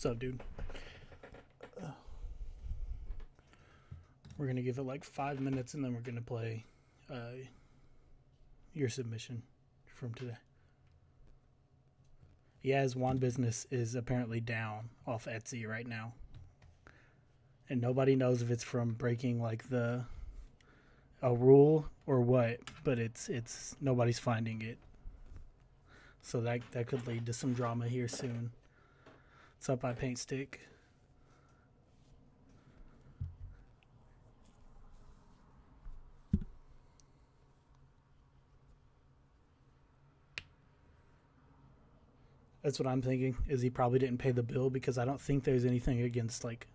What's up, dude? We're gonna give it like 5 minutes, and then we're gonna play your submission from today. Yeah, his Juan business is apparently down off Etsy right now, and nobody knows if it's from breaking like a rule or what. But it's nobody's finding it, so that could lead to some drama here soon. What's up, I Paint Stick? That's what I'm thinking. Is he probably didn't pay the bill, because I don't think there's anything against like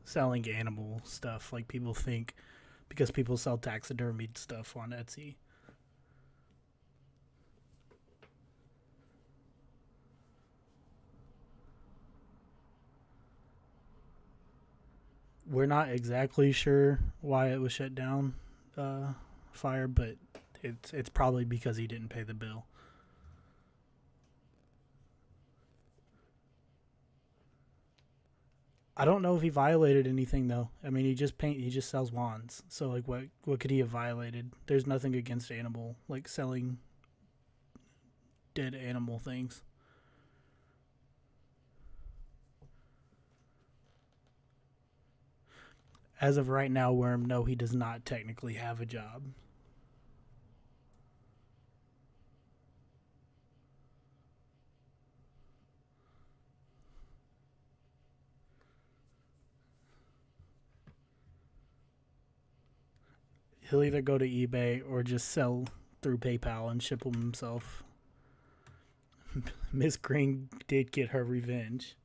selling animal stuff like people think, because people sell taxidermied stuff on Etsy. We're not exactly sure why it was shut down, fire, but it's probably because he didn't pay the bill. I don't know if he violated anything though. I mean, he just sells wands. So like, what could he have violated? There's nothing against animal, like selling dead animal things. As of right now, Worm, no, he does not technically have a job. He'll either go to eBay or just sell through PayPal and ship them himself. Miss Green did get her revenge.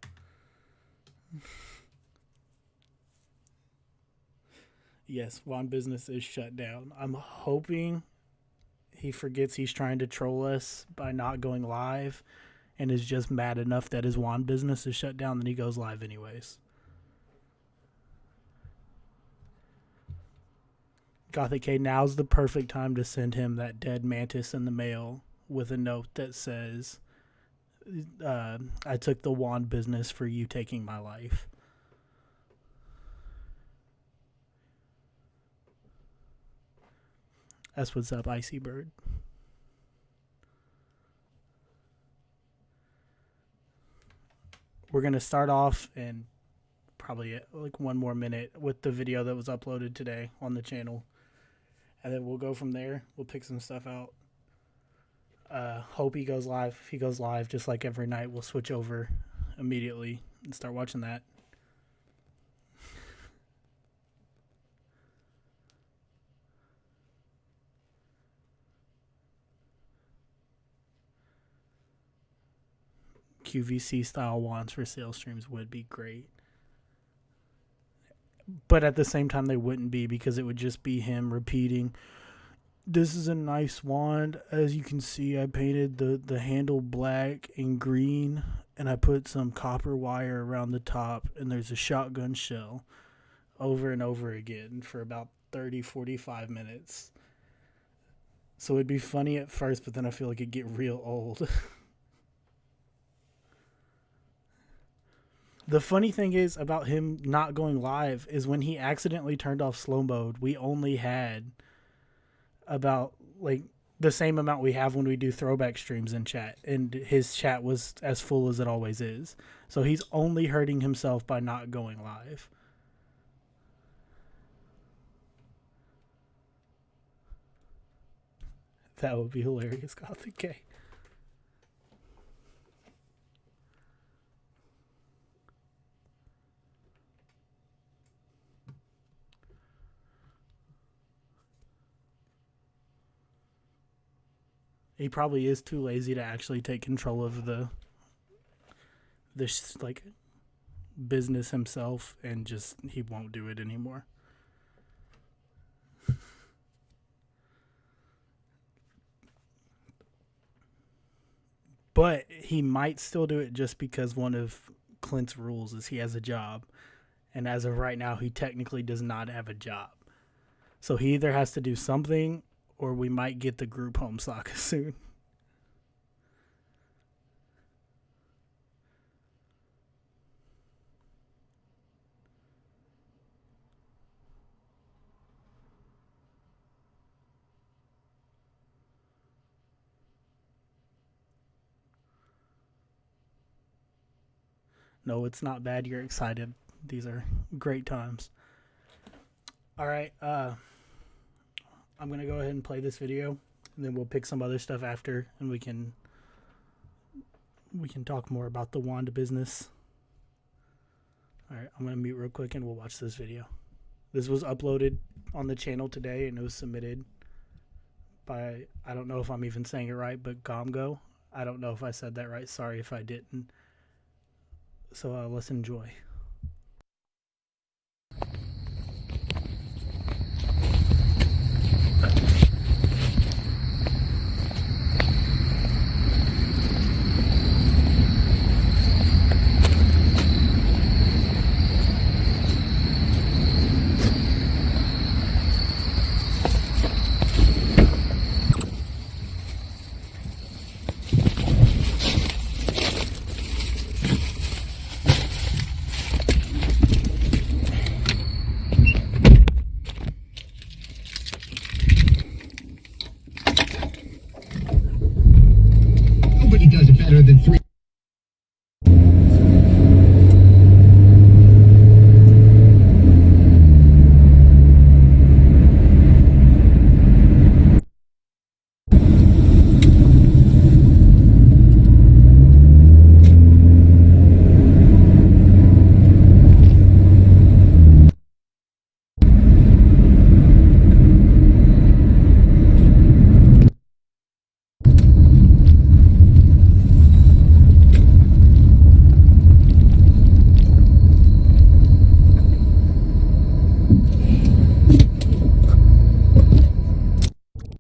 Yes, Juan business is shut down. I'm hoping he forgets he's trying to troll us by not going live, and is just mad enough that his Juan business is shut down that he goes live anyways. Gothic K, now's the perfect time to send him that dead mantis in the mail with a note that says, I took the Juan business for you taking my life. That's what's up, Icy Bird. We're going to start off in probably like 1 more minute with the video that was uploaded today on the channel. And then we'll go from there. We'll pick some stuff out. Hope he goes live. If he goes live, just like every night, we'll switch over immediately and start watching that. QVC style wands for sales streams would be great. But at the same time, they wouldn't be, because it would just be him repeating, this is a nice wand. As you can see, I painted the handle black and green, and I put some copper wire around the top, and there's a shotgun shell, over and over again for about 30-45 minutes. So it'd be funny at first, but then I feel like it'd get real old. The funny thing is about him not going live is when he accidentally turned off slow mode, we only had about like the same amount we have when we do throwback streams in chat, and his chat was as full as it always is. So he's only hurting himself by not going live. That would be hilarious, Gothic K. He probably is too lazy to actually take control of this like business himself, and just he won't do it anymore. But he might still do it, just because one of Clint's rules is he has a job, and as of right now, he technically does not have a job. So he either has to do something, or we might get the group home saga soon. No, it's not bad. You're excited. These are great times. All right. I'm gonna go ahead and play this video, and then we'll pick some other stuff after, and we can talk more about the wand business. All right. I'm gonna mute real quick, and we'll watch this video. This was uploaded on the channel today, and it was submitted by, I don't know if I'm even saying it right, but Gomgo. I don't know if I said that right. Sorry if I didn't. So let's enjoy. Nobody does it better than 3.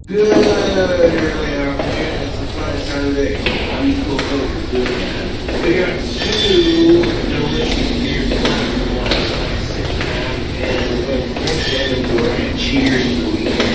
Good early afternoon. It's a fine Saturday. I'm cool. Good. We got 2 delicious beers. And we'll drink that and cheers to the weekend.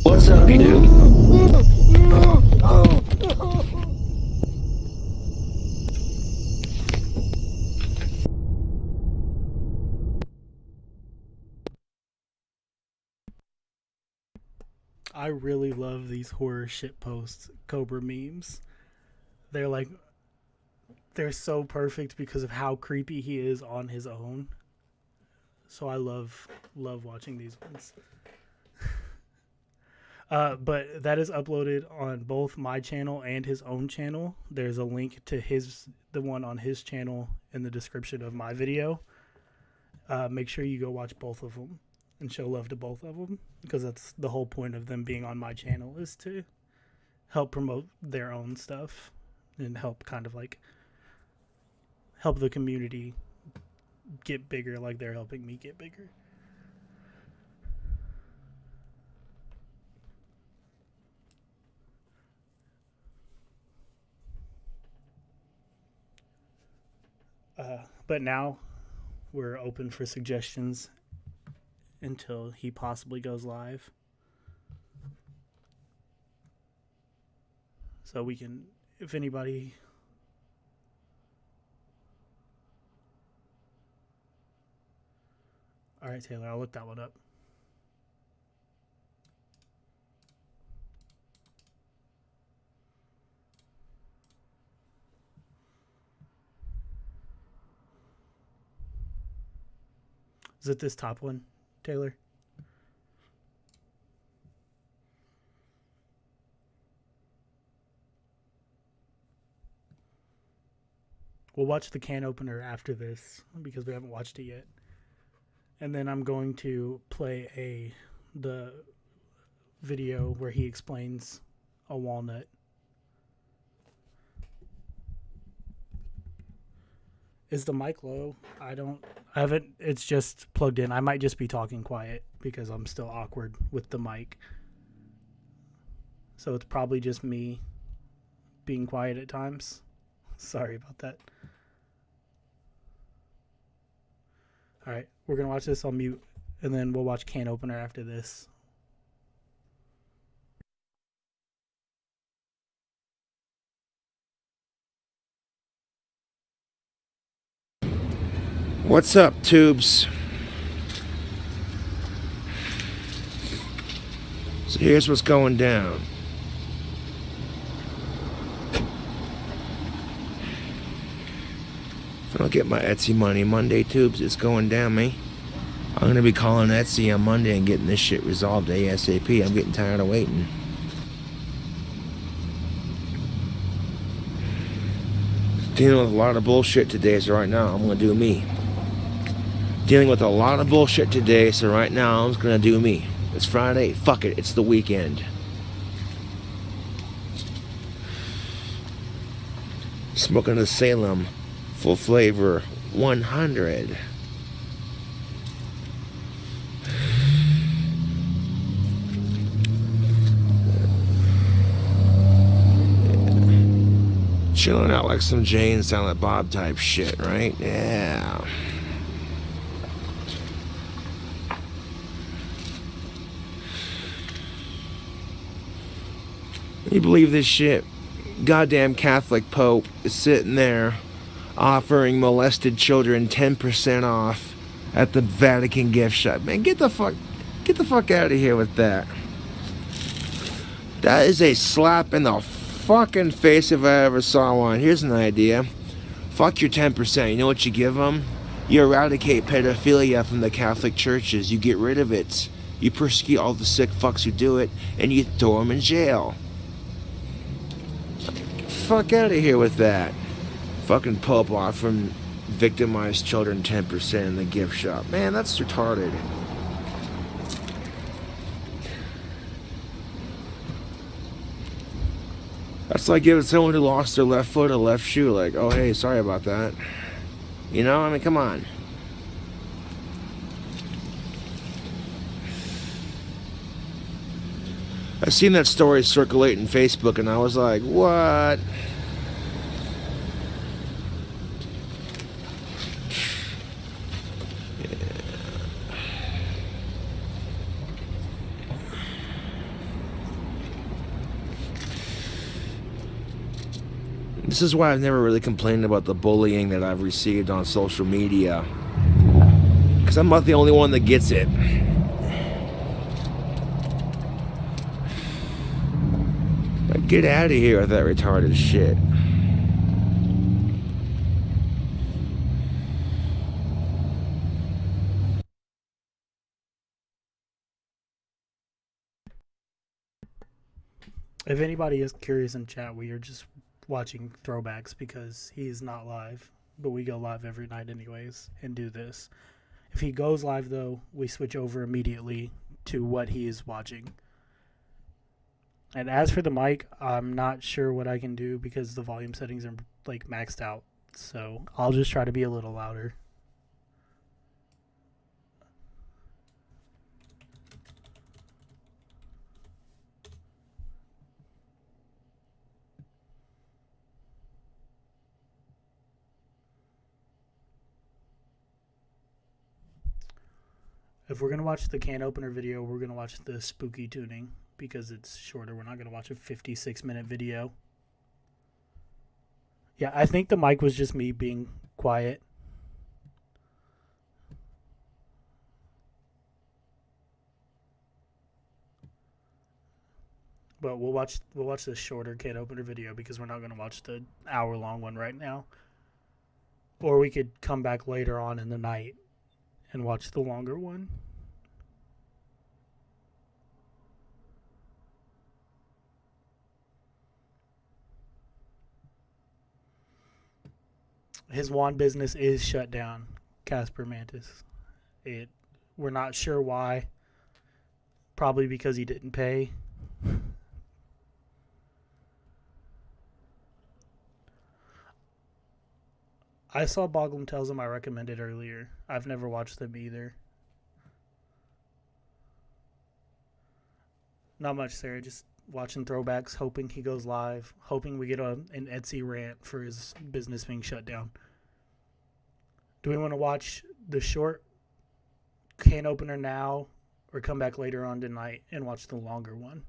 What's up, you dude? I really love these horror shit posts, Cobra memes. They're like, they're so perfect because of how creepy he is on his own. So I love watching these ones. But that is uploaded on both my channel and his own channel. There's a link to the one on his channel in the description of my video. Make sure you go watch both of them and show love to both of them, because that's the whole point of them being on my channel, is to help promote their own stuff and help kind of like help the community get bigger like they're helping me get bigger. But now we're open for suggestions until he possibly goes live. So we can, if anybody... All right, Taylor, I'll look that one up. Is it this top one, Taylor? We'll watch the can opener after this because we haven't watched it yet. And then I'm going to play the video where he explains a walnut. Is the mic low? I haven't, it's just plugged in. I might just be talking quiet because I'm still awkward with the mic. So it's probably just me being quiet at times. Sorry about that. All right, we're going to watch this on mute, and then we'll watch can opener after this. What's up, tubes? So here's what's going down. If I don't get my Etsy money Monday, tubes, it's going down, me. I'm going to be calling Etsy on Monday and getting this shit resolved ASAP. I'm getting tired of waiting. Dealing with a lot of bullshit today, so right now I'm going to do me. Dealing with a lot of bullshit today, so right now I'm just going to do me. It's Friday, fuck it, it's the weekend. Smoking the Salem Full Flavor 100. Chilling out like some Jay and Silent Bob type shit, right? Yeah. You believe this shit? Goddamn Catholic Pope is sitting there offering molested children 10% off at the Vatican gift shop. Man, get the fuck out of here with that. That is a slap in the fucking face if I ever saw one. Here's an idea. Fuck your 10%. You know what you give them? You eradicate pedophilia from the Catholic churches. You get rid of it. You persecute all the sick fucks who do it, and you throw them in jail. Fuck out of here with that. Fucking Pope offering victimized children 10% in the gift shop. Man, that's retarded. That's like giving someone who lost their left foot a left shoe, like, oh hey, sorry about that. You know, I mean, come on. I seen that story circulate in Facebook and I was like, what? This is why I've never really complained about the bullying that I've received on social media. Because I'm not the only one that gets it. Like, get out of here with that retarded shit. If anybody is curious in chat, we are just watching throwbacks because he's not live, but we go live every night anyways and do this. If he goes live though, we switch over immediately to what he is watching. And as for the mic, I'm not sure what I can do because the volume settings are like maxed out. So I'll just try to be a little louder. If we're going to watch the can opener video, we're going to watch the spooky tuning because it's shorter. We're not going to watch a 56-minute video. Yeah, I think the mic was just me being quiet. But we'll watch the shorter can opener video because we're not going to watch the hour-long one right now. Or we could come back later on in the night and watch the longer one. His wand business is shut down, Casper Mantis. We're not sure why. Probably because he didn't pay. I saw Boglum Tells Him I recommended earlier. I've never watched them either. Not much, Sarah. Just watching throwbacks, hoping he goes live, hoping we get an Etsy rant for his business being shut down. Do we want to watch the short can opener now or come back later on tonight and watch the longer one?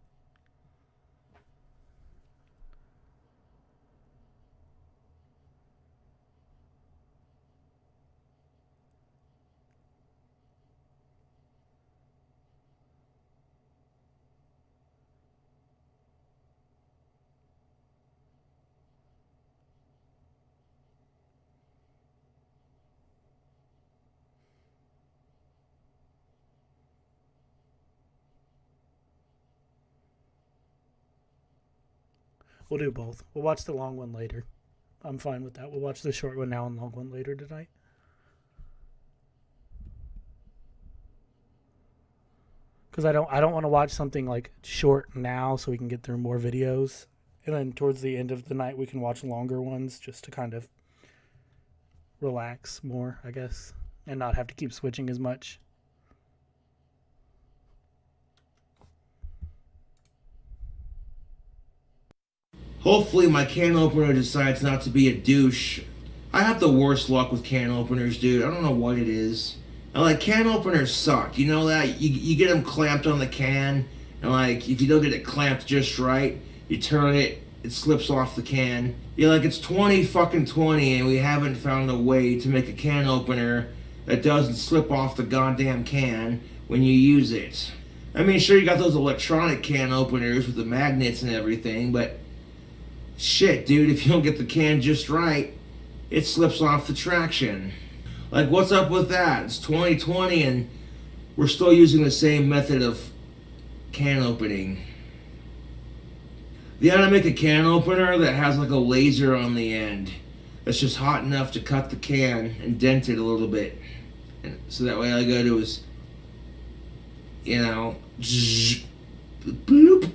We'll do both. We'll watch the long one later. I'm fine with that. We'll watch the short one now and long one later tonight. Because I don't want to watch something like short now so we can get through more videos. And then towards the end of the night we can watch longer ones just to kind of relax more, I guess. And not have to keep switching as much. Hopefully my can opener decides not to be a douche. I have the worst luck with can openers, dude. I don't know what it is. And like, can openers suck. You know that? You get them clamped on the can, and like, if you don't get it clamped just right, you turn it, it slips off the can. You're like, it's 2020 and we haven't found a way to make a can opener that doesn't slip off the goddamn can when you use it. I mean, sure, you got those electronic can openers with the magnets and everything, but shit, dude, if you don't get the can just right, it slips off the traction. Like, what's up with that? It's 2020 and we're still using the same method of can opening. They ought to make a can opener that has like a laser on the end that's just hot enough to cut the can and dent it a little bit. And so that way all I go to is, you know, bloop.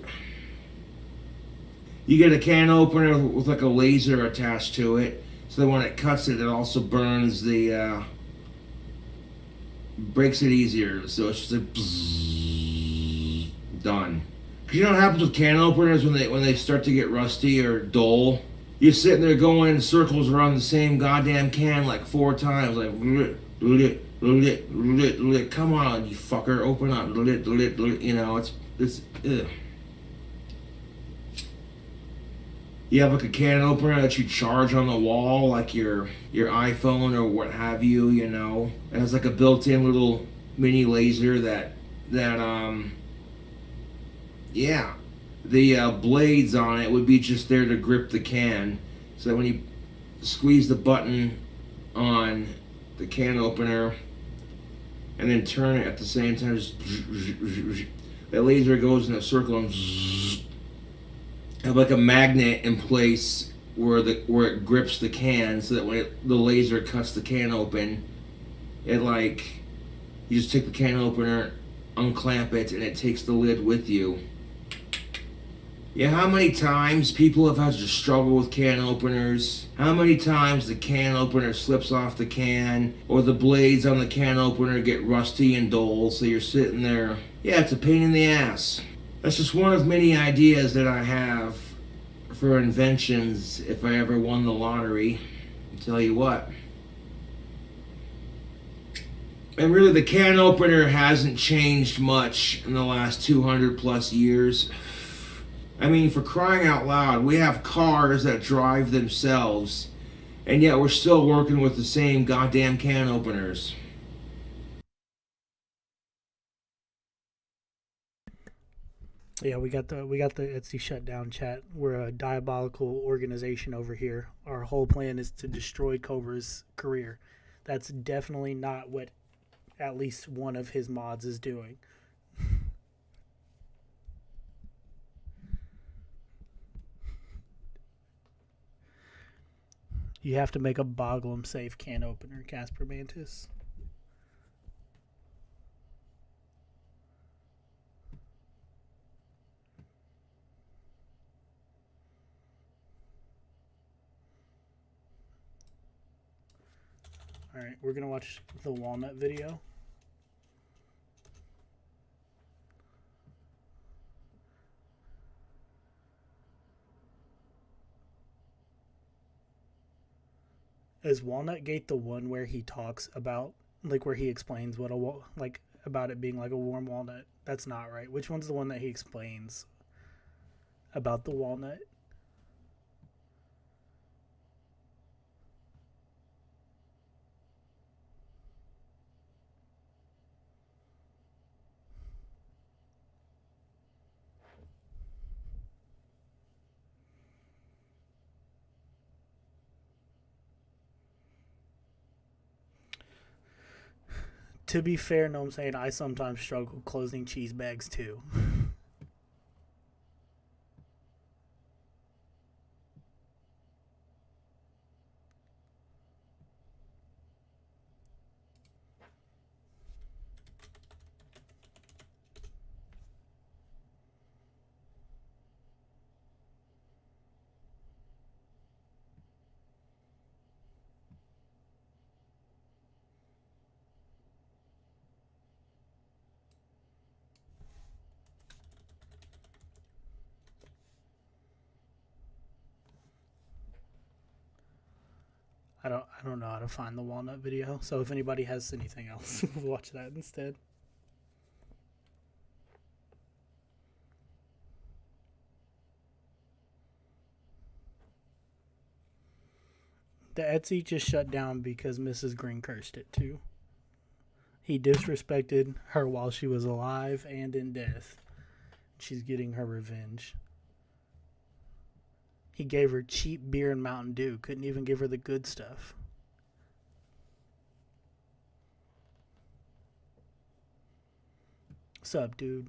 You get a can opener with like a laser attached to it, so that when it cuts it, it also burns the, breaks it easier. So it's just like, done. Cause you know what happens with can openers when they start to get rusty or dull? You're sitting there going in circles around the same goddamn can like 4 times, like, come on, you fucker, open up, you know, it's, ugh. You have like a can opener that you charge on the wall, like your iPhone or what have you, you know. It has like a built-in little mini laser that yeah, the blades on it would be just there to grip the can. So that when you squeeze the button on the can opener and then turn it at the same time, that laser goes in a circle and have like a magnet in place where it grips the can, so that when the laser cuts the can open, it like, you just take the can opener, unclamp it, and it takes the lid with you. Yeah, how many times people have had to struggle with can openers? How many times the can opener slips off the can, or the blades on the can opener get rusty and dull, so you're sitting there. Yeah, it's a pain in the ass. That's just one of many ideas that I have for inventions if I ever won the lottery. I'll tell you what. And really, the can opener hasn't changed much in the last 200 plus years. I mean, for crying out loud, we have cars that drive themselves, and yet we're still working with the same goddamn can openers. Yeah, we got the Etsy shutdown chat. We're a diabolical organization over here. Our whole plan is to destroy Cobra's career. That's definitely not what at least one of his mods is doing. You have to make a Boglum safe can opener, Casper Mantis. Alright, we're going to watch the walnut video. Is Walnut Gate the one where he talks about, like, where he explains what like, about it being like a warm walnut? That's not right. Which one's the one that he explains about the walnut? To be fair, no, I'm saying I sometimes struggle closing cheese bags too. I don't know how to find the walnut video, so if anybody has anything else, we'll watch that instead. The Etsy just shut down because Mrs. Green cursed it too. He disrespected her while she was alive and in death. She's getting her revenge. He gave her cheap beer and Mountain Dew. Couldn't even give her the good stuff. Sup, dude?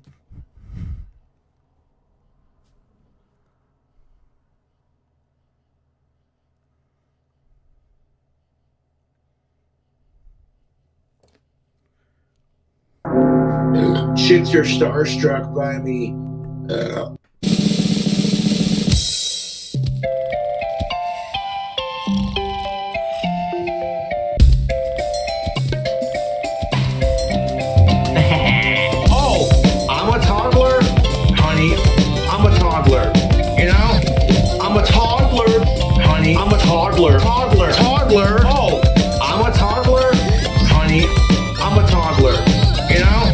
Chicks are starstruck by me. Oh, I'm a toddler, honey. I'm a toddler. You know, I'm a toddler, honey. I'm a toddler. Toddler. Oh, I'm a toddler, honey. I'm a toddler. You know,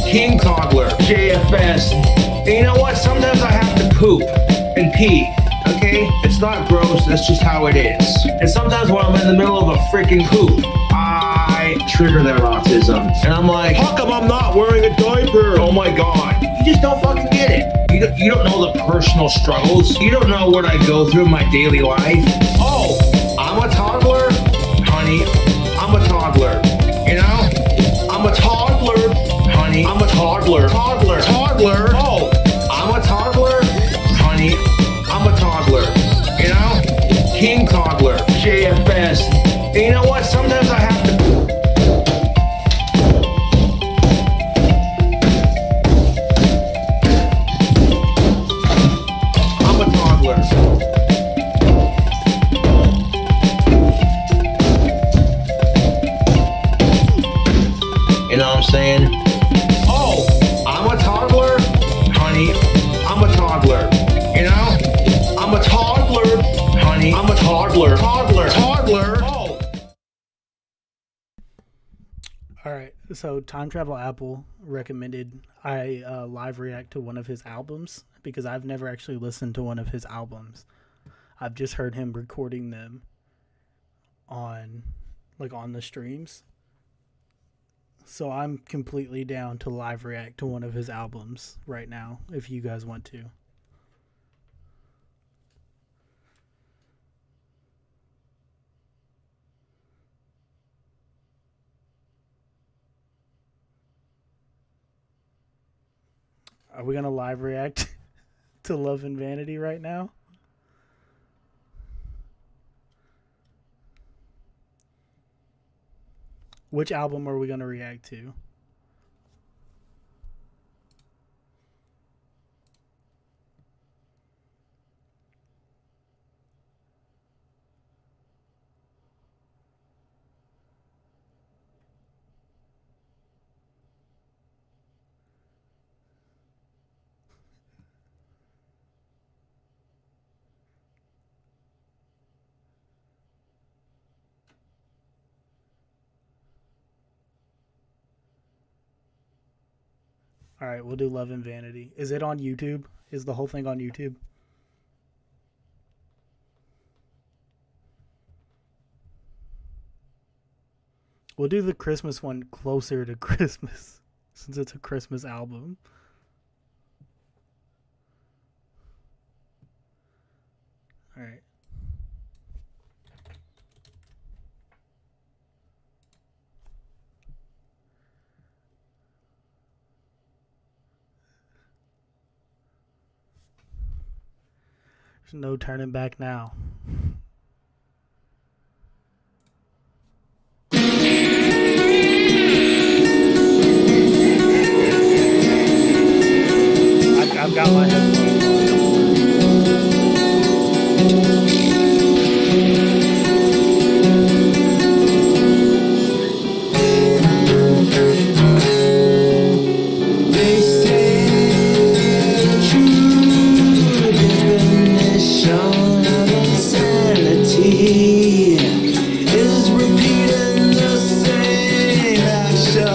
King Toddler, JFS. And you know what? Sometimes I have to poop and pee. Okay? It's not gross, that's just how it is. And sometimes when I'm in the middle of a freaking poop, I trigger their autism. And I'm like, how come I'm not wearing a diaper? Oh my god. You just don't fucking get it. You don't know the personal struggles. You don't know what I go through in my daily life. Oh, I'm a toddler? Honey, I'm a toddler. You know? I'm a toddler, honey. I'm a toddler. Toddler. Oh, I'm a toddler, honey. I'm a toddler. You know? King Toddler, JFS. And you know what? Sometimes I have to. I'm a toddler. You know what I'm saying? Oh, I'm a toddler, honey. I'm a toddler. You know? I'm a toddler, honey. I'm a toddler. Toddler. Oh. Alright, so Time Travel Apple recommended I live react to one of his albums because I've never actually listened to one of his albums. I've just heard him recording them on the streams. So I'm completely down to live react to one of his albums right now if you guys want to. Are we going to live react to Love and Vanity right now? Which album are we going to react to? All right, we'll do Love and Vanity. Is it on YouTube? Is the whole thing on YouTube? We'll do the Christmas one closer to Christmas since it's a Christmas album. All right. There's no turning back now. I've got my headphones on. They say the true definition of insanity is repeating the same action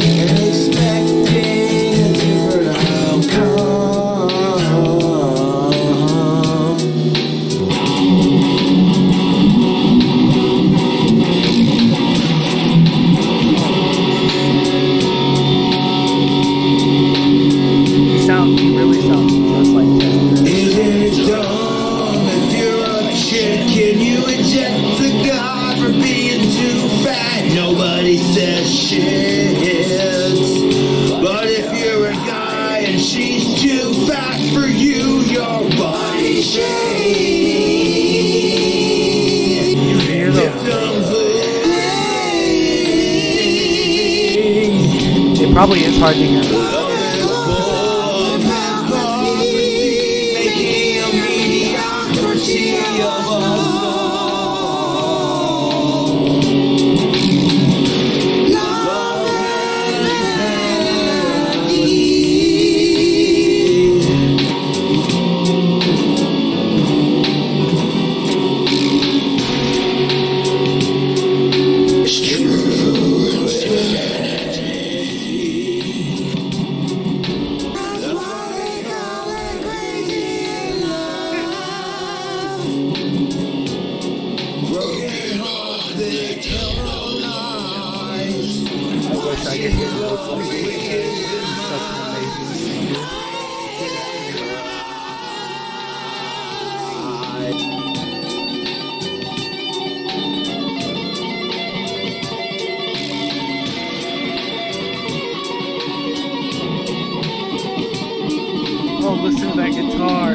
and expecting a different outcome. You really sound just like Justin. Is it dumb if you're a chick and you eject the guy for being too fat? Nobody says shit. But if you're a guy and she's too fat for you, your body shame. You hear them? It probably is hard to hear. I wish I could hear notes like this. He's such an amazing singer. Oh, listen to that guitar.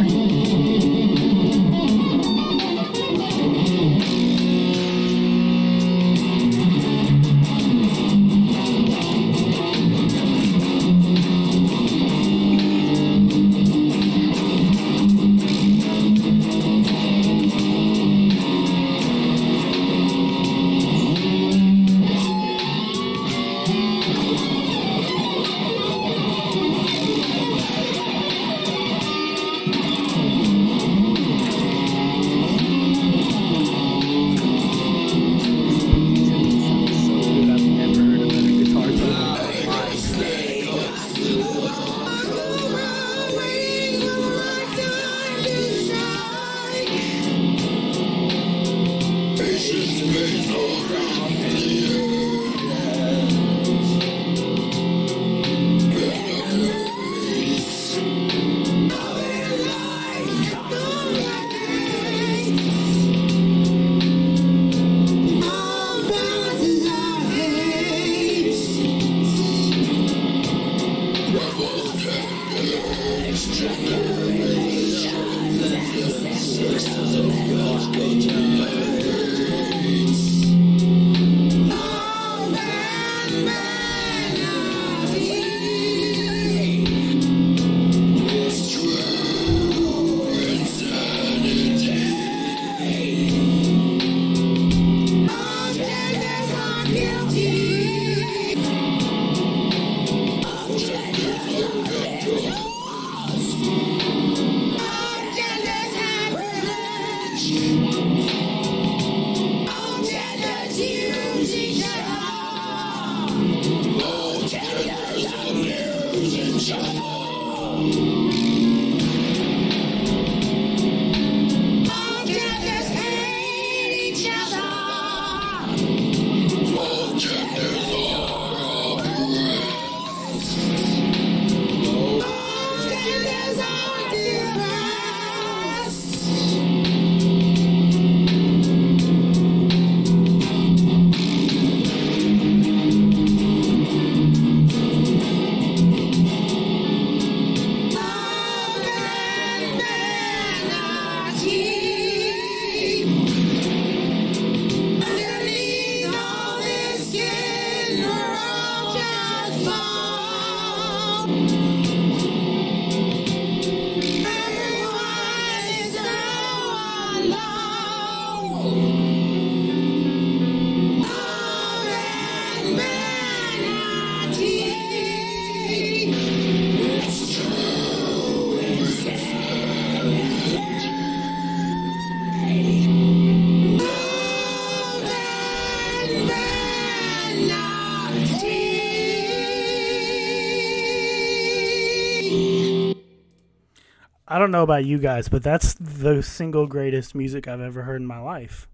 I don't know about you guys, but that's the single greatest music I've ever heard in my life.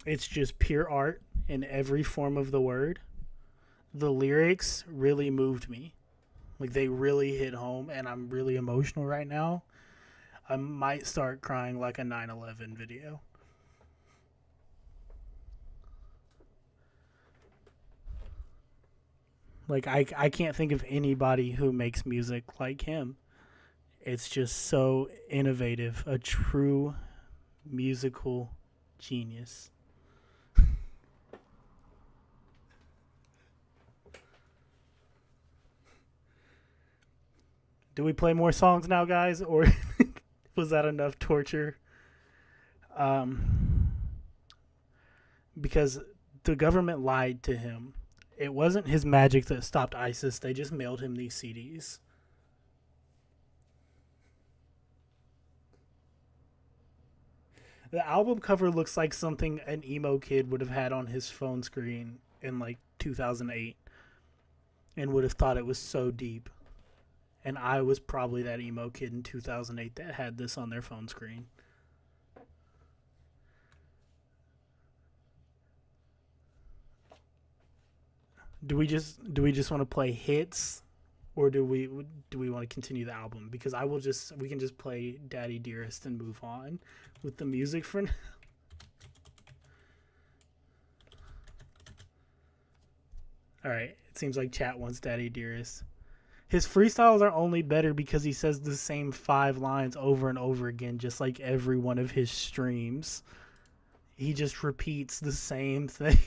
It's just pure art in every form of the word. The lyrics really moved me. Like, they really hit home, and I'm really emotional right now. I might start crying like a 9/11 video. Like, I can't think of anybody who makes music like him. It's just so innovative. A true musical genius. Do we play more songs now, guys? Or was that enough torture? Because the government lied to him. It wasn't his magic that stopped ISIS. They just mailed him these CDs. The album cover looks like something an emo kid would have had on his phone screen in like 2008 and would have thought it was so deep. And I was probably that emo kid in 2008 that had this on their phone screen. Do we just want to play hits, or do we want to continue the album? Because we can just play Daddy Dearest and move on with the music for now. All right, it seems like chat wants Daddy Dearest. His freestyles are only better because he says the same 5 lines over and over again, just like every one of his streams. He just repeats the same thing.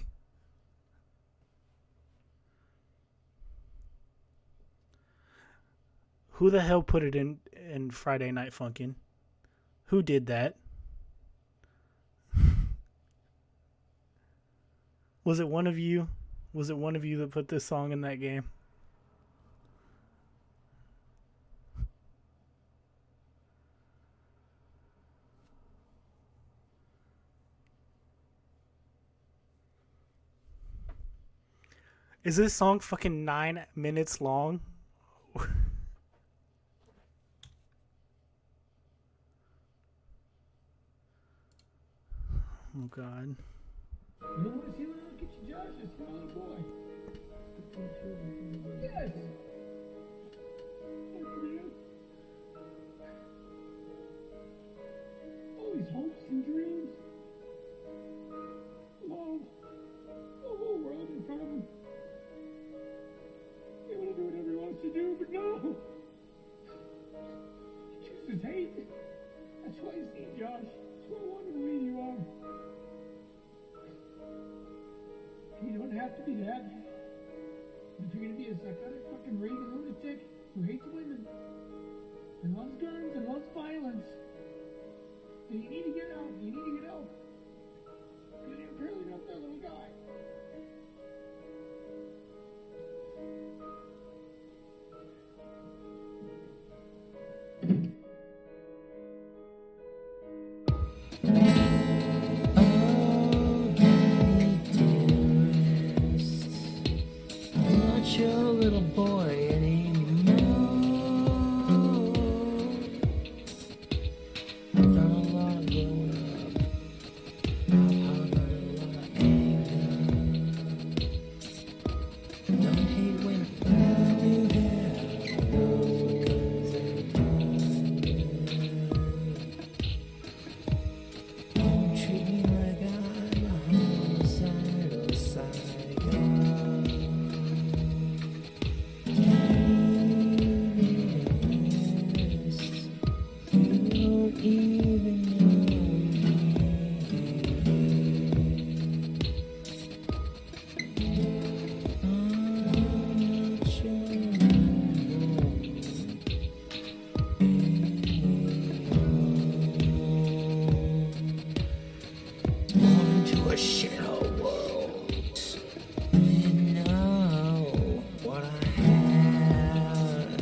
Who the hell put it in Friday Night Funkin'? Who did that? Was it one of you? Was it one of you that put this song in that game? Is this song fucking 9 minutes long? Oh, God. You don't want to see my little kitchen Josh? I see my little boy. Yes. All these hopes and dreams. Love. The whole world in front of him. He want to do whatever he wants to do, but no. He chooses hate. That's why you see, Josh. That's what I want to believe you are. You don't have to be that. If you're gonna be a psychotic fucking raving lunatic who hates women and loves guns and loves violence, then you need to get out. You need to get out. Because you're apparently not that little guy. boy anymore. I've done a lot of growing up. I've harbored a lot of anger. Don't hate when I do that. Love for guns and guns. Don't treat me like I'm a homicidal psycho. To a shithole world. Didn't know what I had.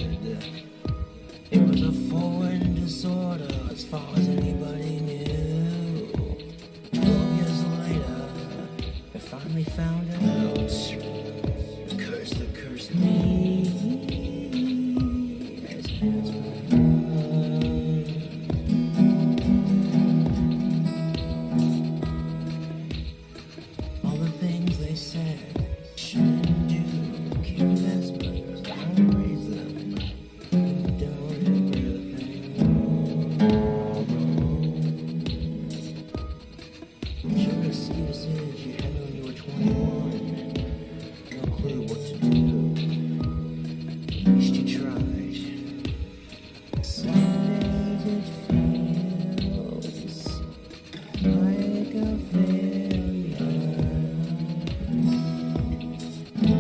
It was a foreign disorder as far as anybody knew. 12 years later, I finally found out. The curse that cursed me has been. All the things they said shouldn't do. Keep Asperger's, don't raise them. Don't everything. Sure excuses you had when you were 21. No clue what to do. At least you tried. Some days it feels like a failure.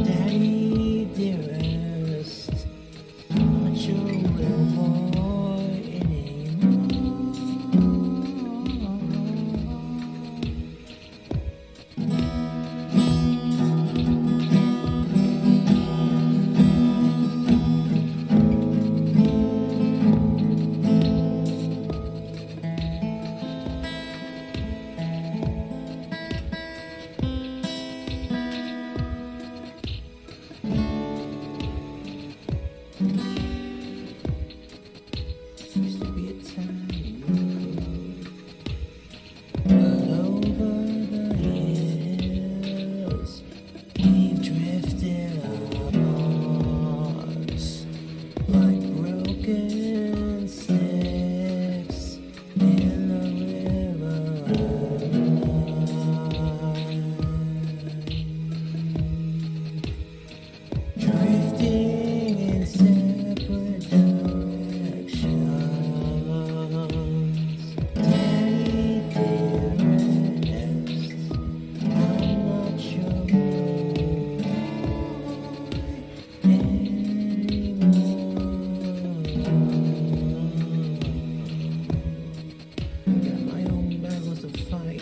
Daddy dearest, I'm not your little boy anymore. Used to be a time you could, but over the years we've drifted apart like broken sticks in the river of life. Drifting in separate directions. Daddy dearest, I'm not your boy anymore. Got my own battles to fight.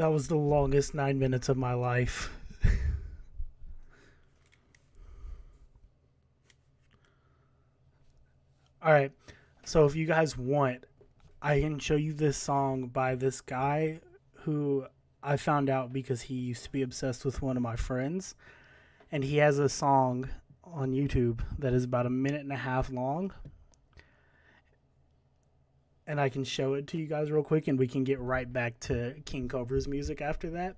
That was the longest 9 minutes of my life. Alright, so if you guys want, I can show you this song by this guy who I found out because he used to be obsessed with one of my friends. And he has a song on YouTube that is about 1.5 minutes long. And I can show it to you guys real quick and we can get right back to King Cobra's music after that.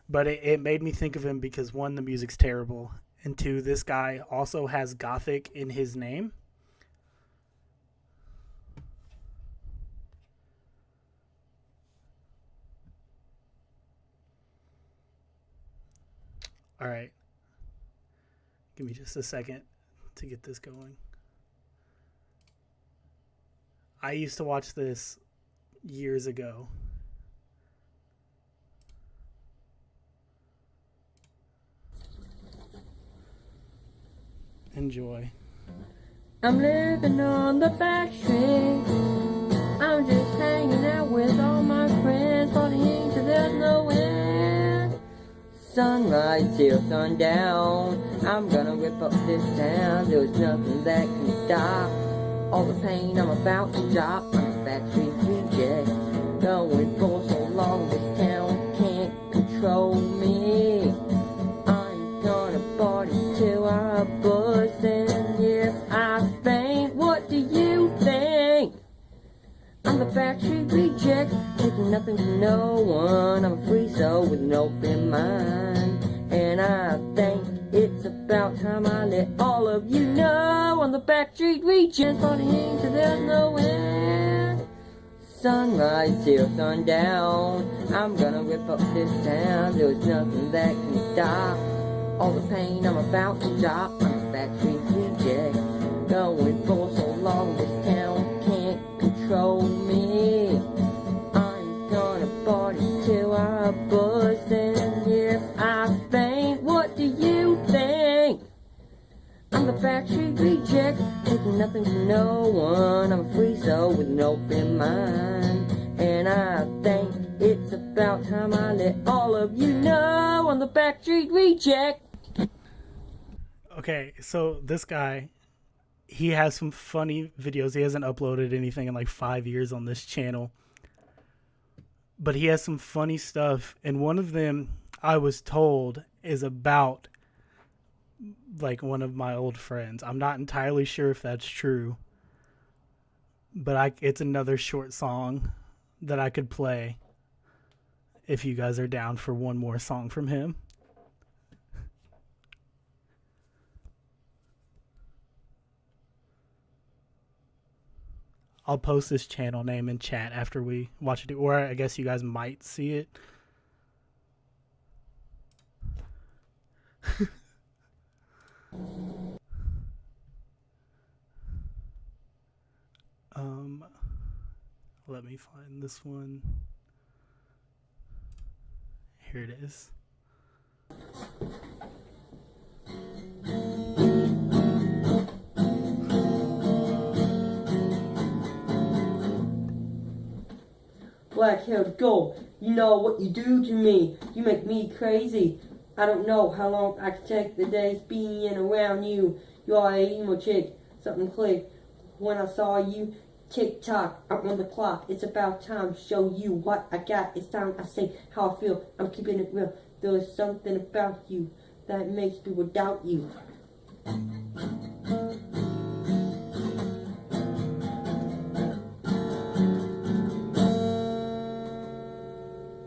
But it made me think of him because one, the music's terrible. And two, this guy also has Gothic in his name. All right. Give me just a second to get this going. I used to watch this years ago. Enjoy. I'm living on the back street. I'm just hanging out with all my friends, partying till there's no end. Sunrise till sundown, I'm gonna rip up this town. There's nothing that can stop all the pain I'm about to drop. I'm a backstreet reject, going for so long this town can't control me. I'm gonna party till I bust, and if I faint, what do you think? I'm the backstreet reject, taking nothing from no one. I'm a free soul with an open mind, and I think it's about time I let all of you know I'm the backstreet reject, partying till there's no end. Sunrise till sundown, I'm gonna rip up this town. There's nothing that can stop all the pain I'm about to drop. I'm a backstreet reject, going for so long this town can't control me. I'm gonna party till I bust, and if I faint, what do you think? I'm the backstreet reject, taking nothing from no one. I'm a free soul with an open mind, and I think it's about time I let all of you know I'm the backstreet reject. Okay, so this guy, he has some funny videos. He hasn't uploaded anything in like 5 years on this channel. But he has some funny stuff. And one of them, I was told, is about like one of my old friends. I'm not entirely sure if that's true. But it's another short song that I could play if you guys are down for one more song from him. I'll post this channel name in chat after we watch it, or I guess you guys might see it. Let me find this one. Here it is. Black-haired gold, you know what you do to me. You make me crazy. I don't know how long I can take the days being around you. You are a emo chick. Something clicked when I saw you. Tick-tock, I'm on the clock. It's about time to show you what I got. It's time I say how I feel. I'm keeping it real. There is something about you that makes people doubt you.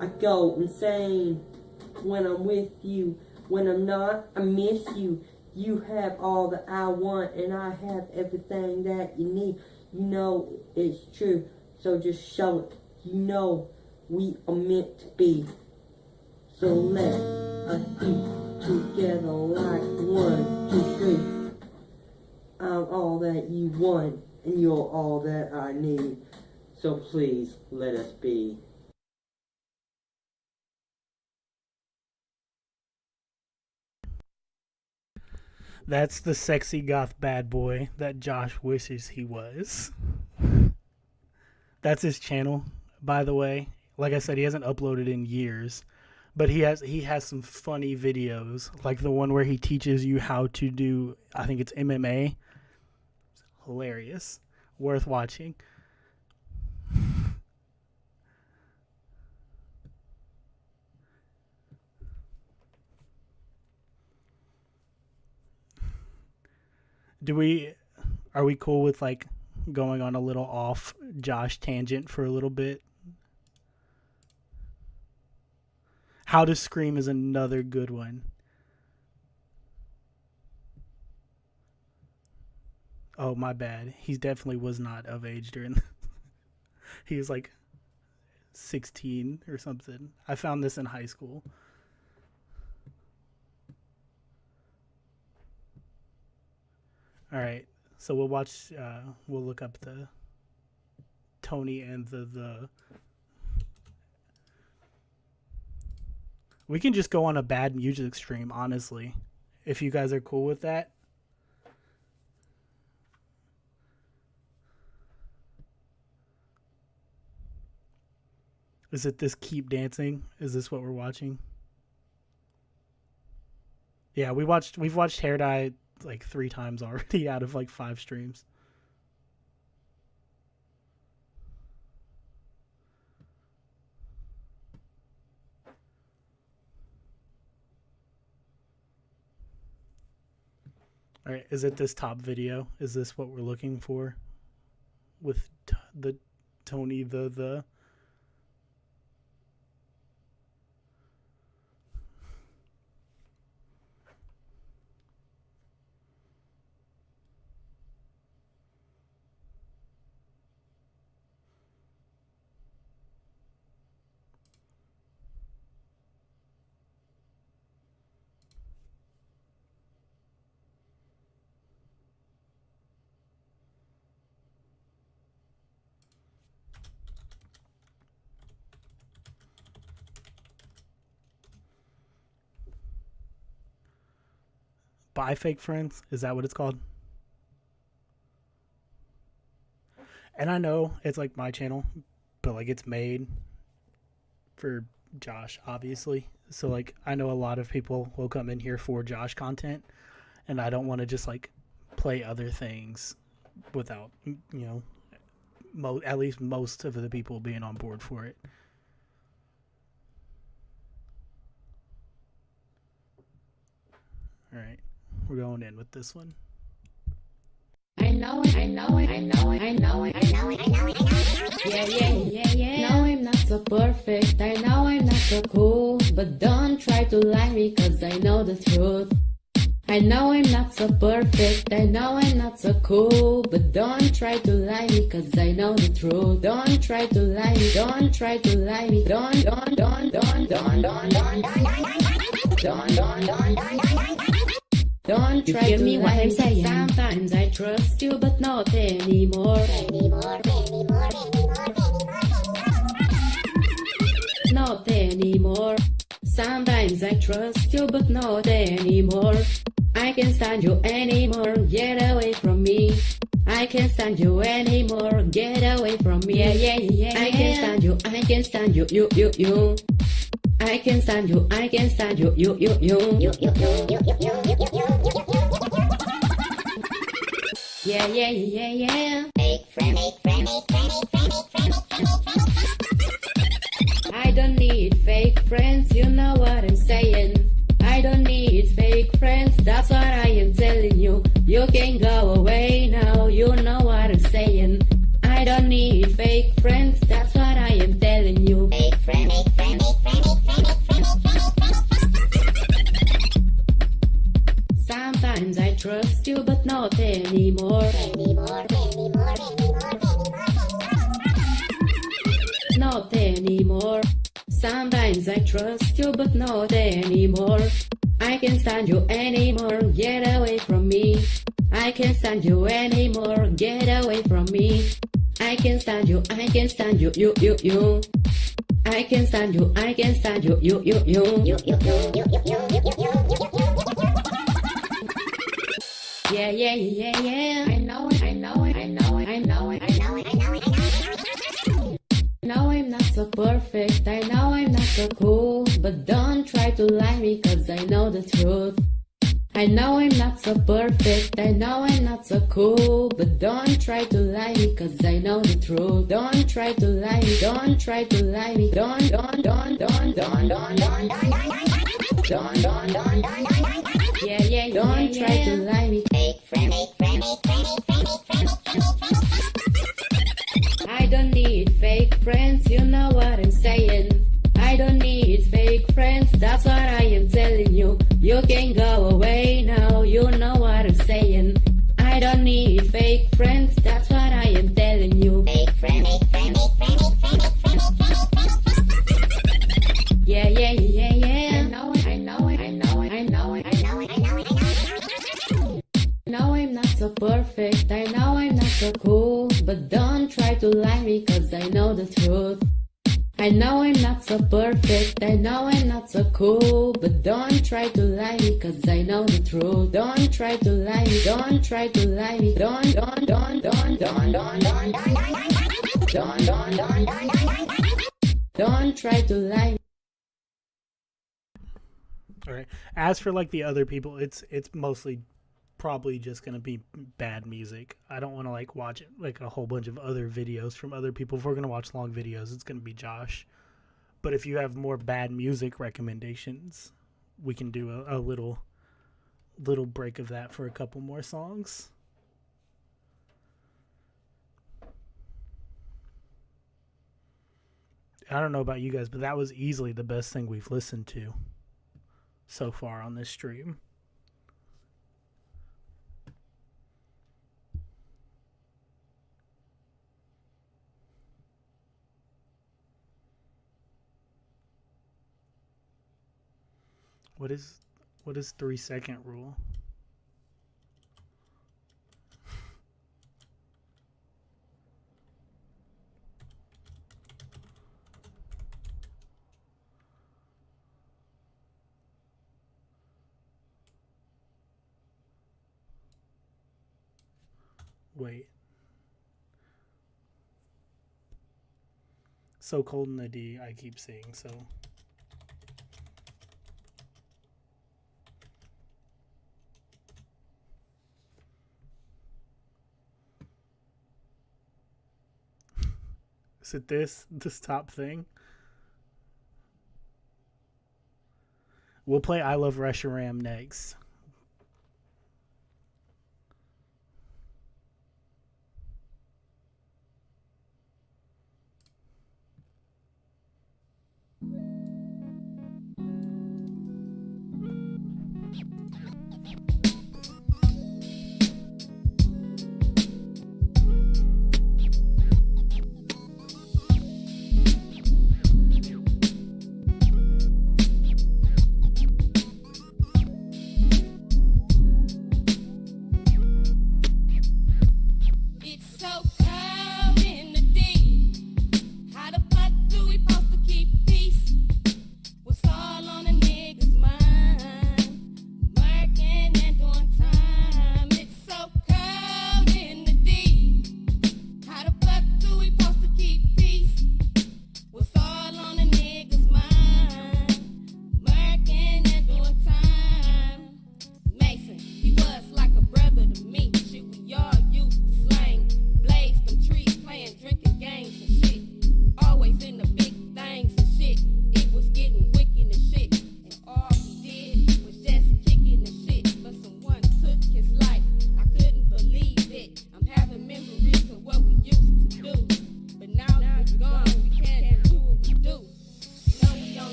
I go insane when I'm with you. When I'm not, I miss you. You have all that I want, and I have everything that you need. You know it's true, so just show it. You know we are meant to be. So let us be together like 1, 2, 3. I'm all that you want, and you're all that I need. So please let us be. That's the sexy goth bad boy that Josh wishes he was. That's his channel, by the way. Like I said, he hasn't uploaded in years, but he has some funny videos, like the one where he teaches you how to do, I think it's MMA. It's hilarious, worth watching. Are we cool with like going on a little off Josh tangent for a little bit? How to Scream is another good one. Oh, my bad. He definitely was not of age during he was like 16 or something. I found this in high school. All right, so we'll watch. We'll look up the Tony and the. We can just go on a bad music stream, honestly, if you guys are cool with that. Is it this Keep Dancing? Is this what we're watching? Yeah, we've watched Hair Dye like 3 times already out of like 5 streams. All right, is it this top video? Is this what we're looking for? With the Tony the Buy Fake Friends? Is that what it's called? And I know it's like my channel, but like it's made for Josh, obviously. So like I know a lot of people will come in here for Josh content, and I don't want to just like play other things without, you know, at least most of the people being on board for it. All right, we're going in with this one. I know it. Yeah. No, I'm not so perfect. I know I'm not so cool. But don't try to lie me, cause I know the truth. I know I'm not so perfect. I know I'm not so cool. But don't try to lie me, cause I know the truth. Don't try to lie me. Don't try to lie me. Don't try to me what I'm saying. Sometimes I trust you, but not anymore. Not anymore. Sometimes I trust you, but not anymore. I can't stand you anymore. Get away from me. I can't stand you anymore. Get away from me. Yeah. I can't stand you. I can't stand you. You. I can't stand you. I can't stand you. You. Yeah. Fake friend. I don't need fake friends, you know what I'm saying. I don't need fake friends, that's what I am telling you. You can go away now, you know what I'm saying. I don't need fake friends, that's what I am telling you. Fake friend. Sometimes I trust you, but not anymore. Not anymore. Sometimes I trust you, but not anymore. I can't stand you anymore. Get away from me. I can't stand you anymore. Get away from me. I can't stand you. I can't stand you. You. I can't stand you. I can't stand you. You. Yeah. I know it. know I'm not so perfect, I know I'm not so cool, but don't try to lie me cause I know the truth. I know I'm not so perfect, I know I'm not so cool, but don't try to lie me cause I know the truth. Don't try to lie me, don't try to lie me, don't yeah, don't try to lie me. I don't need fake friends, you know what I'm saying. I don't need fake friends, that's what I am telling you. You can go away now, you know what I'm saying. I don't need fake friends, that's what I am telling you. Fake friends. Yeah. I know I'm not so perfect, I know I'm not so cool, but don't try to lie me cause I know the truth. I know I'm not so perfect, I know I'm not so cool, but don't try to lie me cause I know the truth. Don't try to lie me, don't try to lie me, don't try to lie me. Alright. As for like the other people, it's mostly probably just gonna be bad music. I don't want to like watch like a whole bunch of other videos from other people. If we're gonna watch long videos, it's gonna be Josh. But if you have more bad music recommendations, we can do a little break of that for a couple more songs. I don't know about you guys, but that was easily the best thing we've listened to so far on this stream. What is 3-second rule? Wait. So cold in the D, I keep seeing, so. Is it this top thing? We'll play I Love Reshiram next.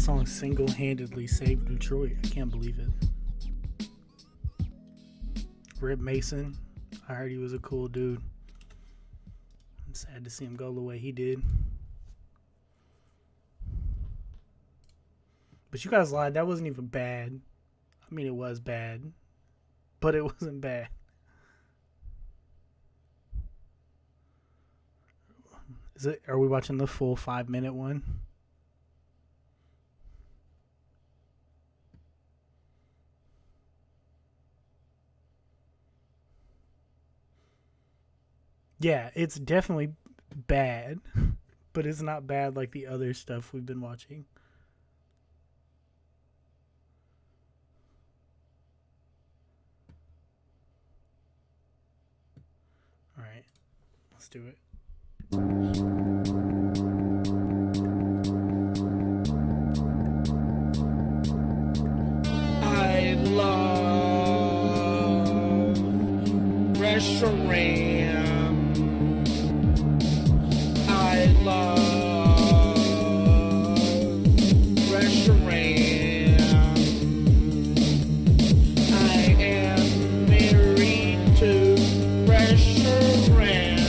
song single-handedly saved Detroit. I can't believe it. Rip Mason. I heard he was a cool dude. I'm sad to see him go the way he did. But you guys lied. That wasn't even bad. I mean, it was bad. But it wasn't bad. Are we watching the full 5-minute one? Yeah, it's definitely bad, but it's not bad like the other stuff we've been watching. All right, let's do it. I love restaurant. I love restaurant. I am married to restaurant.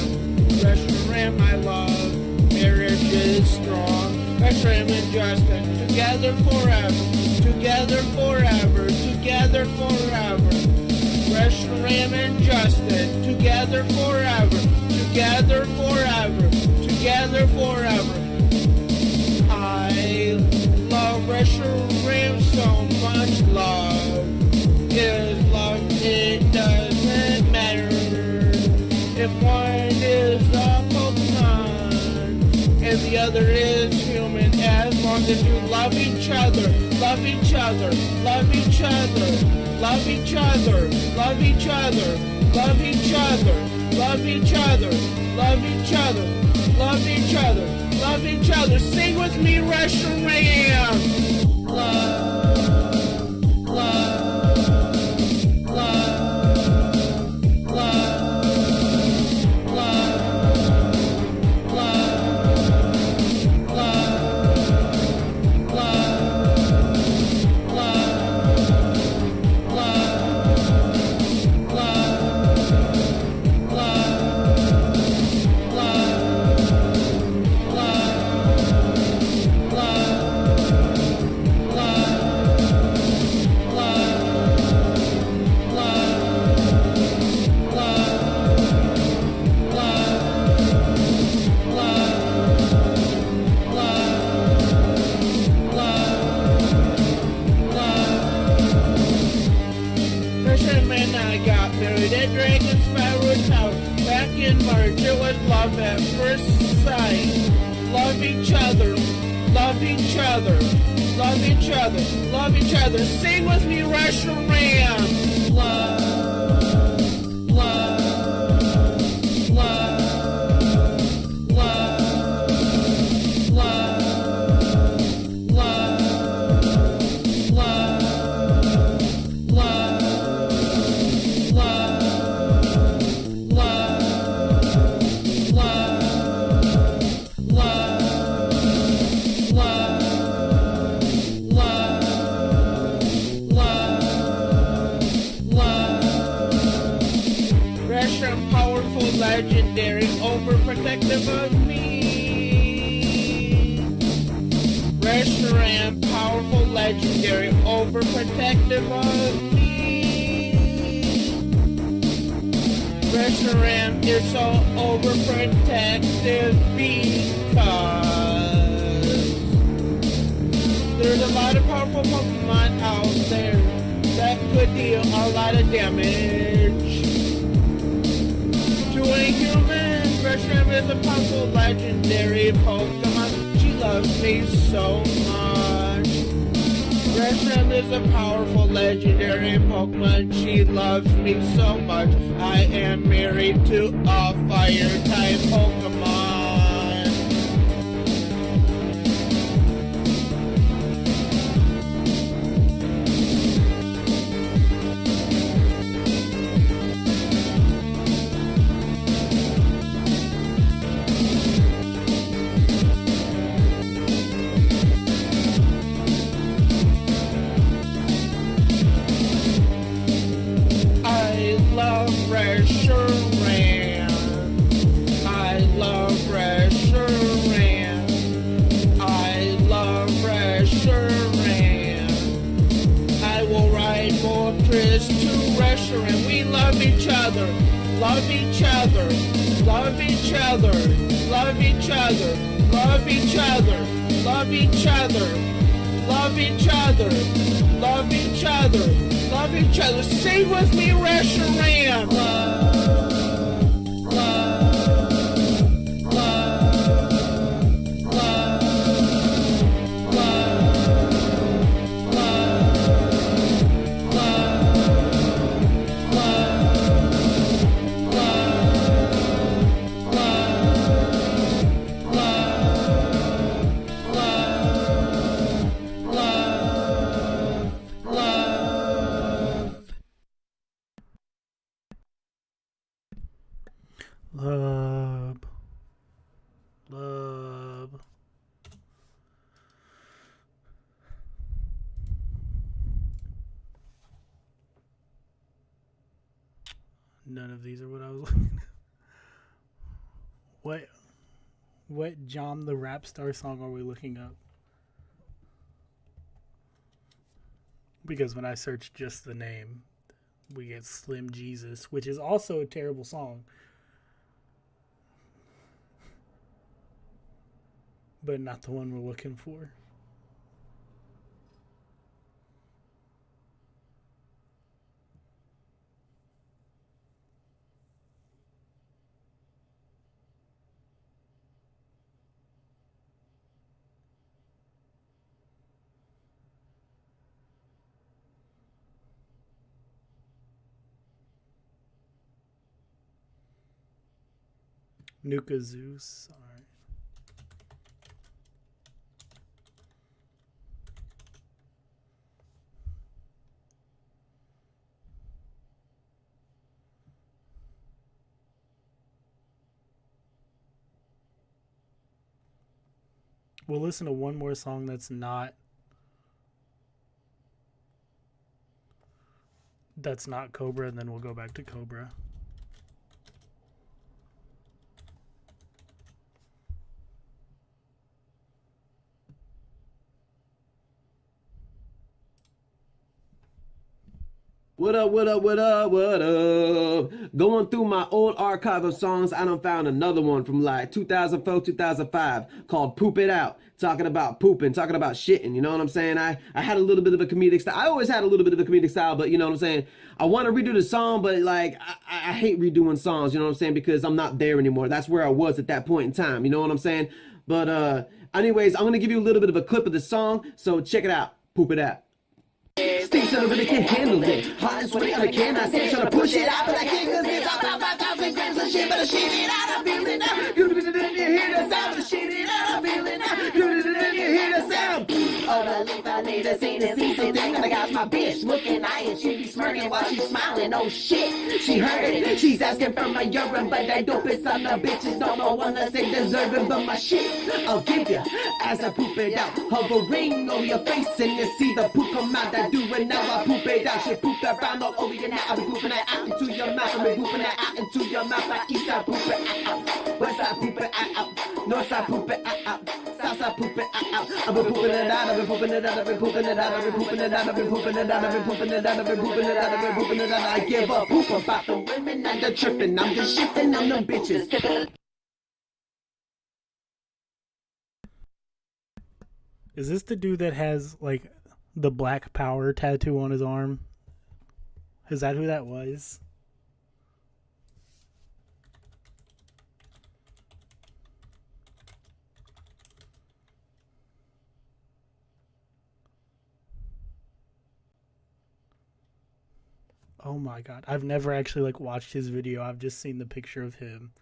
Restaurant, I love. Marriage is strong. Restaurant and Justin, together forever. Together forever. Together forever. Restaurant and Justin, together forever. Together forever. Together forever. I love restaurant so much. Love is love. It doesn't matter if one is a Pokemon and the other is human, as long as you love each other, love each other, love each other, love each other, love each other, love each other, love each other, love each other, love each other, love each other. Sing with me, restaurant. Love, love, sing with me, restaurant. Love, love, love, love, love, love, love, love, legendary, overprotective of me. Restaurant, powerful, legendary, overprotective of me. Restaurant is so overprotective because there's a lot of powerful Pokemon out there that could deal a lot of damage to a human. Restaurant is a powerful, legendary Pokemon. She loves me so much. Restaurant is a powerful, legendary Pokemon. She loves me so much. I am married to a fire-type Pokemon. love each other, love each other, love each other, love each other, love each other, love each other, love each other, love each other. Sing with me, Russia Ram. Love. Love. None of these are what I was looking at. What Jam the Rap Star song are we looking up? Because when I search just the name, we get Slim Jesus, which is also a terrible song. But not the one we're looking for. Nuka Zeus. All right. We'll listen to one more song that's not Cobra, and then we'll go back to Cobra. What up, what up, what up, what up? Going through my old archive of songs, I done found another one from like 2004, 2005 called Poop It Out. Talking about pooping, talking about shitting, you know what I'm saying? I had a little bit of a comedic style. I always had a little bit of a comedic style, but you know what I'm saying? I want to redo the song, but like, I hate redoing songs, you know what I'm saying? Because I'm not there anymore. That's where I was at that point in time, you know what I'm saying? But anyways, I'm going to give you a little bit of a clip of the song, so check it out. Poop It Out. Stinks so really can't handle it. Hot and sweaty on the can. I say trying to push it out, but I can't cause it's all about 5,000 grams of shit. But I shit it out, I feel it now. You hear the sound, but shit it out, I feel it now. You hear the sound. Oh, believe I need to see the season thing. And I got my bitch looking iron. She be smirking while she's smiling. Oh shit, she heard it. She's asking for my urine, but I don't piss on the bitches. Don't know one that say deserving, but my shit I'll give ya as I poop it out. Hovering over your face and you see the poop come out. I do it now, I poop it out. Shit poop around all over you now. I be pooping it out into your mouth. I be pooping it out into your mouth. I east side poop it out. West side poop it out. North side poop it out. South side poop it out. I've been pooping it out. I've been pooping it out. I've been pooping it out. I've been pooping it out. I've been pooping it out. I've been pooping it out. I've been pooping it out. I've been pooping it out. I give a poop about the women and the tripping. I'm just shifting on them bitches. Is this the dude that has like the Black Power tattoo on his arm? Is that who that was? Oh my god. I've never actually like watched his video. I've just seen the picture of him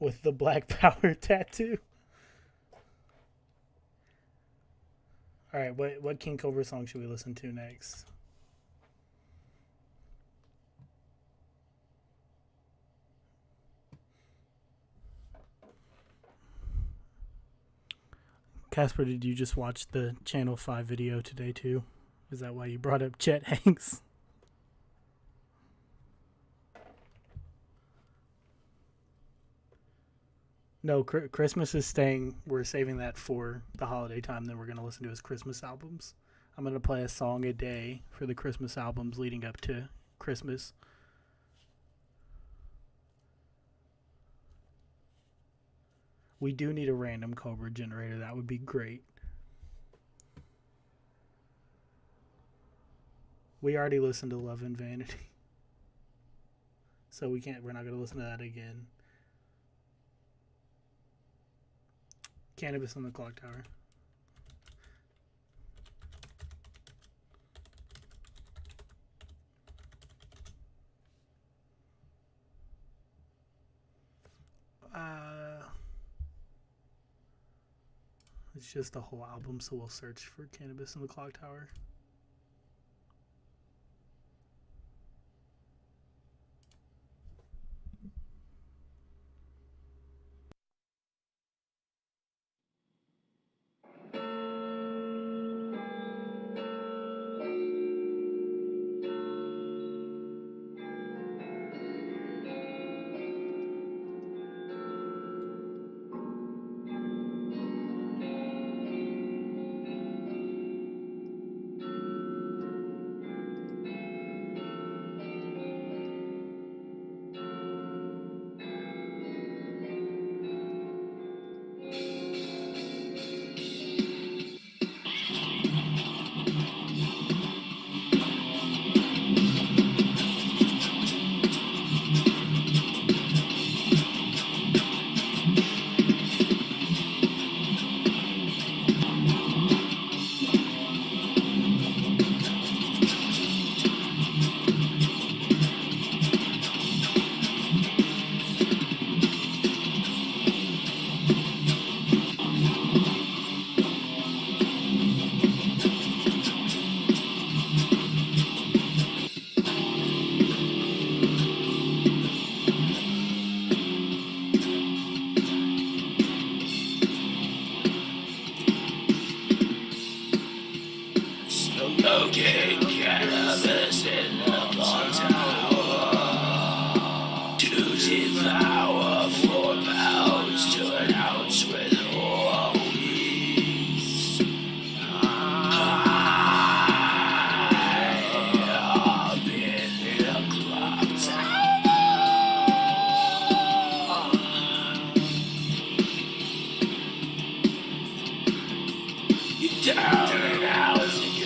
with the Black Power tattoo. Alright, what King Cobra song should we listen to next? Casper, did you just watch the Channel 5 video today too? Is that why you brought up Chet Hanks? No, Christmas is staying. We're saving that for the holiday time. Then we're going to listen to his Christmas albums. I'm going to play a song a day for the Christmas albums leading up to Christmas. We do need a random Cobra generator. That would be great. We already listened to Love and Vanity. So we're not going to listen to that again. Cannabis on the Clock Tower. It's just a whole album, so we'll search for Cannabis on the Clock Tower. Smoking cannabis in the clock tower to devour 4 pounds to an ounce with homies. High up in the clock tower. You're down and out.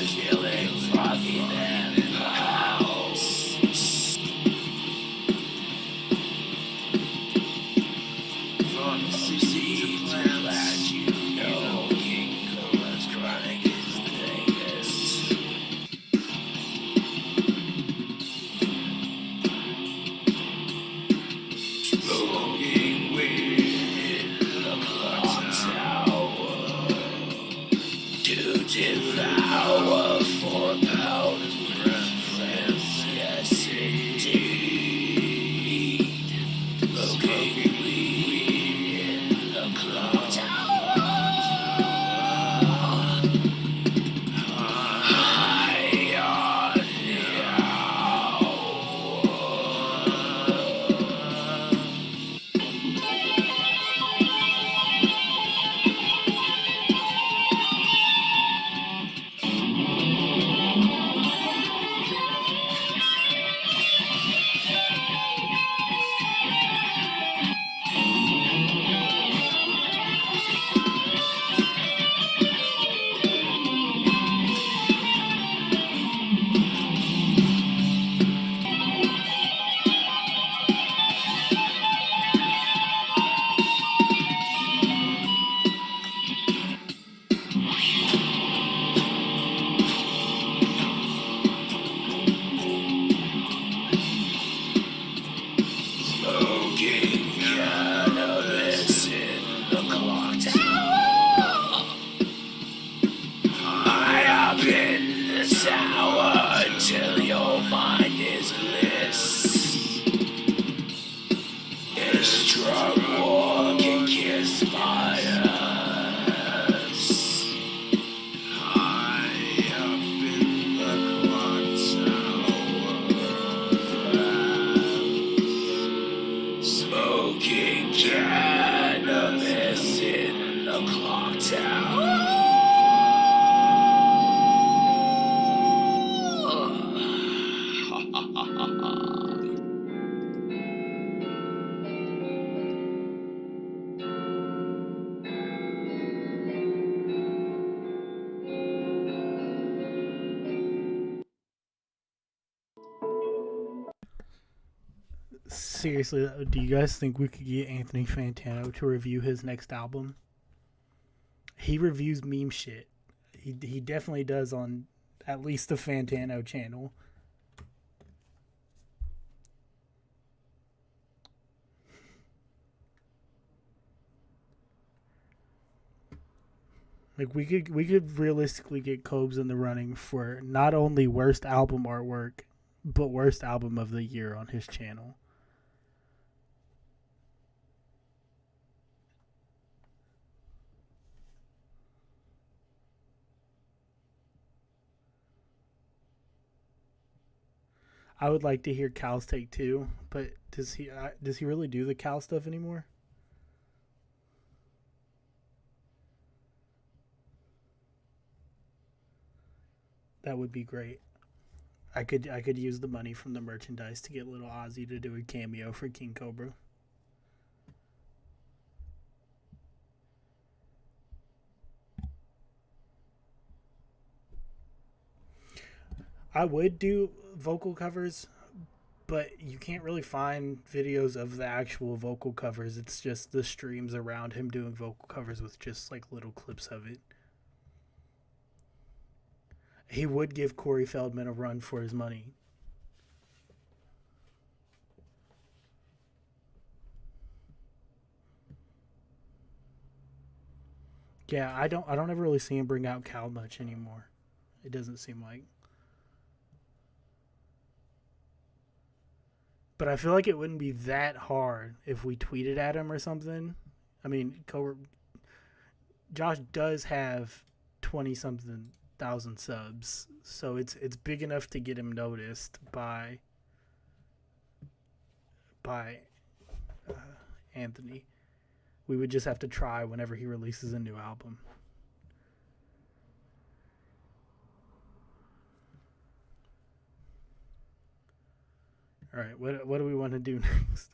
Feeling froggy in the house. From the seeds of land, you know King Coola's chronic is the biggest. Smoking weed in the clock tower to devour 4 pounds breathless, yes indeed. Smoking weed in the clock tower. High on the hour. Smoking cannabis in the clock tower. High up in the tower till your mind is bliss. This drug war can kiss my ass. High up in the clock tower. Smoking cannabis in the clock tower. Seriously, do you guys think we could get Anthony Fantano to review his next album? He reviews meme shit. He definitely does on at least the Fantano channel. Like we could realistically get Cobes in the running for not only worst album artwork, but worst album of the year on his channel. I would like to hear Cal's take too, but does he really do the Cal stuff anymore? That would be great. I could use the money from the merchandise to get little Ozzy to do a cameo for King Cobra. I would do vocal covers, but you can't really find videos of the actual vocal covers. It's just the streams around him doing vocal covers with just like little clips of it. He would give Corey Feldman a run for his money. Yeah, I don't ever really see him bring out Cal much anymore. It doesn't seem like. But I feel like it wouldn't be that hard if we tweeted at him or something. I mean, Josh does have 20-something thousand subs, so it's big enough to get him noticed by Anthony. We would just have to try whenever he releases a new album. All right, what do we want to do next?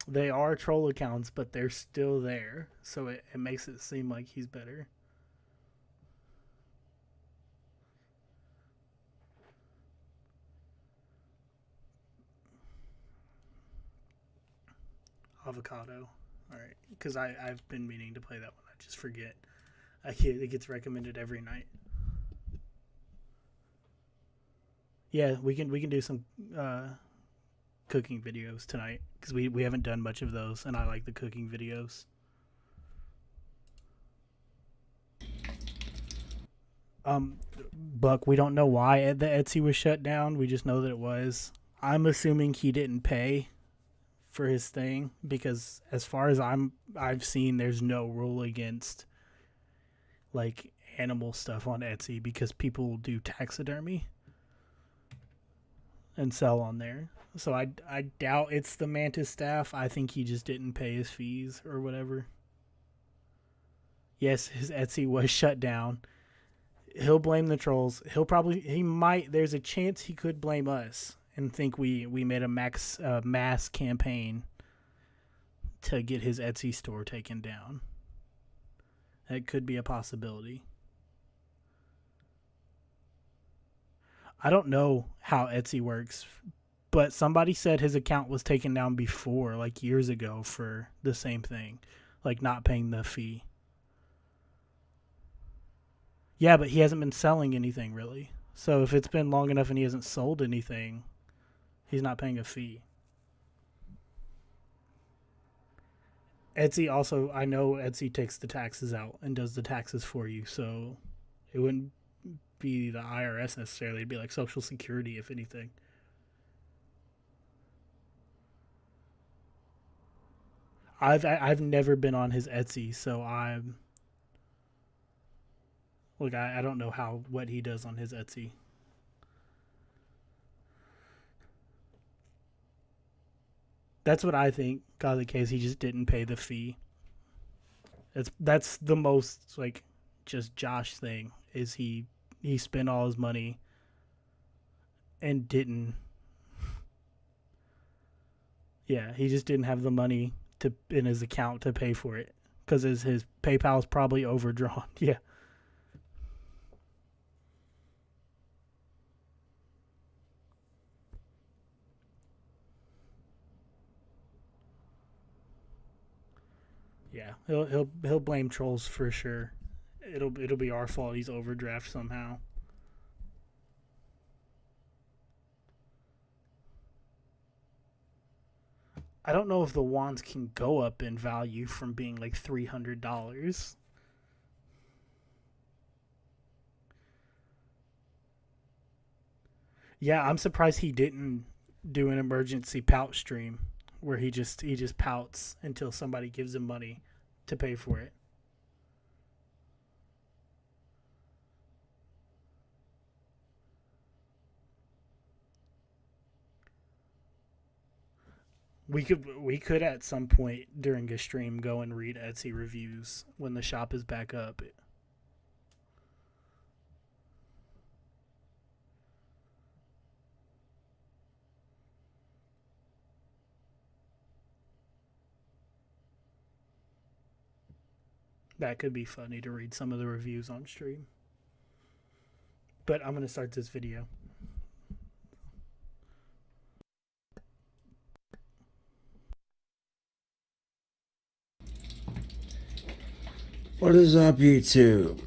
They are troll accounts, but they're still there, so it makes it seem like he's better. Avocado. All right, because I've been meaning to play that one. I just forget. It gets recommended every night. Yeah, we can do some cooking videos tonight because we haven't done much of those, and I like the cooking videos. Buck, we don't know why the Etsy was shut down. We just know that it was. I'm assuming he didn't pay for his thing because as far as I've seen, there's no rule against like animal stuff on Etsy because people do taxidermy and sell on there. So I doubt it's the Mantis staff. I think he just didn't pay his fees or whatever. Yes, his Etsy was shut down. He'll blame the trolls. There's a chance he could blame us and think we made a mass campaign to get his Etsy store taken down. That could be a possibility. I don't know how Etsy works, but somebody said his account was taken down before, like years ago, for the same thing, like not paying the fee. Yeah, but he hasn't been selling anything really. So if it's been long enough and he hasn't sold anything, he's not paying a fee. Etsy also, I know Etsy takes the taxes out and does the taxes for you, so it wouldn't be the IRS necessarily. It'd be like Social Security, if anything. I've never been on his Etsy, so I don't know what he does on his Etsy. That's what I think got the case. He just didn't pay the fee. That's the most like just Josh thing is he spent all his money and didn't. Yeah, he just didn't have the money in his account to pay for it because his PayPal's probably overdrawn. Yeah. Yeah, he'll blame trolls for sure. It'll be our fault he's overdraft somehow. I don't know if the wands can go up in value from being like $300. Yeah, I'm surprised he didn't do an emergency pout stream where he just pouts until somebody gives him money to pay for it. We could at some point during a stream go and read Etsy reviews when the shop is back up. That could be funny to read some of the reviews on stream. But I'm going to start this video. What is up, YouTube?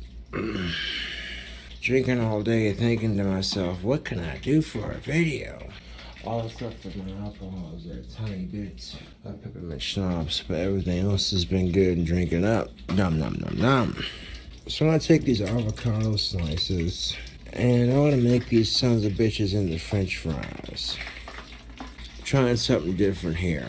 Drinking all day, thinking to myself, what can I do for a video? All the stuff with my alcohol is there, tiny bits of peppermint schnapps, but everything else has been good and drinking up. Nom nom nom nom. So I take these avocado slices, and I want to make these sons of bitches into French fries. Trying something different here.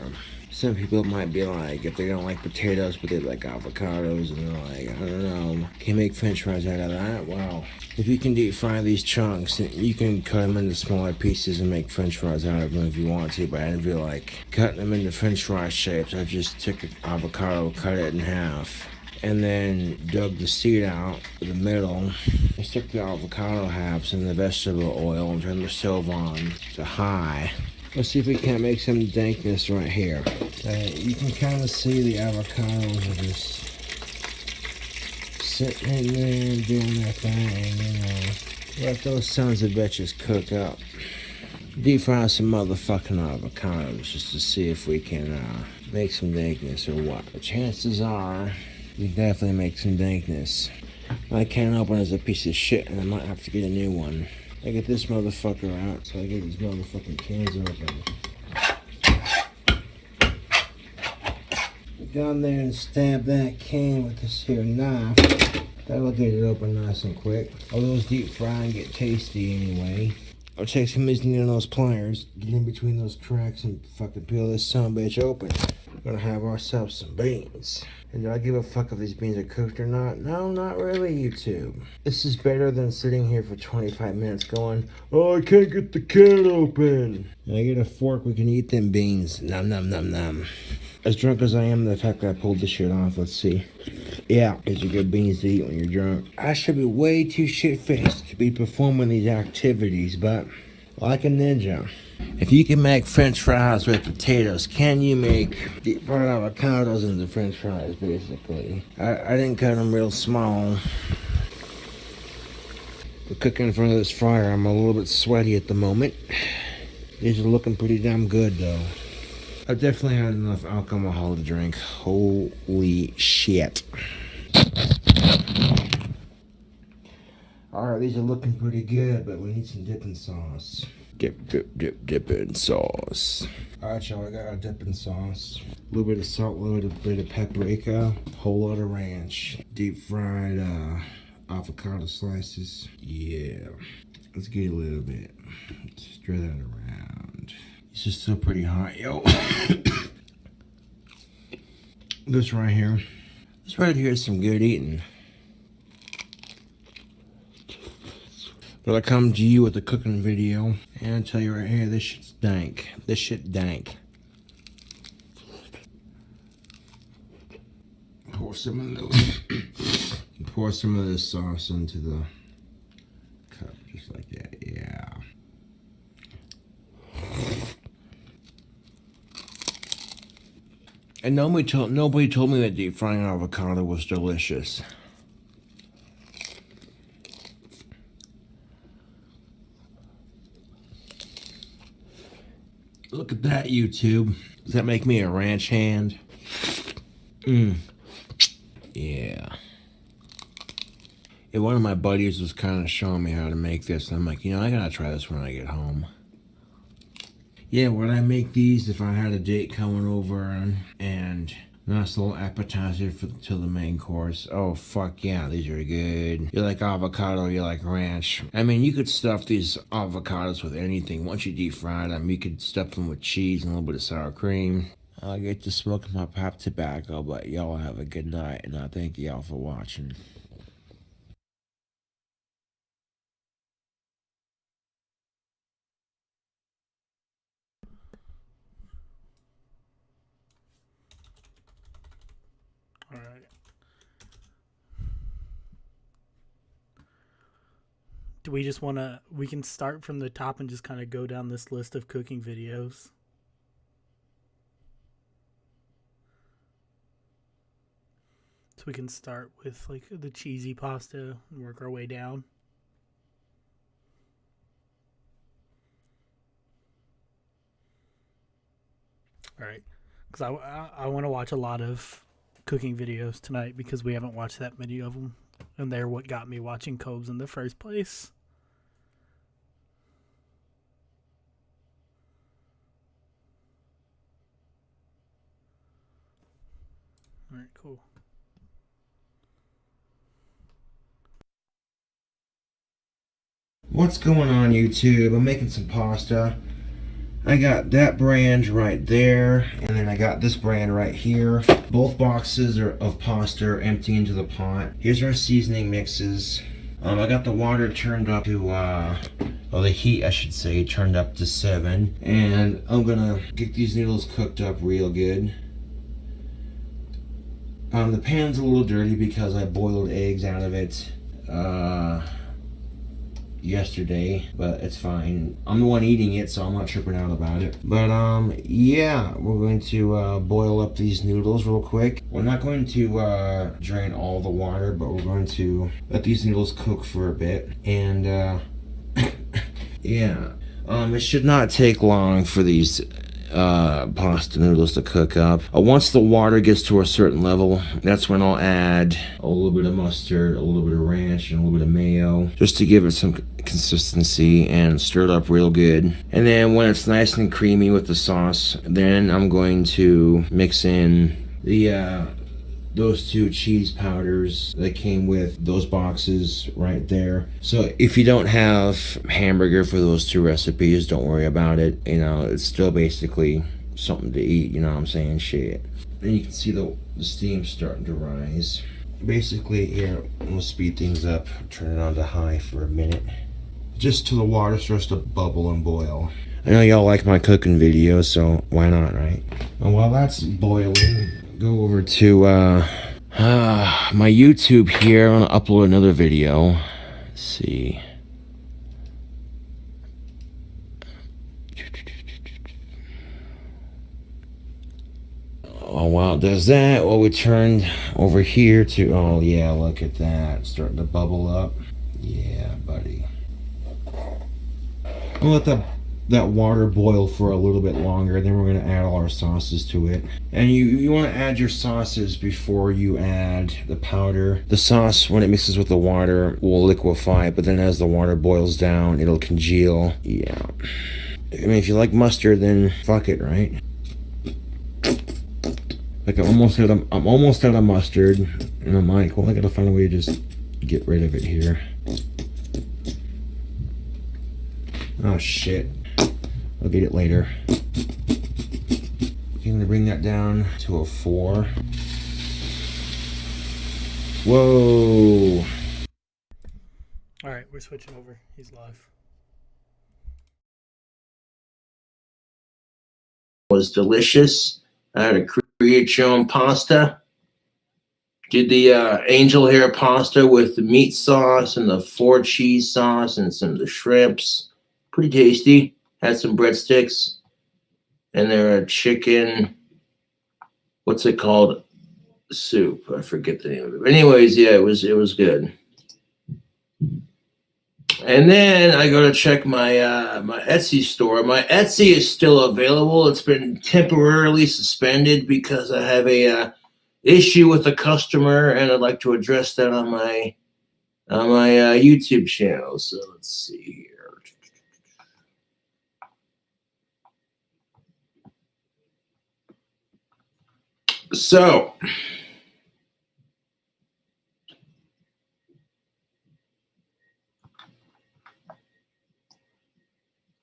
Some people might be like, if they don't like potatoes, but they like avocados, and they're like, I don't know, can you make French fries out of that? Well, if you can deep fry these chunks, you can cut them into smaller pieces and make French fries out of them if you want to, but I didn't feel like cutting them into French fry shapes. I just took an avocado, cut it in half, and then dug the seed out of the middle. I stuck the avocado halves in the vegetable oil and turned the stove on to high. Let's see if we can't make some dankness right here. You can kind of see the avocados are just sitting in there and doing their thing, you know. Let those sons of bitches cook up. Deep fry some motherfucking avocados just to see if we can make some dankness or what. The chances are we definitely make some dankness. My can opener is a piece of shit and I might have to get a new one. I get this motherfucker out, so I get these motherfucking cans open. Down there and stab that can with this here knife. That'll get it open nice and quick. All those deep fry and get tasty anyway. I'll take some of those pliers, get in between those cracks and fucking peel this sumbitch open. We're gonna have ourselves some beans. And do I give a fuck if these beans are cooked or not? No, not really, YouTube. This is better than sitting here for 25 minutes going, oh, I can't get the can open. And I get a fork, we can eat them beans. Nom nom nom nom. As drunk as I am, the fact that I pulled this shit off, let's see. Yeah, these are good beans to eat when you're drunk. I should be way too shit-faced to be performing these activities, but like a ninja. If you can make French fries with potatoes, can you make deep fried avocados into French fries, basically? I didn't cut them real small. We're cooking in front of this fryer. I'm a little bit sweaty at the moment. These are looking pretty damn good, though. I've definitely had enough alcohol to drink. Holy shit. Alright, these are looking pretty good, but we need some dipping sauce. Dipping sauce. Alright, y'all, I got our dipping sauce. A little bit of salt, a little bit of paprika, a whole lot of ranch. Deep fried avocado slices. Yeah. Let's get a little bit. Stir that around. It's just still pretty hot, yo. This right here. This right here is some good eating. But I come to you with a cooking video, and I tell you right here, this shit's dank. This shit dank. Pour some of those. Pour some of this sauce into the cup, just like that. Yeah. And nobody told me that deep frying avocado was delicious. Look at that, YouTube. Does that make me a ranch hand? Yeah. And one of my buddies was kind of showing me how to make this, and I'm like, I gotta try this when I get home. Yeah, would I make these if I had a date coming over and nice little appetizer to the main course? Oh, fuck yeah, these are good. You like avocado, you like ranch. I mean, you could stuff these avocados with anything. Once you deep fry them, you could stuff them with cheese and a little bit of sour cream. I'll get to smoking my pipe tobacco, but y'all have a good night, and I thank y'all for watching. All right. Do we just want to, we can start from the top and just kind of go down this list of cooking videos. So we can start with like the cheesy pasta and work our way down. All right. Because I want to watch a lot of cooking videos tonight because we haven't watched that many of them. And they're what got me watching Cobes in the first place. All right, cool. What's going on, YouTube? I'm making some pasta. I got that brand right there, and then I got this brand right here. Both boxes of pasta are empty into the pot. Here's our seasoning mixes. I got the water turned up to, the heat, I should say, turned up to 7. And I'm gonna get these noodles cooked up real good. The pan's a little dirty because I boiled eggs out of it, yesterday, but it's fine. I'm the one eating it, so I'm not tripping out about it. But yeah, we're going to boil up these noodles real quick. We're not going to drain all the water, but we're going to let these noodles cook for a bit. And yeah, it should not take long for these pasta noodles to cook up. Once the water gets to a certain level, that's when I'll add a little bit of mustard, a little bit of ranch, and a little bit of mayo, just to give it some consistency and stir it up real good. And then when it's nice and creamy with the sauce, then I'm going to mix in the those 2 cheese powders that came with those boxes right there. So if you don't have hamburger for those 2 recipes, don't worry about it. It's still basically something to eat, you know what I'm saying? Shit. And you can see the steam starting to rise. Basically, here, we'll speed things up, turn it on to high for a minute. Just till the water starts to bubble and boil. I know y'all like my cooking videos, so why not, right? And while that's boiling, go over to my YouTube here. I'm gonna upload another video. Let's see. Oh, while it does that, well, we turned over here to, oh yeah, look at that, starting to bubble up. Yeah, buddy. We'll let that water boil for a little bit longer, then we're going to add all our sauces to it. And you want to add your sauces before you add the powder. The sauce, when it mixes with the water, will liquefy, but then as the water boils down, it'll congeal. Yeah. I mean, if you like mustard, then fuck it, right? Like I'm almost out of mustard, and I'm like, well, I gotta find a way to just get rid of it here. Oh shit. I'll get it later. I'm gonna bring that down to a 4. Whoa. All right, we're switching over. He's live. Was delicious. I had a create your own pasta. Did the angel hair pasta with the meat sauce and the 4 cheese sauce and some of the shrimps. Pretty tasty. Had some breadsticks. And there are chicken what's it called? Soup. I forget the name of it. But anyways, yeah, it was good. And then I go to check my my Etsy store. My Etsy is still available. It's been temporarily suspended because I have a issue with a customer, and I'd like to address that on my YouTube channel. So let's see here. So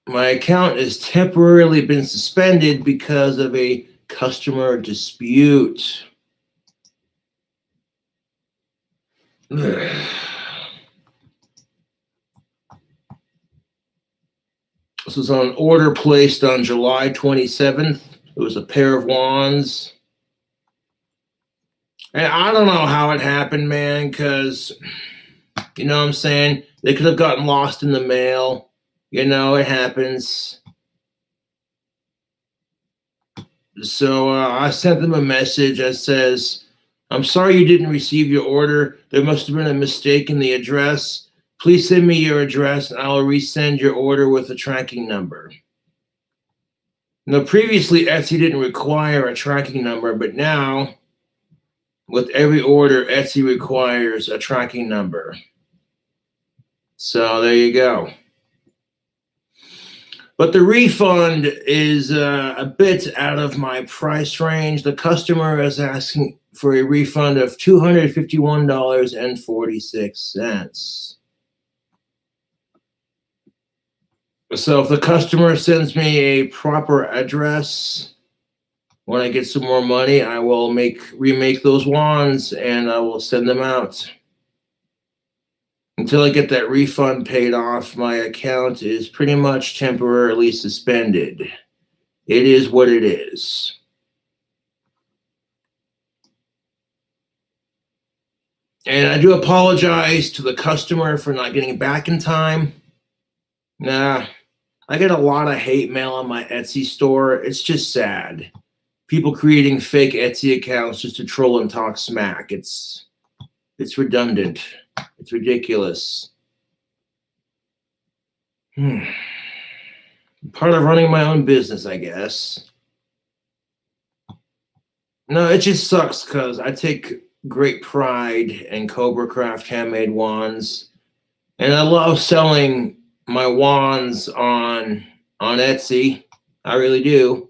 my account has temporarily been suspended because of a customer dispute. This was on an order placed on July 27th. It was a pair of wands. And I don't know how it happened, man, because, you know what I'm saying? They could have gotten lost in the mail. You know, it happens. So I sent them a message that says, I'm sorry you didn't receive your order. There must have been a mistake in the address. Please send me your address and I will resend your order with a tracking number. Now, previously, Etsy didn't require a tracking number, but now, with every order, Etsy requires a tracking number. So there you go. But the refund is a bit out of my price range. The customer is asking for a refund of $251.46. So if the customer sends me a proper address, when I get some more money, I will remake those wands and I will send them out. Until I get that refund paid off, my account is pretty much temporarily suspended. It is what it is. And I do apologize to the customer for not getting back in time. Nah, I get a lot of hate mail on my Etsy store. It's just sad. People creating fake Etsy accounts just to troll and talk smack. It's redundant. It's ridiculous. Part of running my own business, I guess. No, it just sucks because I take great pride in Cobra Craft handmade wands. And I love selling my wands on Etsy. I really do.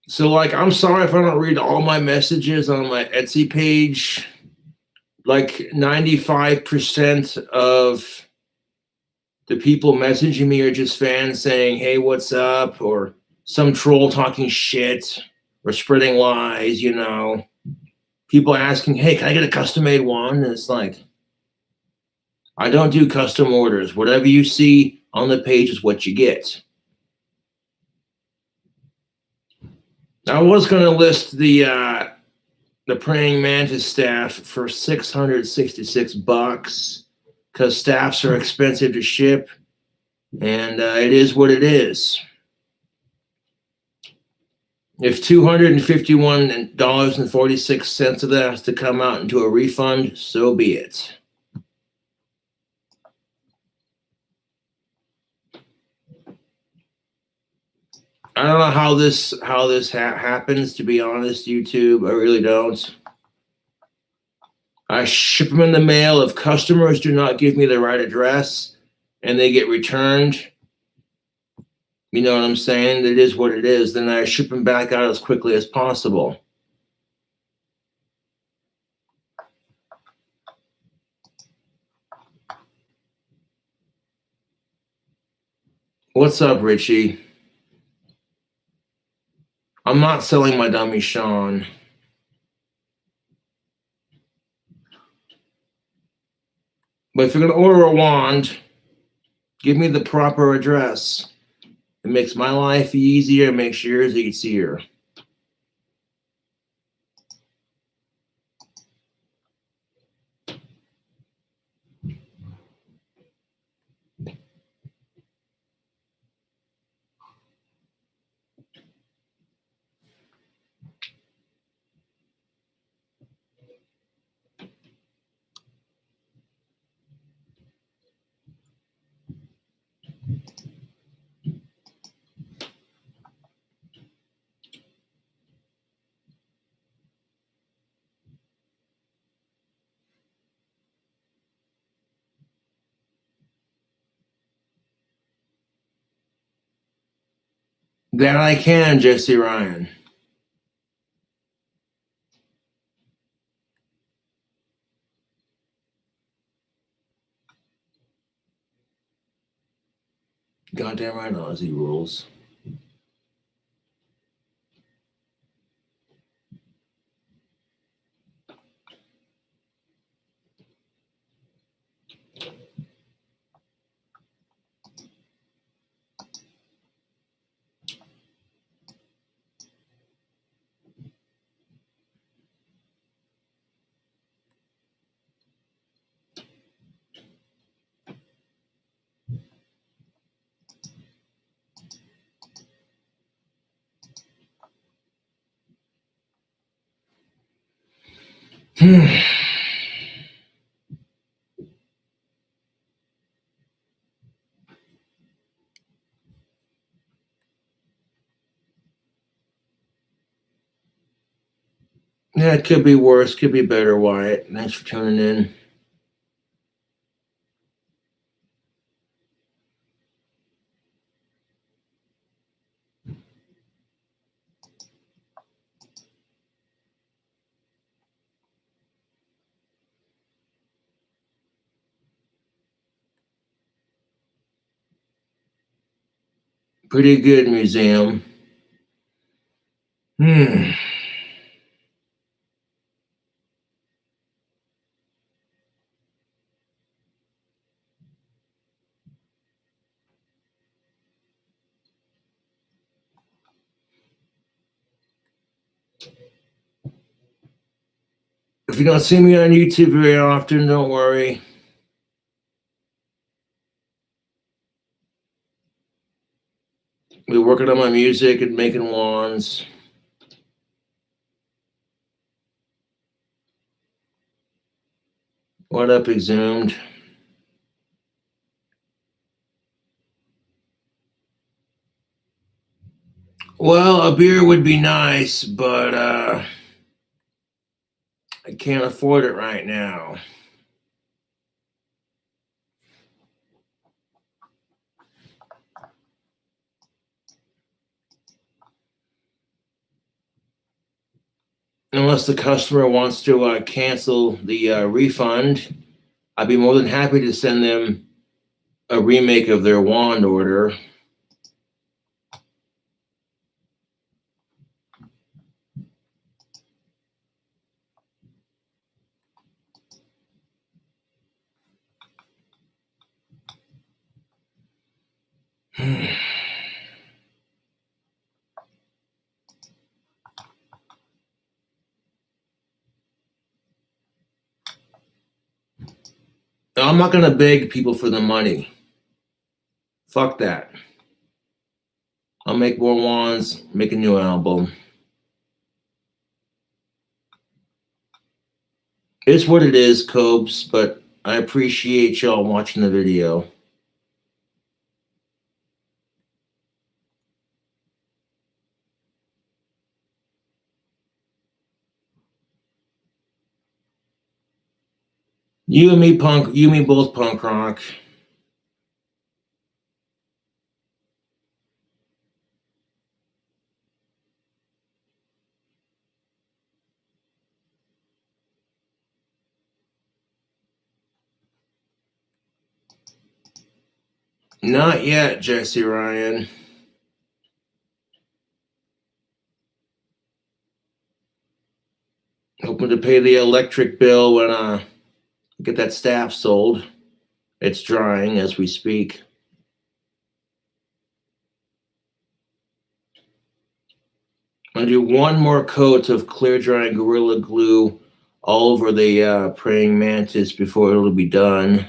So, like, I'm sorry if I don't read all my messages on my Etsy page. Like, 95% of the people messaging me are just fans saying, hey, what's up? Or some troll talking shit or spreading lies, you know. People asking, hey, can I get a custom-made wand? And it's like, I don't do custom orders. Whatever you see on the page is what you get. I was going to list the praying mantis staff for $666 because staffs are expensive to ship, and it is what it is. If $251.46 of that has to come out into a refund, so be it. I don't know how this happens, to be honest, YouTube. I really don't. I ship them in the mail. If customers do not give me the right address and they get returned, you know what I'm saying? It is what it is. Then I ship them back out as quickly as possible. What's up, Richie? I'm not selling my dummy Sean. But if you're going to order a wand, give me the proper address. It makes my life easier, it makes yours easier. That I can, Jesse Ryan. Goddamn right, Aussie rules. Yeah, it could be worse, could be better, Wyatt. Thanks for tuning in. Pretty good, museum. If you don't see me on YouTube very often, don't worry. We're working on my music and making wands. What up, Exhumed? Well, a beer would be nice, but I can't afford it right now. Unless the customer wants to cancel the refund, I'd be more than happy to send them a remake of their wand order. I'm not going to beg people for the money. Fuck that. I'll make more wands, make a new album. It's what it is, Cobes, but I appreciate y'all watching the video. You and me both punk rock. Not yet, Jesse Ryan. Hoping to pay the electric bill when I get that staff sold. It's drying as we speak. I'm going to do one more coat of clear drying Gorilla Glue all over the praying mantis before it'll be done.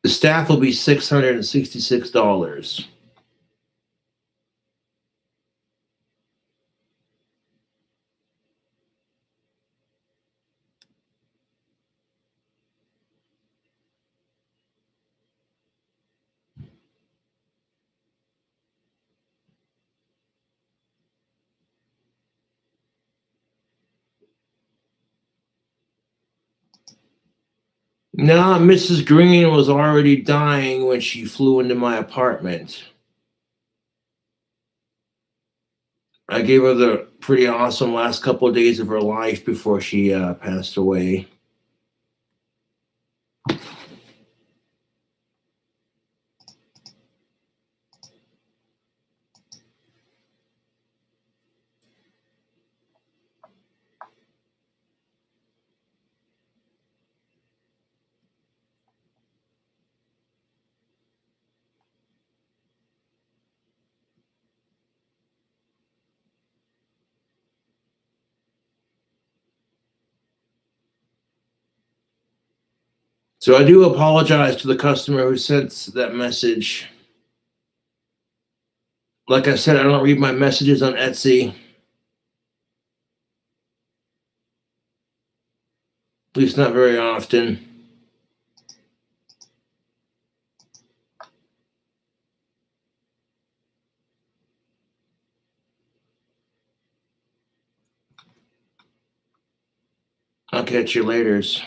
The staff will be $666. No, Mrs. Green was already dying when she flew into my apartment. I gave her the pretty awesome last couple of days of her life before she passed away. So I do apologize to the customer who sent that message. Like I said, I don't read my messages on Etsy. At least not very often. I'll catch you laters.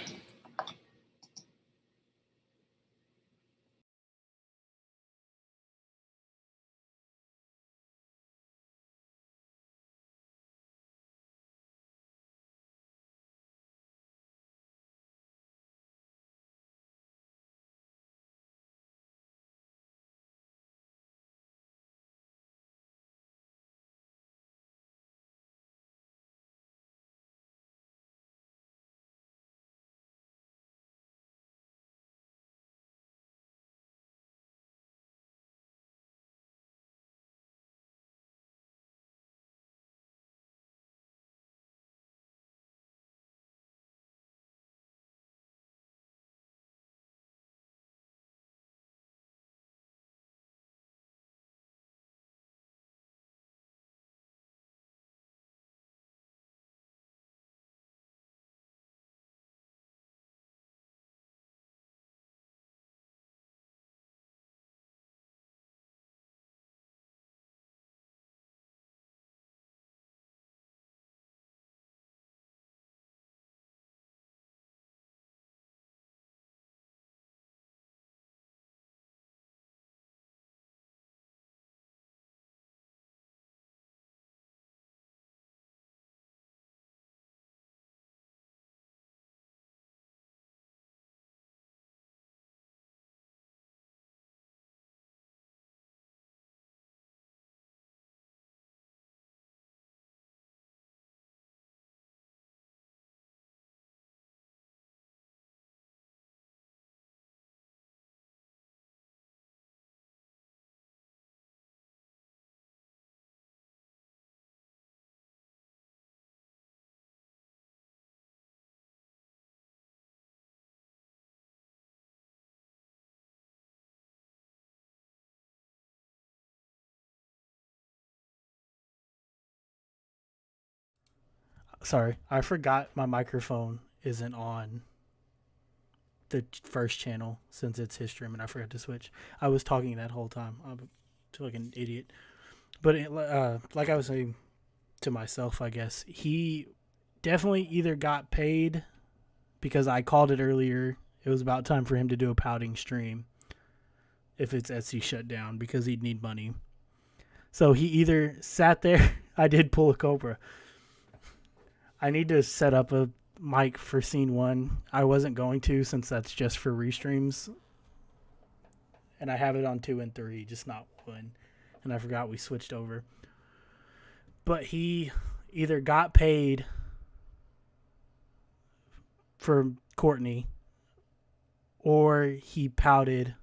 Sorry, I forgot my microphone isn't on the first channel since it's his stream, and I forgot to switch. I was talking that whole time. I'm like an idiot. But like I was saying to myself, I guess he definitely either got paid because I called it earlier. It was about time for him to do a pouting stream if it's Etsy shut down because he'd need money. So he either sat there. I did pull a Cobra. I need to set up a mic for scene one. I wasn't going to since that's just for restreams. And I have it on 2 and 3, just not 1. And I forgot we switched over. But he either got paid for Courtney or he pouted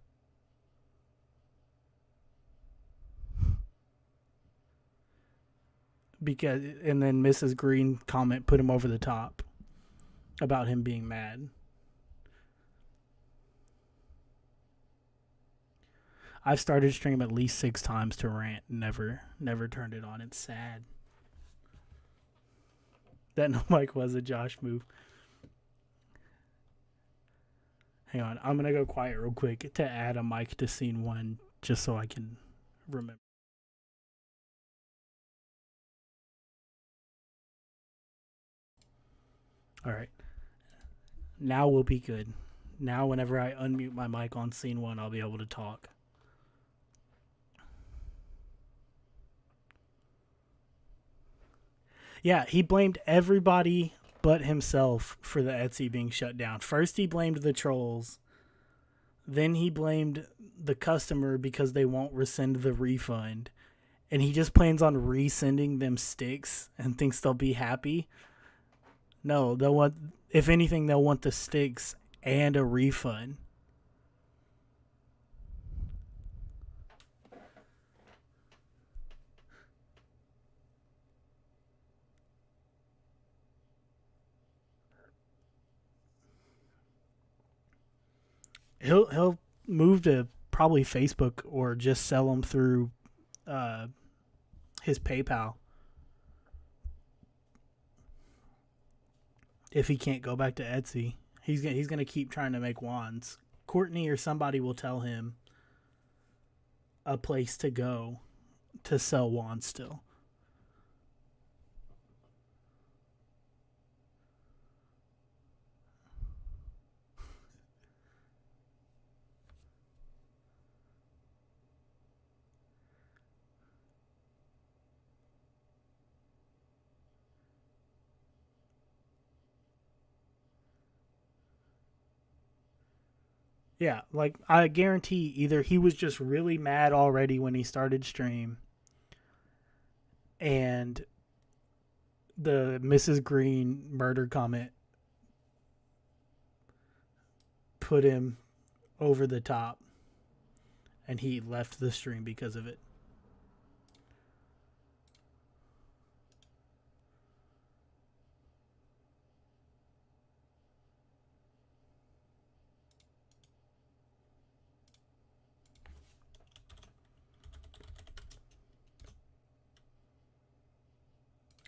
because, and then Mrs. Green comment put him over the top about him being mad. I've started stream at least 6 times to rant. Never turned it on. It's sad. That no mic was a Josh move. Hang on. I'm going to go quiet real quick to add a mic to scene 1 just so I can remember. All right. Now we'll be good. Now whenever I unmute my mic on scene 1, I'll be able to talk. Yeah, he blamed everybody but himself for the Etsy being shut down. First he blamed the trolls. Then he blamed the customer because they won't rescind the refund. And he just plans on resending them sticks and thinks they'll be happy. No, they'll want, if anything, they'll want the sticks and a refund. He'll move to probably Facebook or just sell them through his PayPal if he can't go back to Etsy. He's gonna keep trying to make wands. Courtney or somebody will tell him a place to go to sell wands still. Yeah, like I guarantee either he was just really mad already when he started stream and the Mrs. Green murder comment put him over the top and he left the stream because of it.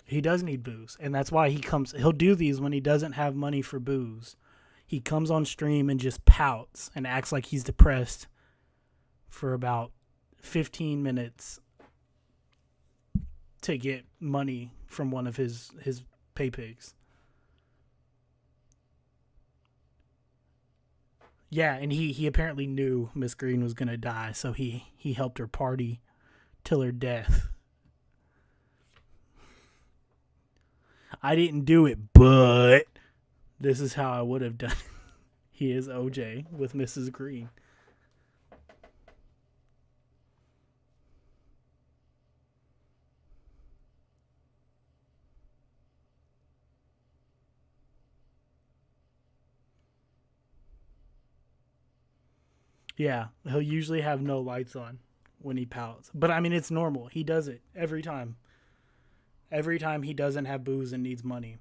He does need booze, and that's why he'll do these when he doesn't have money for booze. He comes on stream and just pouts and acts like he's depressed for about 15 minutes to get money from one of his pay pigs. Yeah, and he apparently knew Miss Green was going to die, so he helped her party till her death. I didn't do it, but this is how I would have done it. He is OJ with Mrs. Green. Yeah, he'll usually have no lights on when he pouts. But I mean, it's normal. He does it every time. Every time he doesn't have booze and needs money.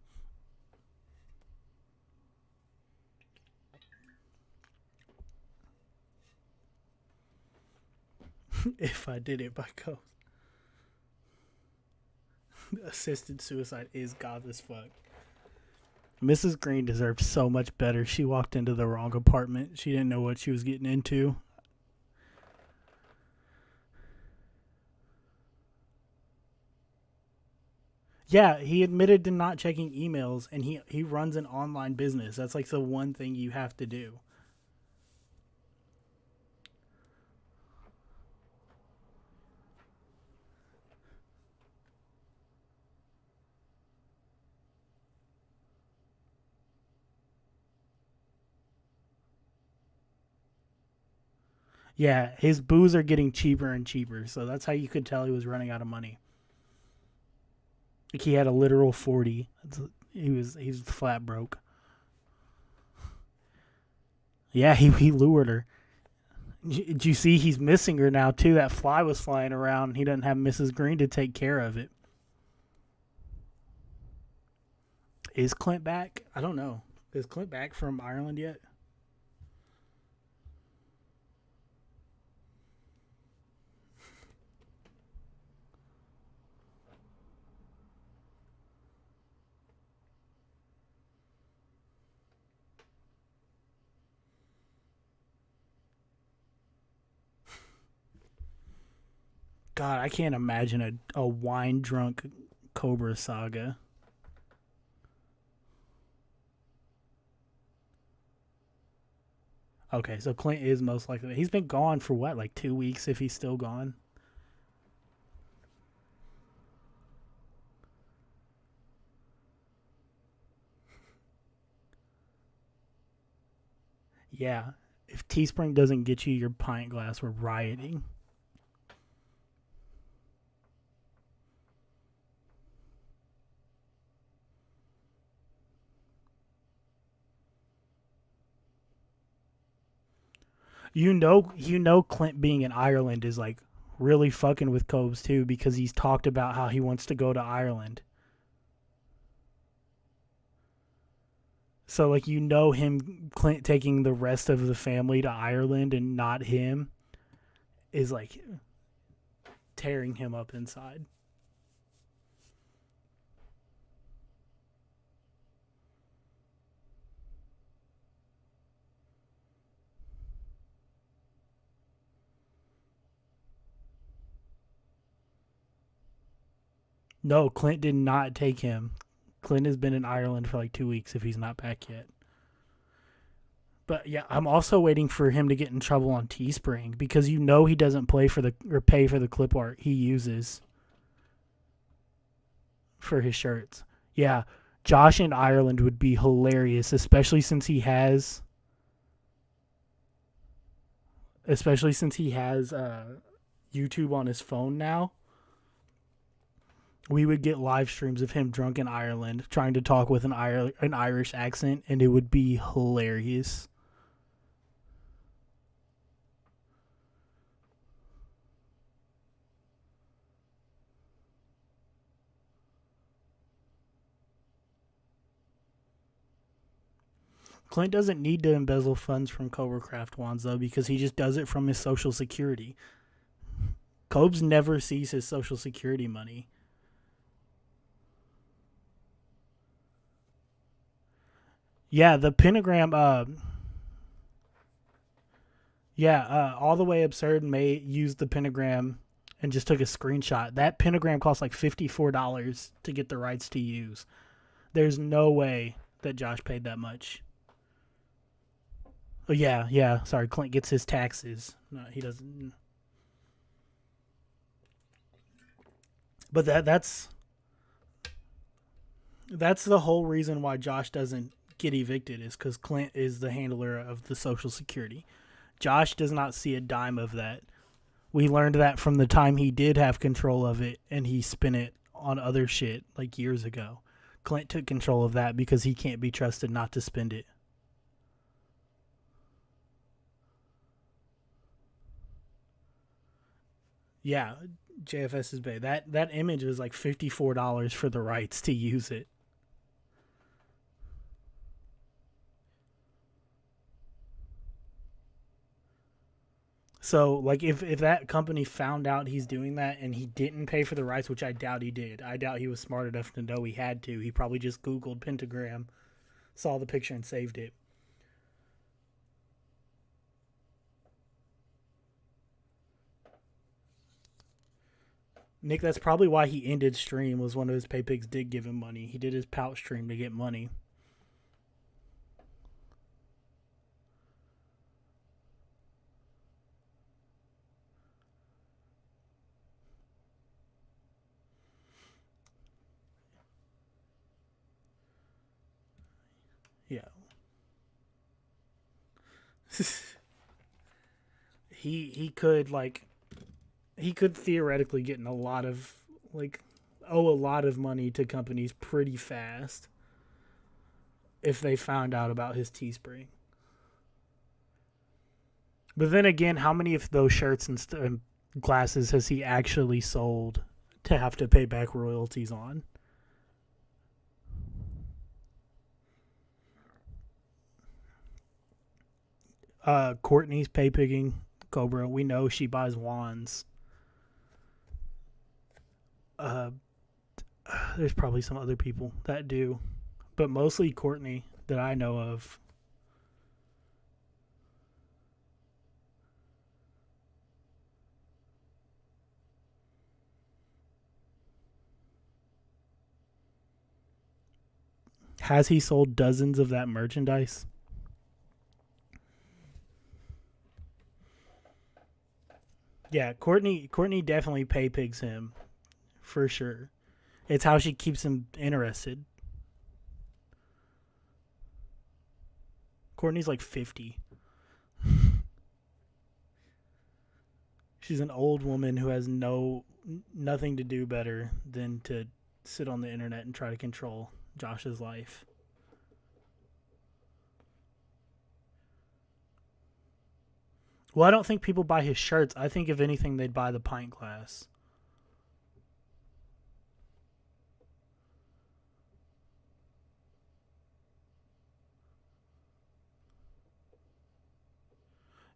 If I did it by ghost. Assisted suicide is god as fuck. Mrs. Green deserved so much better. She walked into the wrong apartment. She didn't know what she was getting into. Yeah, he admitted to not checking emails, and he runs an online business. That's like the one thing you have to do. Yeah, his booze are getting cheaper and cheaper, so that's how you could tell he was running out of money. Like he had a literal 40. He's flat broke. Yeah, he lured her. Did you see he's missing her now too? That fly was flying around and he doesn't have Mrs. Green to take care of it. Is Clint back? I don't know. Is Clint back from Ireland yet? God, I can't imagine a wine-drunk Cobra saga. Okay, so Clint is most likely. He's been gone for what, like 2 weeks if he's still gone? Yeah. If Teespring doesn't get you your pint glass, we're rioting. You know Clint being in Ireland is like really fucking with Cobes too, because he's talked about how he wants to go to Ireland. So like him Clint taking the rest of the family to Ireland and not him is like tearing him up inside. No, Clint did not take him. Clint has been in Ireland for like 2 weeks if he's not back yet. But yeah, I'm also waiting for him to get in trouble on Teespring because he doesn't pay for the clip art he uses for his shirts. Yeah, Josh in Ireland would be hilarious, especially since he has YouTube on his phone now. We would get live streams of him drunk in Ireland trying to talk with an Irish accent, and it would be hilarious. Clint doesn't need to embezzle funds from Cobra Craft wands, though, because he just does it from his Social Security. Cobes never sees his Social Security money. Yeah, the pentagram, All the Way Absurd used the pentagram and just took a screenshot. That pentagram costs like $54 to get the rights to use. There's no way that Josh paid that much. Oh, yeah. Sorry, Clint gets his taxes. No, he doesn't. But that's the whole reason why Josh doesn't get evicted is because Clint is the handler of the Social Security. Josh does not see a dime of that. We learned that from the time he did have control of it and he spent it on other shit like years ago. Clint took control of that because he can't be trusted not to spend it. Yeah, JFS's Bay. That image was like $54 for the rights to use it. So, like, if that company found out he's doing that and he didn't pay for the rights, which I doubt he did, I doubt he was smart enough to know he had to. He probably just Googled pentagram, saw the picture, and saved it. Nick, that's probably why he ended stream, was one of his pay pigs did give him money. He did his pout stream to get money. Yeah. he could theoretically get in a lot of owe a lot of money to companies pretty fast if they found out about his Teespring. But then again, how many of those shirts and glasses has he actually sold to have to pay back royalties on? Courtney's pay pigging Cobra. We know she buys wands. There's probably some other people that do, but mostly Courtney that I know of. Has he sold dozens of that merchandise? Yeah, Courtney definitely pay pigs him, for sure. It's how she keeps him interested. Courtney's like 50. She's an old woman who has nothing to do better than to sit on the internet and try to control Josh's life. Well, I don't think people buy his shirts. I think if anything, they'd buy the pint glass.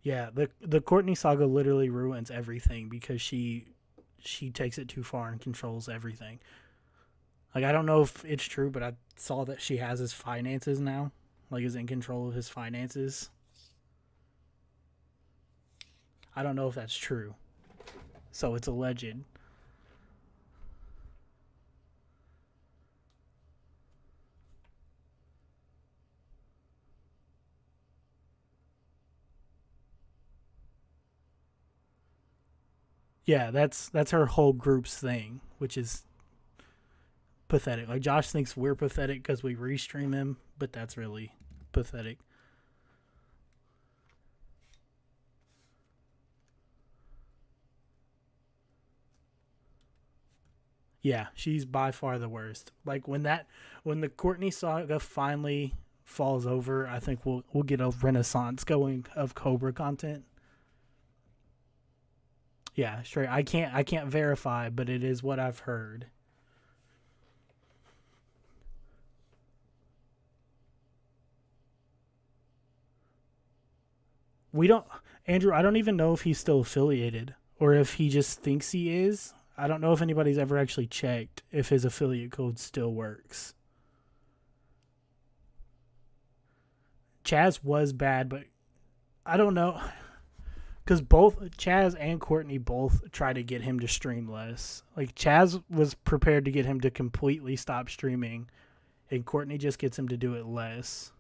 Yeah, the Courtney saga literally ruins everything because she takes it too far and controls everything. Like, I don't know if it's true, but I saw that she has his finances now. Like, is in control of his finances. I don't know if that's true. So it's alleged. Yeah, that's her whole group's thing, which is pathetic. Like, Josh thinks we're pathetic because we restream him, but that's really pathetic. Yeah, she's by far the worst. Like, when the Courtney saga finally falls over, I think we'll get a renaissance going of Cobra content. Yeah, straight. I can't verify, but it is what I've heard. Andrew, I don't even know if he's still affiliated or if he just thinks he is. I don't know if anybody's ever actually checked if his affiliate code still works. Chaz was bad, but I don't know. Because both Chaz and Courtney both try to get him to stream less. Like, Chaz was prepared to get him to completely stop streaming, and Courtney just gets him to do it less.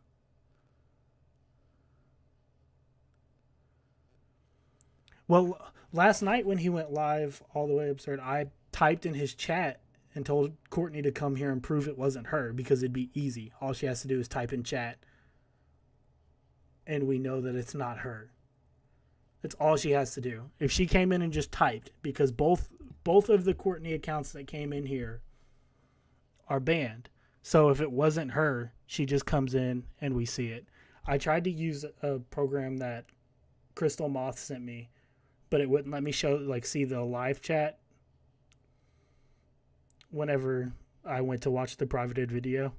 Well, last night when he went live all the way absurd, I typed in his chat and told Courtney to come here and prove it wasn't her because it'd be easy. All she has to do is type in chat, and we know that it's not her. That's all she has to do. If she came in and just typed, because both of the Courtney accounts that came in here are banned. So if it wasn't her, she just comes in and we see it. I tried to use a program that Crystal Moth sent me, but it wouldn't let me see the live chat whenever I went to watch the privated video.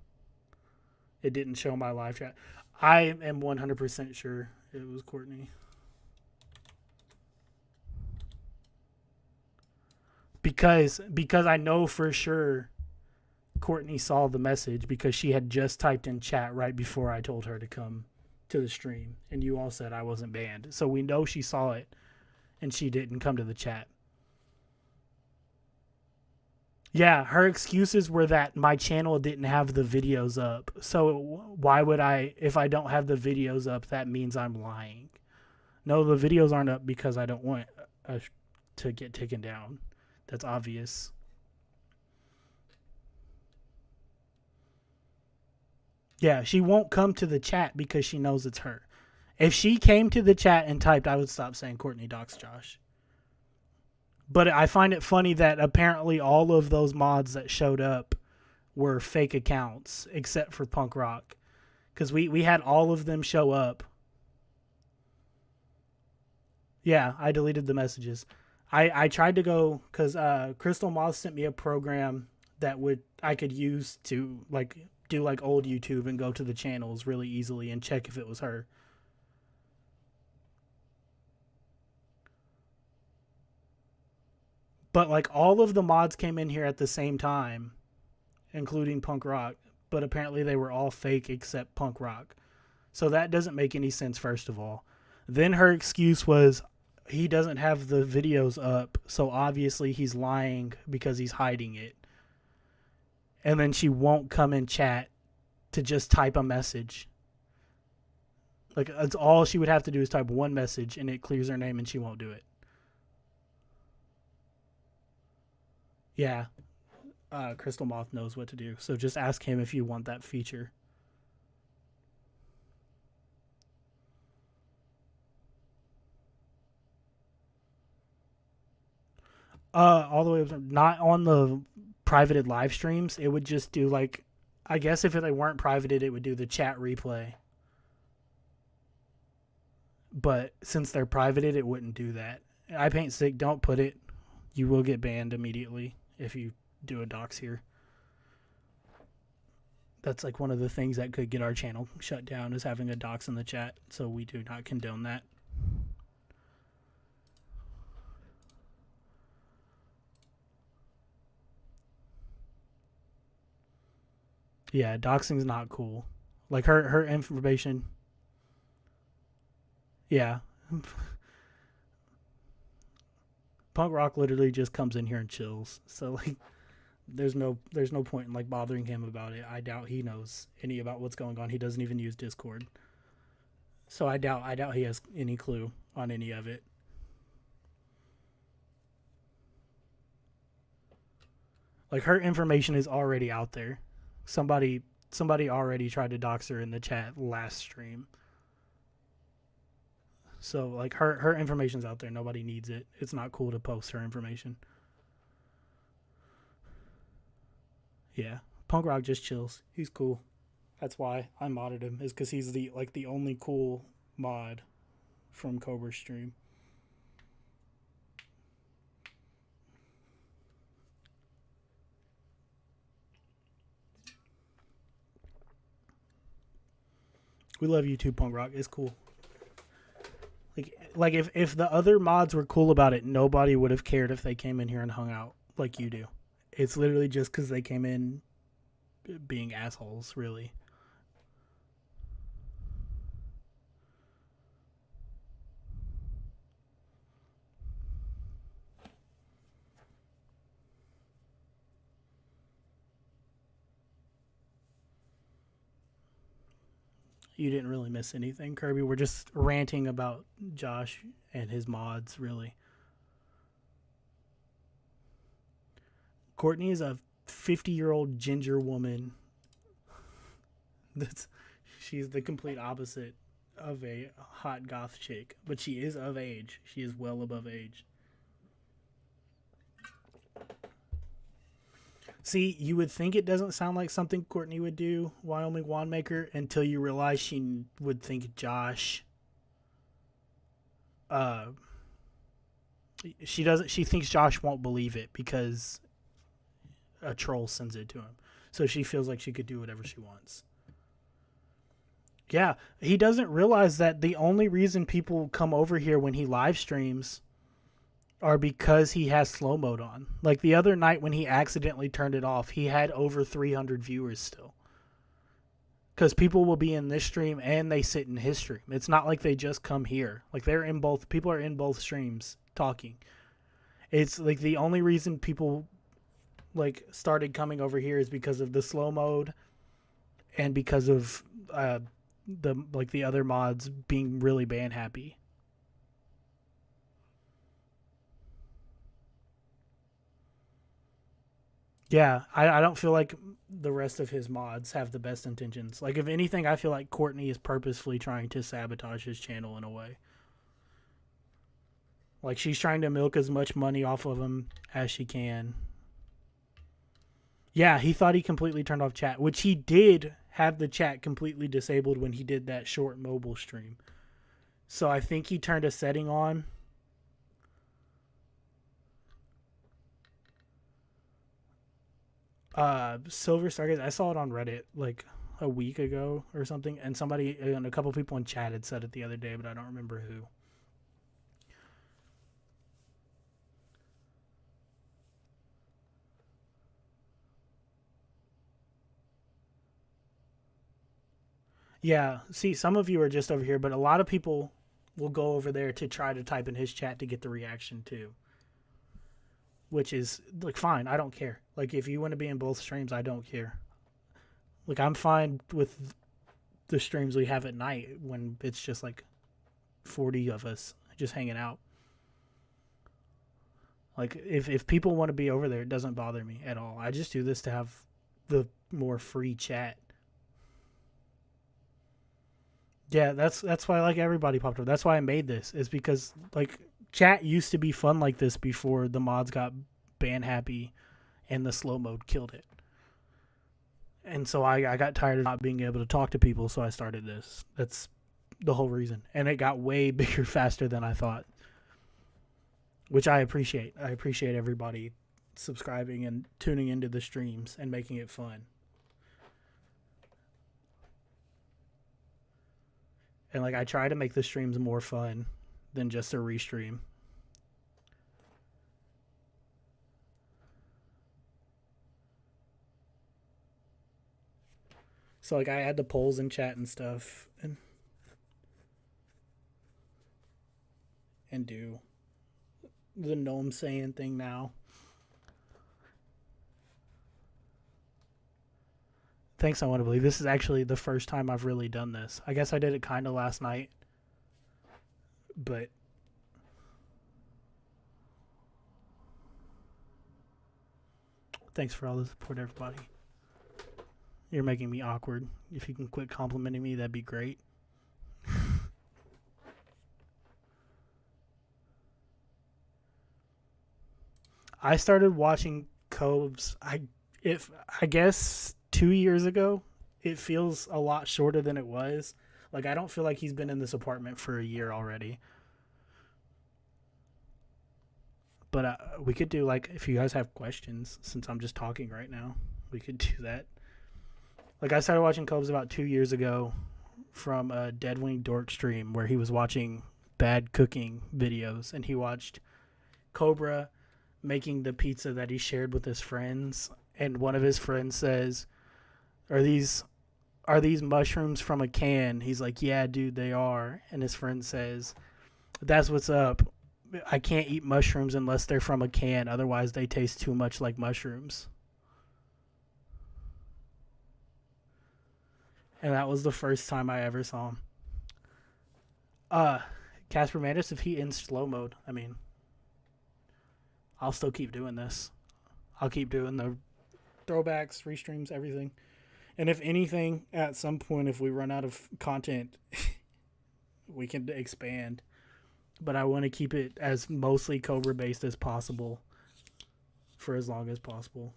It didn't show my live chat. I am 100% sure it was Courtney. Because I know for sure Courtney saw the message because she had just typed in chat right before I told her to come to the stream. And you all said I wasn't banned. So we know she saw it and she didn't come to the chat. Yeah, her excuses were that my channel didn't have the videos up. So why would if I don't have the videos up, that means I'm lying. No, the videos aren't up because I don't want to get taken down. That's obvious. Yeah, she won't come to the chat because she knows it's her. If she came to the chat and typed, I would stop saying Courtney docs Josh. But I find it funny that apparently all of those mods that showed up were fake accounts, except for Punk Rock. Because we had all of them show up. Yeah, I deleted the messages. I tried to go, because Crystal Moth sent me a program that I could use to do old YouTube and go to the channels really easily and check if it was her. But all of the mods came in here at the same time, including Punk Rock, but apparently they were all fake except Punk Rock. So that doesn't make any sense, first of all. Then her excuse was he doesn't have the videos up, so obviously he's lying because he's hiding it. And then she won't come in chat to just type a message. That's all she would have to do is type one message and it clears her name and she won't do it. Yeah. Crystal Moth knows what to do. So just ask him if you want that feature. All the way up, not on the privated live streams. It would just do like, I guess if they weren't privated, it would do the chat replay. But since they're privated, it wouldn't do that. I Paint Sick, don't put it. You will get banned immediately if you do a dox here. That's like one of the things that could get our channel shut down is having a dox in the chat. So we do not condone that. Yeah, doxing's not cool. Like her information. Yeah. Punk Rock literally just comes in here and chills. So like there's no point in like bothering him about it. I doubt he knows any about what's going on. He doesn't even use Discord. So I doubt he has any clue on any of it. Like her information is already out there. Somebody already tried to dox her in the chat last stream. So like her information's out there. Nobody needs it. It's not cool to post her information. Yeah, Punk Rock just chills. He's cool. That's why I modded him, is because he's the only cool mod from Cobra's stream. We love you too, Punk Rock. It's cool. Like if the other mods were cool about it, nobody would have cared if they came in here and hung out like you do. It's literally just because they came in being assholes, really. You didn't really miss anything, Kirby. We're just ranting about Josh and his mods, really. Courtney is a 50-year-old ginger woman. She's the complete opposite of a hot goth chick, but she is of age. She is well above age. See, you would think it doesn't sound like something Courtney would do, Wyoming Wandmaker, until you realize she would think Josh. She thinks Josh won't believe it because a troll sends it to him. So she feels like she could do whatever she wants. Yeah, he doesn't realize that the only reason people come over here when he live streams are because he has slow mode on. Like the other night when he accidentally turned it off, he had over 300 viewers still. Because people will be in this stream and they sit in his stream. It's not like they just come here. Like people are in both streams talking. It's like the only reason people like started coming over here is because of the slow mode and because of the other mods being really ban happy. Yeah, I don't feel like the rest of his mods have the best intentions. Like, if anything, I feel like Courtney is purposefully trying to sabotage his channel in a way. Like, she's trying to milk as much money off of him as she can. Yeah, he thought he completely turned off chat, which he did have the chat completely disabled when he did that short mobile stream. So I think he turned a setting on. Silver Stargaze, I saw it on Reddit like a week ago or something, and a couple people in chat had said it the other day, but I don't remember who. Yeah, see, some of you are just over here, but a lot of people will go over there to try to type in his chat to get the reaction too. Which is, like, fine. I don't care. Like, if you want to be in both streams, I don't care. Like, I'm fine with the streams we have at night when it's just, like, 40 of us just hanging out. Like, if people want to be over there, it doesn't bother me at all. I just do this to have the more free chat. Yeah, that's why like everybody popped up. That's why I made this. Is because like chat used to be fun like this before the mods got ban happy and the slow mode killed it. And so I got tired of not being able to talk to people, so I started this. That's the whole reason. And it got way bigger faster than I thought, which I appreciate. I appreciate everybody subscribing and tuning into the streams and making it fun. And like I try to make the streams more fun than just a restream. So like I add the polls in chat and stuff and do the gnome saying thing now. Thanks, I want to believe. This is actually the first time I've really done this. I guess I did it kind of last night. But thanks for all the support, everybody. You're making me awkward. If you can quit complimenting me, that'd be great. I started watching Cobes, I guess 2 years ago. It feels a lot shorter than it was. Like, I don't feel like he's been in this apartment for a year already. But we could do, like, if you guys have questions, since I'm just talking right now, we could do that. Like, I started watching Cobes about 2 years ago from a Deadwing Dork stream where he was watching bad cooking videos, and he watched Cobra making the pizza that he shared with his friends, and one of his friends says, are these mushrooms from a can? He's like, yeah, dude, they are. And his friend says, that's what's up. I can't eat mushrooms unless they're from a can, otherwise they taste too much like mushrooms. And that was the first time I ever saw him. Casper Mandis, if he ends slow mode, I mean, I'll still keep doing this. I'll keep doing the throwbacks, restreams, everything. And if anything, at some point, if we run out of content, we can expand. But I want to keep it as mostly Cobra based as possible for as long as possible.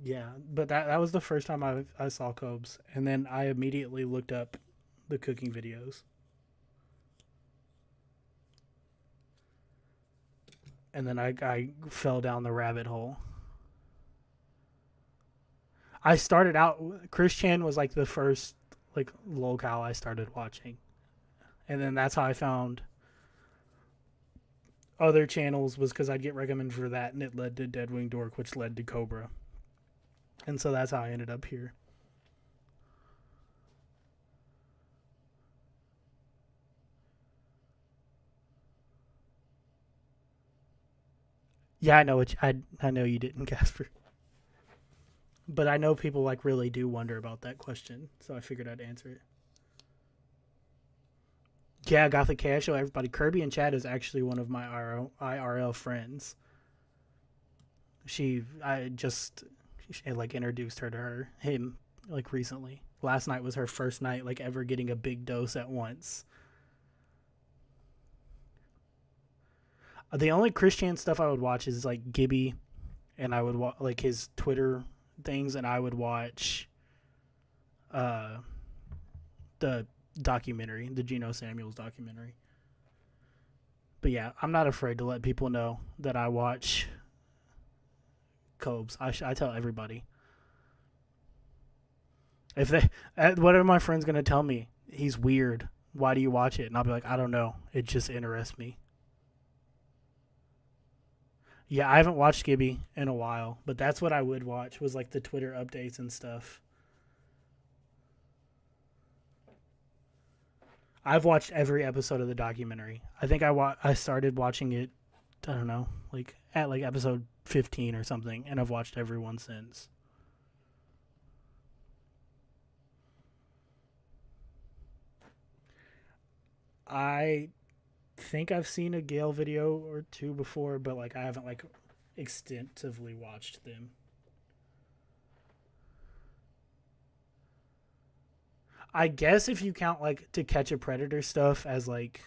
Yeah, but that was the first time I saw Cobes, and then I immediately looked up the cooking videos. And then I fell down the rabbit hole. I started out, Chris Chan was like the first like locale I started watching. And then that's how I found other channels, was because I'd get recommended for that, and it led to Deadwing Dork, which led to Cobra. And so that's how I ended up here. Yeah, I know I know you didn't, Casper. But I know people like really do wonder about that question, so I figured I'd answer it. Yeah, Gothic Chaos Show, everybody. Kirby in chat is actually one of my IRL friends. I like introduced her to him like recently. Last night was her first night like ever getting a big dose at once. The only Christian stuff I would watch is like Gibby, and I would watch like his Twitter things, and I would watch the documentary, the Geno Samuels documentary. But yeah, I'm not afraid to let people know that I watch Cobes. I tell everybody. If what are my friends gonna tell me? He's weird. Why do you watch it? And I'll be like, I don't know. It just interests me. Yeah, I haven't watched Gibby in a while, but that's what I would watch, was like the Twitter updates and stuff. I've watched every episode of the documentary. I think I started watching it, I don't know, like at like episode 15 or something, and I've watched every one since. I think I've seen a Gale video or two before, but like I haven't like extensively watched them. I guess if you count like To Catch a Predator stuff as like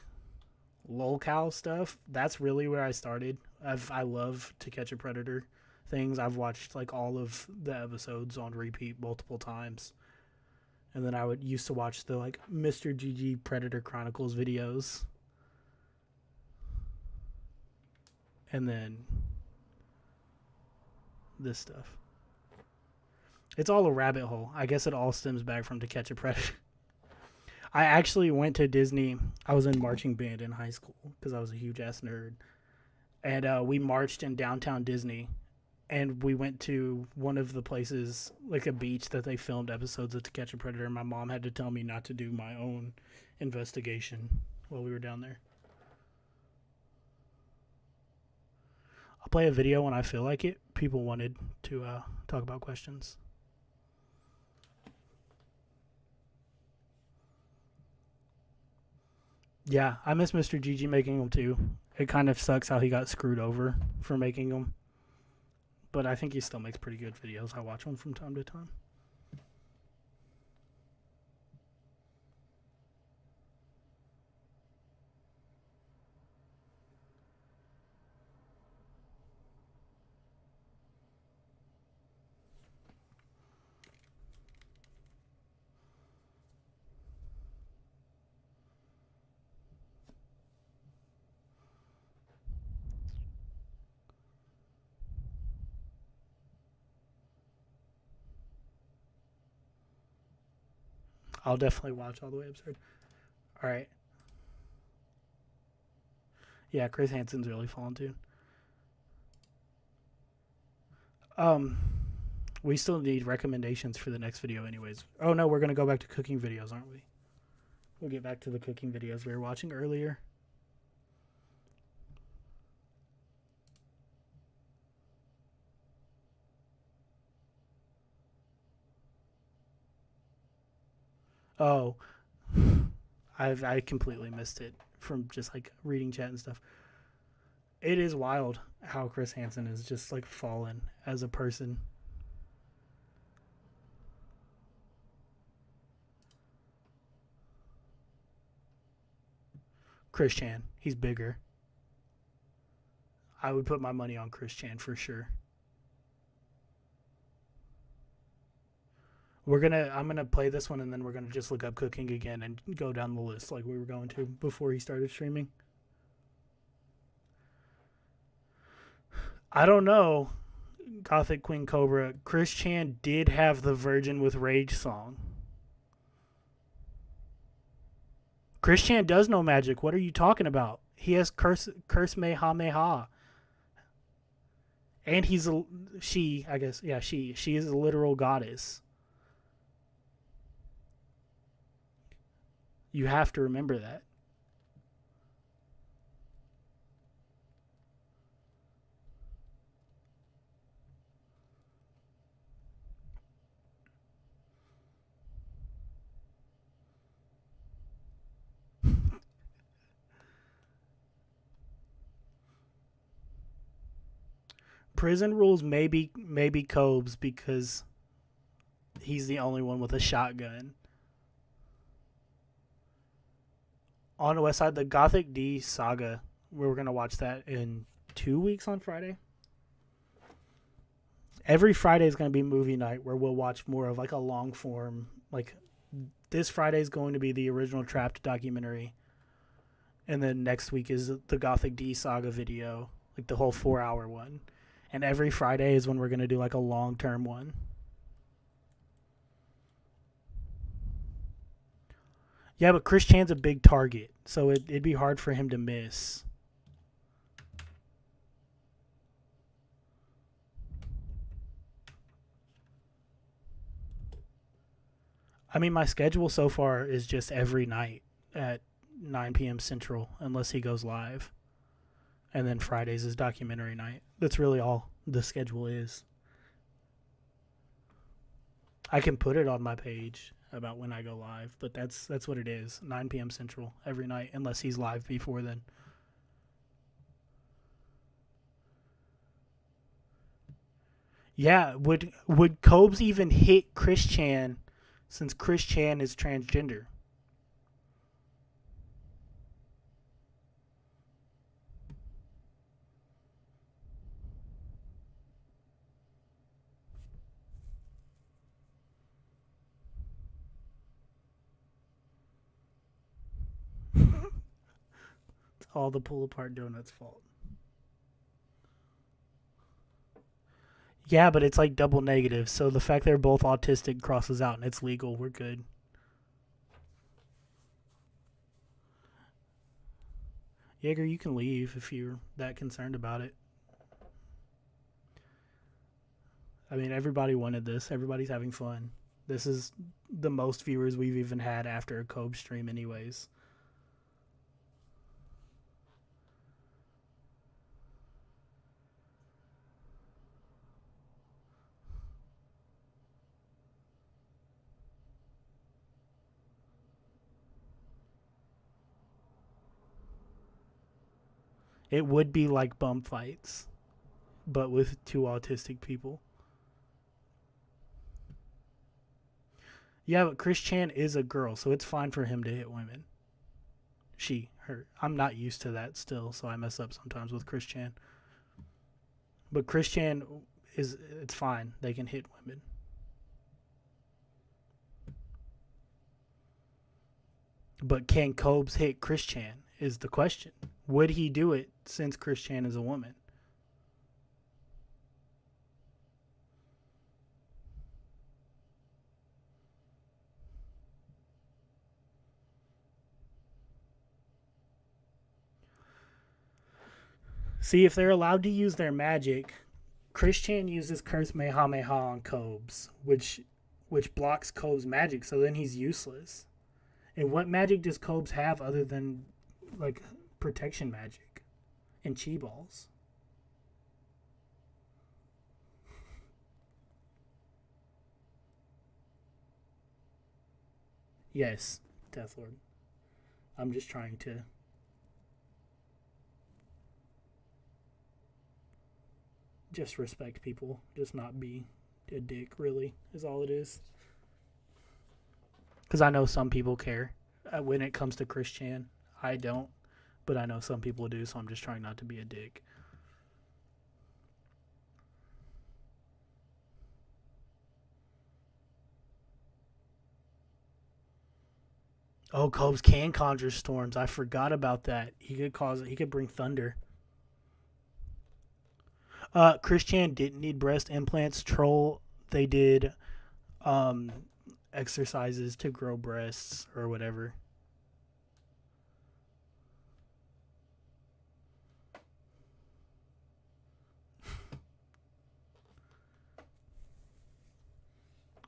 lolcow stuff, that's really where I started. I love To Catch a Predator things. I've watched like all of the episodes on repeat multiple times. And then I used to watch the like Mr. GG Predator Chronicles videos. And then this stuff. It's all a rabbit hole. I guess it all stems back from To Catch a Predator. I actually went to Disney. I was in marching band in high school because I was a huge ass nerd. And we marched in downtown Disney. And we went to one of the places, like a beach that they filmed episodes of To Catch a Predator. My mom had to tell me not to do my own investigation while we were down there. I'll play a video when I feel like it. People wanted to talk about questions. Yeah, I miss Mr. GG making them too. It kind of sucks how he got screwed over for making them. But I think he still makes pretty good videos. I watch one from time to time. I'll definitely watch All the Way Absurd. All right. Yeah, Chris Hansen's really fallen too. We still need recommendations for the next video anyways. Oh no, we're going to go back to cooking videos, aren't we? We'll get back to the cooking videos we were watching earlier. Oh, I completely missed it from just like reading chat and stuff. It is wild how Chris Hansen is just like fallen as a person. Chris Chan, he's bigger. I would put my money on Chris Chan for sure. I'm gonna play this one and then we're gonna just look up cooking again and go down the list like we were going to before he started streaming. I don't know, Gothic Queen Cobra. Chris Chan did have the Virgin with Rage song. Chris Chan does know magic. What are you talking about? He has curse Meha. And she is a literal goddess. You have to remember that. Prison rules maybe Cobes because he's the only one with a shotgun. On the West Side, the Gothic D saga. We're going to watch that in 2 weeks on Friday. Every Friday is going to be movie night where we'll watch more of like a long form. Like this Friday is going to be the original Trapped documentary. And then next week is the Gothic D saga video, like the whole 4-hour one. And every Friday is when we're going to do like a long-term one. Yeah, but Chris Chan's a big target, so it'd be hard for him to miss. I mean, my schedule so far is just every night at 9 p.m. Central, unless he goes live. And then Fridays is documentary night. That's really all the schedule is. I can put it on my page. about when I go live, but that's what it is. 9 p.m. Central every night, unless he's live before then. Yeah, would Cobes even hit Chris Chan, since Chris Chan is transgender? It's all the pull apart donuts' fault. Yeah, but it's like double negative, so the fact they're both autistic crosses out and it's legal. We're good. Jaeger, you can leave if you're that concerned about it. I mean, everybody wanted this. Everybody's having fun. This is the most viewers we've even had after a Kobe stream anyways. It would be like bum fights, but with two autistic people. Yeah, but Chris Chan is a girl, so it's fine for him to hit women. She, her. I'm not used to that still, so I mess up sometimes with Chris Chan. But Chris Chan it's fine. They can hit women. But can Cobes hit Chris Chan is the question. Would he do it since Chris Chan is a woman? See, if they're allowed to use their magic, Chris Chan uses Curse Mehameha on Cobes, which blocks Cobes' magic, so then he's useless. And what magic does Cobes have other than, like, protection magic and chi balls? Yes, Deathlord. I'm just trying to... just respect people. Just not be a dick, really, is all it is. Because I know some people care when it comes to Chris Chan. I don't. But I know some people do, so I'm just trying not to be a dick. Oh, Cobes can conjure storms. I forgot about that. He could bring thunder. Chris Chan didn't need breast implants. Troll, they did exercises to grow breasts or whatever.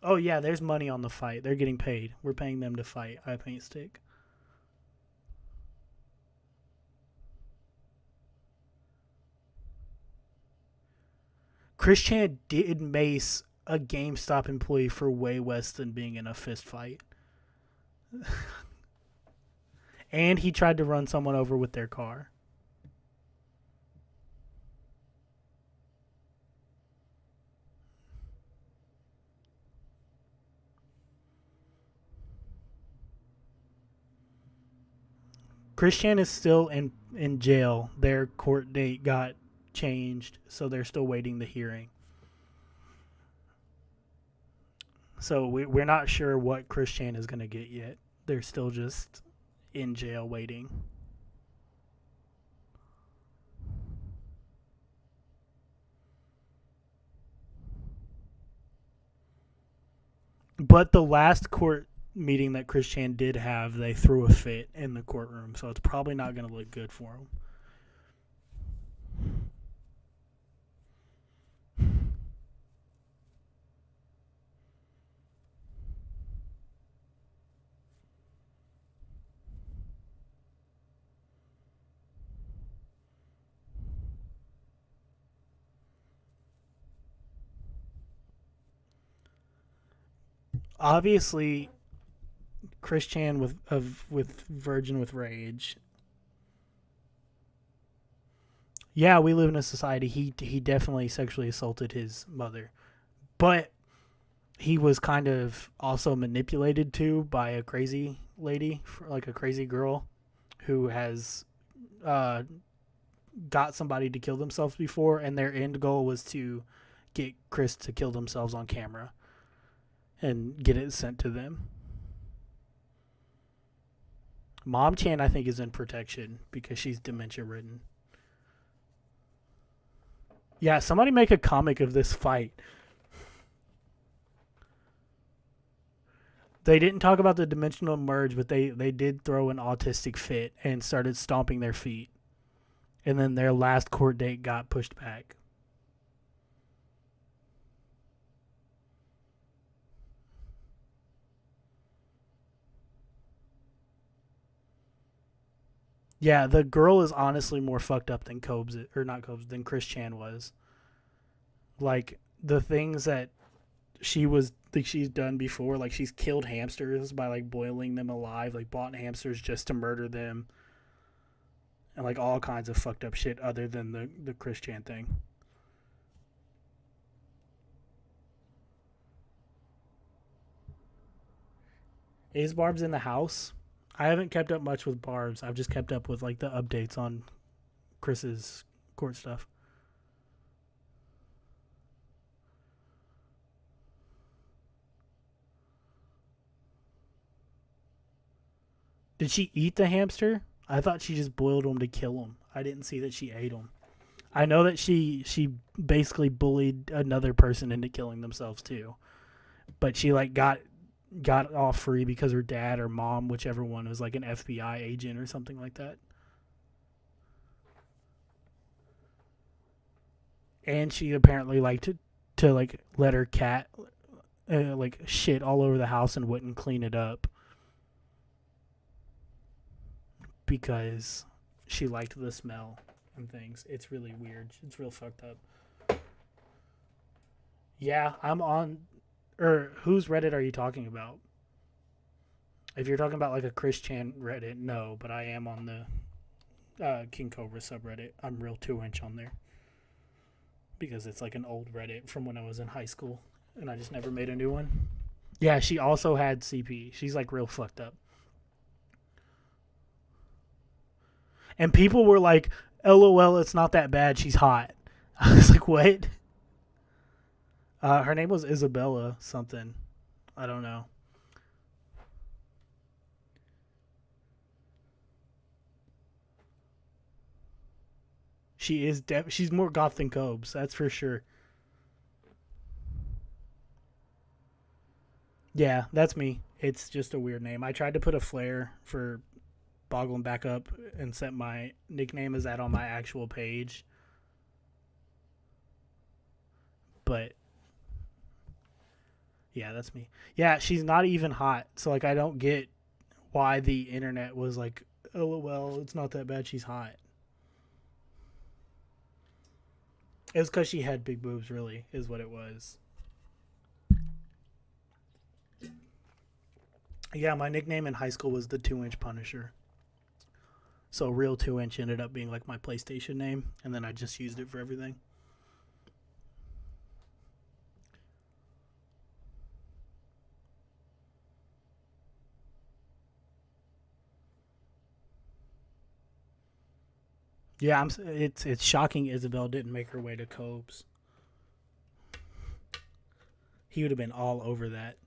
Oh, yeah, there's money on the fight. They're getting paid. We're paying them to fight. I paint stick. Chris Chan did mace a GameStop employee for way less than being in a fist fight. And he tried to run someone over with their car. Chris Chan is still in jail. Their court date got changed, so they're still waiting the hearing. So we're not sure what Chris Chan is going to get yet. They're still just in jail waiting. But the last court meeting that Chris Chan did have, they threw a fit in the courtroom, so it's probably not going to look good for him. Obviously, Chris Chan with Virgin with Rage. Yeah, we live in a society. He definitely sexually assaulted his mother, but he was kind of also manipulated too by a crazy lady, like a crazy girl, who has got somebody to kill themselves before, and their end goal was to get Chris to kill themselves on camera and get it sent to them. Mom Chan, I think, is in protection because she's dementia ridden. Yeah, somebody make a comic of this fight. They didn't talk about the dimensional merge, but they did throw an autistic fit and started stomping their feet. And then their last court date got pushed back. Yeah, the girl is honestly more fucked up than than Chris Chan was. Like, the things that she's done before, like she's killed hamsters by like boiling them alive, like bought hamsters just to murder them, and like all kinds of fucked up shit other than the Chris Chan thing. Is Barb's in the house? I haven't kept up much with Barb's. I've just kept up with like the updates on Chris's court stuff. Did she eat the hamster? I thought she just boiled them to kill them. I didn't see that she ate them. I know that she basically bullied another person into killing themselves too. But she like got off free because her dad or mom, whichever one, was like an FBI agent or something like that. And she apparently liked to like let her cat like shit all over the house and wouldn't clean it up because she liked the smell and things. It's really weird. It's real fucked up. Yeah, I'm on. Or whose Reddit are you talking about? If you're talking about like a Chris Chan Reddit, no, but I am on the King Cobra subreddit. I'm real 2-inch on there because it's like an old Reddit from when I was in high school and I just never made a new one. Yeah, she also had CP. She's like real fucked up. And people were like, LOL, it's not that bad. She's hot. I was like, what? Her name was Isabella something. I don't know. She is she's more goth than Cobes, that's for sure. Yeah, that's me. It's just a weird name. I tried to put a flare for Boggle and Backup and set my nickname as that on my actual page. But yeah, that's me. Yeah, she's not even hot. So like I don't get why the internet was like, oh well, it's not that bad, she's hot. It was because she had big boobs, really, is what it was. Yeah, my nickname in high school was the 2-inch Punisher. So real 2-inch ended up being like my PlayStation name, and then I just used it for everything. Yeah, it's shocking Isabel didn't make her way to Cobes. He would have been all over that.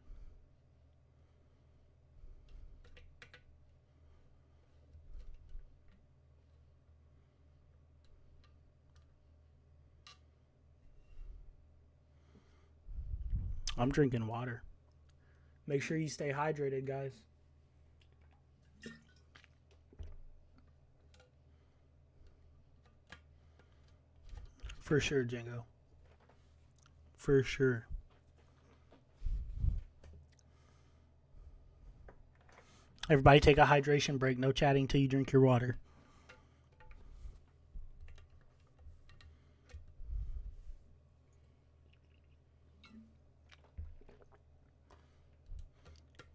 I'm drinking water. Make sure you stay hydrated, guys. For sure, Django. For sure. Everybody take a hydration break. No chatting till you drink your water.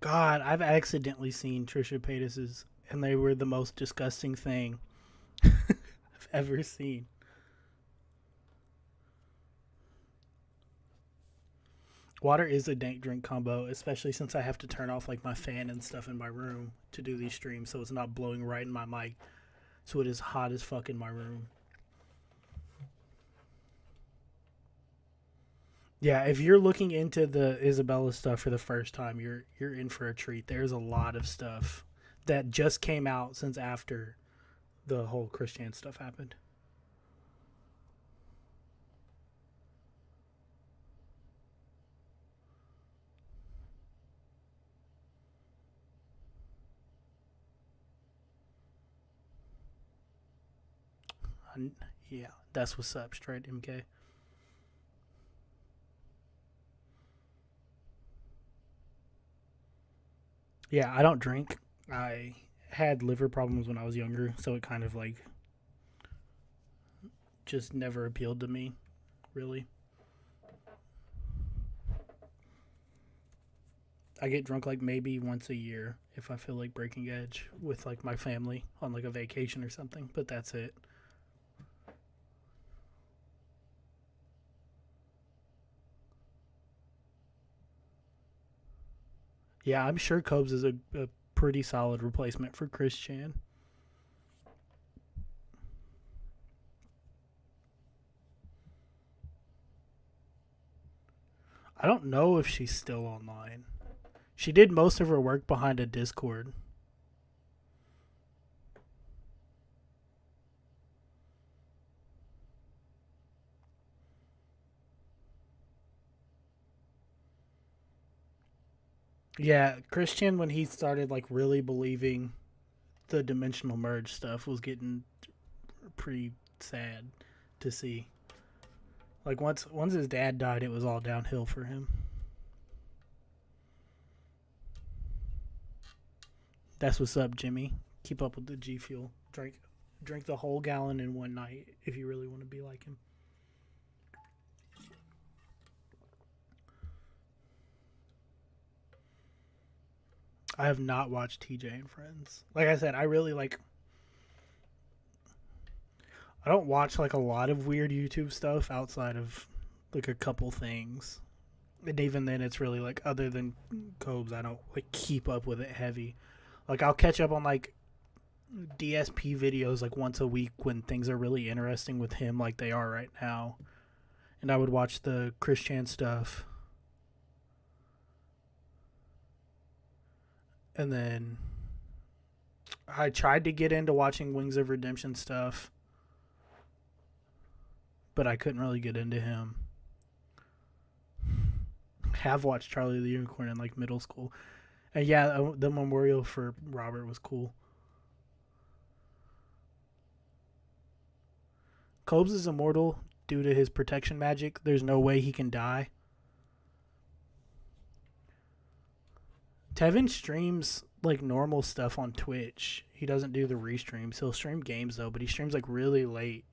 God, I've accidentally seen Trisha Paytas's, and they were the most disgusting thing I've ever seen. Water is a dank drink combo, especially since I have to turn off like my fan and stuff in my room to do these streams, so it's not blowing right in my mic. So it is hot as fuck in my room. Yeah, if you're looking into the Isabella stuff for the first time, you're in for a treat. There's a lot of stuff that just came out since after the whole Christian stuff happened. Yeah, that's what's up, straight MK. Yeah, I don't drink. I had liver problems when I was younger, so it kind of like just never appealed to me, really. I get drunk like maybe once a year if I feel like breaking edge with like my family on like a vacation or something, but that's it. Yeah, I'm sure Cobes is a pretty solid replacement for Chris Chan. I don't know if she's still online. She did most of her work behind a Discord. Yeah, Christian, when he started like really believing the dimensional merge stuff, was getting pretty sad to see. Like once his dad died, it was all downhill for him. That's what's up, Jimmy. Keep up with the G Fuel. Drink the whole gallon in one night if you really want to be like him. I have not watched TJ and Friends. Like I said, I really like... I don't watch like a lot of weird YouTube stuff outside of like a couple things. And even then it's really like, other than Cobes, I don't like keep up with it heavy. Like I'll catch up on like DSP videos like once a week when things are really interesting with him like they are right now. And I would watch the Christian stuff. And then I tried to get into watching Wings of Redemption stuff, but I couldn't really get into him. Have watched Charlie the Unicorn in like middle school. And yeah, the memorial for Robert was cool. Cobes is immortal due to his protection magic. There's no way he can die. Tevin streams like normal stuff on Twitch. He doesn't do the restreams. He'll stream games though, but he streams like really late.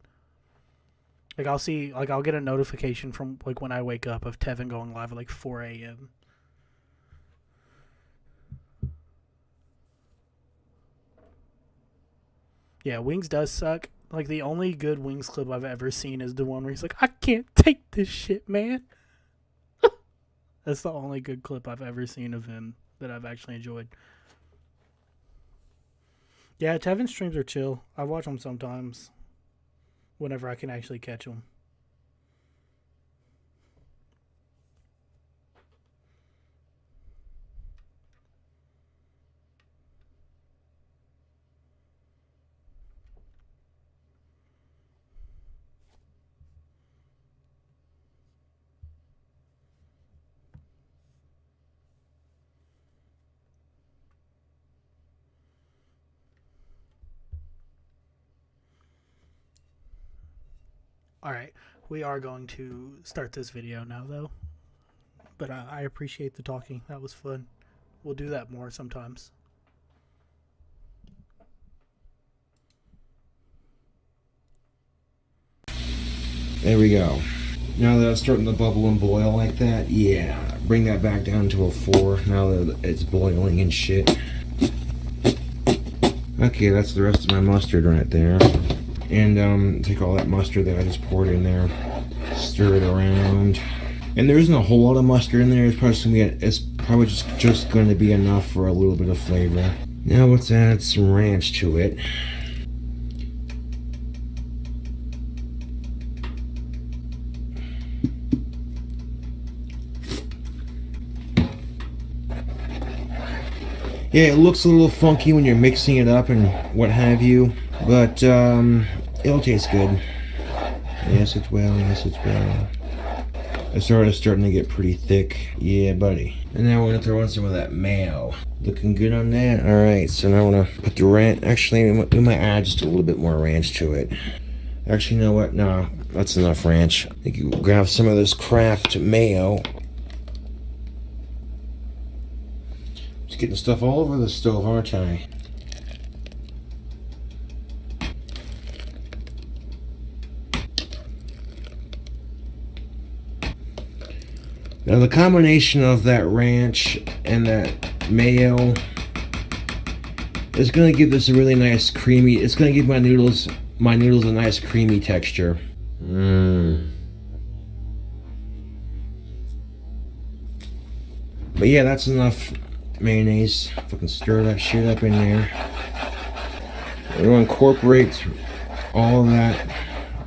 Like I'll get a notification from like when I wake up of Tevin going live at like 4 a.m. Yeah, Wings does suck. Like the only good Wings clip I've ever seen is the one where he's like, I can't take this shit, man. That's the only good clip I've ever seen of him that I've actually enjoyed. Yeah, Tevin's streams are chill. I watch them sometimes whenever I can actually catch them. Alright, we are going to start this video now, though. But I appreciate the talking. That was fun. We'll do that more sometimes. There we go. Now that it's starting to bubble and boil like that, yeah, bring that back down to a 4 now that it's boiling and shit. Okay, that's the rest of my mustard right there. And take all that mustard that I just poured in there, stir it around. And there isn't a whole lot of mustard in there. It's probably just going to be enough for a little bit of flavor. Now let's add some ranch to it. Yeah, it looks a little funky when you're mixing it up and what have you, but it'll taste good. Yes, it will. Yes, it will. It's starting to get pretty thick. Yeah, buddy. And now we're gonna throw in some of that mayo. Looking good on that. All right, so now I'm gonna put the ranch. Actually, we might add just a little bit more ranch to it. Actually, you know what? No, that's enough ranch. I think you grab some of this Kraft mayo. Just getting stuff all over the stove, aren't I? Now the combination of that ranch and that mayo is going to give this a really nice creamy, it's going to give my noodles a nice creamy texture. But yeah, that's enough mayonnaise. Fucking stir that shit up in there. We're going to incorporate all of that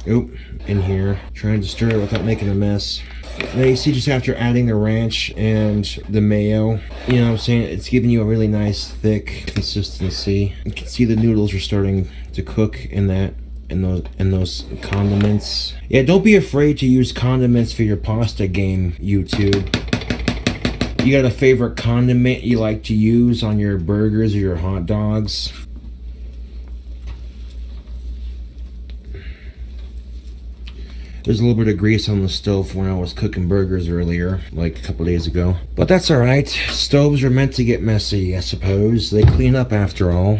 in here, trying to stir it without making a mess. Now you see, just after adding the ranch and the mayo, you know what I'm saying, it's giving you a really nice thick consistency. You can see the noodles are starting to cook in those condiments. Yeah, don't be afraid to use condiments for your pasta game, YouTube. You got a favorite condiment you like to use on your burgers or your hot dogs? There's a little bit of grease on the stove when I was cooking burgers earlier, like a couple days ago. But that's alright. Stoves are meant to get messy, I suppose. They clean up after all.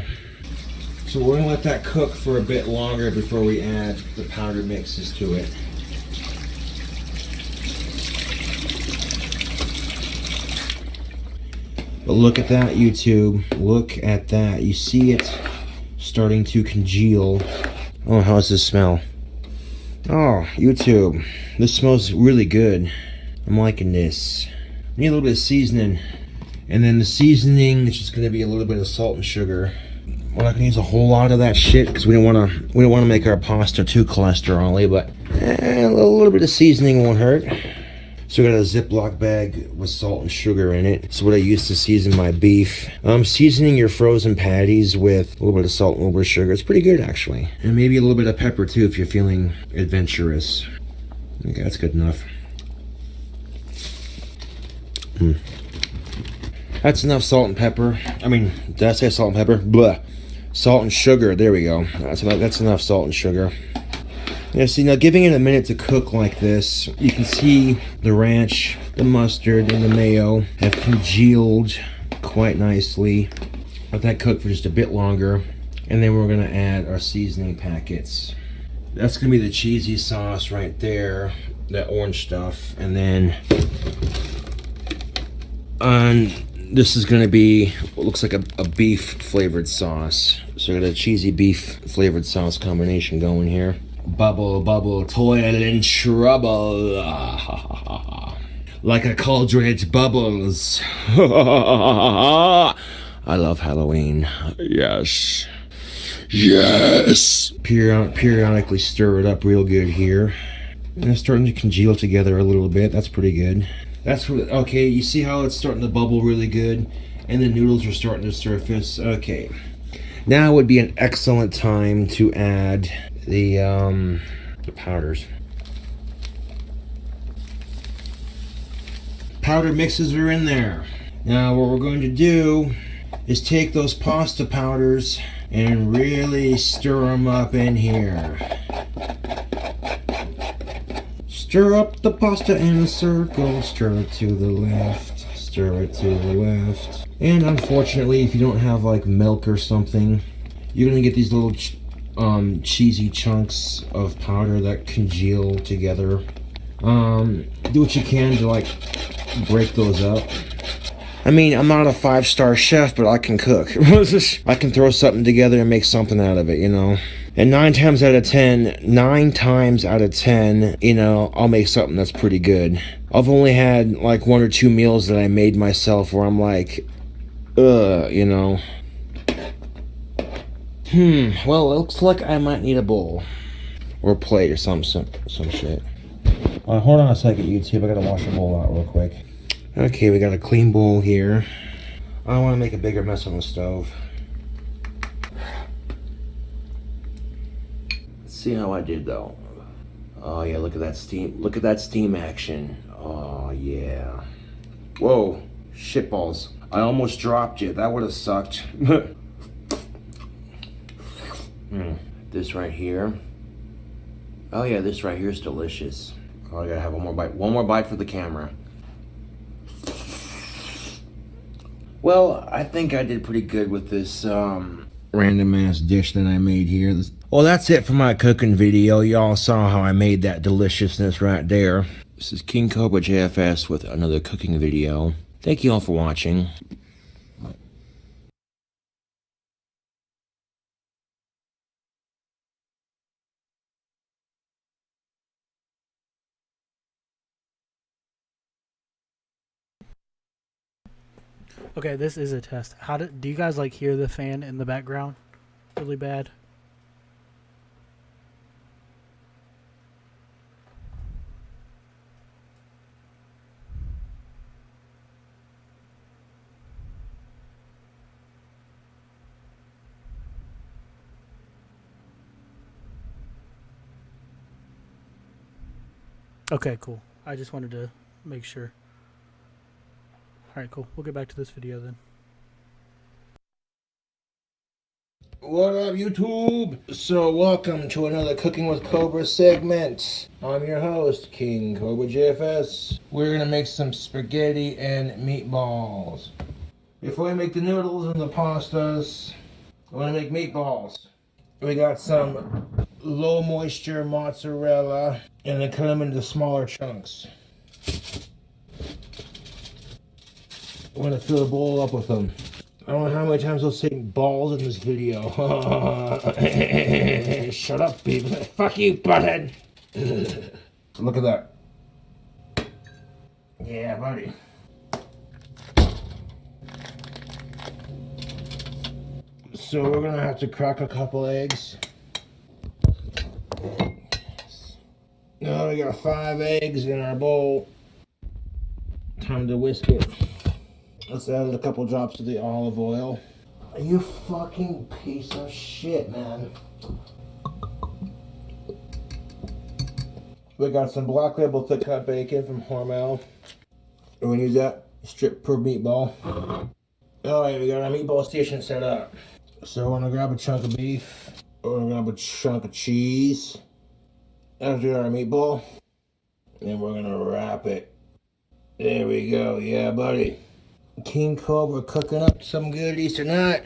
So we're gonna let that cook for a bit longer before we add the powder mixes to it. But look at that, YouTube. Look at that. You see it starting to congeal. Oh, how does this smell? Oh, YouTube, this smells really good. I'm liking this. Need a little bit of seasoning. And then the seasoning is just gonna be a little bit of salt and sugar. We're not gonna use a whole lot of that shit because we don't wanna make our pasta too cholesterol-y, but a little bit of seasoning won't hurt. So I got a Ziploc bag with salt and sugar in it. It's what I use to season my beef. Seasoning your frozen patties with a little bit of salt and a little bit of sugar. It's pretty good, actually. And maybe a little bit of pepper, too, if you're feeling adventurous. Okay, that's good enough. That's enough salt and pepper. I mean, did I say salt and pepper? Blah. Salt and sugar. There we go. That's enough salt and sugar. Yeah, see, now giving it a minute to cook like this, you can see the ranch, the mustard, and the mayo have congealed quite nicely. Let that cook for just a bit longer, and then we're gonna add our seasoning packets. That's gonna be the cheesy sauce right there, that orange stuff, and then this is gonna be what looks like a beef flavored sauce. So I got a cheesy beef flavored sauce combination going here. Bubble, bubble, toil and trouble. Like a cauldron, it bubbles. I love Halloween. Yes. Yes. Periodically stir it up real good here. And it's starting to congeal together a little bit. That's pretty good. Okay, you see how it's starting to bubble really good? And the noodles are starting to surface. Okay. Now would be an excellent time to add the powders. Powder mixes are in there. Now what we're going to do is take those pasta powders and really stir them up in here. Stir up the pasta in a circle, stir it to the left, stir it to the left. And unfortunately, if you don't have like milk or something, you're gonna get these little cheesy chunks of powder that congeal together. Do what you can to like break those up. I mean, I'm not a 5-star chef, but I can cook. I can throw something together and make something out of it, you know. And 9 times out of 10, you know, I'll make something that's pretty good. I've only had like 1 or 2 meals that I made myself where I'm like, you know. Well, it looks like I might need a bowl. Or a plate or some shit. Hold on a second, YouTube. I gotta wash the bowl out real quick. Okay, we got a clean bowl here. I don't want to make a bigger mess on the stove. Let's see how I did though. Oh yeah, look at that steam. Look at that steam action. Oh yeah. Whoa, shitballs. I almost dropped it. That would have sucked. This right here. Oh yeah, this right here is delicious. Oh, I gotta have one more bite. One more bite for the camera. Well, I think I did pretty good with this random ass dish that I made here. Well, that's it for my cooking video. Y'all saw how I made that deliciousness right there. This is King Cobra JFS with another cooking video. Thank you all for watching. Okay, this is a test. Do you guys like hear the fan in the background? Really bad. Okay, cool. I just wanted to make sure. Alright, cool. We'll get back to this video then. What up, YouTube? So, welcome to another Cooking with Cobra segment. I'm your host, King Cobra JFS. We're gonna make some spaghetti and meatballs. Before we make the noodles and the pastas, we're gonna make meatballs. We got some low moisture mozzarella, and then cut them into smaller chunks. I'm gonna fill the bowl up with them. I don't know how many times I'll say balls in this video. Shut up, people. Fuck you, butthead. Look at that. Yeah, buddy. So we're gonna have to crack a couple eggs. Now we got 5 eggs in our bowl. Time to whisk it. Let's add a couple drops of the olive oil. You fucking piece of shit, man. We got some Black Label thick cut bacon from Hormel. We're gonna use that strip per meatball. Alright, we got our meatball station set up. So we're gonna grab a chunk of beef. We're gonna grab a chunk of cheese. After our meatball. And we're gonna wrap it. There we go. Yeah, buddy. King Cobra cooking up some goodies tonight.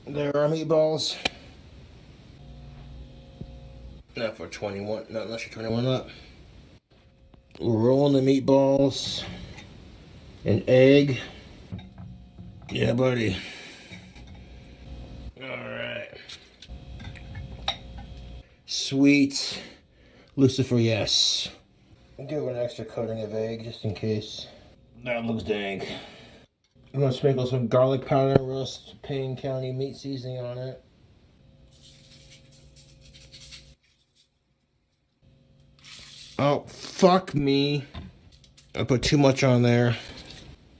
There are meatballs. Not for 21, not unless you're 21 up. We're rolling the meatballs. An egg. Yeah, buddy. Alright. Sweet. Lucifer, yes. Do an extra coating of egg just in case. That looks dank. I'm gonna sprinkle some garlic powder and roast Payne County meat seasoning on it. Oh, fuck me. I put too much on there.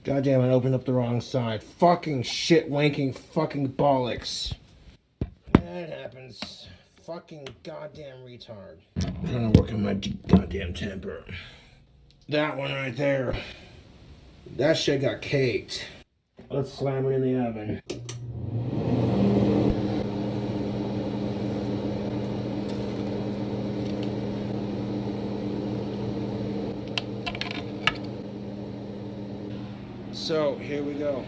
God damn, I opened up the wrong side. Fucking shit wanking fucking bollocks. That happens. Fucking goddamn retard. I'm trying to work on my goddamn temper. That one right there. That shit got caked. Let's slam it in the oven. So, here we go.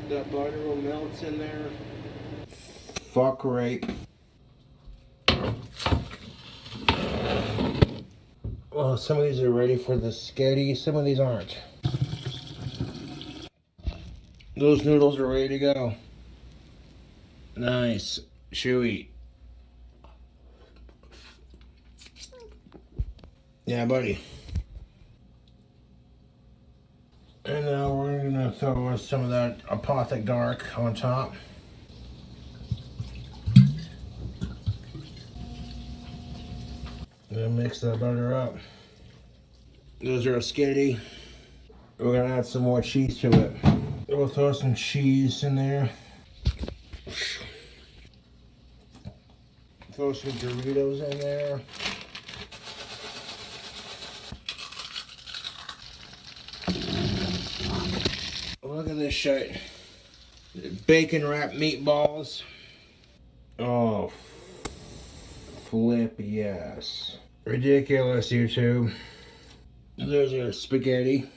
That butter will melt in there. Fuck rape. Well, some of these are ready for the sketty, some of these aren't. Those noodles are ready to go. Nice. Chewy. Yeah, buddy. And now we're gonna throw some of that Apothic Dark on top. Gonna mix that butter up. Those are a skitty. We're gonna add some more cheese to it. We'll throw some cheese in there. Throw some Doritos in there. Look at this shit. Bacon wrapped meatballs. Oh, flip yes. Ridiculous, YouTube. There's your spaghetti.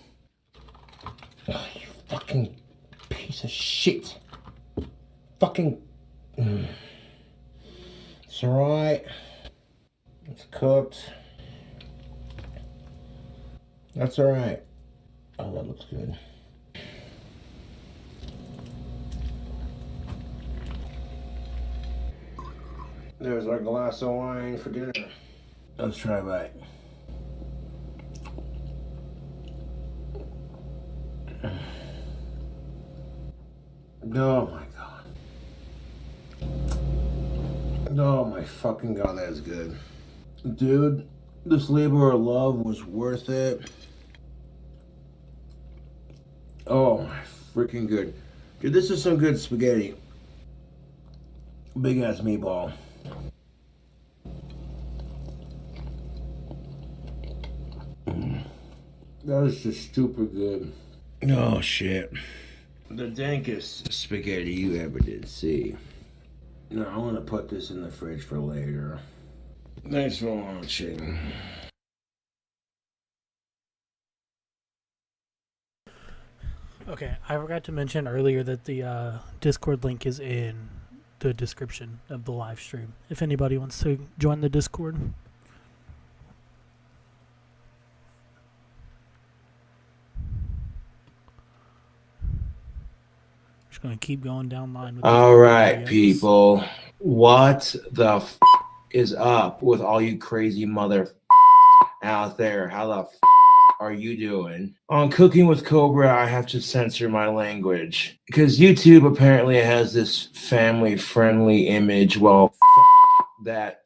Oh, you fucking piece of shit. Fucking. It's alright. It's cooked. That's alright. Oh, that looks good. There's our glass of wine for dinner. Let's try a bite. Oh my god. Oh my fucking god, that is good. Dude, this labor of love was worth it. Oh my freaking good. Dude, this is some good spaghetti. Big ass meatball. That is just super good. Oh shit. The dankest spaghetti you ever did see. Now I'm gonna put this in the fridge for later. Thanks for watching. Okay, I forgot to mention earlier that the Discord link is in the description of the live stream. If anybody wants to join the Discord. Just gonna keep going down line. With All right, people. What the f is up with all you crazy mother out there? How the f are you doing? On Cooking with Cobra, I have to censor my language because YouTube apparently has this family-friendly image. Well, that.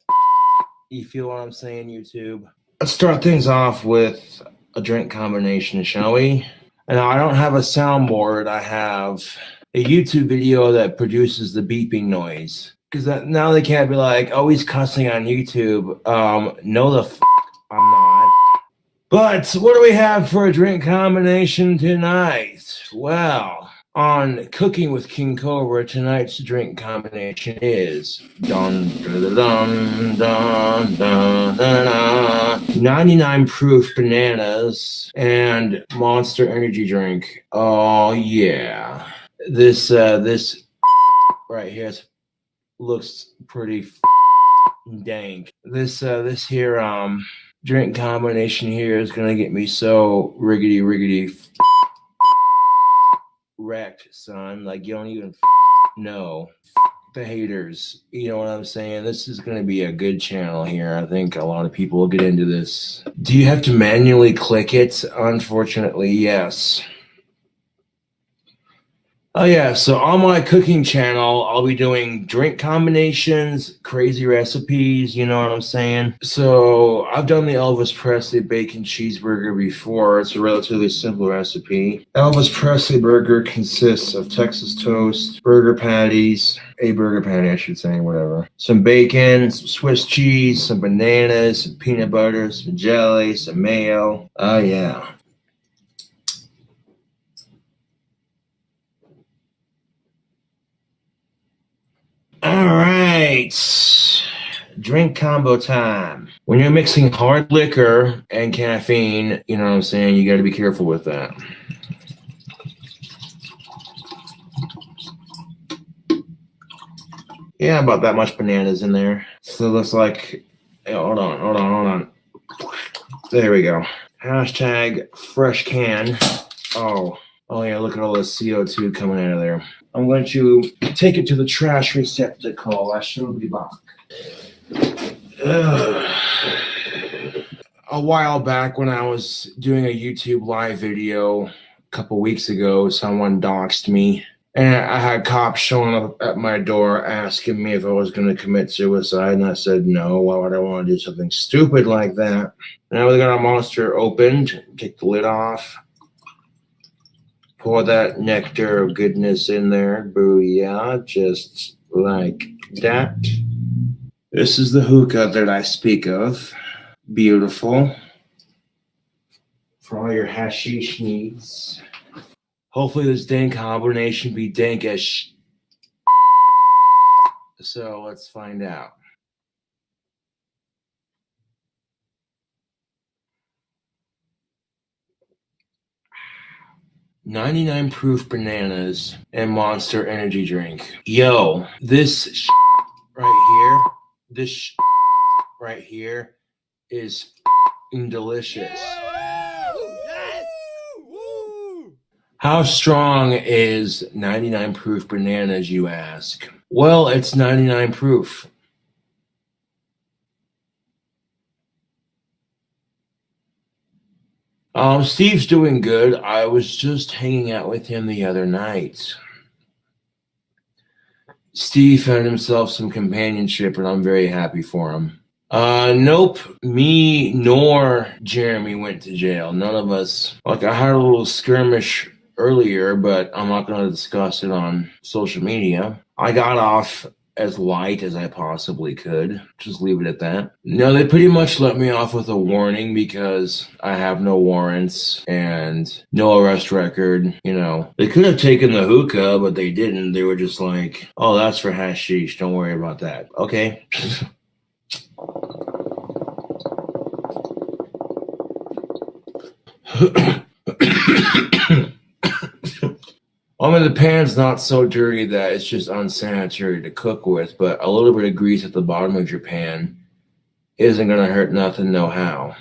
You feel what I'm saying, YouTube? Let's start things off with a drink combination, shall we? Now, I don't have a soundboard. I have a YouTube video that produces the beeping noise. Because now they can't be like, oh, he's cussing on YouTube. No, the f I'm not. But what do we have for a drink combination tonight? Well, on Cooking with King Cobra, tonight's drink combination is dun, dun, dun, dun, dun, dun, 99 proof bananas and Monster Energy drink. Oh yeah, this right here looks pretty dank. This here drink combination here is gonna get me so riggedy wrecked, son. Like, you don't even know. The haters, you know what I'm saying? This is going to be a good channel here. I think a lot of people will get into this. Do you have to manually click it? Unfortunately, yes. Oh yeah, so on my cooking channel, I'll be doing drink combinations, crazy recipes, you know what I'm saying? So I've done the Elvis Presley bacon cheeseburger before. It's a relatively simple recipe. Elvis Presley burger consists of Texas toast, burger patties, a burger patty I should say, whatever. Some bacon, some Swiss cheese, some bananas, some peanut butter, some jelly, some mayo. Oh yeah. All right, drink combo time. When you're mixing hard liquor and caffeine, you know what I'm saying, you got to be careful with that. Yeah, about that much bananas in there. So it looks like, hold on. There we go. Hashtag fresh can. Oh yeah, look at all the CO2 coming out of there. I'm going to take it to the trash receptacle. I shall be back. A while back when I was doing a YouTube live video a couple weeks ago, someone doxed me. And I had cops showing up at my door asking me if I was going to commit suicide. And I said, no, why would I want to do something stupid like that? Now we got our monster opened. Take the lid off. Pour that nectar of goodness in there. Booyah. Just like that. This is the hookah that I speak of. Beautiful. For all your hashish needs. Hopefully this dank combination be dank as So let's find out. $99 proof bananas and Monster energy drink. Yo, this right here is delicious. How strong is 99 proof bananas, you ask? Well, it's 99 proof. Steve's doing good. I was just hanging out with him the other night. Steve found himself some companionship, and I'm very happy for him. Nope. Me nor Jeremy went to jail. None of us. Like, I had a little skirmish earlier, but I'm not going to discuss it on social media. I got off as light as I possibly could. Just leave it at that. No, they pretty much let me off with a warning because I have no warrants and no arrest record. You know, they could have taken the hookah, but they didn't. They were just like, oh, that's for hashish. Don't worry about that. Okay. I mean, the pan's not so dirty that it's just unsanitary to cook with, but a little bit of grease at the bottom of your pan isn't going to hurt nothing no how.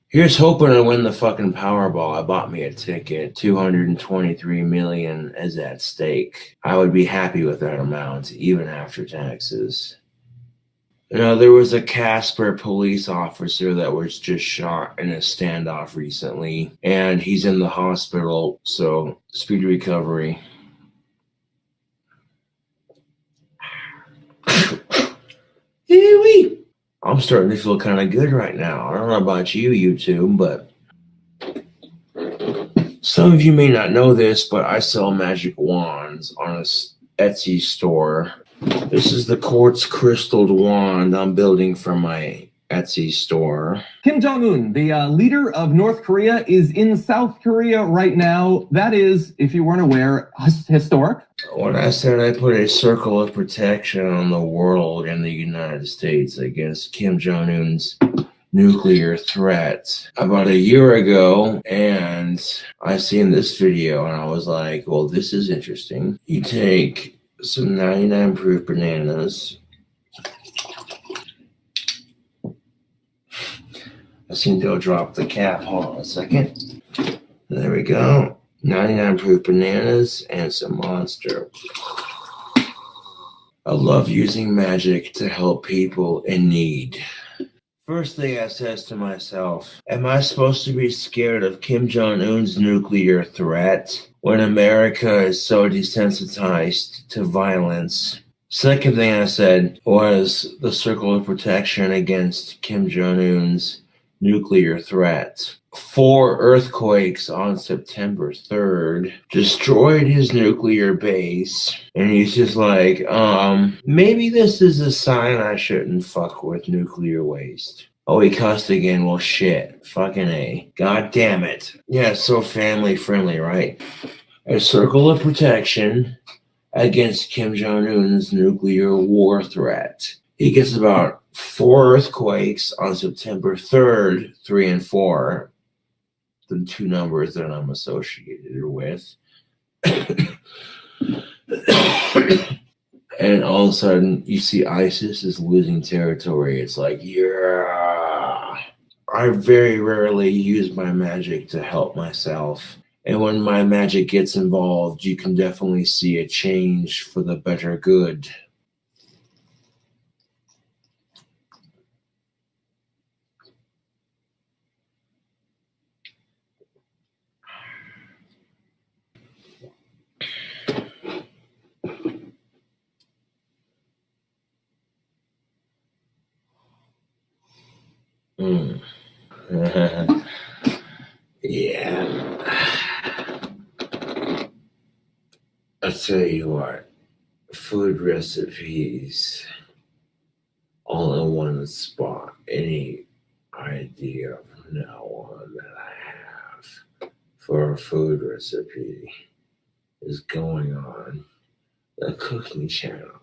Here's hoping to win the fucking Powerball. I bought me a ticket. $223 million is at stake. I would be happy with that amount, even after taxes. You know, there was a Casper police officer that was just shot in a standoff recently, and he's in the hospital, so speedy recovery. I'm starting to feel kind of good right now. I don't know about you, YouTube, but some of you may not know this, but I sell magic wands on a Etsy store. This is the quartz crystalled wand I'm building for my Etsy store. Kim Jong-un, the leader of North Korea, is in South Korea right now. That is, if you weren't aware, historic. When I said I put a circle of protection on the world and the United States against Kim Jong-un's nuclear threat about a year ago, and I seen this video and I was like, well, this is interesting. You take some 99 proof bananas. I seem to have dropped the cap. Hold on a second. There we go. 99 proof bananas and some Monster. I love using magic to help people in need. First thing I says to myself, am I supposed to be scared of Kim Jong-un's nuclear threat when America is so desensitized to violence? Second thing I said was the circle of protection against Kim Jong-un's nuclear threat. 4 earthquakes on September 3rd destroyed his nuclear base, and he's just like, maybe this is a sign I shouldn't fuck with nuclear waste. Oh, he cussed again. Well, shit. Fucking A. God damn it. Yeah, it's so family friendly, right? A circle of protection against Kim Jong-un's nuclear war threat. He gets about 4 earthquakes on September 3rd, 3 and 4. The 2 numbers that I'm associated with. And all of a sudden, you see ISIS is losing territory. It's like, yeah. I very rarely use my magic to help myself. And when my magic gets involved, you can definitely see a change for the better good. Mm. Yeah. I'll tell you what, food recipes all in one spot. Any idea from now on that I have for a food recipe is going on the cooking channel.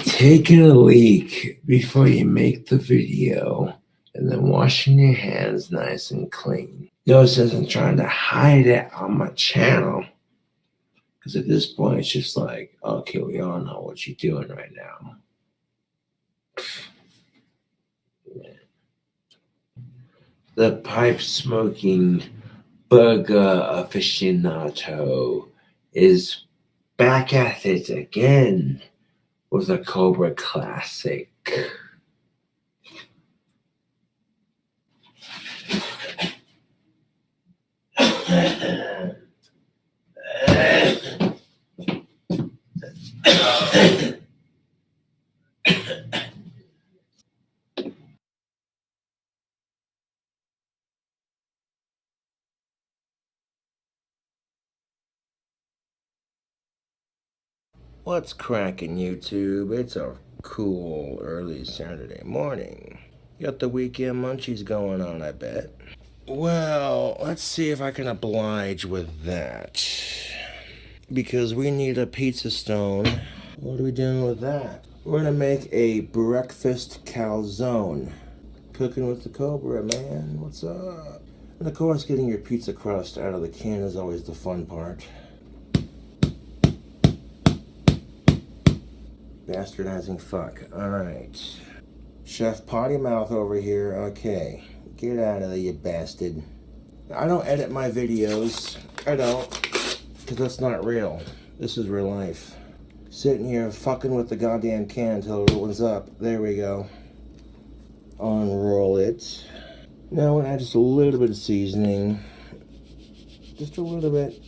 Taking a leak before you make the video and then washing your hands nice and clean. Notice as I'm trying to hide it on my channel, because at this point it's just like, okay, we all know what you're doing right now. The pipe smoking burger aficionado is back at it again with a Cobra classic. What's cracking, YouTube? It's a cool early Saturday morning. Got the weekend munchies going on, I bet. Well, let's see if I can oblige with that. Because we need a pizza stone. What are we doing with that? We're gonna make a breakfast calzone. Cooking with the Cobra, man. What's up? And of course, getting your pizza crust out of the can is always the fun part. Bastardizing fuck. Alright. Chef Potty Mouth over here. Okay. Get out of there, you bastard. I don't edit my videos. I don't. Because that's not real. This is real life. Sitting here fucking with the goddamn can until it opens up. There we go. Unroll it. Now we'll add just a little bit of seasoning. Just a little bit.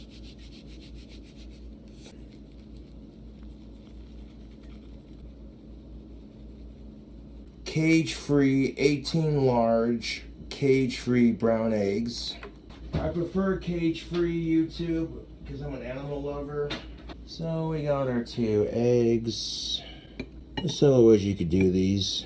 Cage-free, 18 large, cage-free brown eggs. I prefer cage-free, YouTube, because I'm an animal lover. So we got our 2 eggs. There's several ways you could do these.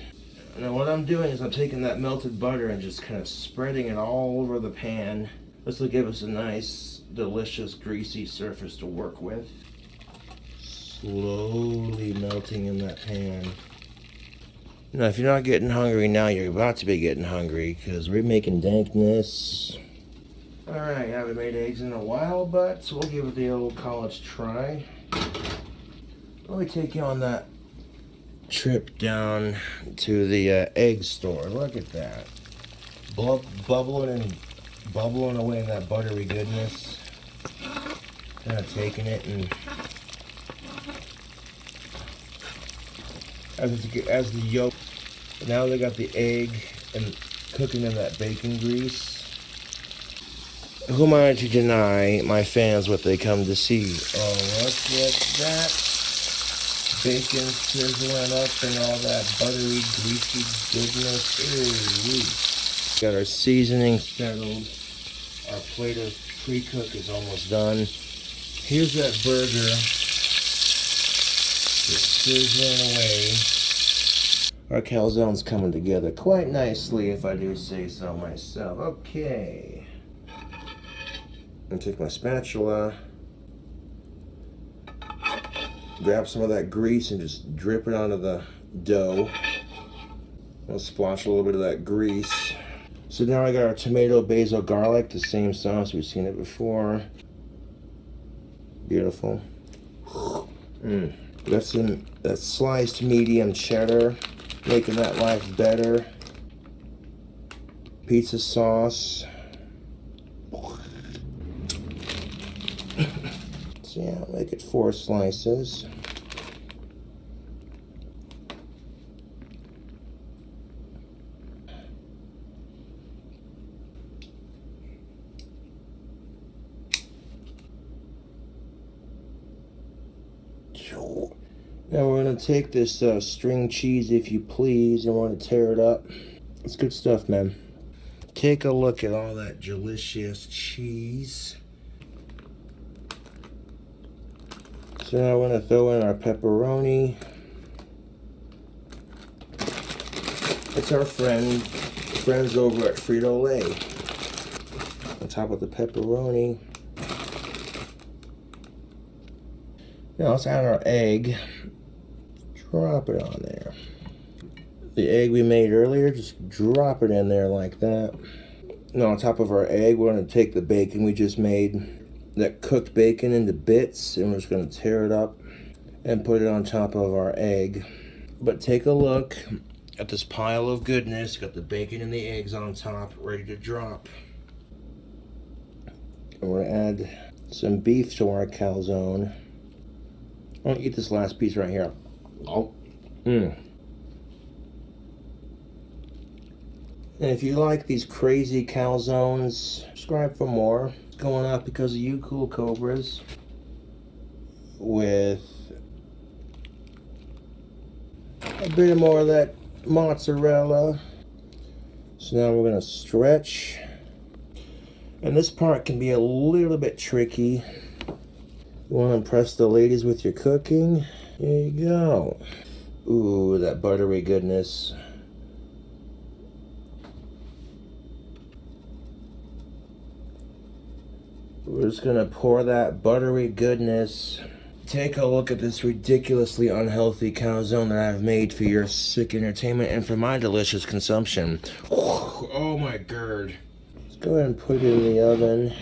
Now what I'm doing is I'm taking that melted butter and just kind of spreading it all over the pan. This will give us a nice, delicious, greasy surface to work with. Slowly melting in that pan. Now, if you're not getting hungry now, you're about to be getting hungry, because we're making dankness. Alright, I haven't made eggs in a while, but we'll give it the old college try. Let me take you on that trip down to the egg store. Look at that. Bubbling away in that buttery goodness. Kind of taking it and as the yolk. Now they got the egg and cooking in that bacon grease. Who am I to deny my fans what they come to see? Oh, look at that. Bacon sizzling up and all that buttery, greasy goodness. Ooh, got our seasoning settled. Our plate of pre-cook is almost done. Here's that burger. Just sizzling away. Our calzone's coming together quite nicely, if I do say so myself. Okay. I'm gonna take my spatula, grab some of that grease and just drip it onto the dough. I'll splash a little bit of that grease So now I got our tomato, basil, garlic, the same sauce. We've seen it before. Beautiful. That's sliced medium cheddar, making that life better. Pizza sauce. So yeah, make it 4 slices. Now we're going to take this string cheese, if you please, and we're going to tear it up. It's good stuff, man. Take a look at all that delicious cheese. So now we're going to throw in our pepperoni. It's our friends over at Frito-Lay. On top of the pepperoni. Now let's add our egg. Drop it on there. The egg we made earlier, just drop it in there like that. Now on top of our egg, we're going to take the bacon we just made, that cooked bacon, into bits, and we're just going to tear it up and put it on top of our egg. But take a look at this pile of goodness. Got the bacon and the eggs on top, ready to drop. And we're going to add some beef to our calzone. I'm going to eat this last piece right here. Oh. And if you like these crazy calzones, subscribe for more. It's going up because of you, Cool Cobras. With a bit more of that mozzarella. So now we're going to stretch. And this part can be a little bit tricky. You want to impress the ladies with your cooking? There you go. Ooh, that buttery goodness. We're just gonna pour that buttery goodness. Take a look at this ridiculously unhealthy calzone that I've made for your sick entertainment and for my delicious consumption. Oh my god. Let's go ahead and put it in the oven.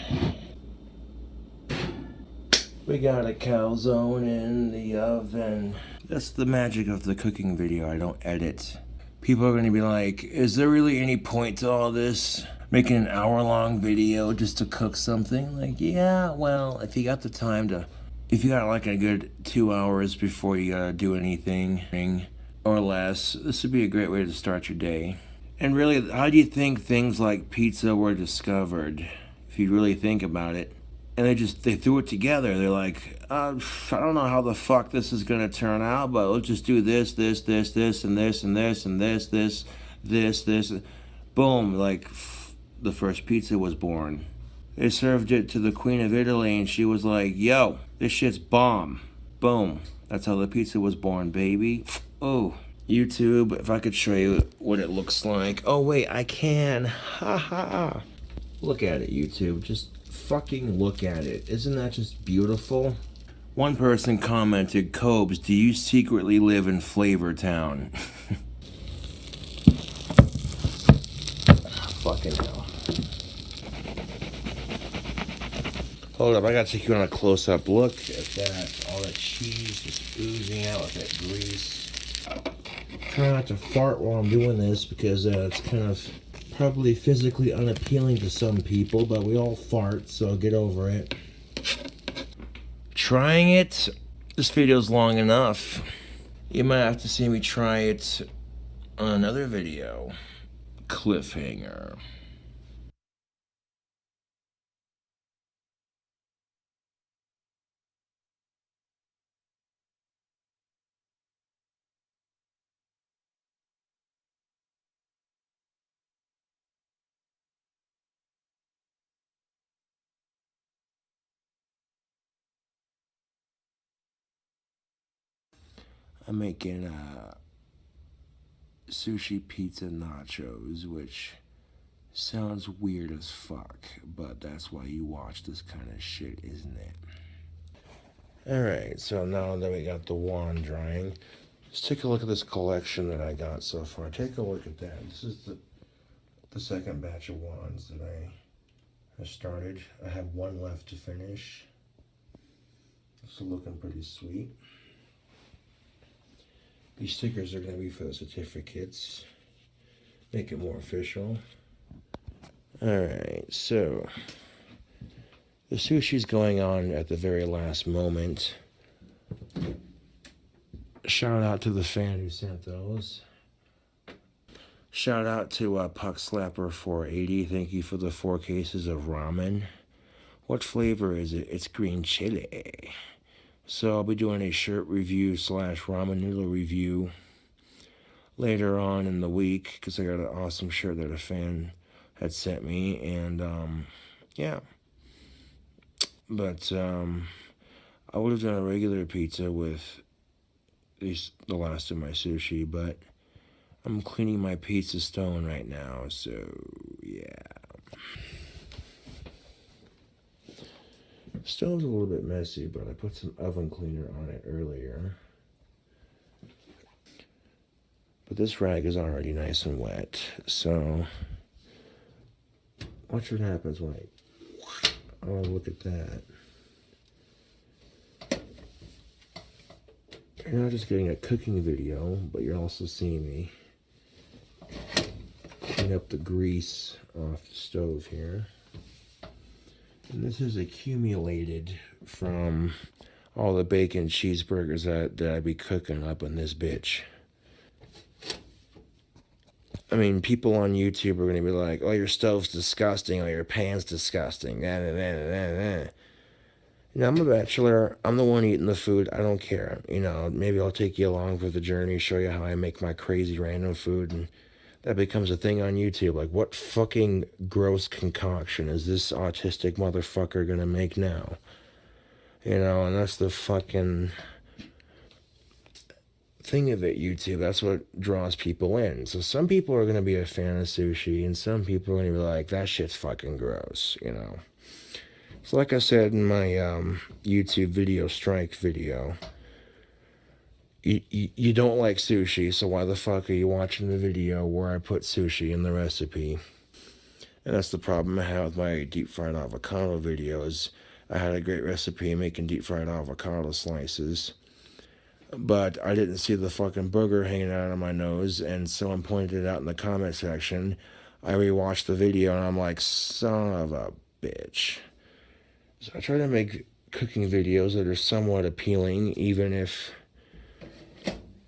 We got a calzone in the oven. That's the magic of the cooking video. I don't edit. People are going to be like, is there really any point to all this? Making an hour-long video just to cook something? Like, yeah, well, if you got the time to... If you got like a good 2 hours before you gotta do anything, or less, this would be a great way to start your day. And really, how do you think things like pizza were discovered? If you really think about it. And they threw it together. They're like, I don't know how the fuck this is gonna turn out, but let's just do this, and this, and this, and this. Boom, like the first pizza was born. They served it to the Queen of Italy and she was like, yo, this shit's bomb. Boom. That's how the pizza was born, baby. Oh, YouTube, if I could show you what it looks like. Oh wait, I can. Ha ha. Look at it, YouTube. Just fucking look at it. Isn't that just beautiful? One person commented, Cobes, do you secretly live in Flavor Town? Fucking hell. Hold up, I gotta take you on a close-up look at that. All that cheese just oozing out with that grease. Try not to fart while I'm doing this because it's kind of probably physically unappealing to some people, but we all fart, so get over it. Trying it? This video's long enough. You might have to see me try it on another video. Cliffhanger. I'm making sushi pizza nachos, which sounds weird as fuck, but that's why you watch this kind of shit, isn't it? Alright, so now that we got the wand drying, let's take a look at this collection that I got so far. Take a look at that. This is the second batch of wands that I have started. I have one left to finish. It's looking pretty sweet. These stickers are going to be for the certificates. Make it more official. Alright, so the sushi's going on at the very last moment. Shout out to the fan who sent those. Shout out to Puck Slapper 480. Thank you for the 4 cases of ramen. What flavor is it? It's green chili. So I'll be doing a shirt review / ramen noodle review later on in the week because I got an awesome shirt that a fan had sent me, and yeah. But I would have done a regular pizza with the last of my sushi, but I'm cleaning my pizza stone right now, so yeah. Stove's a little bit messy, but I put some oven cleaner on it earlier. But this rag is already nice and wet, so watch what happens when oh, look at that. You're not just getting a cooking video, but you're also seeing me clean up the grease off the stove here. And this is accumulated from all the bacon cheeseburgers that I be cooking up in this bitch. I mean, people on YouTube are going to be like, oh, your stove's disgusting, oh, your pan's disgusting, You know, I'm a bachelor. I'm the one eating the food. I don't care. You know, maybe I'll take you along for the journey, show you how I make my crazy random food, and that becomes a thing on YouTube. Like, what fucking gross concoction is this autistic motherfucker gonna make now? You know, and that's the fucking thing of it, YouTube. That's what draws people in. So some people are gonna be a fan of sushi, and some people are gonna be like, that shit's fucking gross, you know? So like I said in my YouTube video strike video, you don't like sushi, so why the fuck are you watching the video where I put sushi in the recipe? And that's the problem I have with my deep fried avocado videos. I had a great recipe making deep fried avocado slices, but I didn't see the fucking booger hanging out of my nose, and someone pointed it out in the comment section. I rewatched the video and I'm like, son of a bitch. So I try to make cooking videos that are somewhat appealing, even if,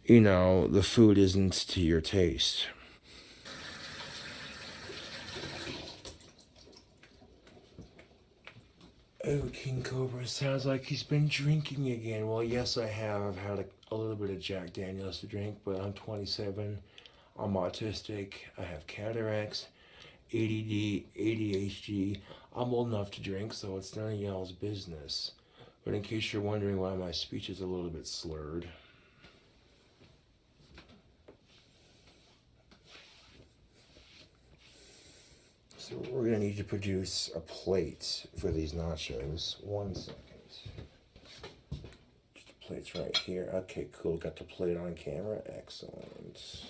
you know, the food isn't to your taste. Oh, King Cobra sounds like he's been drinking again. Well, yes, I have. I've had a little bit of Jack Daniels to drink, but I'm 27. I'm autistic. I have cataracts, ADD, ADHD. I'm old enough to drink, so it's none of y'all's business. But in case you're wondering why my speech is a little bit slurred, so we're gonna need to produce a plate for these nachos. 1 second. Just the plate's right here. Okay, cool. Got the plate on camera. Excellent.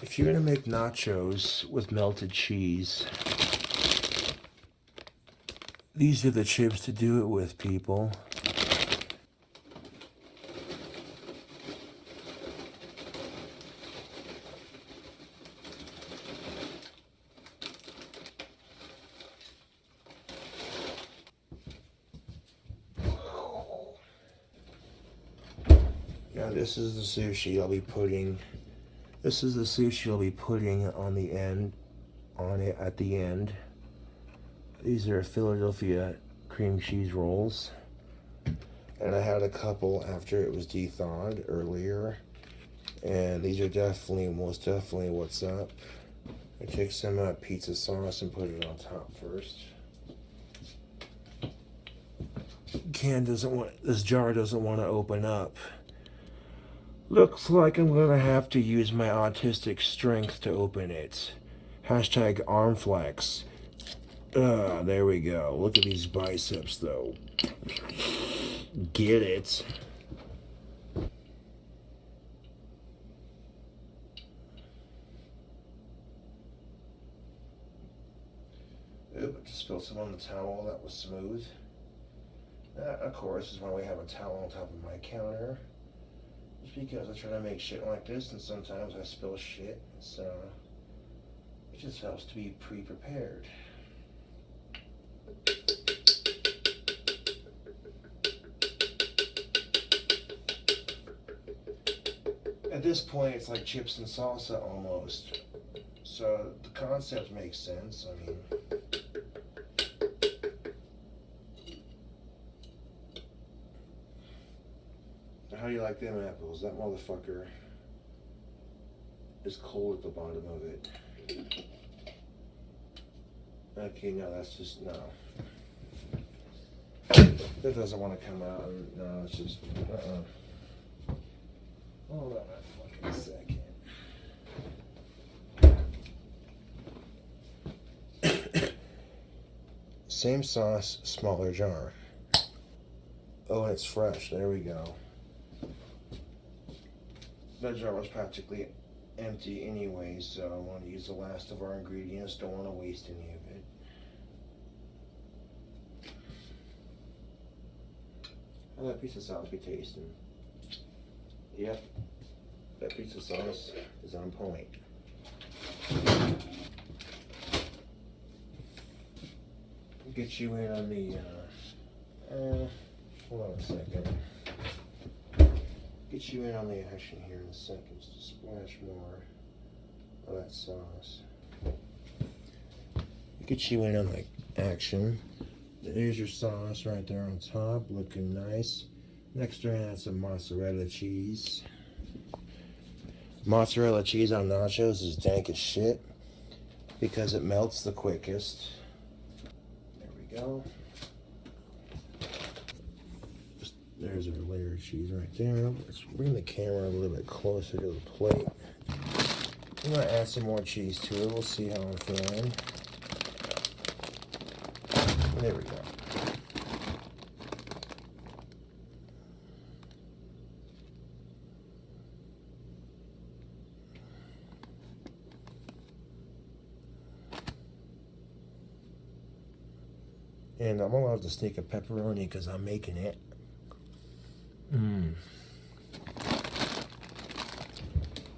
If you're gonna make nachos with melted cheese, these are the chips to do it with, people. Now this is the sushi I'll be putting. This is the sushi I'll be putting on the end, on it at the end. These are Philadelphia cream cheese rolls. And I had a couple after it was de-thawed earlier. And these are definitely, most definitely what's up. I take some pizza sauce and put it on top first. This jar doesn't want to open up. Looks like I'm gonna have to use my autistic strength to open it. Hashtag arm flex. There we go. Look at these biceps though. Get it. Just spilled some on the towel that was smooth. That, of course, is why we have a towel on top of my counter. Just because I try to make shit like this, and sometimes I spill shit. So it just helps to be pre-prepared. At this point, it's like chips and salsa almost. So the concept makes sense. I mean, how do you like them apples? That motherfucker is cold at the bottom of it. Okay, no, that's just, no. That doesn't want to come out. No, it's just, Hold on a fucking second. Same sauce, smaller jar. Oh, and it's fresh. There we go. That jar was practically empty anyway, so I want to use the last of our ingredients. Don't want to waste any of it. How's that piece of sauce be tasting? Yep, that piece of sauce is on point. Get you in on the, hold on a second. Get you in on the action here in a second. Just splash more of that sauce. Get you in on the action. There's your sauce right there on top, looking nice. Next, we're gonna add some mozzarella cheese. Mozzarella cheese on nachos is dank as shit because it melts the quickest. There we go. There's our layer of cheese right there. Let's bring the camera a little bit closer to the plate. I'm gonna add some more cheese to it. We'll see how I'm feeling. There we go. And I'm allowed to sneak a pepperoni because I'm making it.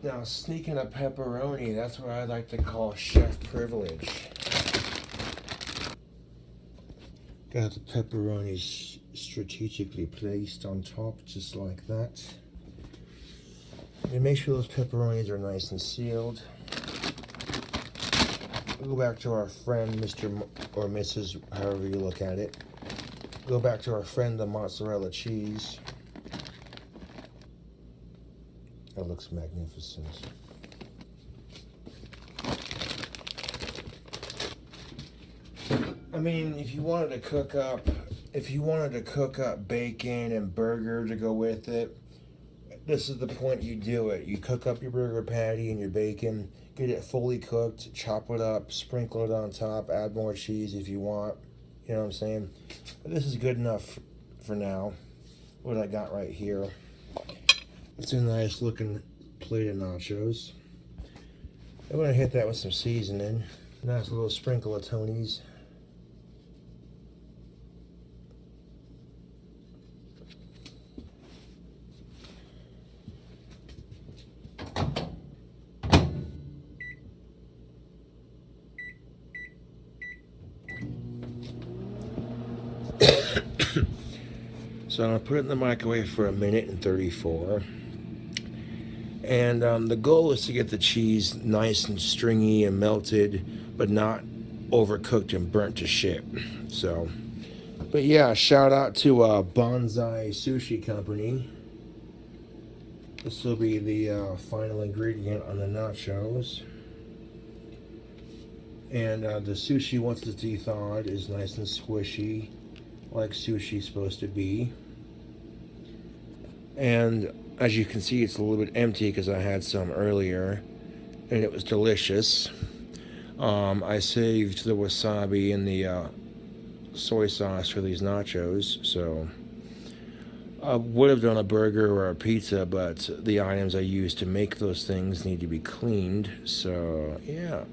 Now, sneaking a pepperoni, that's what I like to call chef privilege. Got the pepperonis strategically placed on top, just like that. And make sure those pepperonis are nice and sealed. We'll go back to our friend, Mr. or Mrs., however you look at it. Go back to our friend, the mozzarella cheese. That looks magnificent. I mean, if you wanted to cook up bacon and burger to go with it, this is the point you do it. You cook up your burger patty and your bacon, get it fully cooked, chop it up, sprinkle it on top, add more cheese if you want. You know what I'm saying? But this is good enough for now. What I got right here. It's a nice looking plate of nachos. I'm gonna hit that with some seasoning. Nice little sprinkle of Tony's. So I'm gonna put it in the microwave for 1:34. And the goal is to get the cheese nice and stringy and melted, but not overcooked and burnt to shit. So, but yeah, shout out to Bonsai Sushi Company. This will be the final ingredient on the nachos. And the sushi, once it's de-thawed, is nice and squishy, like sushi's supposed to be. And as you can see, it's a little bit empty because I had some earlier, and it was delicious. I saved the wasabi and the soy sauce for these nachos, so I would have done a burger or a pizza, but the items I used to make those things need to be cleaned, so yeah.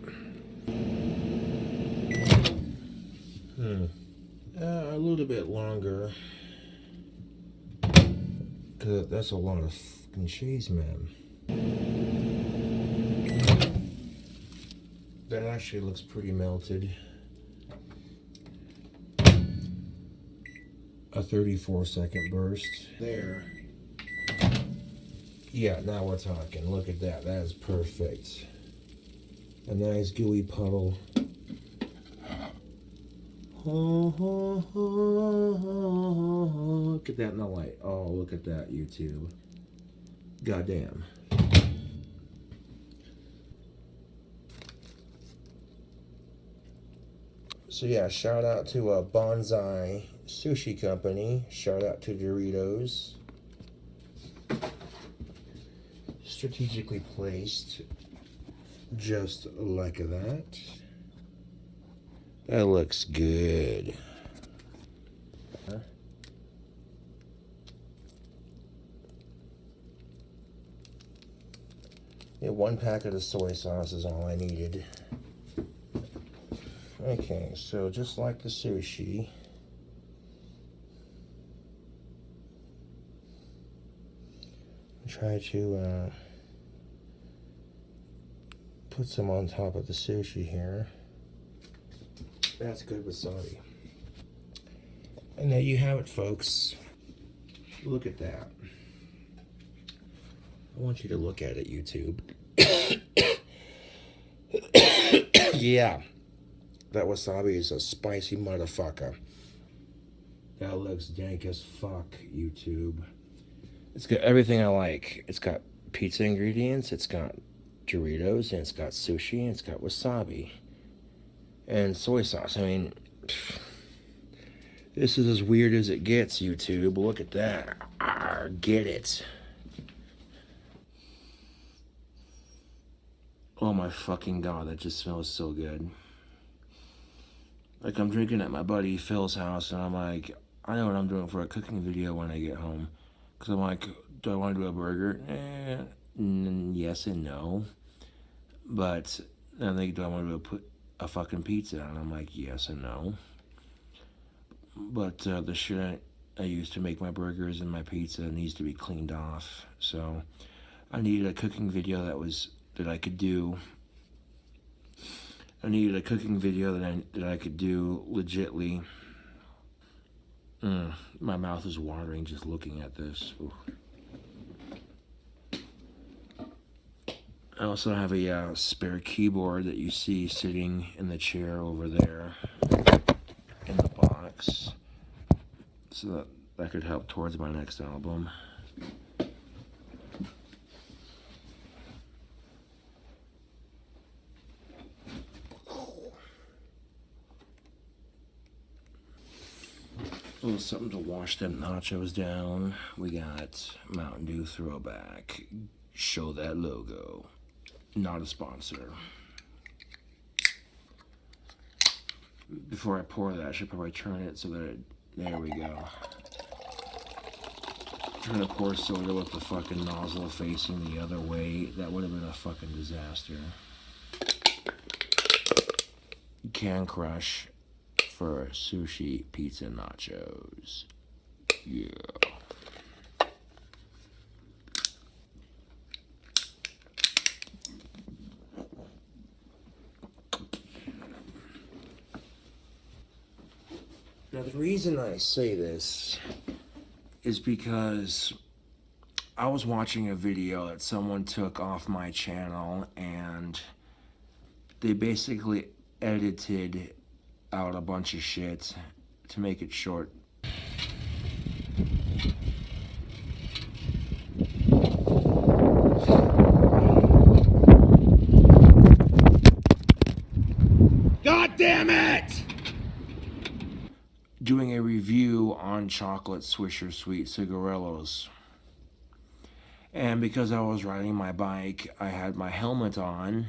A little bit longer. Cause that's a lot of fucking cheese, man. That actually looks pretty melted. A 34-second burst. There. Yeah, now we're talking. Look at that. That is perfect. A nice gooey puddle. Look at that in the light. Oh, look at that, YouTube. Goddamn. So yeah, shout out to Bonsai Sushi Company. Shout out to Doritos. Strategically placed, just like that. That looks good. Huh? Yeah, 1 packet of soy sauce is all I needed. Okay, so just like the sushi, try to put some on top of the sushi here. That's good wasabi. And there you have it, folks. Look at that. I want you to look at it, YouTube. Yeah. That wasabi is a spicy motherfucker. That looks dank as fuck, YouTube. It's got everything I like. It's got pizza ingredients, it's got Doritos, and it's got sushi, and it's got wasabi. And soy sauce. I mean, this is as weird as it gets, YouTube. Look at that. Get it. Oh my fucking god, that just smells so good. Like, I'm drinking at my buddy Phil's house, and I'm like, I know what I'm doing for a cooking video when I get home. Because I'm like, do I want to do a burger? Yes and no. But then they do I want to put a fucking pizza? And I'm like, yes and no. But the shit I use to make my burgers and my pizza needs to be cleaned off. So I needed a cooking video that I could do. I needed a cooking video that I could do legitly. My mouth is watering just looking at this. Ooh. I also have a spare keyboard that you see sitting in the chair over there in the box, so that could help towards my next album. A little something to wash them nachos down. We got Mountain Dew Throwback. Show that logo. Not a sponsor. Before I pour that, I should probably turn it so that there we go. Trying to pour soda with the fucking nozzle facing the other way, that would have been a fucking disaster. Can Crush for sushi, pizza, nachos. Yeah. Now, the reason I say this is because I was watching a video that someone took off my channel, and they basically edited out a bunch of shit to make it short. God damn it! Doing a review on chocolate Swisher Sweet Cigarillos. And because I was riding my bike, I had my helmet on,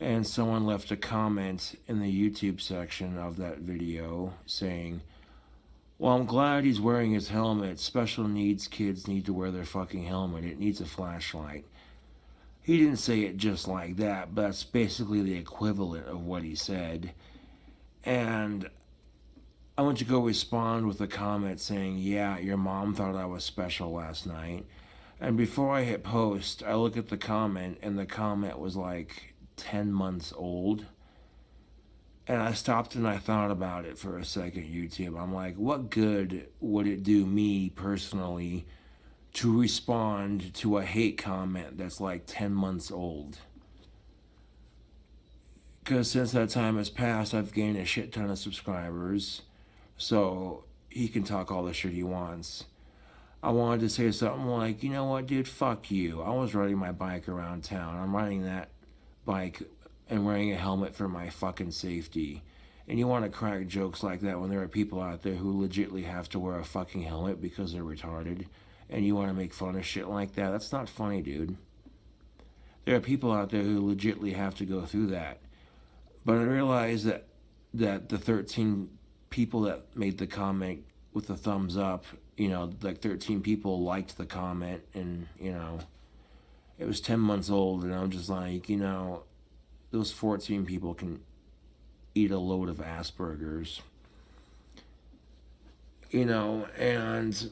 and someone left a comment in the YouTube section of that video saying, well, I'm glad he's wearing his helmet. Special needs kids need to wear their fucking helmet. It needs a flashlight. He didn't say it just like that, but that's basically the equivalent of what he said. And I went to go respond with a comment saying, yeah, your mom thought I was special last night. And before I hit post, I look at the comment, and the comment was like 10 months old. And I stopped and I thought about it for a second, YouTube. I'm like, what good would it do me personally to respond to a hate comment that's like 10 months old? Because since that time has passed, I've gained a shit ton of subscribers. So he can talk all the shit he wants. I wanted to say something like, you know what, dude, fuck you. I was riding my bike around town. I'm riding that bike and wearing a helmet for my fucking safety. And you want to crack jokes like that when there are people out there who legitly have to wear a fucking helmet because they're retarded. And you want to make fun of shit like that. That's not funny, dude. There are people out there who legitly have to go through that. But I realize that the 13 people that made the comment with the thumbs up, you know, like 13 people liked the comment, and, you know, it was 10 months old, and I'm just like, you know, those 14 people can eat a load of Asperger's, you know. And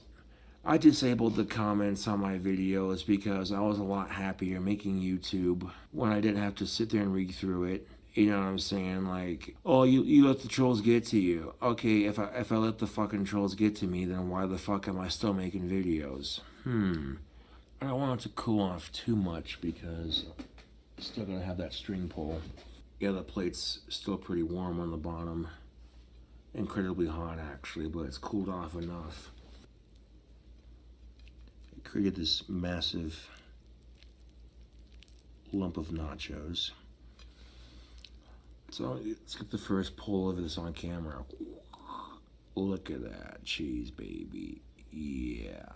I disabled the comments on my videos because I was a lot happier making YouTube when I didn't have to sit there and read through it. You know what I'm saying? Like, oh, you let the trolls get to you. Okay, if I let the fucking trolls get to me, then why the fuck am I still making videos? I don't want it to cool off too much because I'm still gonna have that string pull. Yeah, the plate's still pretty warm on the bottom. Incredibly hot, actually, but it's cooled off enough. It created this massive lump of nachos. So let's get the first pull of this on camera. Look at that cheese, baby. Yeah.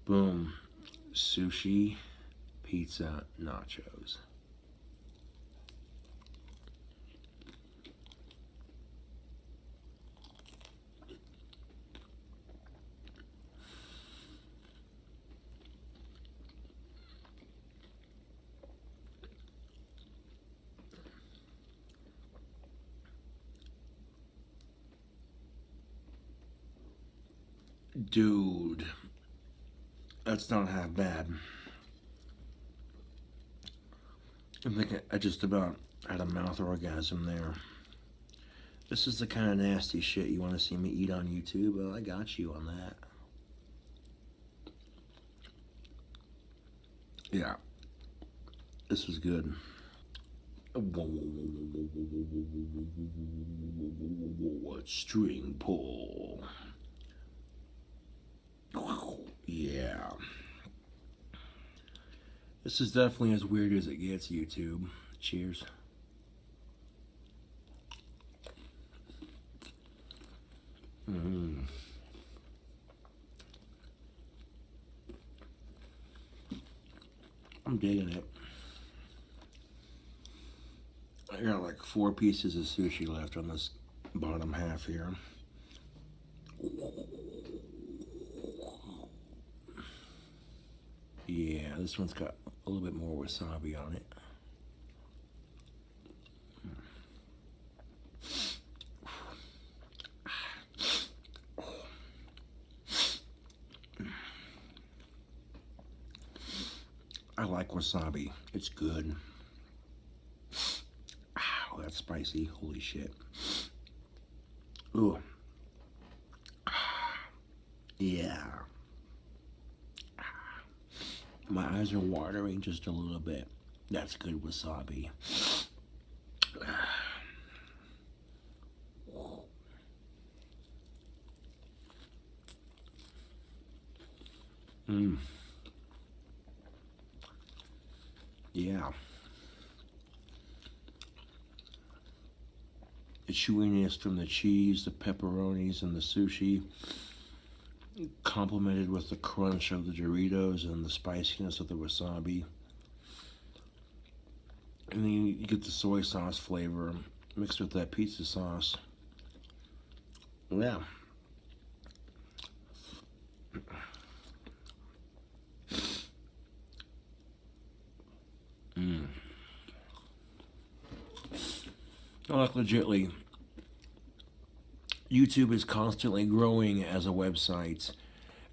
Boom. Sushi, pizza, nachos. Dude, that's not half bad. I think I just about had a mouth orgasm there. This is the kind of nasty shit you want to see me eat on YouTube. Well, I got you on that. Yeah, this was good. String pull. Yeah. This is definitely as weird as it gets, YouTube. Cheers. I'm digging it. I got like 4 pieces of sushi left on this bottom half here. Yeah, this one's got a little bit more wasabi on it. I like wasabi. It's good. Oh, that's spicy. Holy shit. Ooh. Yeah. My eyes are watering just a little bit. That's good wasabi. Yeah. The chewiness from the cheese, the pepperonis, and the sushi, complemented with the crunch of the Doritos and the spiciness of the wasabi. And then you get the soy sauce flavor mixed with that pizza sauce. Yeah. Like legitly, YouTube is constantly growing as a website,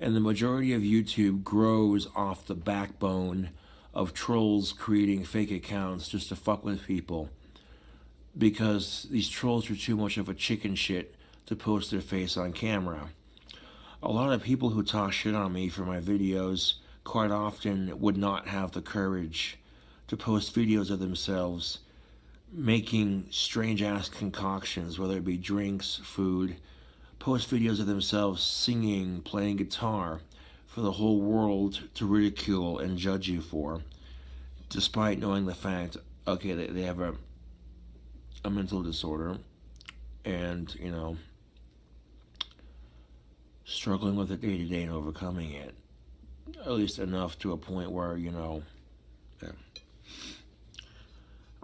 and the majority of YouTube grows off the backbone of trolls creating fake accounts just to fuck with people, because these trolls are too much of a chicken shit to post their face on camera. A lot of people who talk shit on me for my videos quite often would not have the courage to post videos of themselves making strange ass concoctions, whether it be drinks, food, post videos of themselves singing, playing guitar for the whole world to ridicule and judge you for, despite knowing the fact, okay, they have a mental disorder and, you know, struggling with it day to day and overcoming it, at least enough to a point where, you know, yeah.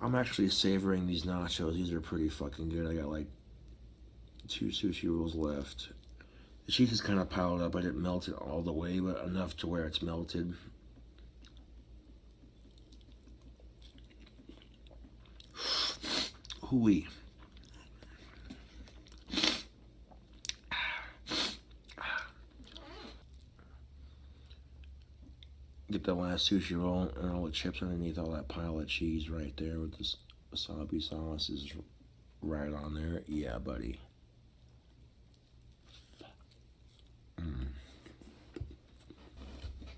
I'm actually savoring these nachos. These are pretty fucking good. I got like 2 sushi rolls left. The cheese is kind of piled up. I didn't melt it all the way, but enough to where it's melted. Hooey. Get the last sushi roll and all the chips underneath all that pile of cheese right there with this wasabi sauce is right on there. Yeah, buddy.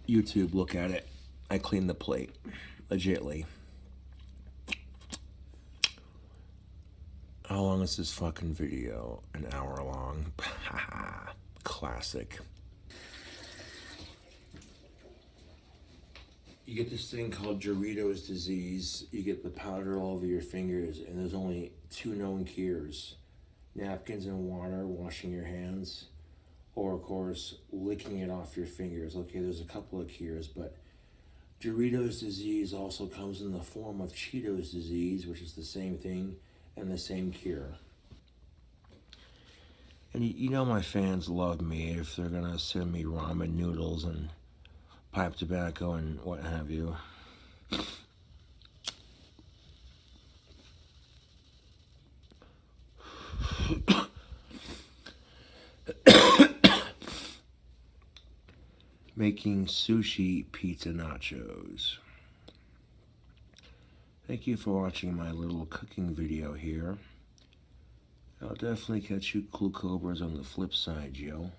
YouTube, look at it. I cleaned the plate. Legitly. How long is this fucking video? An hour long. Classic. You get this thing called Doritos disease. You get the powder all over your fingers, and there's only 2 known cures. Napkins and water, washing your hands, or of course, licking it off your fingers. Okay, there's a couple of cures, but Doritos disease also comes in the form of Cheetos disease, which is the same thing and the same cure. And you know my fans love me if they're gonna send me ramen noodles and pipe tobacco and what have you. Making sushi pizza nachos. Thank you for watching my little cooking video here. I'll definitely catch you cool cobras on the flip side, Joe.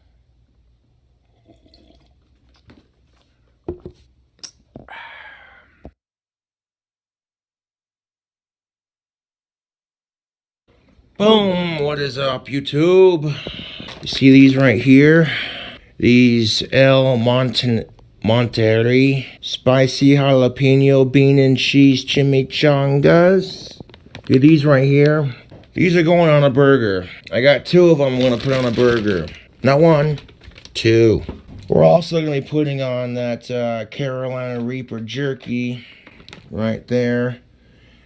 Boom! What is up, YouTube? You see these right here? These El Monterey spicy jalapeno bean and cheese chimichangas. Get these right here. These are going on a burger. I got 2 of them I'm gonna put on a burger. Not 1, 2. We're also gonna be putting on that Carolina Reaper jerky right there.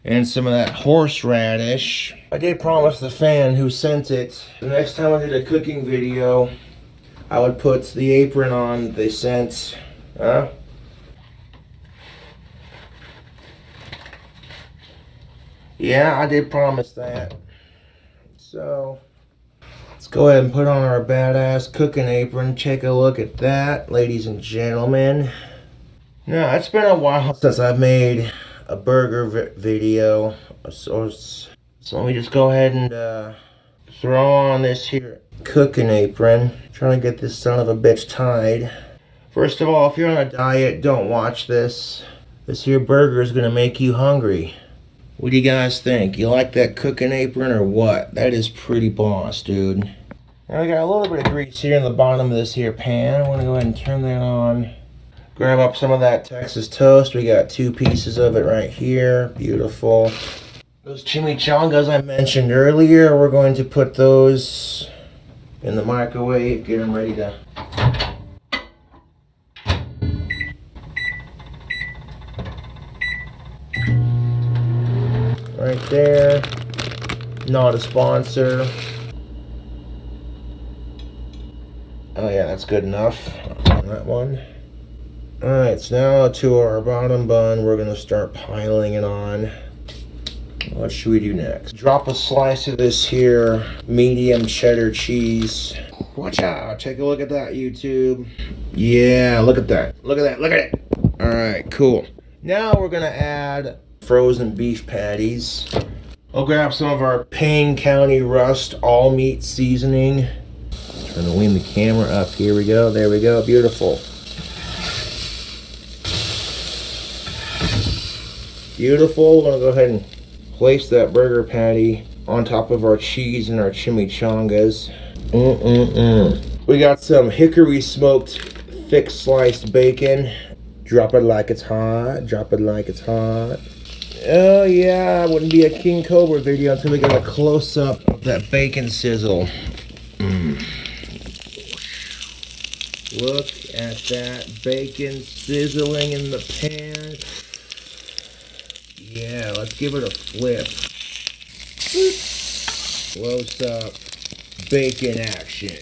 And some of that horseradish. I did promise the fan who sent it, the next time I did a cooking video, I would put the apron on they sent. Yeah, I did promise that. So, let's go ahead and put on our badass cooking apron. Take a look at that, ladies and gentlemen. Now, it's been a while since I've made a burger video. So let me just go ahead and throw on this here cooking apron. Trying to get this son of a bitch tied. First of all, if you're on a diet, don't watch this. This here burger is gonna make you hungry. What do you guys think? You like that cooking apron or what? That is pretty boss, dude. Now we got a little bit of grease here in the bottom of this here pan. I'm gonna go ahead and turn that on. Grab up some of that Texas toast. We got 2 pieces of it right here. Beautiful. Those chimichangas I mentioned earlier, we're going to put those in the microwave, get them ready to right there. Not a sponsor. Oh yeah, that's good enough on that one. Alright, so now to our bottom bun, we're gonna start piling it on. What should we do next? Drop a slice of this here medium cheddar cheese. Watch out. Take a look at that, YouTube. Yeah, look at that. Look at that. Look at it. All right, cool. Now we're going to add frozen beef patties. I'll grab some of our Payne County Rust all meat seasoning. Trying to lean the camera up. Here we go. There we go. Beautiful. Beautiful. We're going to go ahead and place that burger patty on top of our cheese and our chimichangas. We got some hickory smoked thick sliced bacon. Drop it like it's hot. Drop it like it's hot. Oh yeah, it wouldn't be a King Cobra video until we get a close up of that bacon sizzle. Look at that bacon sizzling in the pan. Yeah, let's give it a flip. Close up bacon action.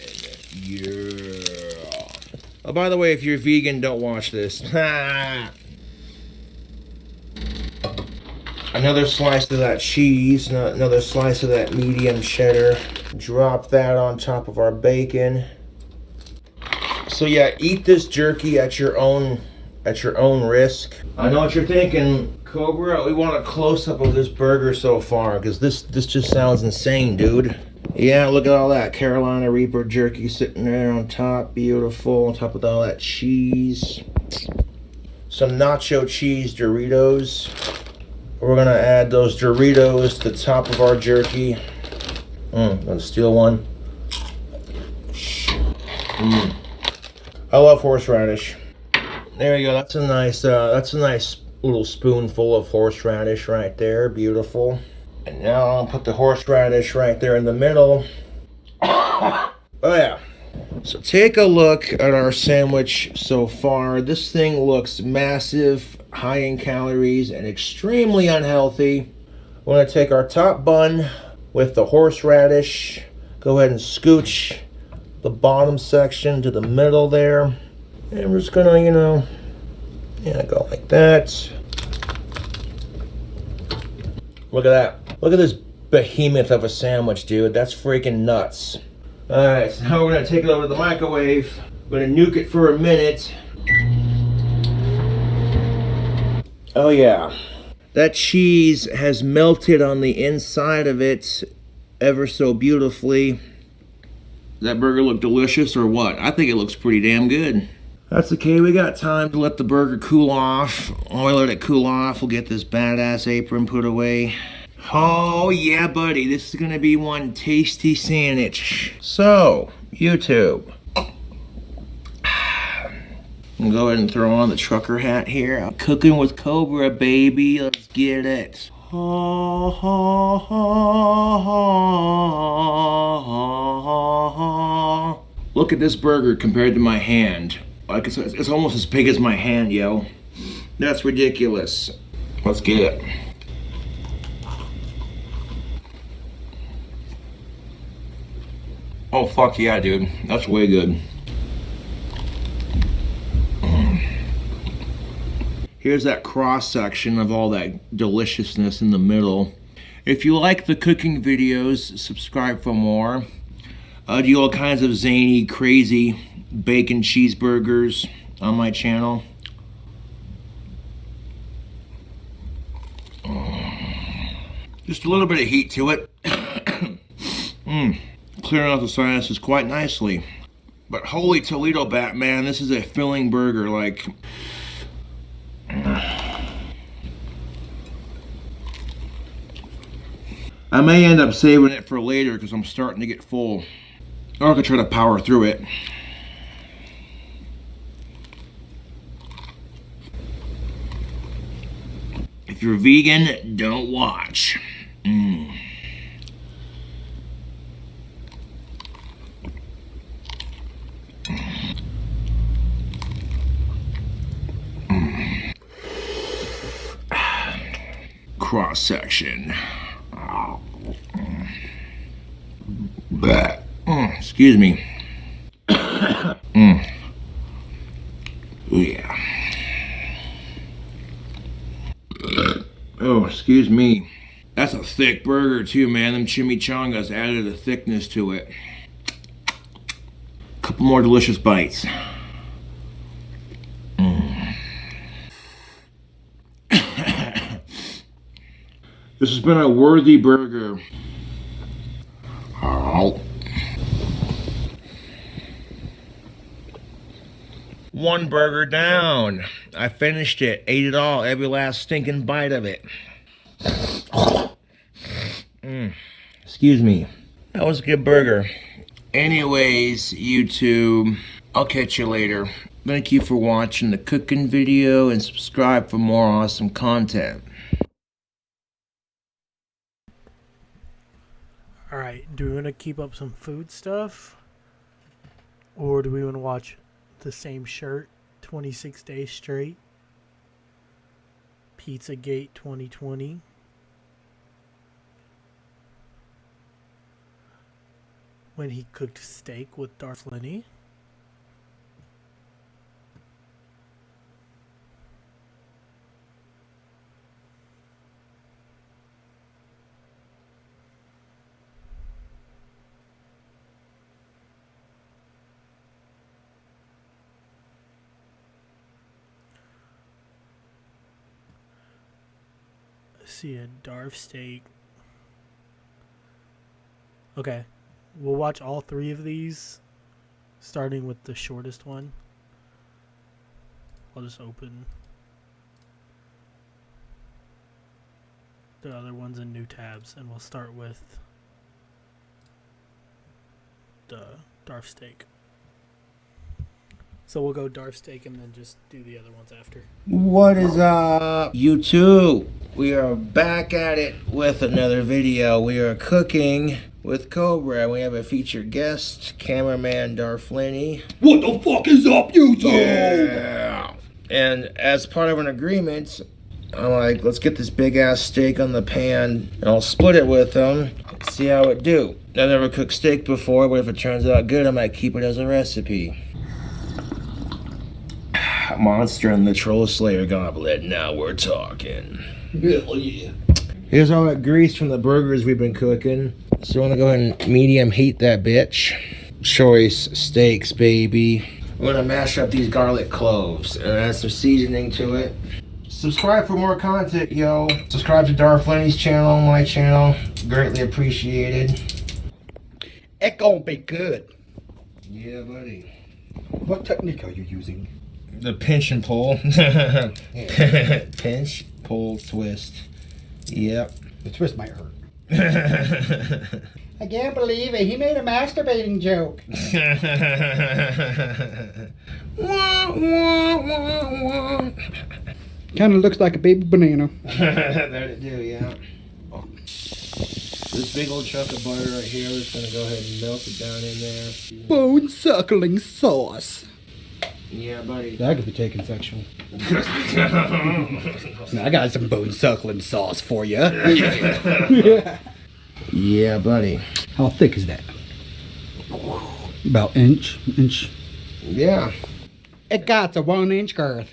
Yeah. Oh, by the way, if you're vegan, don't watch this. Another slice of that cheese, another slice of that medium cheddar. Drop that on top of our bacon. So yeah, eat this jerky at your own risk. I know what you're thinking, Cobra. We want a close-up of this burger so far, because this just sounds insane, dude. Yeah, look at all that Carolina Reaper jerky sitting there on top. Beautiful, on top of all that cheese. Some nacho cheese Doritos. We're gonna add those Doritos to the top of our jerky. Gonna steal one. I love horseradish. There we go. That's a nice little spoonful of horseradish right there. Beautiful. And now I'll put the horseradish right there in the middle. Oh yeah. So take a look at our sandwich so far. This thing looks massive, high in calories, and extremely unhealthy. We're going to take our top bun with the horseradish. Go ahead and scooch the bottom section to the middle there. And we're just going to, go like that. Look at that. Look at this behemoth of a sandwich, dude. That's freaking nuts. Alright, so now we're going to take it over to the microwave. We're going to nuke it for a minute. Oh yeah. That cheese has melted on the inside of it ever so beautifully. Does that burger look delicious or what? I think it looks pretty damn good. That's okay, we got time to let the burger cool off. While we let it cool off, we'll get this badass apron put away. Oh yeah, buddy, this is gonna be one tasty sandwich. So, YouTube. I'm gonna go ahead and throw on the trucker hat here. I'm cooking with Cobra, baby. Let's get it. Look at this burger compared to my hand. Like it's almost as big as my hand, yo. That's ridiculous. Let's get it. Oh fuck yeah, dude. That's way good. Here's that cross section of all that deliciousness in the middle. If you like the cooking videos, subscribe for more. I do all kinds of zany, crazy bacon cheeseburgers on my channel. Just a little bit of heat to it. Clearing out the sinuses quite nicely. But holy Toledo Batman, this is a filling burger. Like, I may end up saving it for later because I'm starting to get full. Or I could try to power through it. If you're vegan, don't watch. Cross section. Excuse me. Yeah. Oh, excuse me. That's a thick burger too, man. Them chimichangas added a thickness to it. Couple more delicious bites. This has been a worthy burger. Oh. One burger down. I finished it, ate it all, every last stinking bite of it. Excuse me. That was a good burger. Anyways, YouTube, I'll catch you later. Thank you for watching the cooking video and subscribe for more awesome content. Alright, do we want to keep up some food stuff? Or do we want to watch the same shirt 26 days straight? Pizzagate 2020. When he cooked steak with Darth Lenny. See a Darth steak. Okay. We'll watch all three of these, starting with the shortest one. I'll just open the other ones in new tabs, and we'll start with the Darth steak. So we'll go Darth steak and then just do the other ones after. What is up, YouTube? We are back at it with another video. We are cooking with Cobra. We have a featured guest, cameraman Darth Lenny. What the fuck is up, YouTube? Yeah. And as part of an agreement, I'm like, let's get this big ass steak on the pan and I'll split it with him. See how it do. I've never cooked steak before, but if it turns out good, I might keep it as a recipe. Monster and the Troll Slayer Goblet. Now we're talking. Hell yeah. Here's all that grease from the burgers we've been cooking. So I'm gonna go ahead and medium heat that bitch. Choice steaks, baby. I'm gonna mash up these garlic cloves and add some seasoning to it. Subscribe for more content, yo. Subscribe to Darth Lenny's channel, my channel. Greatly appreciated. It gonna be good. Yeah, buddy. What technique are you using? The pinch and pull. Pinch, pull, twist. Yep. The twist might hurt. I can't believe it. He made a masturbating joke. Kind of looks like a baby banana. There it do, yeah. This big old chunk of butter right here, we're just gonna go ahead and melt it down in there. Bone suckling sauce. Yeah, buddy. That could be taken sexual. I got some bone suckling sauce for you. Yeah, buddy. How thick is that? About inch. Yeah. It got a 1 inch girth.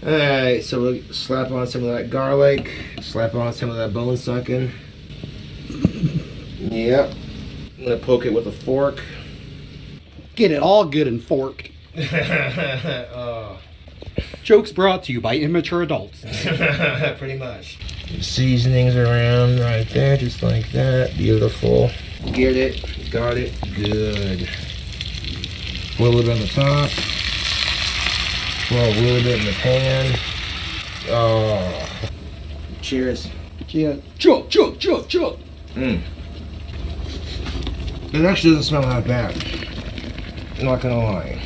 Alright, so we'll slap on some of that garlic, slap on some of that bone sucking. Yep. I'm gonna poke it with a fork. Get it all good and forked. Oh. Jokes brought to you by immature adults. Pretty much. Seasonings around right there, just like that. Beautiful. Get it. Got it. Good. A little bit on the top. Well, a little bit in the pan. Oh. Cheers. Yeah. Chug. Mmm. It actually doesn't smell that bad. I'm not gonna lie.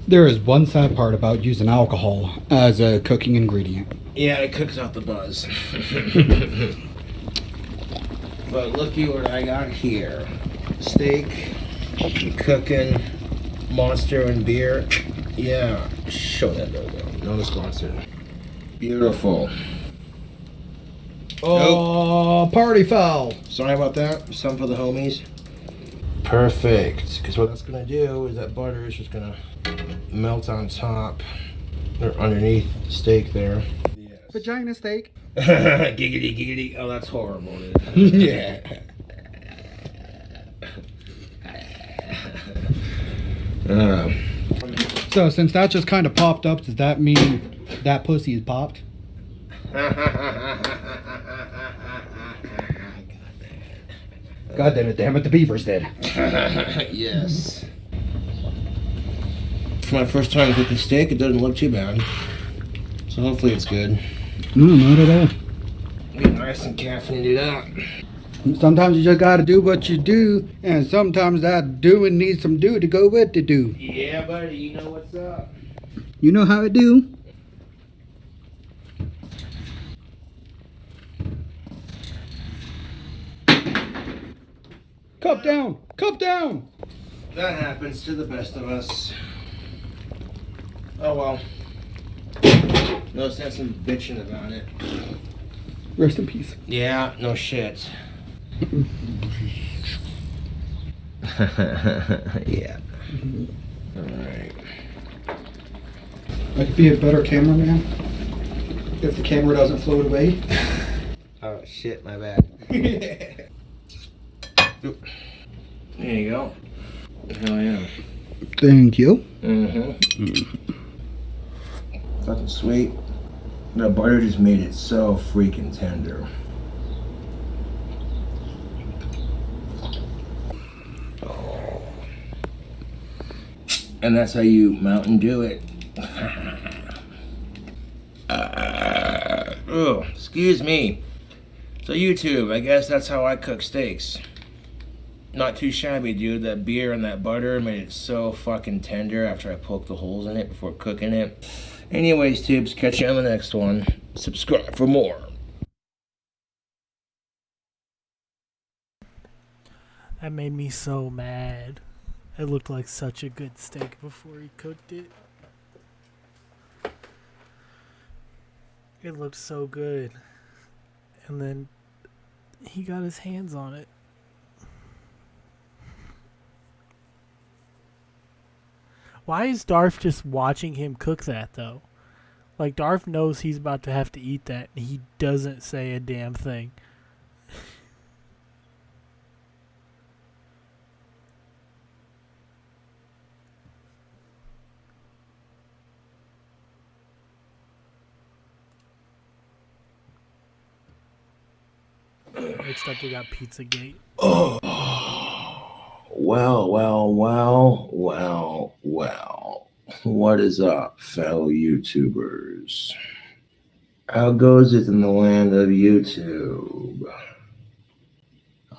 There is one sad part about using alcohol as a cooking ingredient. Yeah, it cooks out the buzz. But looky what I got here. Steak, cooking, Monster and beer. Yeah, show that logo. Not sponsored. Beautiful. Oh, party foul. Sorry about that. Some for the homies. Perfect. Because what that's going to do is that butter is just going to melt on top or underneath the steak there. Yes. vagina steak. Giggity, giggity. Oh, that's horrible, dude. Yeah. So since that just kind of popped up, does that mean that pussy is popped? God damn it, the beaver's dead. Yes. For my first time cooking steak, it doesn't look too bad. So hopefully it's good. No, not at all. Get nice and caffeinated up. Sometimes you just gotta do what you do, and sometimes that doing needs some do to go with the do. Yeah, buddy, you know what's up. You know how I do? Cup down! Cup down! That happens to the best of us. Oh well. No sense in bitching about it. Rest in peace. Yeah, no shit. Yeah. Alright. I could be a better cameraman if the camera doesn't float away. Oh shit, my bad. There you go. Hell yeah. Thank you. Mm-hmm. Fucking sweet. The butter just made it so freaking tender. Oh. And that's how you Mountain Dew it. Oh, excuse me. So YouTube, I guess that's how I cook steaks. Not too shabby, dude. That beer and that butter made it so fucking tender after I poked the holes in it before cooking it. Anyways, tubes, catch you on the next one. Subscribe for more. That made me so mad. It looked like such a good steak before he cooked it. It looked so good. And then he got his hands on it. Why is Darth just watching him cook that, though? Like, Darth knows he's about to have to eat that, and he doesn't say a damn thing. Next up, we got Pizzagate. Oh. Well. What is up, fellow YouTubers? How goes it in the land of YouTube?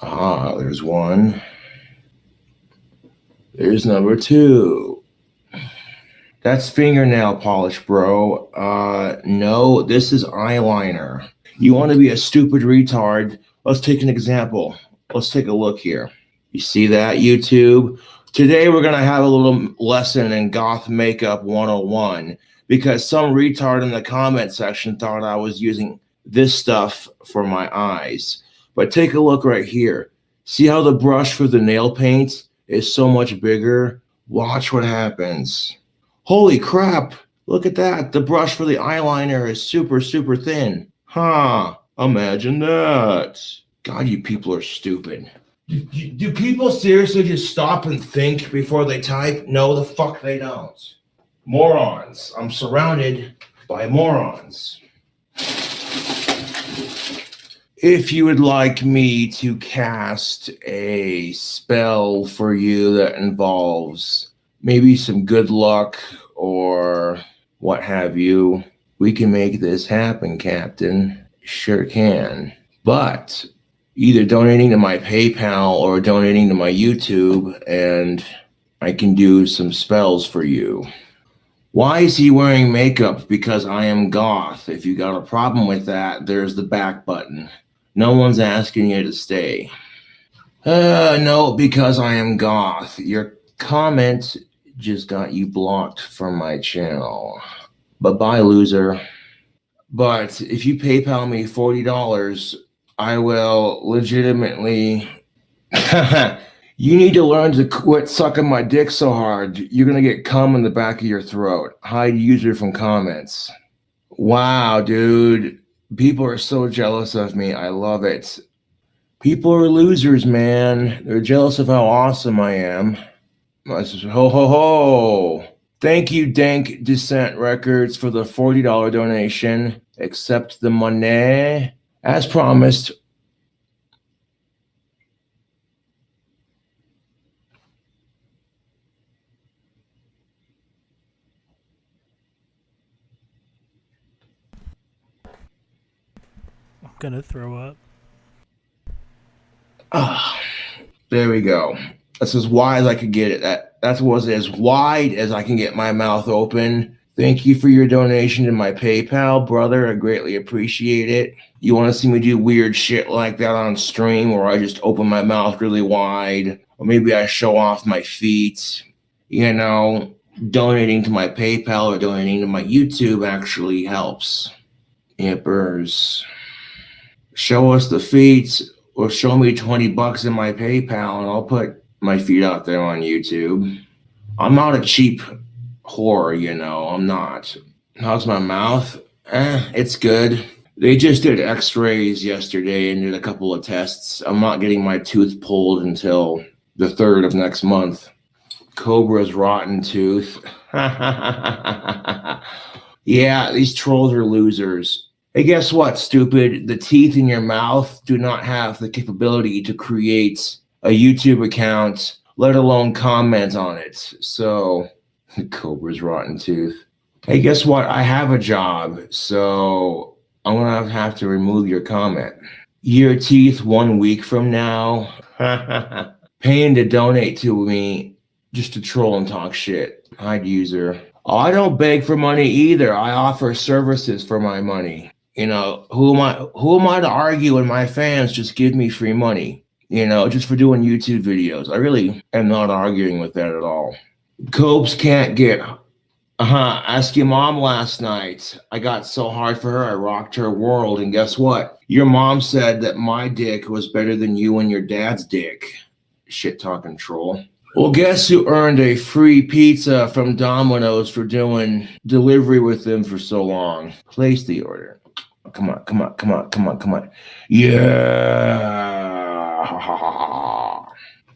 Ah, there's one. There's number two. That's fingernail polish, bro. No, this is eyeliner. You want to be a stupid retard? Let's take an example. Let's take a look here. You see that, YouTube? Today we're going to have a little lesson in goth makeup 101 because some retard in the comment section thought I was using this stuff for my eyes. But take a look right here. See how the brush for the nail paint is so much bigger? Watch what happens. Holy crap. Look at that. The brush for the eyeliner is super, super thin. Huh. Imagine that. God, you people are stupid. Do people seriously just stop and think before they type? No, the fuck they don't. Morons. I'm surrounded by morons. If you would like me to cast a spell for you that involves maybe some good luck or what have you, we can make this happen, Captain. Sure can. But either donating to my PayPal or donating to my YouTube, and I can do some spells for you. Why is he wearing makeup? Because I am goth. If you got a problem with that, there's the back button. No one's asking you to stay. No, because I am goth. Your comment just got you blocked from my channel. Bye-bye, loser. But if you PayPal me $40, I will legitimately... You need to learn to quit sucking my dick so hard. You're going to get cum in the back of your throat. Hide user from comments. Wow, dude. People are so jealous of me. I love it. People are losers, man. They're jealous of how awesome I am. I said, ho, ho, ho. Thank you, Dank Descent Records, for the $40 donation. Accept the money. As promised. I'm gonna throw up. Ah, there we go. That's as wide as I could get it. That was as wide as I can get my mouth open. Thank you for your donation to my PayPal, brother. I greatly appreciate it. You want to see me do weird shit like that on stream where I just open my mouth really wide? Or maybe I show off my feet? You know, donating to my PayPal or donating to my YouTube actually helps. Yippers. Show us the feet or show me $20 in my PayPal and I'll put my feet out there on YouTube. I'm not a cheap whore, you know, I'm not. How's my mouth? It's good. They just did x-rays yesterday and did a couple of tests. I'm not getting my tooth pulled until the 3rd of next month. Cobra's rotten tooth. Yeah, these trolls are losers. Hey, guess what, stupid? The teeth in your mouth do not have the capability to create a YouTube account, let alone comment on it. So, Cobra's rotten tooth. Hey, guess what? I have a job, so I'm gonna have to remove your comment. Your teeth 1 week from now. Paying to donate to me just to troll and talk shit. Hide user. Oh, I don't beg for money either. I offer services for my money. You know, who am I to argue when my fans just give me free money? You know, just for doing YouTube videos. I really am not arguing with that at all. Copes can't get ask your mom last night. I got so hard for her, I rocked her world. And guess what? Your mom said that my dick was better than you and your dad's dick. Shit talking troll. Well, guess who earned a free pizza from Domino's for doing delivery with them for so long? Place the order. Come on, come on, come on, come on, come on. Yeah.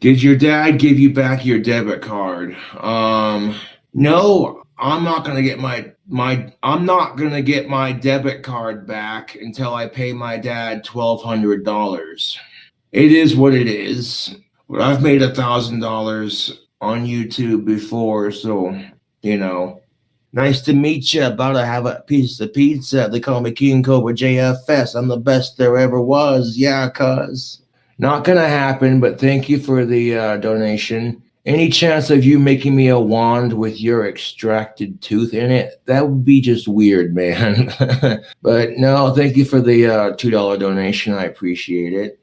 Did your dad give you back your debit card? No, I'm not gonna get my debit card back until I pay my dad $1,200. It is what it is. But I've made $1,000 on YouTube before, so you know. Nice to meet you. About to have a piece of pizza. They call me King Cobra JFS. I'm the best there ever was. Yeah, cuz. Not gonna happen, but thank you for the donation. Any chance of you making me a wand with your extracted tooth in it? That would be just weird, man. But no, thank you for the $2 donation. I appreciate it.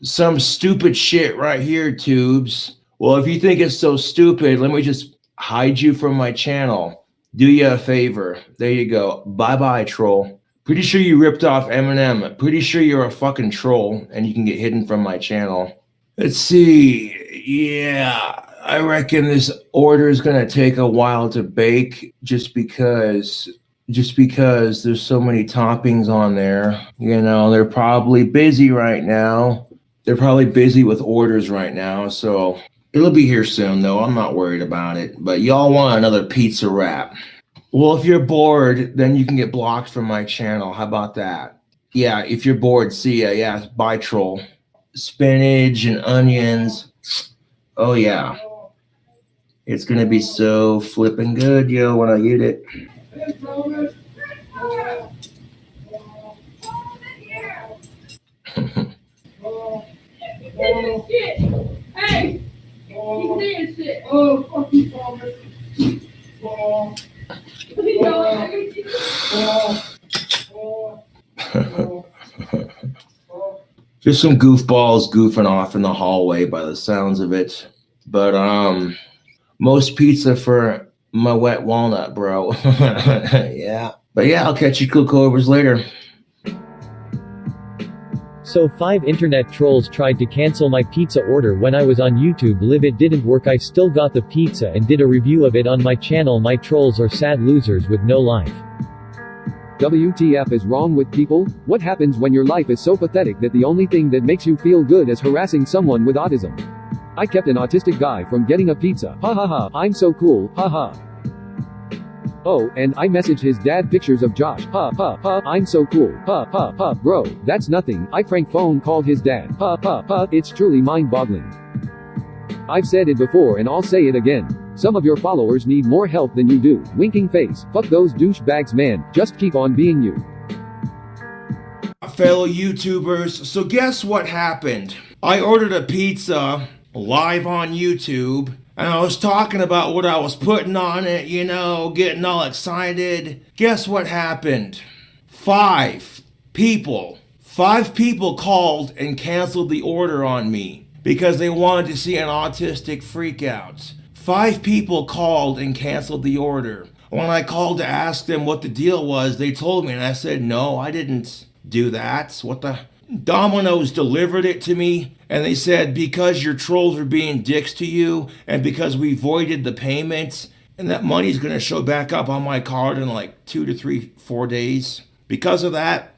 Some stupid shit right here, tubes. Well, if you think it's so stupid, let me just hide you from my channel. Do you a favor. There you go. Bye-bye, troll. Pretty sure you ripped off Eminem. Pretty sure you're a fucking troll and you can get hidden from my channel. Let's see. Yeah, I reckon this order is going to take a while to bake just because there's so many toppings on there. You know, they're probably busy right now. They're probably busy with orders right now, so it'll be here soon, though. I'm not worried about it. But y'all want another pizza wrap. Well, if you're bored, then you can get blocked from my channel. How about that? Yeah, if you're bored, see ya. Yeah, bye, troll. Spinach and onions. Oh, yeah. It's going to be so flipping good, yo, when I eat it. Hey! He did shit. Oh, fuck you, Palmer. Just some goofballs goofing off in the hallway by the sounds of it. But most pizza for my wet walnut, bro. Yeah. But yeah, I'll catch you cool cobras later. So 5 internet trolls tried to cancel my pizza order when I was on YouTube Live. It didn't work. I still got the pizza and did a review of it on my channel. My trolls are sad losers with no life. WTF is wrong with people? What happens when your life is so pathetic that the only thing that makes you feel good is harassing someone with autism? I kept an autistic guy from getting a pizza. Ha ha ha, I'm so cool, ha ha. Oh, and I messaged his dad pictures of Josh. Ha ha ha, I'm so cool. Ha ha ha, bro, that's nothing. I prank phone called his dad. Ha ha ha, it's truly mind-boggling. I've said it before and I'll say it again. Some of your followers need more help than you do. Winking face. Fuck those douchebags, man. Just keep on being you. Fellow YouTubers, so guess what happened? I ordered a pizza live on YouTube, and I was talking about what I was putting on it, you know, getting all excited. Guess what happened? 5 people called and canceled the order on me because they wanted to see an autistic freakout. 5 people called and canceled the order. When I called to ask them what the deal was, they told me, and I said, no, I didn't do that. What the? Domino's delivered it to me, and they said because your trolls are being dicks to you, and because we voided the payments, and that money's going to show back up on my card in like 2 to 3, 4 days. Because of that,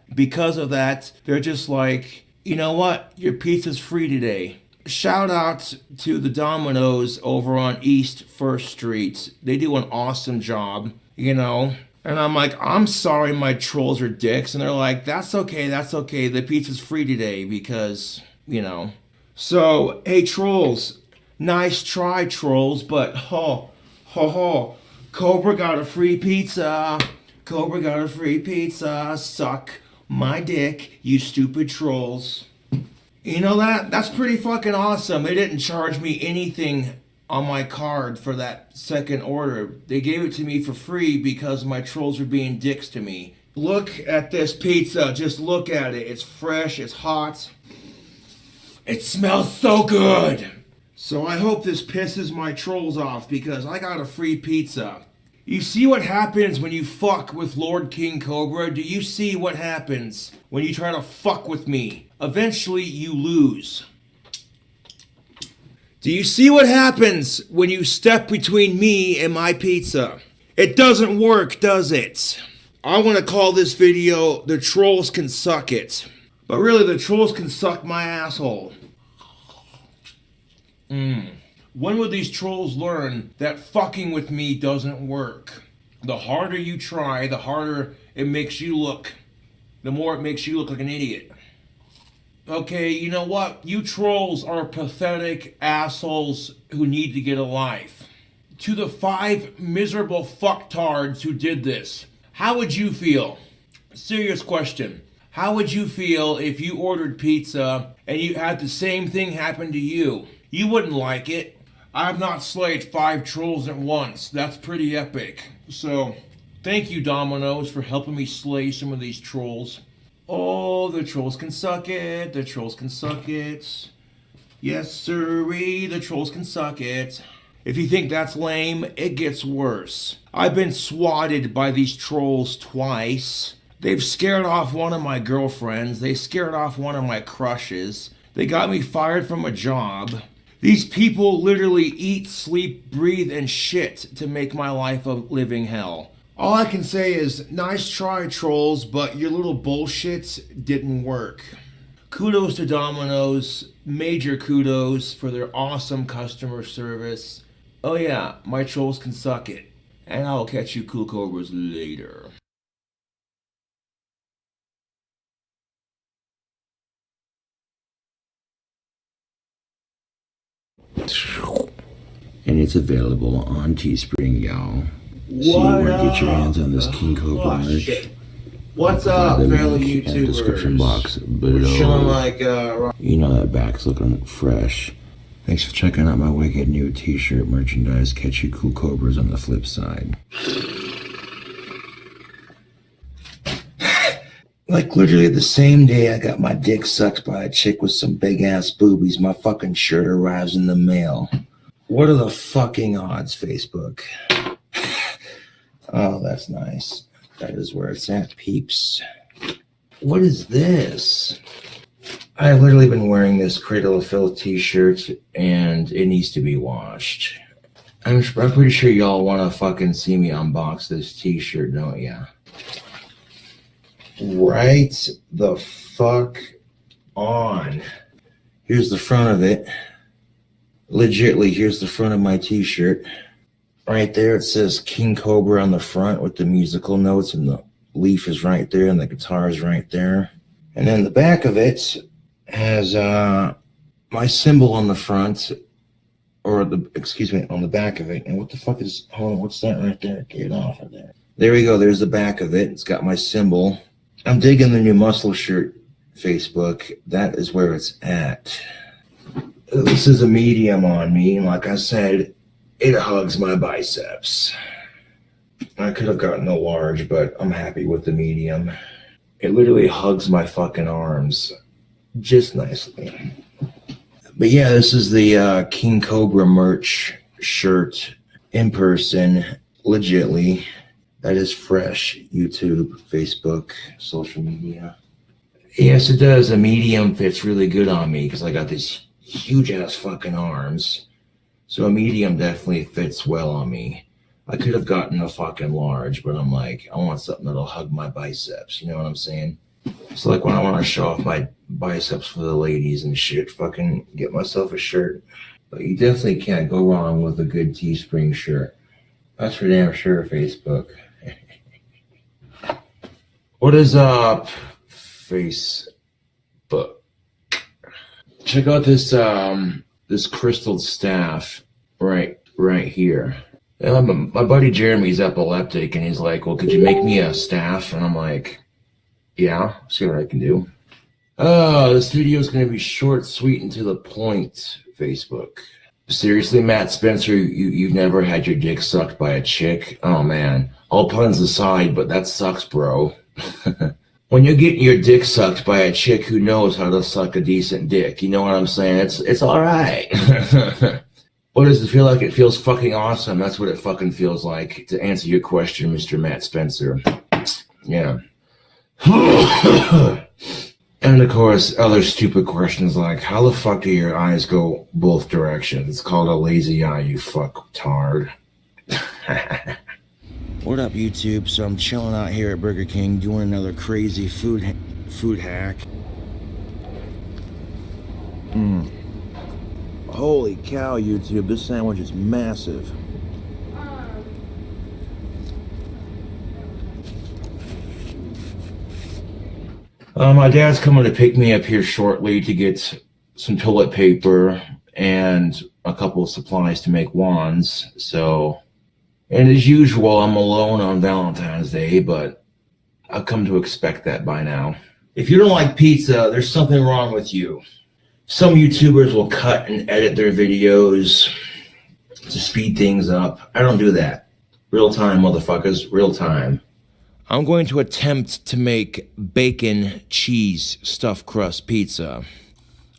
they're just like, you know what? Your pizza's free today. Shout out to the Domino's over on East 1st Street. They do an awesome job, you know. And I'm like, I'm sorry my trolls are dicks. And they're like, that's okay. The pizza's free today because, you know. So, hey trolls, nice try trolls, but Cobra got a free pizza. Suck my dick, you stupid trolls. You know that's pretty fucking awesome. They didn't charge me anything on my card for that second order. They gave it to me for free because my trolls were being dicks to me. Look at this pizza. Just look at it. It's fresh. It's hot. It smells so good. So I hope this pisses my trolls off because I got a free pizza. You see what happens when you fuck with Lord King Cobra? Do you see what happens when you try to fuck with me? Eventually you lose. Do you see what happens when you step between me and my pizza? It doesn't work, does it? I want to call this video, The Trolls Can Suck It. But really, the trolls can suck my asshole. When will these trolls learn that fucking with me doesn't work? The harder you try, the harder it makes you look. The more it makes you look like an idiot. Okay, you know what? You trolls are pathetic assholes who need to get a life. To the 5 miserable fucktards who did this, how would you feel? Serious question. How would you feel if you ordered pizza and you had the same thing happen to you? You wouldn't like it. I've not slayed 5 trolls at once. That's pretty epic. So, thank you, Domino's, for helping me slay some of these trolls. Oh, the trolls can suck it. The trolls can suck it. Yes, sirree, the trolls can suck it. If you think that's lame, it gets worse. I've been swatted by these trolls twice. They've scared off one of my girlfriends. They scared off one of my crushes. They got me fired from a job. These people literally eat, sleep, breathe, and shit to make my life a living hell. All I can say is, nice try, trolls, but your little bullshit didn't work. Kudos to Domino's, major kudos for their awesome customer service. Oh yeah, my trolls can suck it. And I'll catch you cool cobras later. And it's available on Teespring, y'all. So you want to get your hands on this King Cobra merch? What's up, fellow In the YouTubers? description box below. We're chilling like, You know that back's looking fresh. Thanks for checking out my wicked new t-shirt merchandise. Catch you cool cobras on the flip side. Like literally the same day I got my dick sucked by a chick with some big ass boobies, my fucking shirt arrives in the mail. What are the fucking odds, Facebook? Oh, that's nice. That is where it's at, peeps. What is this? I've literally been wearing this Cradle of Filth t-shirt and it needs to be washed. I'm pretty sure y'all want to fucking see me unbox this t-shirt, don't ya? right the fuck on. Here's the front of it. Legitly, here's the front of my t-shirt. Right there, it says King Cobra on the front with the musical notes, and the leaf is right there, and the guitar is right there. And then the back of it has my symbol on the front, or excuse me, on the back of it. And what the fuck is, hold on, what's that right there? Get off of there. There we go, there's the back of it. It's got my symbol. I'm digging the new muscle shirt, Facebook. That is where it's at. This is a medium on me, and like I said, it hugs my biceps. I could have gotten a large, but I'm happy with the medium. It literally hugs my fucking arms just nicely. But yeah, this is the King Cobra merch shirt in person, legitly. That is fresh. YouTube, Facebook, social media. Yes, it does. A medium fits really good on me because I got these huge ass fucking arms. So a medium definitely fits well on me. I could have gotten a fucking large, but I'm like, I want something that'll hug my biceps. You know what I'm saying? It's like when I want to show off my biceps for the ladies and shit, fucking get myself a shirt. But you definitely can't go wrong with a good Teespring shirt. That's for damn sure, Facebook. What is up, Facebook? Check out this this crystal staff right here. My buddy Jeremy's epileptic, and he's like, well, could you make me a staff? And I'm like, yeah, see what I can do. Oh, this video is going to be short, sweet, and to the point, Facebook. Seriously, Matt Spencer, you've never had your dick sucked by a chick? Oh, man. All puns aside, but that sucks, bro. When you're getting your dick sucked by a chick who knows how to suck a decent dick, you know what I'm saying? It's all right. What does it feel like? It feels fucking awesome. That's what it fucking feels like, to answer your question, Mr. Matt Spencer. Yeah. And of course, other stupid questions like, how the fuck do your eyes go both directions? It's called a lazy eye, you fucktard. What up, YouTube? So I'm chilling out here at Burger King doing another crazy food hack. Holy cow, YouTube, this sandwich is massive. My dad's coming to pick me up here shortly to get some toilet paper and a couple of supplies to make wands. So, and as usual, I'm alone on Valentine's Day, but I've come to expect that by now. If you don't like pizza, there's something wrong with you. Some YouTubers will cut and edit their videos to speed things up. I don't do that. Real time, motherfuckers, real time. I'm going to attempt to make bacon cheese stuffed crust pizza.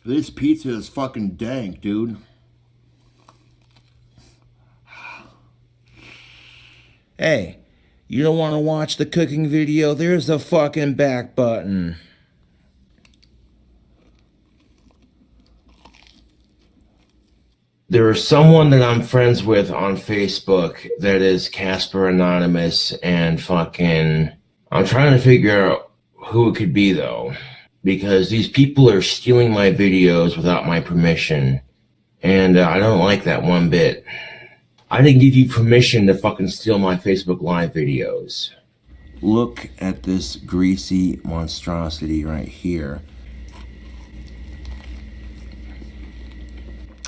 This pizza is fucking dank, dude. Hey, you don't want to watch the cooking video? There's the fucking back button. There is someone that I'm friends with on Facebook that is Casper Anonymous, and fucking, I'm trying to figure out who it could be though, because these people are stealing my videos without my permission, and I don't like that one bit. I didn't give you permission to fucking steal my Facebook Live videos. Look at this greasy monstrosity right here.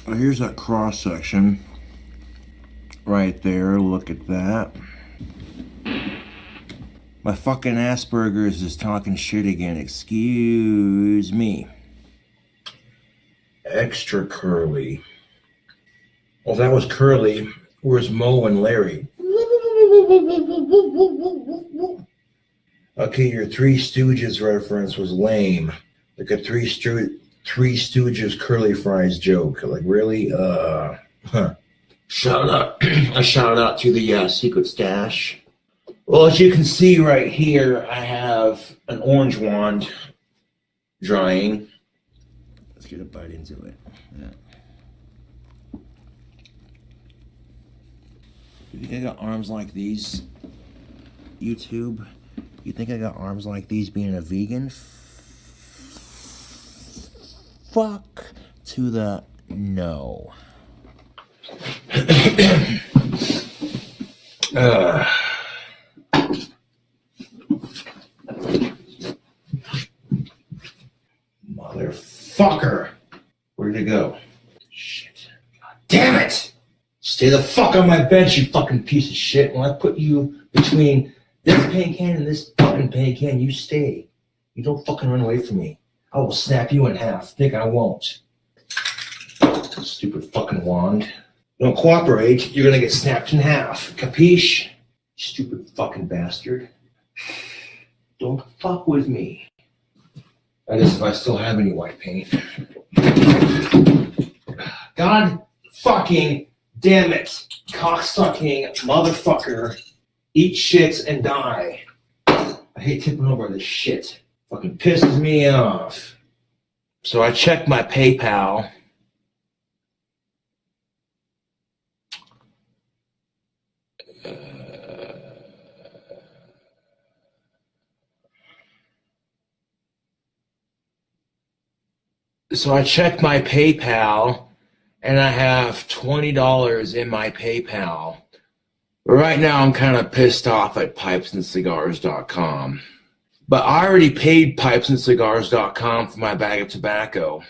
Here's that cross section right there. Look at that. My fucking Asperger's is talking shit again. Excuse me. Extra curly. Well, if that was curly, where's Mo and Larry? Okay, your Three Stooges reference was lame. Like a Three Stooges curly fries joke. Like, really? Shout out. A shout out to the secret stash. Well, as you can see right here, I have an orange wand drying. Let's get a bite into it. Yeah. You think I got arms like these, YouTube? You think I got arms like these being a vegan? Fuck to the no. Motherfucker! Where'd it go? Shit. God damn it! Stay the fuck on my bench, you fucking piece of shit. When I put you between this paint can and this fucking paint can, you stay. You don't fucking run away from me. I will snap you in half. Think I won't. Stupid fucking wand. Don't cooperate, you're gonna get snapped in half. Capiche? Stupid fucking bastard. Don't fuck with me. That is if I still have any white paint. God fucking damn it. Cocksucking motherfucker. Eat shits and die. I hate tipping over this shit. Fucking pisses me off. So I checked my PayPal. So I checked my PayPal, and I have $20 in my PayPal. Right now, I'm kind of pissed off at pipesandcigars.com. But I already paid pipesandcigars.com for my bag of tobacco.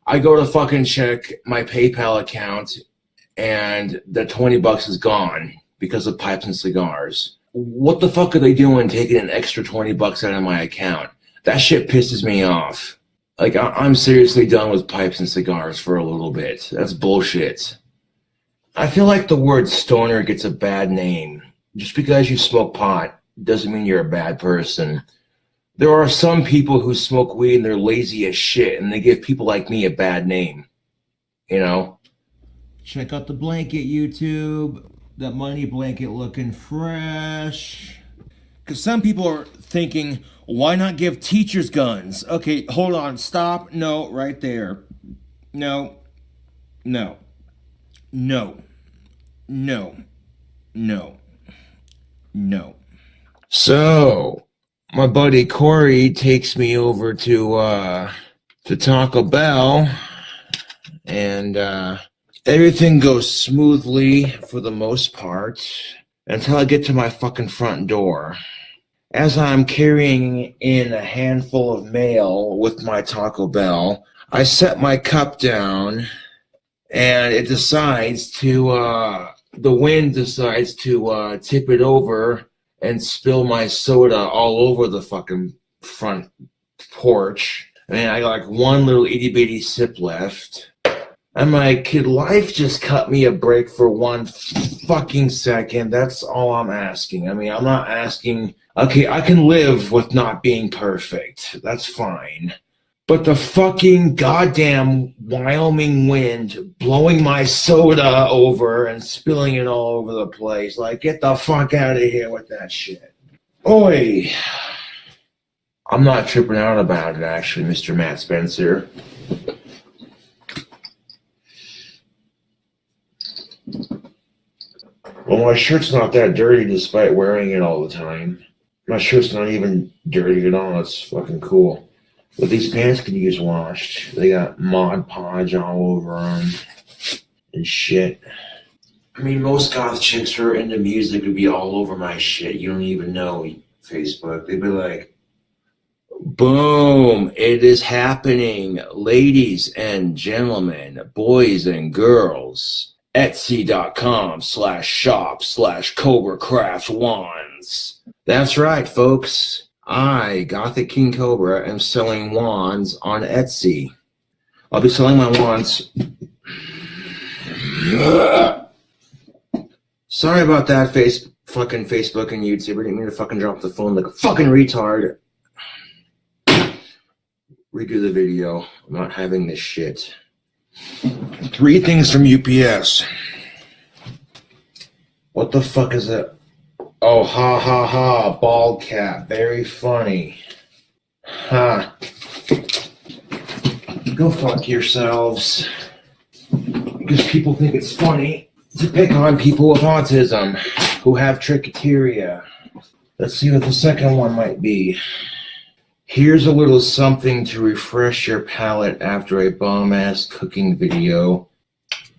I go to fucking check my PayPal account, and the $20 is gone because of Pipes and Cigars. What the fuck are they doing taking an extra $20 out of my account? That shit pisses me off. Like, I'm seriously done with Pipes and Cigars for a little bit. That's bullshit. I feel like the word stoner gets a bad name. Just because you smoke pot doesn't mean you're a bad person. There are some people who smoke weed and they're lazy as shit, and they give people like me a bad name. You know? Check out the blanket, YouTube. That money blanket looking fresh. Because some people are thinking, why not give teachers guns? Okay, hold on, stop. No, right there. No. No. No. No. No. No. So, my buddy Corey takes me over to Taco Bell, and everything goes smoothly for the most part until I get to my fucking front door. As I'm carrying in a handful of mail with my Taco Bell, I set my cup down, and it decides to, the wind decides to tip it over and spill my soda all over the fucking front porch. And I got like one little itty bitty sip left. I'm like, could life just cut me a break for 1 fucking second? That's all I'm asking. I mean, I'm not asking, okay, I can live with not being perfect. That's fine. But the fucking goddamn Wyoming wind blowing my soda over and spilling it all over the place. Like, get the fuck out of here with that shit. Oi. I'm not tripping out about it, actually, Mr. Matt Spencer. Well, my shirt's not that dirty despite wearing it all the time. My shirt's not even dirty at all. It's fucking cool. But these pants can use washed. They got Mod Podge all over them and shit. I mean, most goth chicks who are into music would be all over my shit. You don't even know Facebook. They'd be like, boom, it is happening. Ladies and gentlemen, boys and girls. Etsy.com/shop/CobraCraft wands. That's right, folks. I, Gothic King Cobra, am selling wands on Etsy. I'll be selling my wands. Sorry about that, fucking Facebook and YouTube. I didn't mean to fucking drop the phone like a fucking retard. Redo the video. I'm not having this shit. 3 things from UPS. What the fuck is that? Oh, ha ha ha, bald cat. Very funny. Ha. Go fuck yourselves. Because people think it's funny to pick on people with autism who have trichoteria. Let's see what the second one might be. Here's a little something to refresh your palate after a bomb-ass cooking video.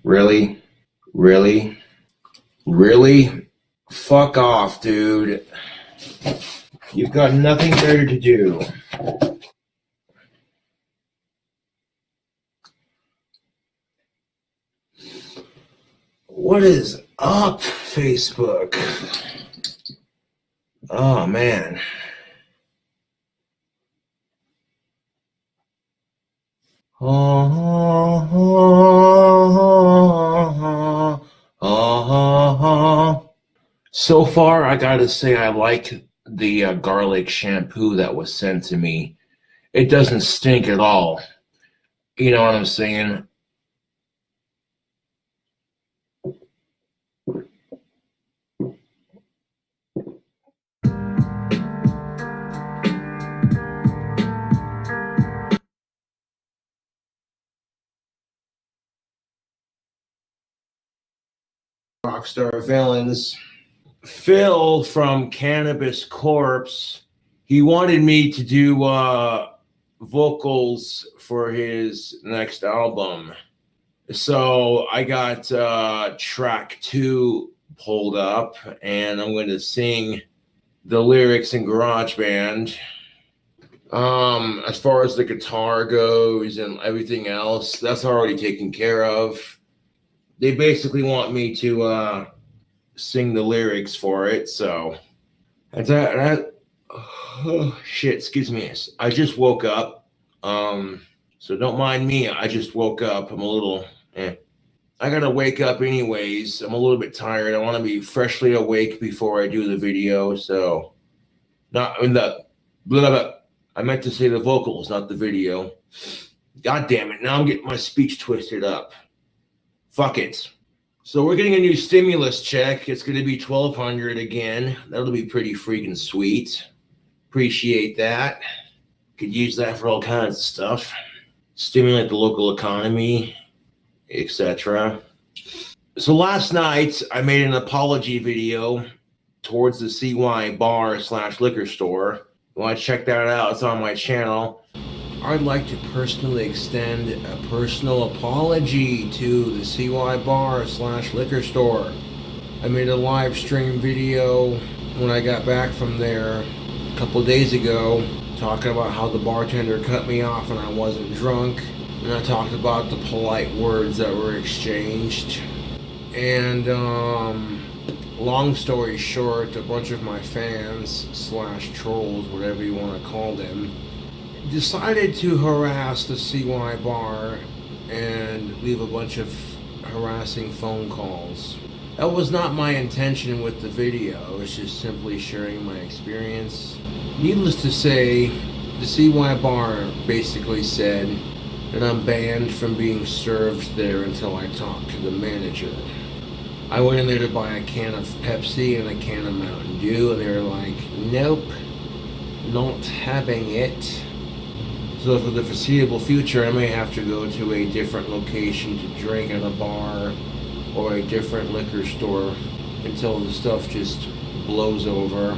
Really? Really? Really? Fuck off, dude. You've got nothing better to do. What is up, Facebook? Oh, man. So far, I gotta say I like the garlic shampoo that was sent to me. It doesn't stink at all. You know what I'm saying? Rockstar Villains. Phil from Cannabis Corpse, he wanted me to do vocals for his next album. So I got track 2 pulled up, and I'm going to sing the lyrics in GarageBand. As far as the guitar goes and everything else, that's already taken care of. They basically want me to sing the lyrics for it, so oh, shit, excuse me. I just woke up. So don't mind me. I just woke up. I'm a little I gotta wake up anyways. I'm a little bit tired. I want to be freshly awake before I do the video. So not in the blah, blah, I meant to say the vocals, not the video. God damn it. Now I'm getting my speech twisted up. Fuck it. So we're getting a new stimulus check. It's going to be $1,200 again. That'll be pretty freaking sweet. Appreciate that. Could use that for all kinds of stuff. Stimulate the local economy, etc. So last night, I made an apology video towards the CY bar/liquor store. You want to check that out? It's on my channel. I'd like to personally extend a personal apology to the CY bar/liquor store. I made a live stream video when I got back from there a couple days ago, talking about how the bartender cut me off and I wasn't drunk. And I talked about the polite words that were exchanged. And long story short, a bunch of my fans/trolls, whatever you want to call them, decided to harass the CY bar and leave a bunch of harassing phone calls. That was not my intention with the video. It's just simply sharing my experience. Needless to say, the CY bar basically said that I'm banned from being served there until I talk to the manager. I went in there to buy a can of Pepsi and a can of Mountain Dew, and they were like, nope, not having it. So for the foreseeable future, I may have to go to a different location to drink at a bar or a different liquor store until the stuff just blows over.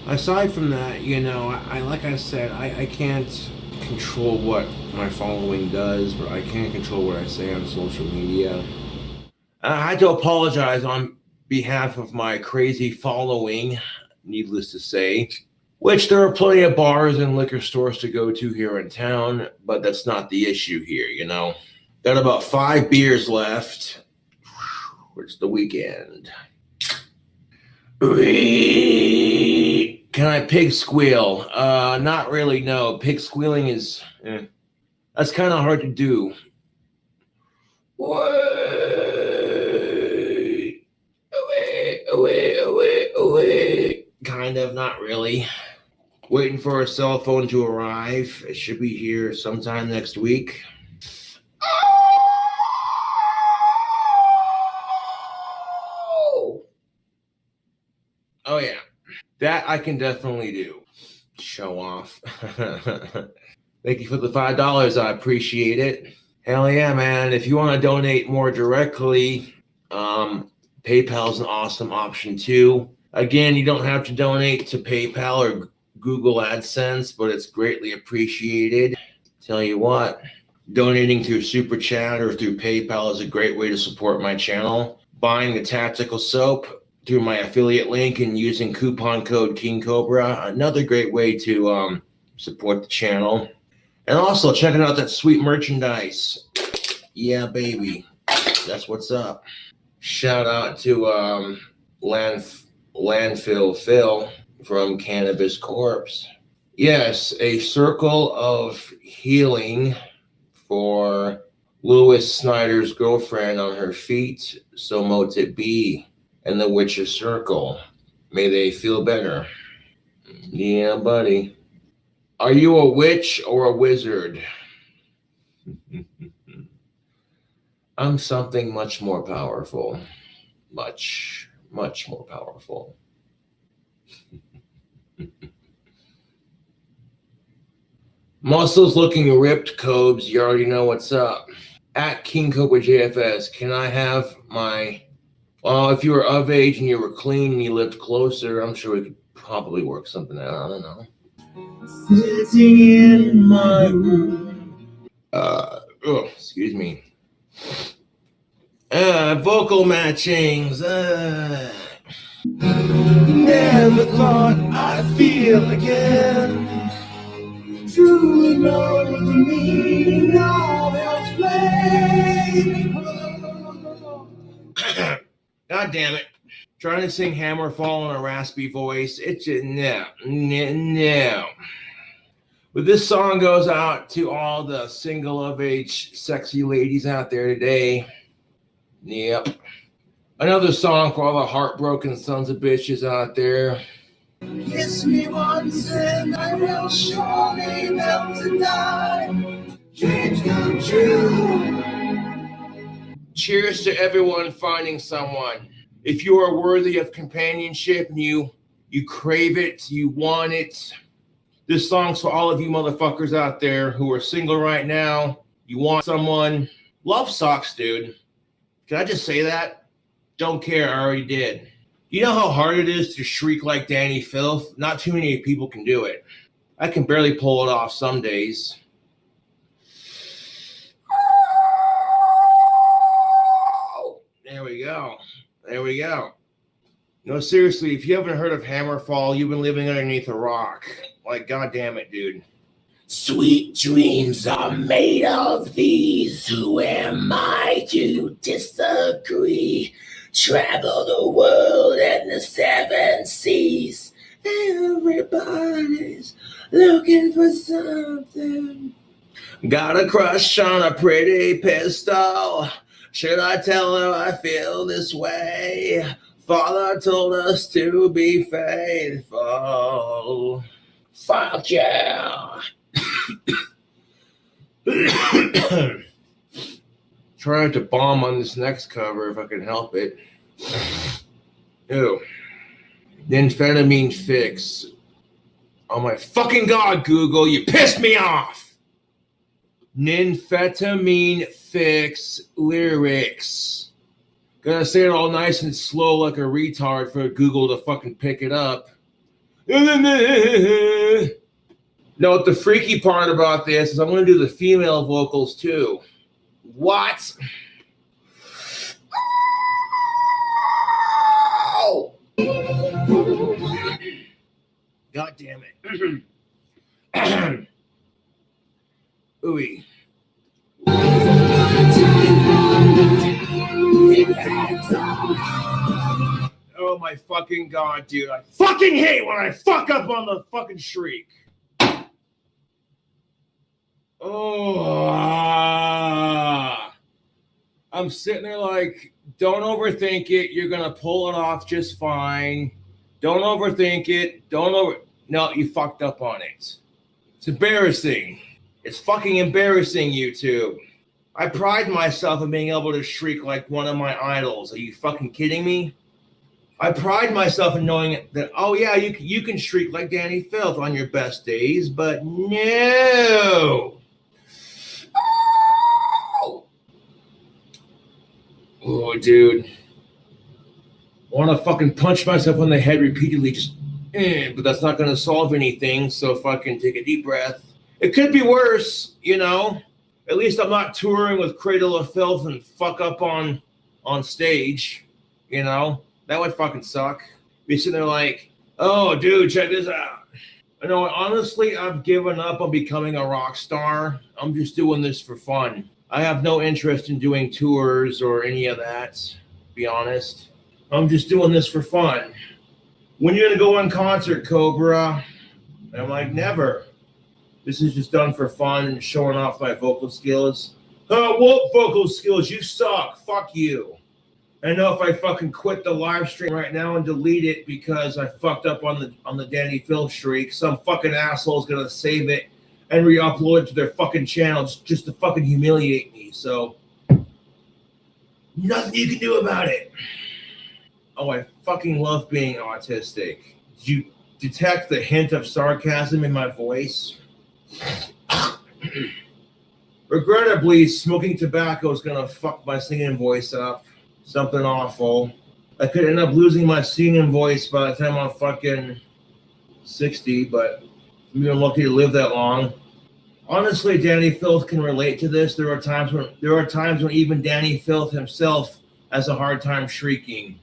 Aside from that, you know, like I said, I can't control what my following does, but I can control what I say on social media. I had to apologize on behalf of my crazy following, needless to say. Which there are plenty of bars and liquor stores to go to here in town, but that's not the issue here, you know. Got about 5 beers left. It's the weekend. Can I pig squeal? Not really, no. Pig squealing is, that's kind of hard to do. Away. Kind of, not really. Waiting for a cell phone to arrive. It should be here sometime next week. Oh yeah, that I can definitely do. Show off. Thank you for the $5. I appreciate it. Hell yeah, man. If you want to donate more directly, PayPal's an awesome option too. Again, you don't have to donate to PayPal or Google AdSense, but it's greatly appreciated. Tell you what, donating through Super Chat or through PayPal is a great way to support my channel. Buying the tactical soap through my affiliate link and using coupon code King Cobra, another great way to support the channel. And also checking out that sweet merchandise. Yeah, baby, that's what's up. Shout out to Landfill Phil from Cannabis Corpse. Yes, a circle of healing for Lewis Snyder's girlfriend on her feet, so mote it be, and the witch's circle. May they feel better. Yeah, buddy. Are you a witch or a wizard? I'm something much more powerful. Much, much more powerful. Muscles looking ripped, Cobes. You already know what's up. At King Cobra JFS, can I have my... Well, if you were of age and you were clean and you lived closer, I'm sure we could probably work something out. I don't know. Sitting in my room. Excuse me. Vocal matchings. Never thought I'd feel again. Truly know the meaning of its flame. God damn it. Trying to sing Hammerfall in a raspy voice. It's just, no. But this song goes out to all the single of age sexy ladies out there today. Yep. Another song for all the heartbroken sons of bitches out there. Kiss me once and I will surely melt and die. Dreams come true. Cheers to everyone finding someone. If you are worthy of companionship and you crave it, you want it. This song's for all of you motherfuckers out there who are single right now. You want someone. Love sucks, dude. Can I just say that? Don't care, I already did. You know how hard it is to shriek like Danny Filth? Not too many people can do it. I can barely pull it off some days. There we go. There we go. No, seriously, if you haven't heard of Hammerfall, you've been living underneath a rock. Like, goddamn it, dude. Sweet dreams are made of these. Who am I to disagree? Travel the world and the 7 seas. Everybody's looking for something. Got a crush on a pretty pistol. Should I tell her I feel this way? Father told us to be faithful. Fuck yeah. Trying to bomb on this next cover if I can help it. Ew. Amphetamine fix. Oh my fucking god, Google, you pissed me off! Nymphetamine fix lyrics. Gotta say it all nice and slow like a retard for Google to fucking pick it up. No, the freaky part about this is I'm gonna do the female vocals too. What? Oh! God damn it. Ooey. Oh my fucking god, dude. I fucking hate when I fuck up on the fucking shriek. Oh. I'm sitting there like, don't overthink it. You're going to pull it off just fine. Don't overthink it. No, you fucked up on it. It's embarrassing. It's fucking embarrassing, YouTube. I pride myself in being able to shriek like one of my idols. Are you fucking kidding me? I pride myself in knowing that, oh yeah, you can shriek like Danny Filth on your best days, but no. Oh, dude. I want to fucking punch myself on the head repeatedly, just, but that's not going to solve anything. So fucking take a deep breath. It could be worse, you know. At least I'm not touring with Cradle of Filth and fuck up on stage, you know. That would fucking suck. Be sitting there like, oh, dude, check this out. You know, honestly, I've given up on becoming a rock star. I'm just doing this for fun. I have no interest in doing tours or any of that, to be honest. I'm just doing this for fun. When you gonna go on concert, Cobra? And I'm like, never. This is just done for fun and showing off my vocal skills. What vocal skills? You suck. Fuck you. I know if I fucking quit the live stream right now and delete it because I fucked up on the Danny Filth streak, some fucking asshole's gonna save it and re-upload it to their fucking channel just to fucking humiliate me. So nothing you can do about it. Oh, I fucking love being autistic. Did you detect the hint of sarcasm in my voice? Regrettably, smoking tobacco is gonna fuck my singing voice up. Something awful. I could end up losing my singing voice by the time I'm fucking 60, but I'm even lucky to live that long. Honestly, Danny Filth can relate to this. There are times when even Danny Filth himself has a hard time shrieking.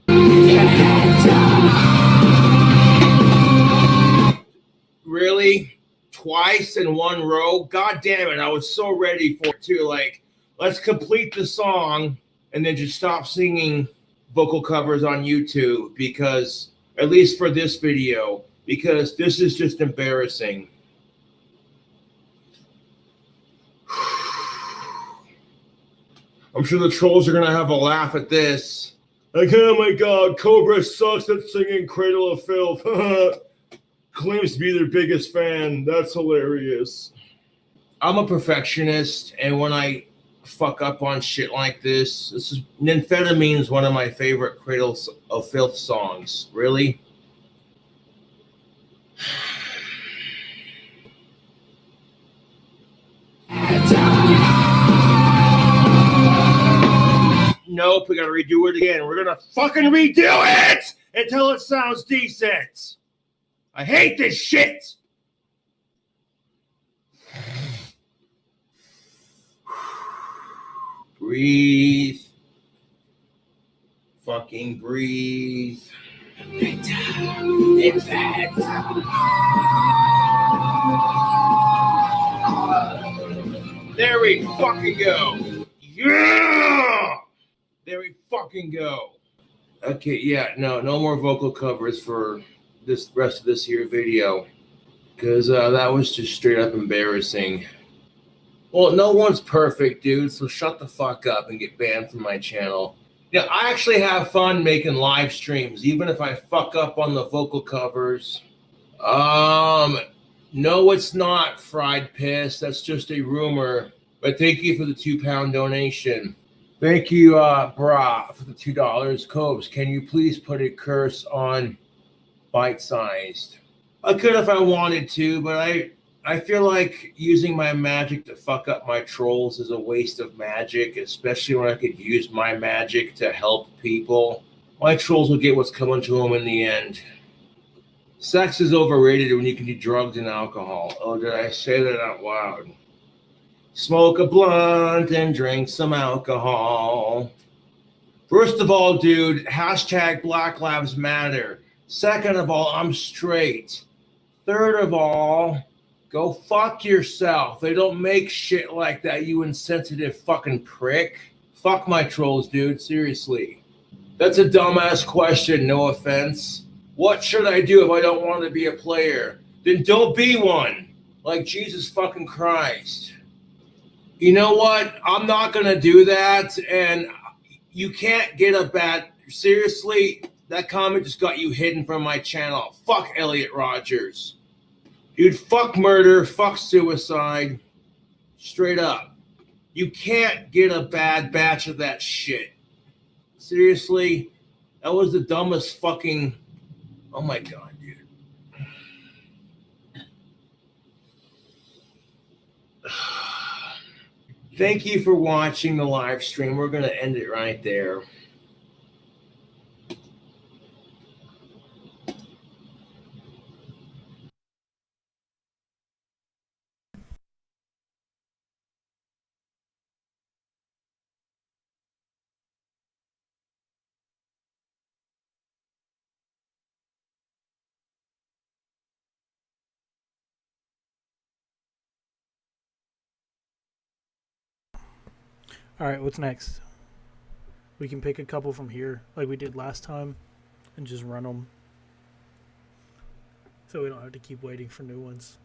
Really? Twice in one row? God damn it, I was so ready for it too. Like, let's complete the song and then just stop singing vocal covers on YouTube, because, at least for this video, because this is just embarrassing. I'm sure the trolls are going to have a laugh at this. Like, oh my god, Cobra sucks at singing Cradle of Filth. Claims to be their biggest fan. That's hilarious. I'm a perfectionist, and when I fuck up on shit like this is Nymphetamine is one of my favorite Cradle of Filth songs. Really? Nope, we gotta redo it again. We're gonna fucking redo it until it sounds decent. I hate this shit. Breathe. Fucking breathe. There we fucking go. Yeah! There we fucking go. Okay, yeah, no more vocal covers for this rest of this here video, because that was just straight up embarrassing. Well, no one's perfect, dude, so shut the fuck up and get banned from my channel. Yeah, I actually have fun making live streams, even if I fuck up on the vocal covers. No, it's not, Fried Piss. That's just a rumor. But thank you for the £2 donation. Thank you, Bra, for the $2. Cobes, can you please put a curse on bite-sized? I could if I wanted to, but I feel like using my magic to fuck up my trolls is a waste of magic, especially when I could use my magic to help people. My trolls will get what's coming to them in the end. Sex is overrated when you can do drugs and alcohol. Oh, did I say that out loud? Smoke a blunt and drink some alcohol. First of all, dude, hashtag Black Lives Matter. Second of all, I'm straight. Third of all, go fuck yourself. They don't make shit like that, you insensitive fucking prick. Fuck my trolls, dude, seriously. That's a dumbass question, no offense. What should I do if I don't want to be a player? Then don't be one. Like Jesus fucking Christ. You know what? I'm not going to do that, and you can't get a bad... Seriously, that comment just got you hidden from my channel. Fuck Elliot Rogers. Dude, fuck murder, fuck suicide. Straight up. You can't get a bad batch of that shit. Seriously, that was the dumbest fucking... Oh my God, dude. Thank you for watching the live stream. We're going to end it right there. All right, what's next? We can pick a couple from here, like we did last time, and just run them, so we don't have to keep waiting for new ones.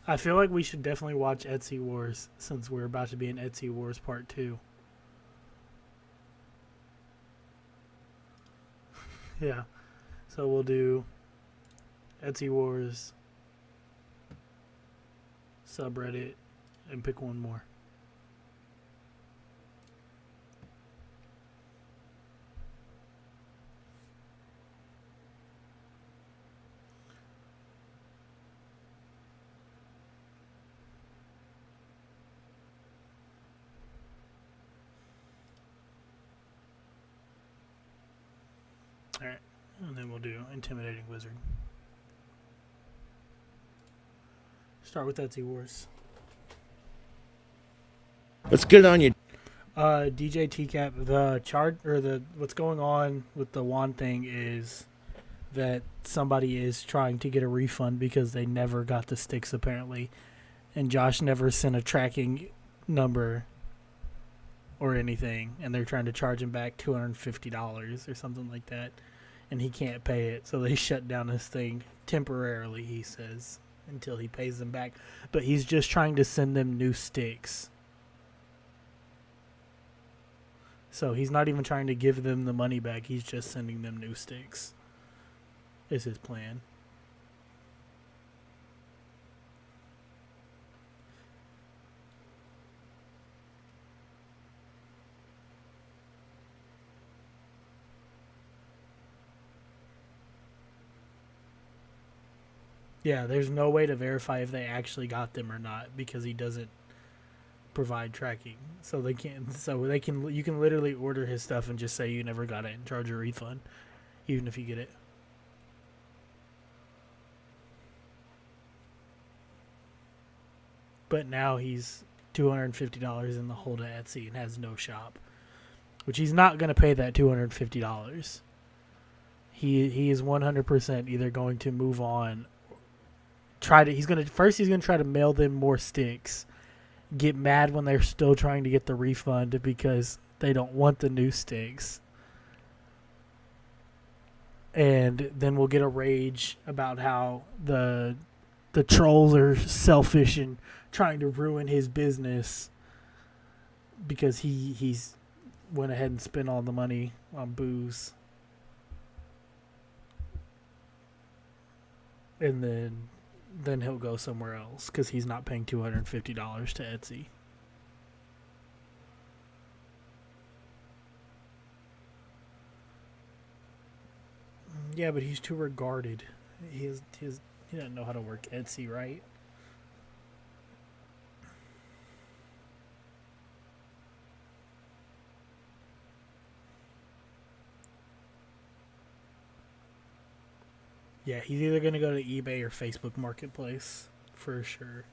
I feel like we should definitely watch Etsy Wars since we're about to be in Etsy Wars Part 2. Yeah. So we'll do Etsy Wars, subreddit, and pick one more. Alright, and then we'll do Intimidating Wizard. Start with Etsy Wars. Let's get it on you. DJ TCAP, the chart or the what's going on with the wand thing is that somebody is trying to get a refund because they never got the sticks apparently, and Josh never sent a tracking number or anything, and they're trying to charge him back $250 or something like that, and he can't pay it, so they shut down his thing temporarily, he says, until he pays them back. But he's just trying to send them new sticks. So he's not even trying to give them the money back, he's just sending them new sticks. Is his plan. Yeah, there's no way to verify if they actually got them or not because he doesn't provide tracking. So they can you can literally order his stuff and just say you never got it and charge a refund even if you get it. But now he's $250 in the hole to Etsy and has no shop, which he's not going to pay that $250. He is 100% either going to move on. He's gonna try to mail them more sticks, get mad when they're still trying to get the refund because they don't want the new sticks, and then we'll get a rage about how the trolls are selfish and trying to ruin his business because he's went ahead and spent all the money on booze, and then he'll go somewhere else because he's not paying $250 to Etsy. Yeah, but he's too regarded. He doesn't know how to work Etsy right. Yeah, he's either going to go to eBay or Facebook Marketplace, for sure.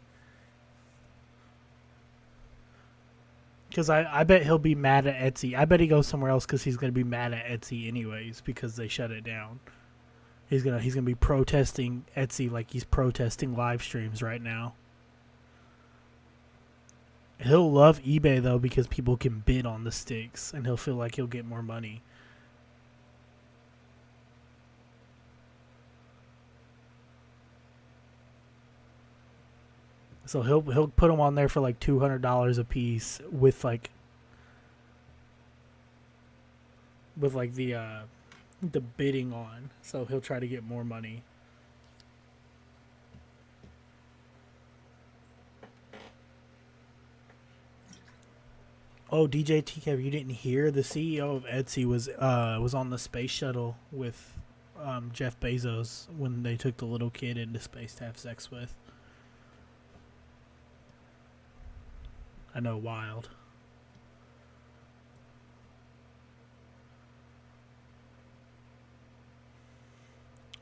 Because I bet he'll be mad at Etsy. I bet he goes somewhere else because he's going to be mad at Etsy anyways because they shut it down. He's gonna be protesting Etsy like he's protesting live streams right now. He'll love eBay, though, because people can bid on the sticks, and he'll feel like he'll get more money. So he'll put them on there for like $200 a piece with the bidding on. So he'll try to get more money. Oh, DJ TK, you didn't hear? The CEO of Etsy was on the space shuttle with Jeff Bezos when they took the little kid into space to have sex with. I know, wild.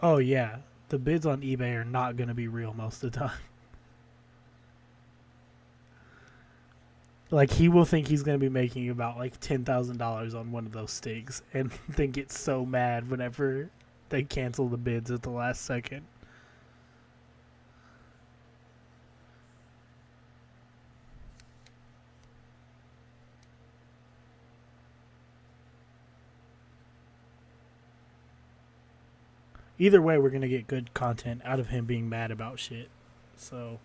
Oh yeah, the bids on eBay are not going to be real most of the time. Like, he will think he's going to be making about like $10,000 on one of those steaks and then get so mad whenever they cancel the bids at the last second. Either way, we're going to get good content out of him being mad about shit. So...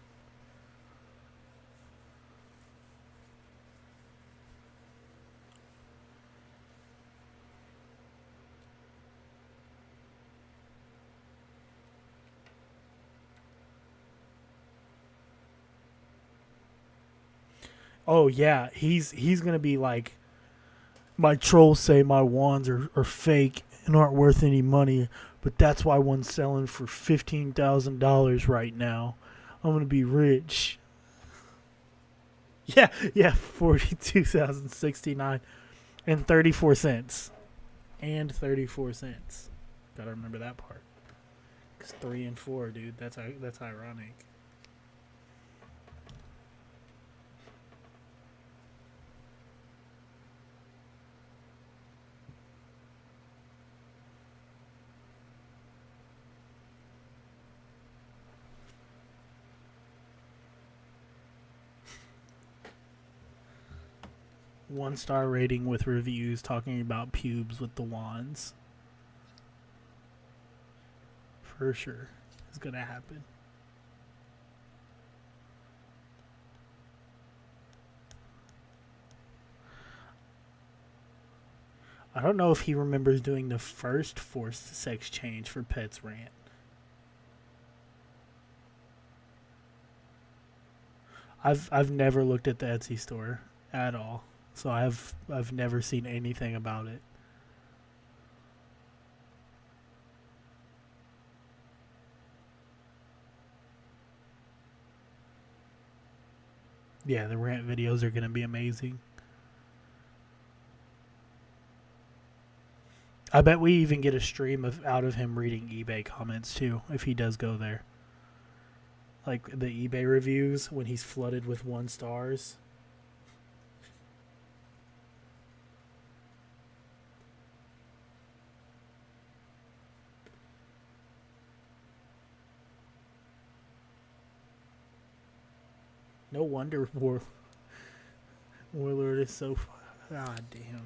Oh yeah, he's gonna be like, my trolls say my wands are fake and aren't worth any money, but that's why one's selling for $15,000 right now. I'm gonna be rich. Yeah, 42,069 and 34 cents. And 34 cents. Gotta remember that part. 'Cause 3 and 4, dude, that's ironic. One-star rating with reviews talking about pubes with the wands. For sure. It's gonna happen. I don't know if he remembers doing the first forced sex change for Pets Rant. I've never looked at the Etsy store at all. So I've never seen anything about it. Yeah, the rant videos are going to be amazing. I bet we even get a stream out of him reading eBay comments too, if he does go there. Like the eBay reviews when he's flooded with 1 stars. No wonder Warlord is so... God damn.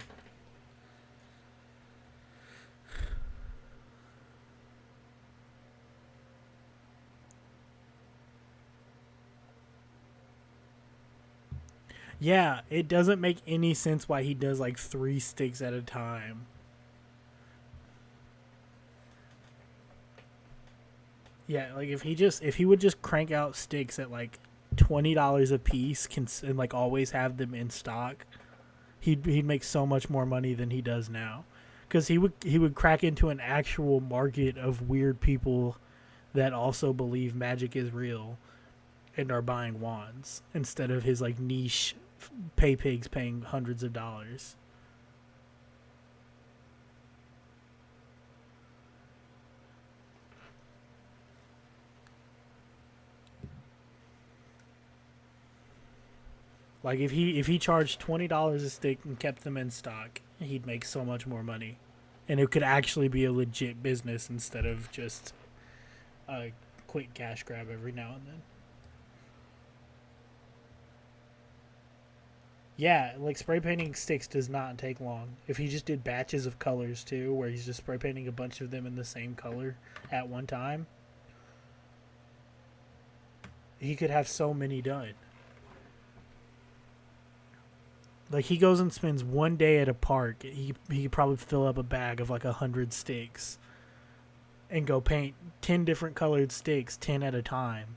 Yeah, it doesn't make any sense why he does like 3 sticks at a time. Yeah, like if he would just crank out sticks at like $20 a piece and like always have them in stock, he'd make so much more money than he does now, because he would crack into an actual market of weird people that also believe magic is real and are buying wands instead of his like niche pay pigs paying hundreds of dollars. Like if he charged $20 a stick and kept them in stock, he'd make so much more money, and it could actually be a legit business instead of just a quick cash grab every now and then. Yeah, like spray painting sticks does not take long. If he just did batches of colors too, where he's just spray painting a bunch of them in the same color at one time, he could have so many done. Like he goes and spends one day at a park, he could probably fill up a bag of like 100 sticks and go paint 10 different colored sticks 10 at a time.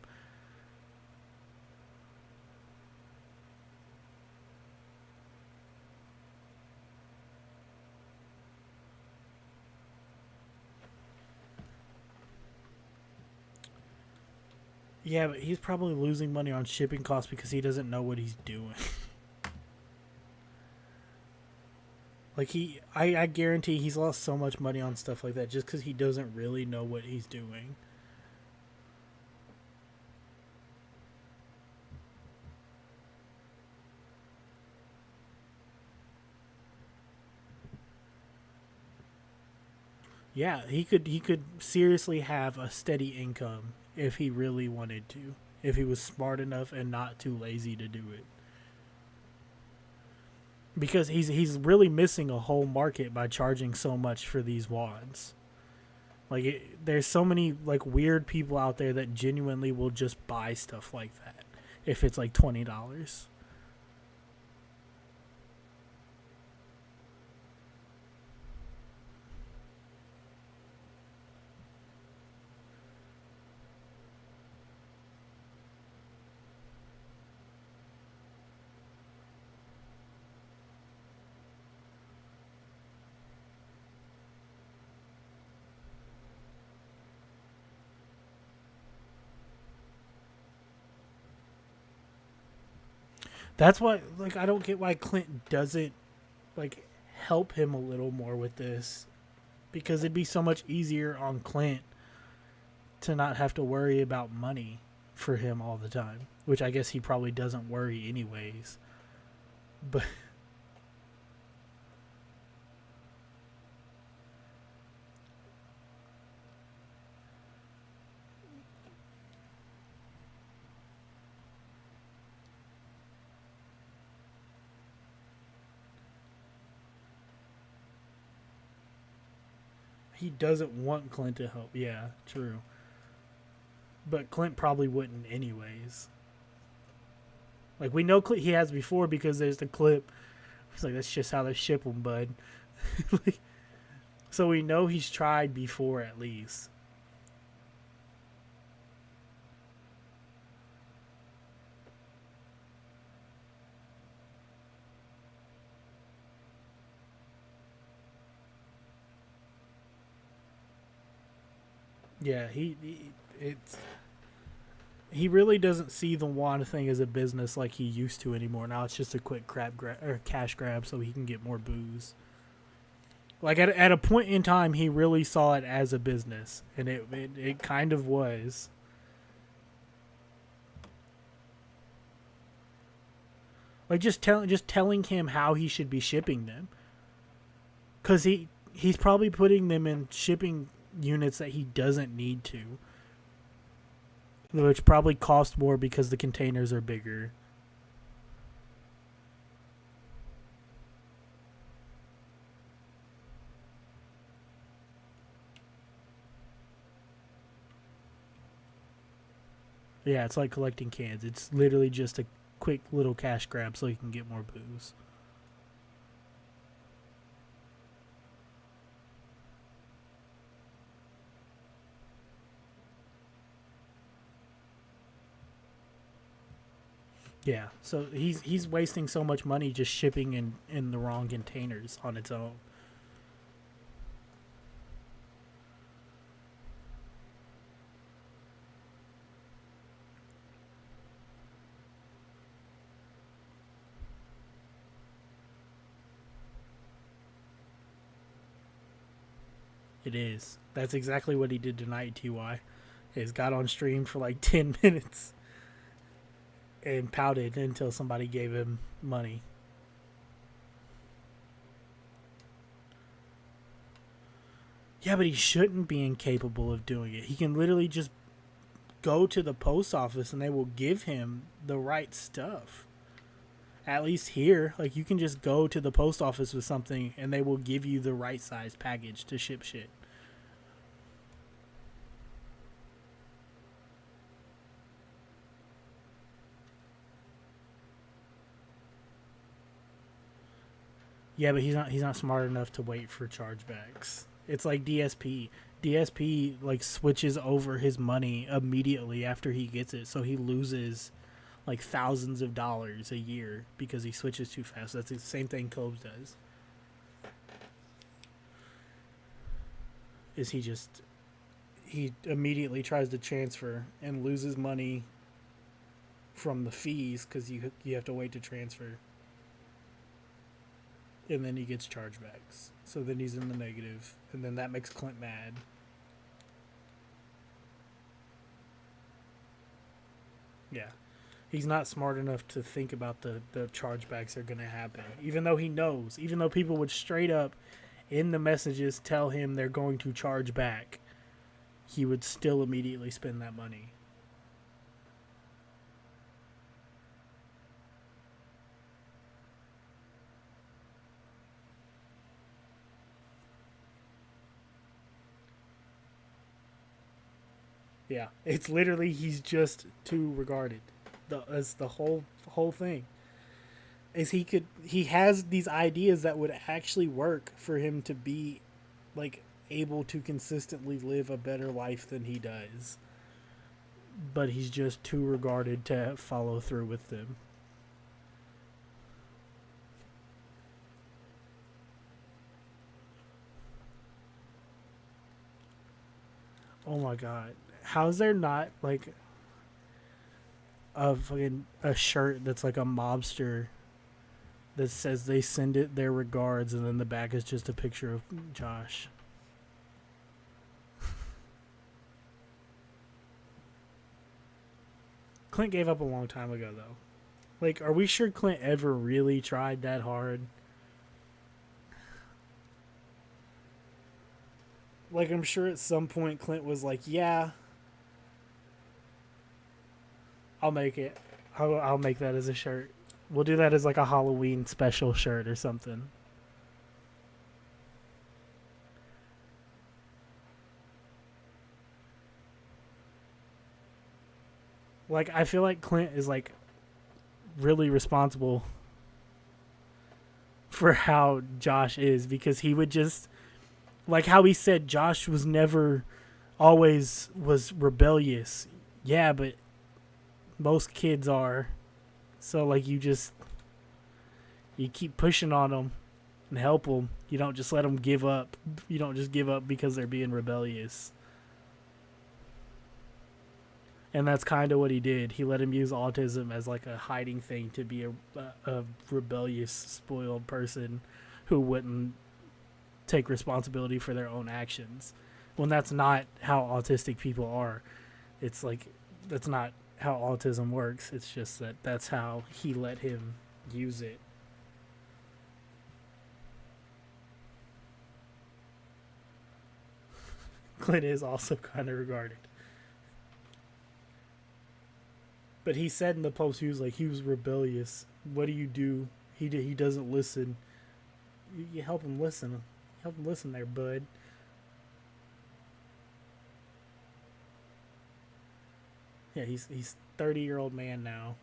Yeah, but he's probably losing money on shipping costs because he doesn't know what he's doing. Like I guarantee he's lost so much money on stuff like that just because he doesn't really know what he's doing. Yeah, he could seriously have a steady income if he really wanted to, if he was smart enough and not too lazy to do it. Because he's really missing a whole market by charging so much for these wands. Like there's so many like weird people out there that genuinely will just buy stuff like that if it's like $20. That's why, like, I don't get why Clint doesn't, like, help him a little more with this. Because it'd be so much easier on Clint to not have to worry about money for him all the time. Which I guess he probably doesn't worry anyways. But... he doesn't want Clint to help. Yeah, true. But Clint probably wouldn't anyways. Like, we know he has before because there's the clip. It's like, that's just how they ship them, bud. Like, so we know he's tried before at least. Yeah, he really doesn't see the wand thing as a business like he used to anymore. Now it's just a quick cash grab so he can get more booze. Like at a point in time, he really saw it as a business, and it kind of was. Like just telling him how he should be shipping them, because he's probably putting them in shipping units that he doesn't need to, which probably cost more because the containers are bigger. Yeah, it's like collecting cans. It's literally just a quick little cash grab so you can get more booze. Yeah, so he's wasting so much money just shipping in the wrong containers on its own. It is. That's exactly what he did tonight, TY. He's got on stream for like 10 minutes. And pouted until somebody gave him money. Yeah, but he shouldn't be incapable of doing it. He can literally just go to the post office and they will give him the right stuff. At least here, like, you can just go to the post office with something and they will give you the right size package to ship shit. Yeah, but he's not smart enough to wait for chargebacks. It's like DSP. DSP like switches over his money immediately after he gets it, so he loses like thousands of dollars a year because he switches too fast. That's the same thing Cobes does. He immediately tries to transfer and loses money from the fees because you have to wait to transfer. and then he gets chargebacks. So then he's in the negative, and then that makes Clint mad. Yeah. He's not smart enough to think about the chargebacks are going to happen. Even though he knows, even though people would straight up in the messages tell him they're going to charge back, he would still immediately spend that money. Yeah, it's literally he's just too regarded. That's the whole thing. Is he has these ideas that would actually work for him to be like able to consistently live a better life than he does. But he's just too regarded to follow through with them. Oh my god. How's there not like a shirt that's like a mobster that says they send it their regards, and then the back is just a picture of Josh? Clint gave up a long time ago, though. Like, are we sure Clint ever really tried that hard? Like, I'm sure at some point Clint was like, yeah, I'll make it. I'll make that as a shirt. We'll do that as like a Halloween special shirt or something. Like, I feel like Clint is like really responsible for how Josh is, because he would just, like how he said Josh was never always was rebellious. Yeah, but most kids are. So like you keep pushing on them and help them. You don't just let them give up. You don't just give up because they're being rebellious. And that's kind of what he did. He let him use autism as like a hiding thing to be a rebellious, spoiled person who wouldn't take responsibility for their own actions. When that's not how autistic people are. It's like, that's not how autism works. It's just that that's how he let him use it. Clint is also kind of regarded. But he said in the post, he was like, he was rebellious. What do you do? He doesn't listen. You help him listen. Help him listen there, bud. Yeah, he's 30-year-old man now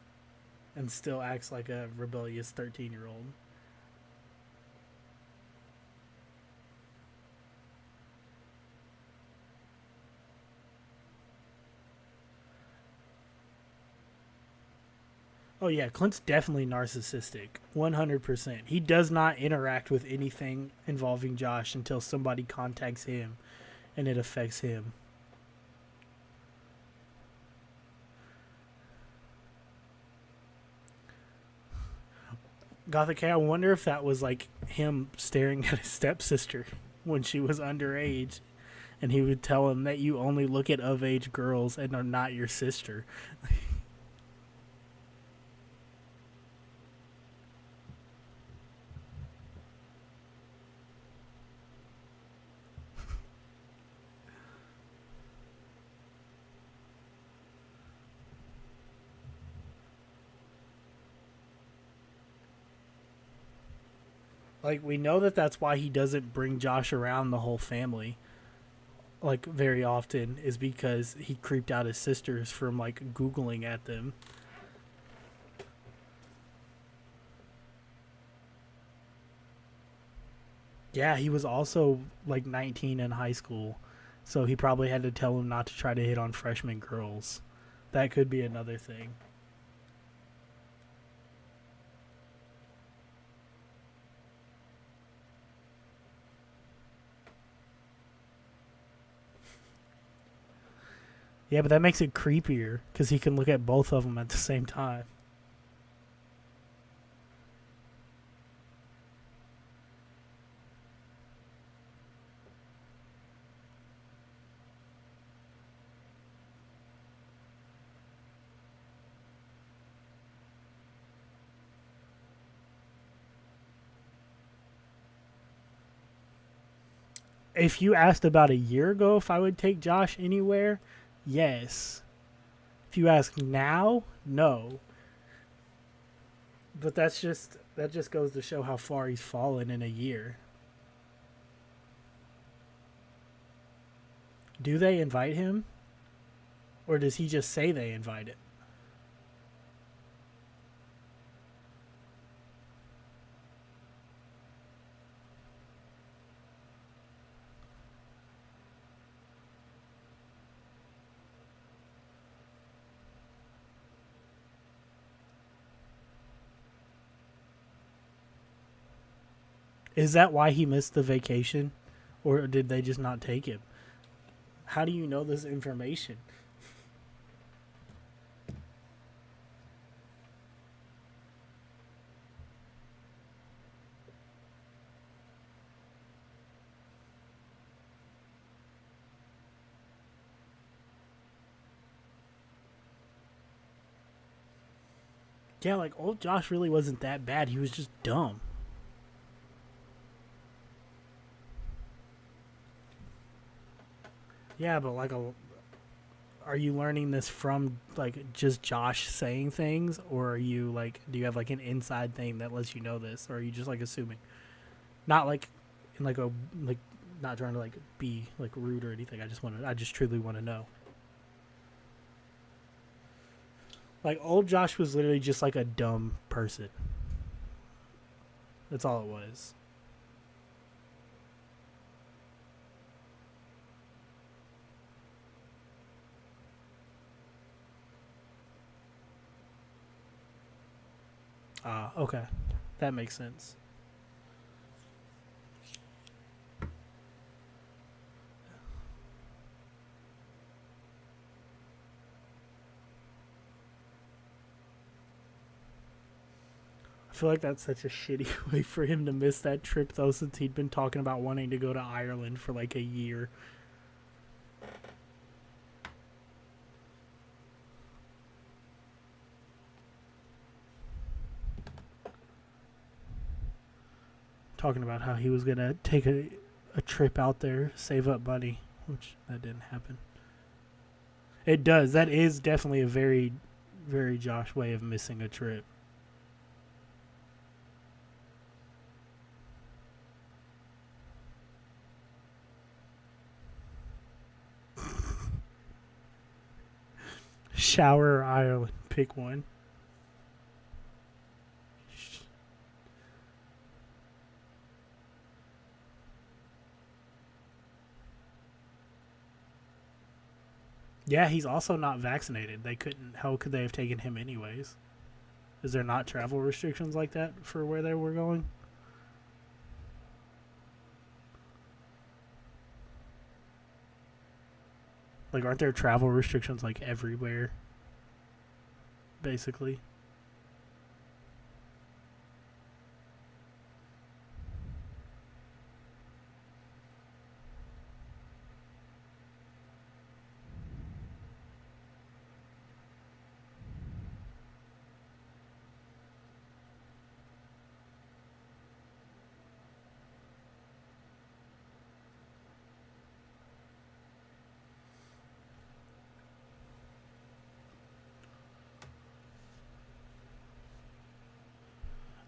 and still acts like a rebellious 13-year-old. Oh yeah, Clint's definitely narcissistic. 100%. He does not interact with anything involving Josh until somebody contacts him and it affects him. Gothic K, I wonder if that was like him staring at his stepsister when she was underage, and he would tell him that you only look at of-age girls and are not your sister. Like, we know that that's why he doesn't bring Josh around the whole family, like, very often, is because he creeped out his sisters from, like, Googling at them. Yeah, he was also, like, 19 in high school, so he probably had to tell him not to try to hit on freshman girls. That could be another thing. Yeah, but that makes it creepier, because he can look at both of them at the same time. if you asked about a year ago if I would take Josh anywhere, yes. If you ask now, no. But that just goes to show how far he's fallen in a year. Do they invite him? Or does he just say they invite him? Is that why he missed the vacation? Or did they just not take him? How do you know this information? Yeah, like, old Josh really wasn't that bad. He was just dumb. Yeah, but like, are you learning this from like just Josh saying things, or are you like, do you have like an inside thing that lets you know this, or are you just like assuming? Not like in like a like not trying to like be like rude or anything. I just truly want to know. Like, old Josh was literally just like a dumb person. That's all it was. Ah, okay. That makes sense. I feel like that's such a shitty way for him to miss that trip, though, since he'd been talking about wanting to go to Ireland for like a year. Talking about how he was going to take a trip out there, save up money, which that didn't happen. It does. That is definitely a very, very Josh way of missing a trip. Shower or Ireland, pick one. Yeah, he's also not vaccinated. How could they have taken him anyways? Is there not travel restrictions like that for where they were going? Like, aren't there travel restrictions like everywhere? Basically.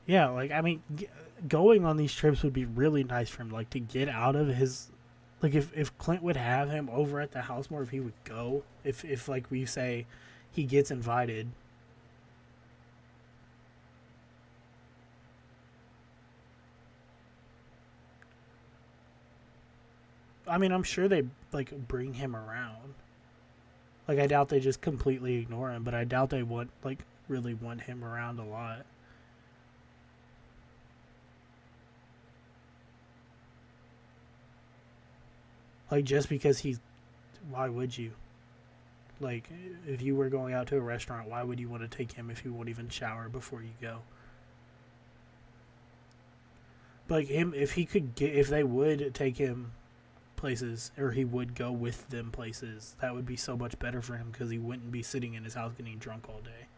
Yeah, like, I mean, going on these trips would be really nice for him, like, to get out of his, like, if Clint would have him over at the house more, if he would go, if like, we say he gets invited. I mean, I'm sure they, like, bring him around. Like, I doubt they just completely ignore him, but I doubt they would, like, really want him around a lot. Like, just because why would you? Like, if you were going out to a restaurant, why would you want to take him if you won't even shower before you go? But, like, if they would take him places, or he would go with them places, that would be so much better for him, because he wouldn't be sitting in his house getting drunk all day.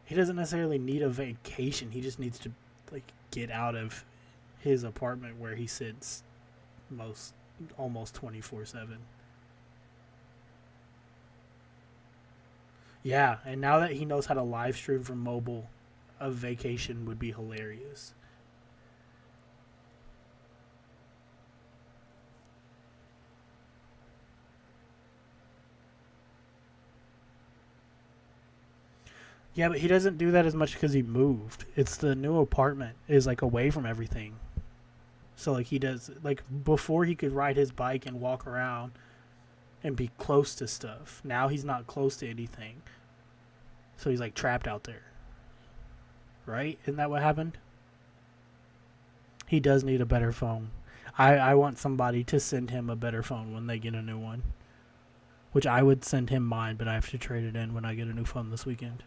he doesn't necessarily need a vacation. He just needs to like get out of his apartment where he sits almost 24/7. Yeah, and now that he knows how to live stream from mobile, a vacation would be hilarious. Yeah, but he doesn't do that as much because he moved. It's the new apartment is like away from everything. So like he does like before he could ride his bike and walk around and be close to stuff. Now he's not close to anything. So he's like trapped out there. Right? Isn't that what happened? He does need a better phone. I want somebody to send him a better phone when they get a new one. Which I would send him mine, but I have to trade it in when I get a new phone this weekend.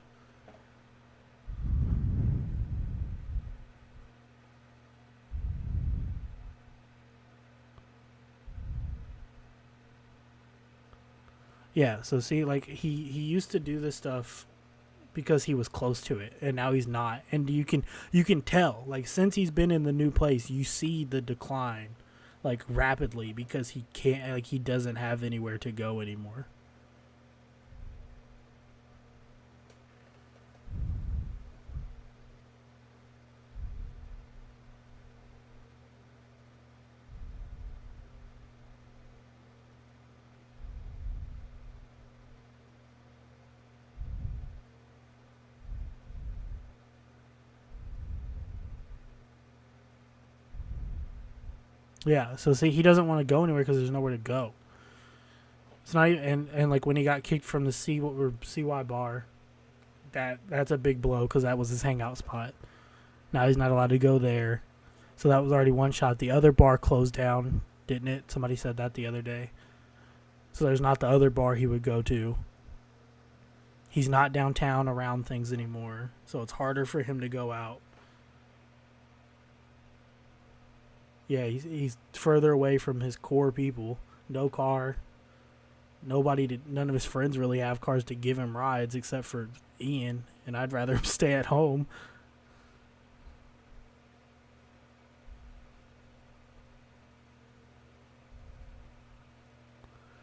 Yeah, so see, like, he used to do this stuff because he was close to it, and now he's not. And you can tell, like, since he's been in the new place, you see the decline, like, rapidly, because he can't, like, he doesn't have anywhere to go anymore. Yeah, so see, he doesn't want to go anywhere because there's nowhere to go. It's not even, and like when he got kicked from the CY bar, that's a big blow because that was his hangout spot. Now he's not allowed to go there, so that was already one shot. The other bar closed down, didn't it? Somebody said that the other day. So there's not the other bar he would go to. He's not downtown around things anymore, so it's harder for him to go out. Yeah, he's further away from his core people. No car. None of his friends really have cars to give him rides except for Ian, and I'd rather him stay at home.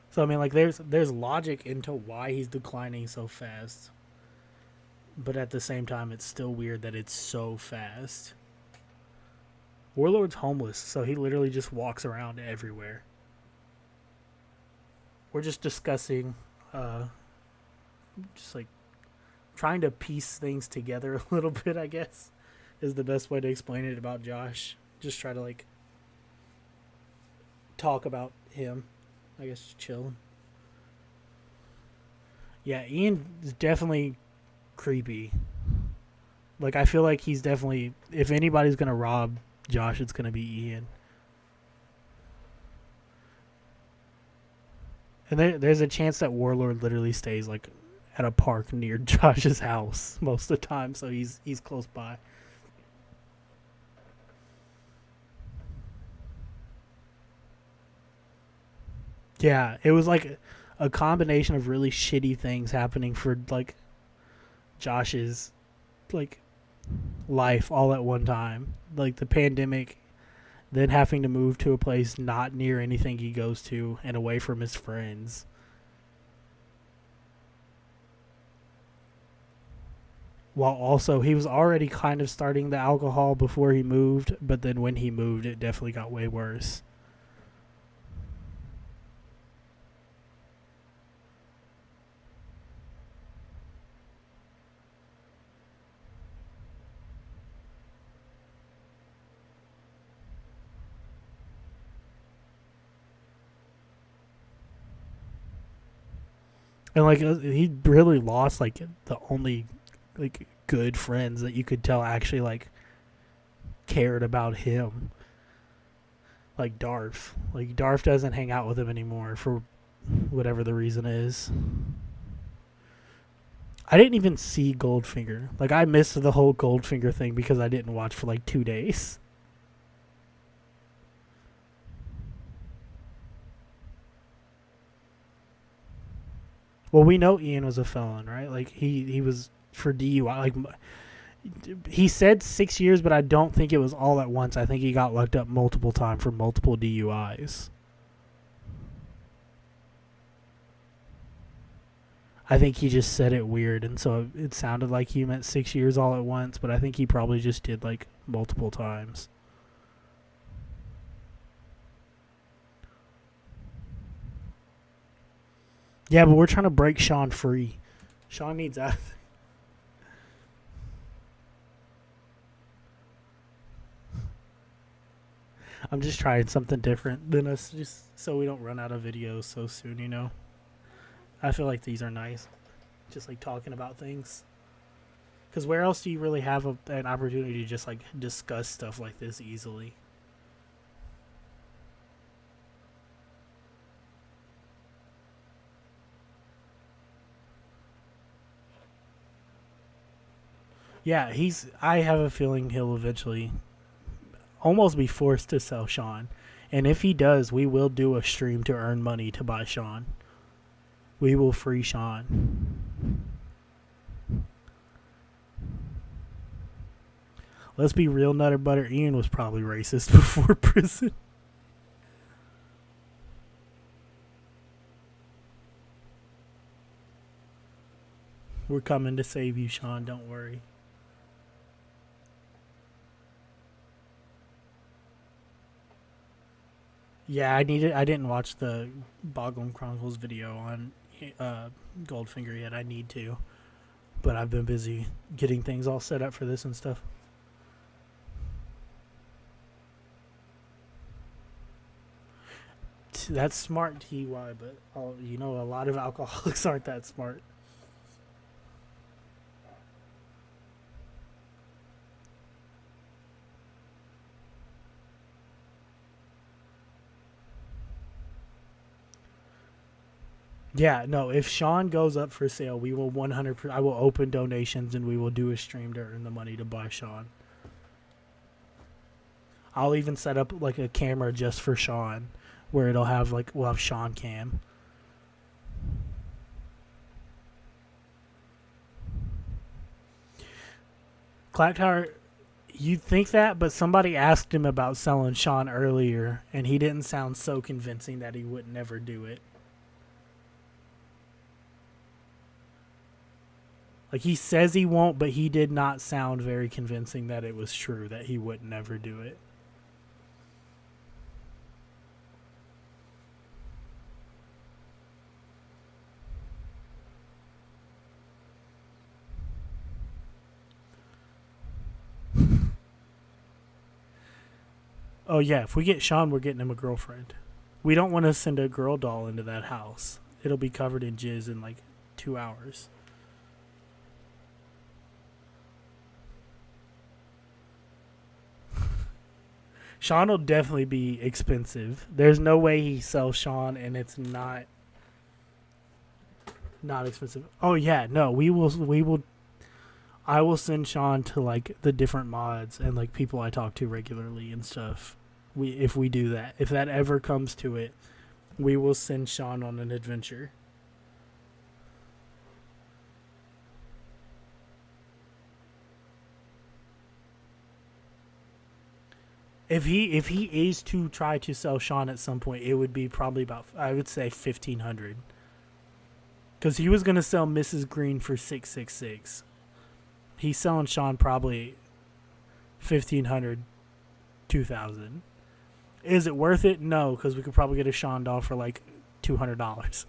So I mean, like, there's logic into why he's declining so fast. But at the same time, it's still weird that it's so fast. Warlord's homeless, so he literally just walks around everywhere. We're just discussing, just like trying to piece things together a little bit, I guess, is the best way to explain it about Josh. Just try to like talk about him. I guess just chilling. Yeah, Ian is definitely creepy. Like, I feel like he's definitely, if anybody's gonna rob Josh, it's gonna be Ian. And there's a chance that Warlord literally stays like at a park near Josh's house most of the time, so he's close by. Yeah, it was like a combination of really shitty things happening for like Josh's like life all at one time. Like the pandemic, then having to move to a place not near anything he goes to and away from his friends. While also, he was already kind of starting the alcohol before he moved, but then when he moved, it definitely got way worse. And like he really lost like the only like good friends that you could tell actually like cared about him. Like Darth. Like Darth doesn't hang out with him anymore for whatever the reason is. I didn't even see Goldfinger. Like I missed the whole Goldfinger thing because I didn't watch for like 2 days. Well, we know Ian was a felon, right? Like he was for DUI. Like, he said 6 years, but I don't think it was all at once. I think he got locked up multiple times for multiple DUIs. I think he just said it weird, and so it sounded like he meant 6 years all at once, but I think he probably just did, like, multiple times. Yeah, but we're trying to break Sean free. Sean needs out. I'm just trying something different than us, just so we don't run out of videos so soon, you know? I feel like these are nice. Just, like, talking about things. Because where else do you really have an opportunity to just, like, discuss stuff like this easily? Yeah, I have a feeling he'll eventually almost be forced to sell Sean. And if he does, we will do a stream to earn money to buy Sean. We will free Sean. Let's be real, Nutter Butter. Ian was probably racist before prison. We're coming to save you, Sean. Don't worry. Yeah, I didn't watch the Boglum Chronicles video on Goldfinger yet. I need to. But I've been busy getting things all set up for this and stuff. That's smart, TY, but you know, a lot of alcoholics aren't that smart. Yeah, no, if Sean goes up for sale, we will 100%, I will open donations and we will do a stream to earn the money to buy Sean. I'll even set up like a camera just for Sean where it'll have like, we'll have Sean cam. Clack Tower, you'd think that, but somebody asked him about selling Sean earlier and he didn't sound so convincing that he would never do it. Like, he says he won't, but he did not sound very convincing that it was true, that he would never do it. Oh, yeah, if we get Sean, we're getting him a girlfriend. We don't want to send a girl doll into that house. It'll be covered in jizz in, like, 2 hours. Sean will definitely be expensive. There's no way he sells Sean and it's not expensive. Oh yeah, no, we will I will send Sean to like the different mods and like people I talk to regularly and stuff. If we do that. If that ever comes to it, we will send Sean on an adventure. If he is to try to sell Sean at some point, it would be probably about, I would say, 1,500. Because he was going to sell Mrs. Green for 666. He's selling Sean probably 1,500, 2,000. Is it worth it? No, because we could probably get a Sean doll for like $200.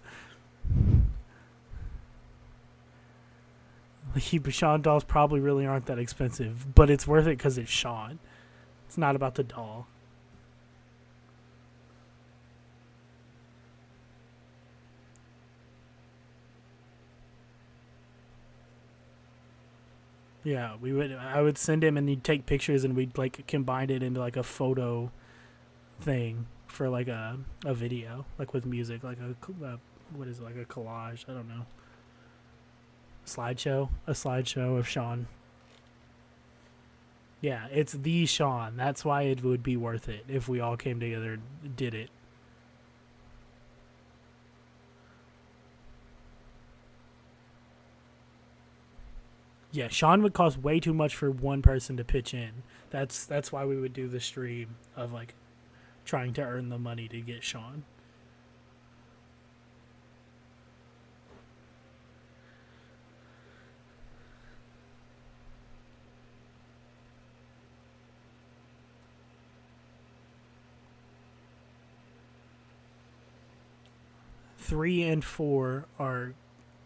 Sean dolls probably really aren't that expensive, but it's worth it because it's Sean. It's not about the doll. Yeah, I would send him and he'd take pictures and we'd like combine it into like a photo thing for like a video, like with music, like what is it, like a collage, I don't know. A slideshow of Sean. Yeah, it's the Sean. That's why it would be worth it if we all came together and did it. Yeah, Sean would cost way too much for one person to pitch in. That's why we would do the stream of like trying to earn the money to get Sean. Three and 4 are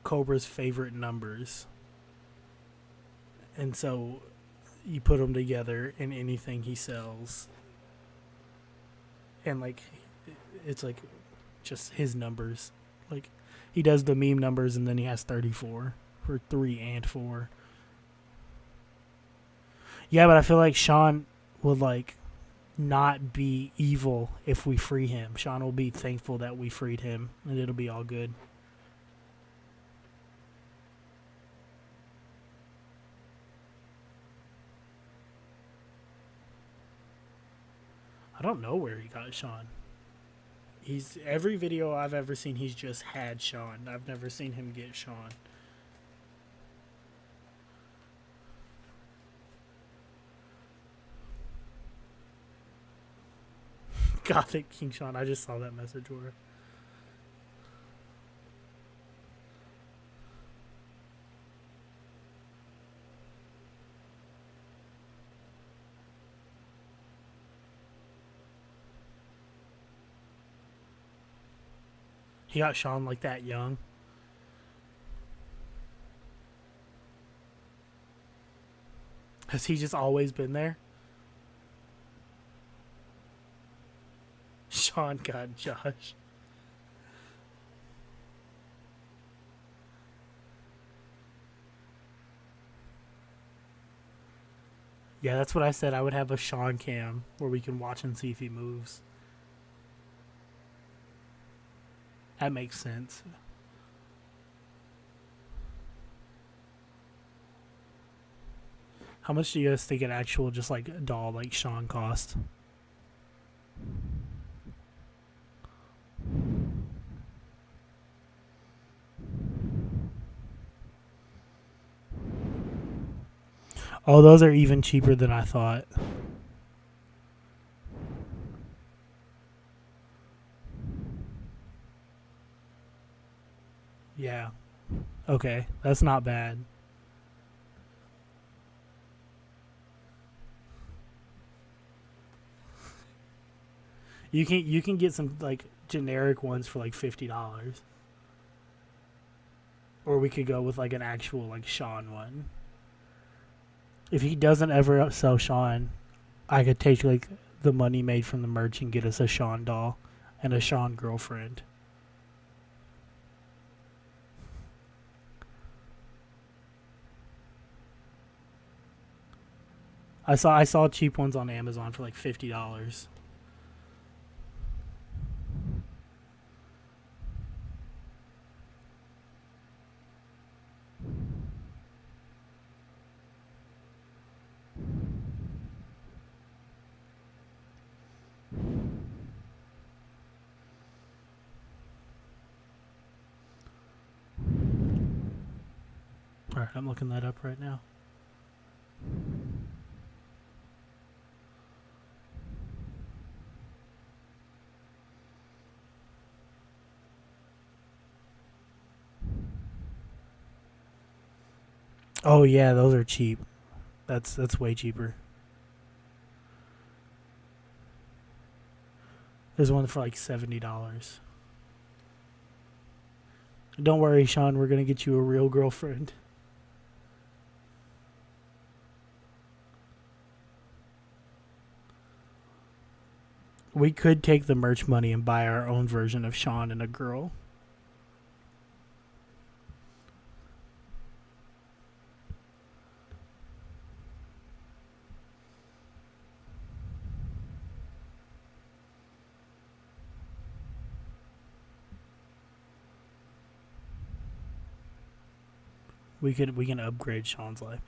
Cobra's favorite numbers. And so you put them together in anything he sells. And like it's like just his numbers. Like he does the meme numbers and then he has 34 for 3 and 4. Yeah, but I feel like Sean would like not be evil if we free him. Sean will be thankful that we freed him and it'll be all good. I don't know where he got Sean. He's every video I've ever seen he's just had Sean. I've never seen him get Sean. Gothic King Sean. I just saw that message where he got Sean like that young. Has he just always been there? Sean got Josh. Yeah, that's what I said. I would have a Sean cam where we can watch and see if he moves. That makes sense. How much do you guys think an actual just like a doll like Sean cost? Oh, those are even cheaper than I thought. Yeah. Okay, that's not bad. You can get some like generic ones for like $50. Or we could go with like an actual like Sean one. If he doesn't ever sell Sean, I could take like the money made from the merch and get us a Sean doll and a Sean girlfriend. I saw cheap ones on Amazon for like $50. Alright, I'm looking that up right now. Oh yeah, those are cheap. That's way cheaper. There's one for like $70. Don't worry, Sean, we're gonna get you a real girlfriend. We could take the merch money and buy our own version of Sean and a girl. We can upgrade Sean's life.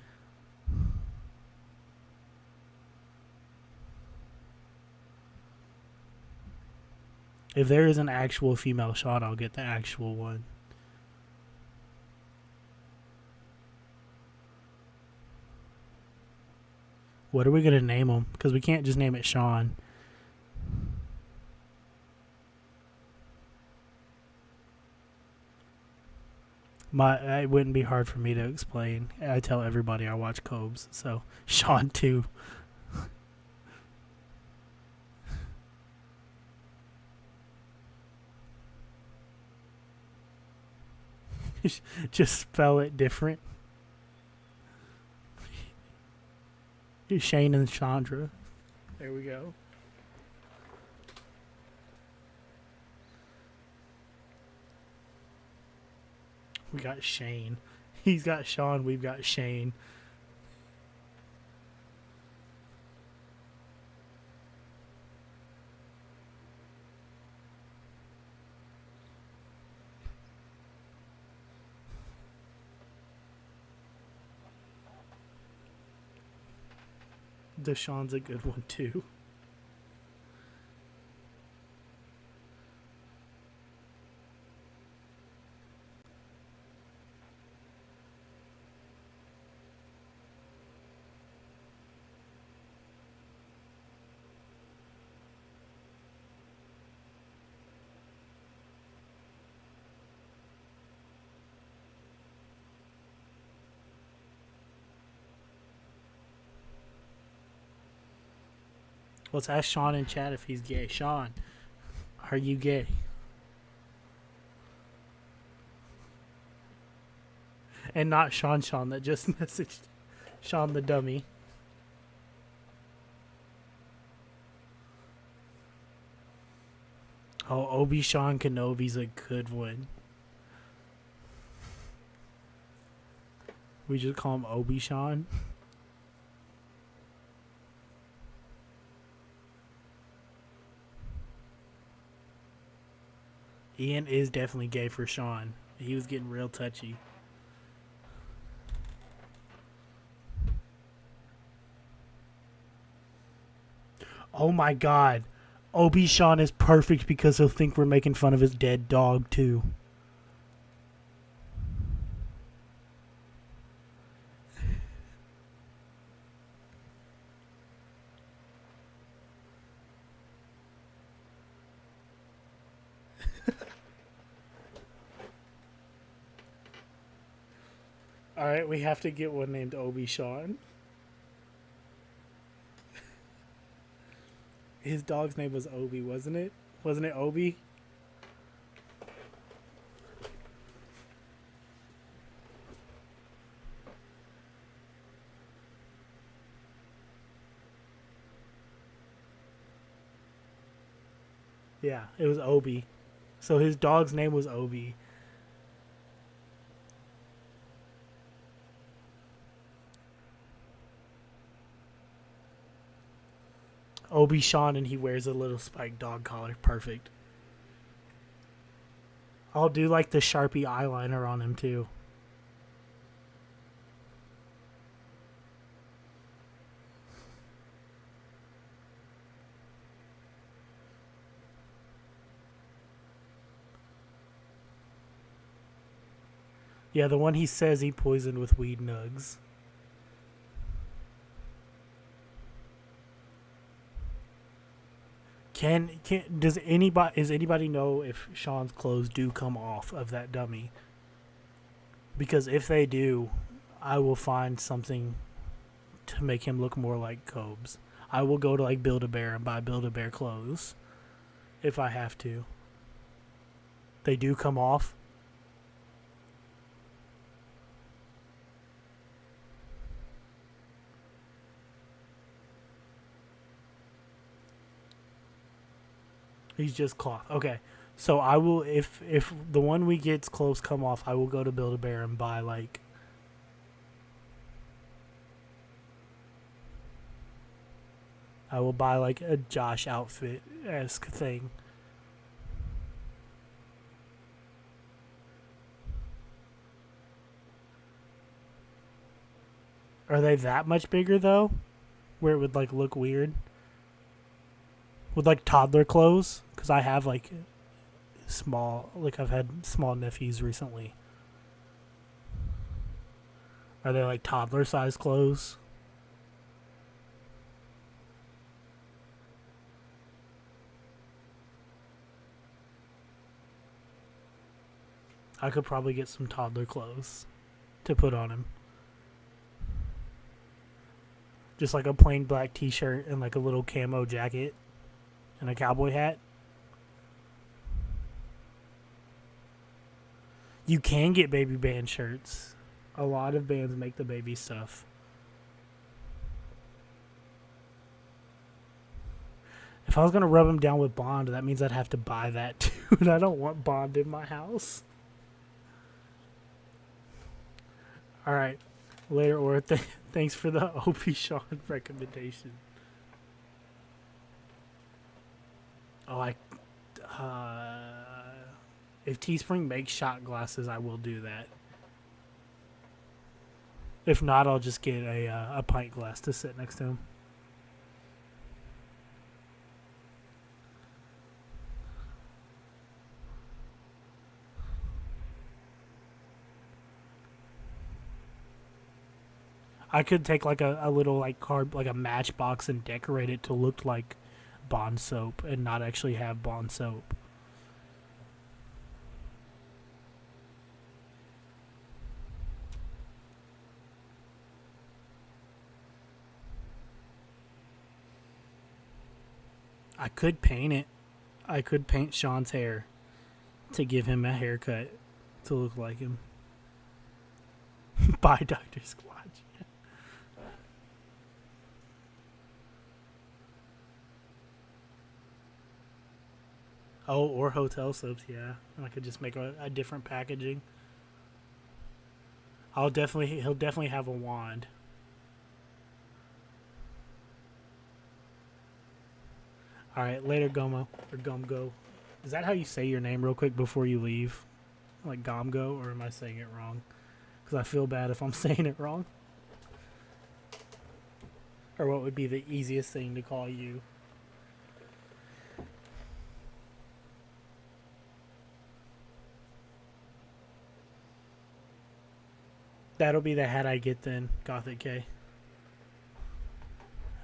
If there is an actual female Sean, I'll get the actual one. What are we gonna name him? Because we can't just name it Sean. It wouldn't be hard for me to explain. I tell everybody I watch Cobes, so Sean too. Just spell it different. Shane and Chandra. There we go. We got Shane. He's got Sean. We've got Shane. Deshaun's a good one too. Let's ask Sean in chat if he's gay. Sean, are you gay? And not Sean that just messaged Sean the dummy. Oh, Obi-Wan Kenobi's a good one. We just call him Obi-Wan. Ian is definitely gay for Sean. He was getting real touchy. Oh my god. Obi-Wan is perfect because he'll think we're making fun of his dead dog too. Alright, we have to get one named Obi-Wan. His dog's name was Obi, wasn't it? Wasn't it Obi? Yeah, it was Obi. So his dog's name was Obi. Obi-Wan, and he wears a little spiked dog collar. Perfect. I'll do like the Sharpie eyeliner on him too. Yeah, the one he says he poisoned with weed nugs. Does anybody know if Sean's clothes do come off of that dummy? Because if they do, I will find something to make him look more like Cobes. I will go to like Build-A-Bear and buy Build-A-Bear clothes if I have to. They do come off. He's just cloth. Okay. So I will, if the one we get's clothes come off, I will go to Build-A-Bear and buy like a Josh outfit-esque thing. Are they that much bigger though? Where it would like look weird? With like toddler clothes? Because I have like small, like I've had small nephews recently. Are they like toddler size clothes? I could probably get some toddler clothes to put on him. Just like a plain black t-shirt and like a little camo jacket and a cowboy hat. You can get baby band shirts. A lot of bands make the baby stuff. If I was going to rub him down with Bond, that means I'd have to buy that too. And I don't want Bond in my house. All right. Later, or thanks for the Opie Sean recommendation. Oh, if Teespring makes shot glasses, I will do that. If not, I'll just get a pint glass to sit next to him. I could take like a little like card, like a matchbox, and decorate it to look like Bond soap and not actually have Bond soap. I could paint it. I could paint Sean's hair to give him a haircut to look like him. Bye, Dr. Squatch. Oh, or hotel soaps, yeah. And I could just make a different packaging. He'll definitely have a wand. Alright, later, Gomo. Or Gumgo. Is that how you say your name real quick before you leave? Like Gomgo, or am I saying it wrong? Because I feel bad if I'm saying it wrong. Or what would be the easiest thing to call you? That'll be the hat I get then, Gothic K.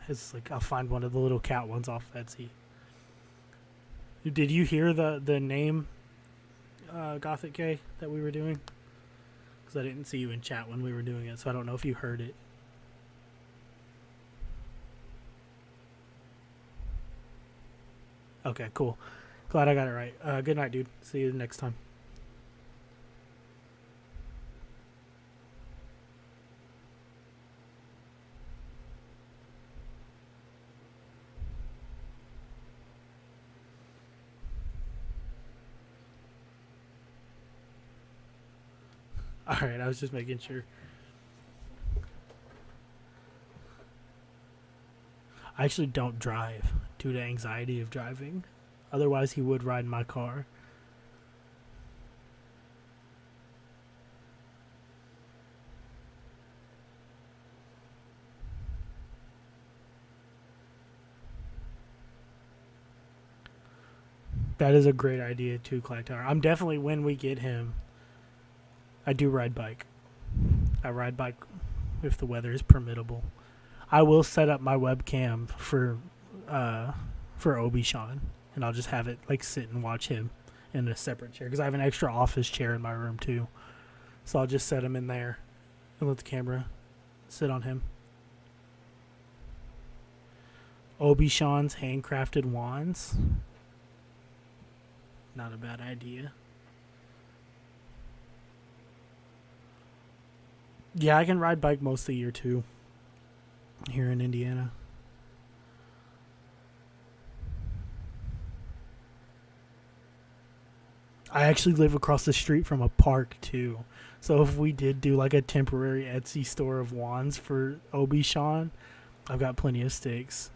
It's like I'll find one of the little cat ones off Etsy. Did you hear the name, Gothic K, that we were doing? Because I didn't see you in chat when we were doing it, so I don't know if you heard it. Okay, cool. Glad I got it right. Good night, dude. See you next time. Alright, I was just making sure. I actually don't drive due to anxiety of driving. Otherwise, he would ride my car. That is a great idea too, Clyde Tower. I'm definitely, when we get him, I do ride bike. I ride bike if the weather is permittable. I will set up my webcam for Obi Sean, and I'll just have it like sit and watch him in a separate chair because I have an extra office chair in my room too. So I'll just set him in there and let the camera sit on him. Obi Sean's handcrafted wands. Not a bad idea. Yeah, I can ride bike most of the year too. Here in Indiana. I actually live across the street from a park too. So if we did do like a temporary Etsy store of wands for Obi Sean, I've got plenty of sticks.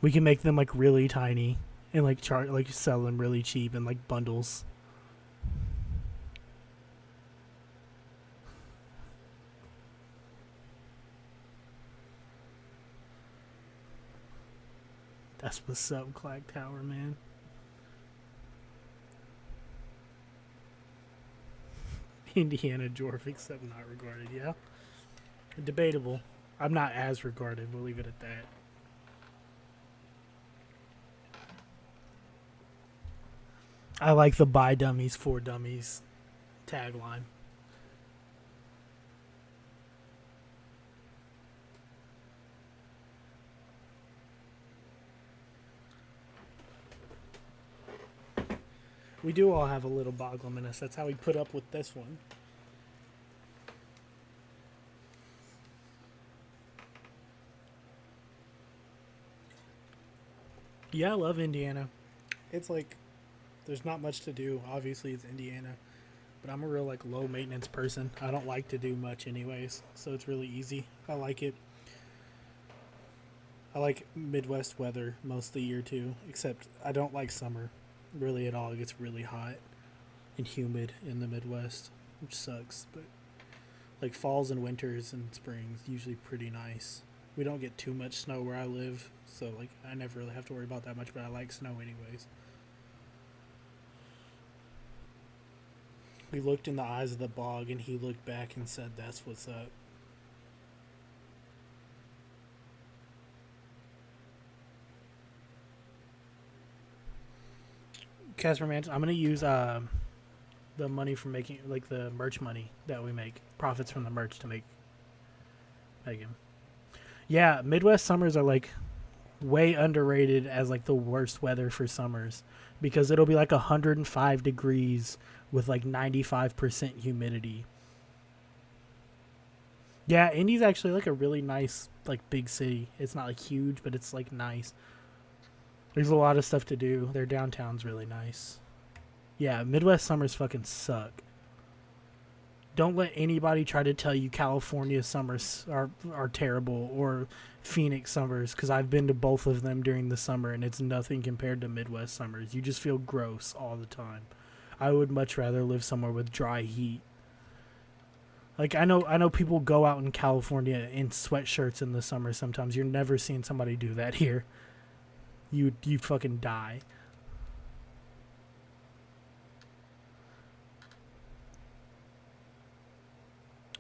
We can make them like really tiny and like sell them really cheap in like bundles. That's what's up, Clag Tower, man. Indiana Dwarf, except not regarded, yeah. Debatable. I'm not as regarded, we'll leave it at that. I like the buy dummies for dummies tagline. We do all have a little Boglum in us. That's how we put up with this one. Yeah, I love Indiana. It's like, there's not much to do. Obviously, it's Indiana. But I'm a real, like, low maintenance person. I don't like to do much anyways. So it's really easy. I like it. I like Midwest weather most of the year, too. Except I don't like summer really at all. It gets really hot and humid in the Midwest, which sucks. But, like, falls and winters and springs, usually pretty nice. We don't get too much snow where I live. So, like, I never really have to worry about that much, but I like snow anyways. We looked in the eyes of the bog, and he looked back and said, "That's what's up." Casper Mansion, I'm going to use the money from making, like, the merch money that we make, profits from the merch to make Megan. Yeah, Midwest summers are, like, way underrated as, like, the worst weather for summers, because it'll be like 105 degrees with like 95% humidity. Yeah, Indy's actually like a really nice, like, big city. It's not like huge, but it's like nice. There's a lot of stuff to do. Their downtown's really nice. Yeah, Midwest summers fucking suck. Don't let anybody try to tell you California summers are terrible, or Phoenix summers, because I've been to both of them during the summer, and it's nothing compared to Midwest summers. You just feel gross all the time. I would much rather live somewhere with dry heat. Like, I know people go out in California in sweatshirts in the summer sometimes. You're never seeing somebody do that here. You fucking die.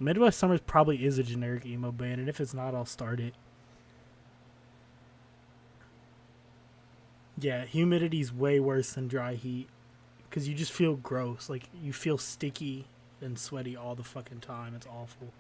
Midwest Summers probably is a generic emo band, and if it's not, I'll start it. Yeah, humidity's way worse than dry heat, because you just feel gross. Like, you feel sticky and sweaty all the fucking time. It's awful.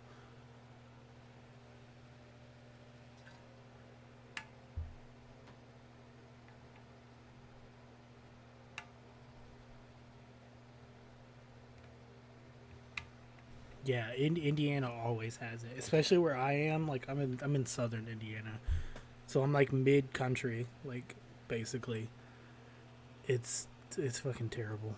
Yeah, Indiana always has it, especially where I am. Like, I'm in southern Indiana, so I'm like mid country. Like, basically, it's fucking terrible.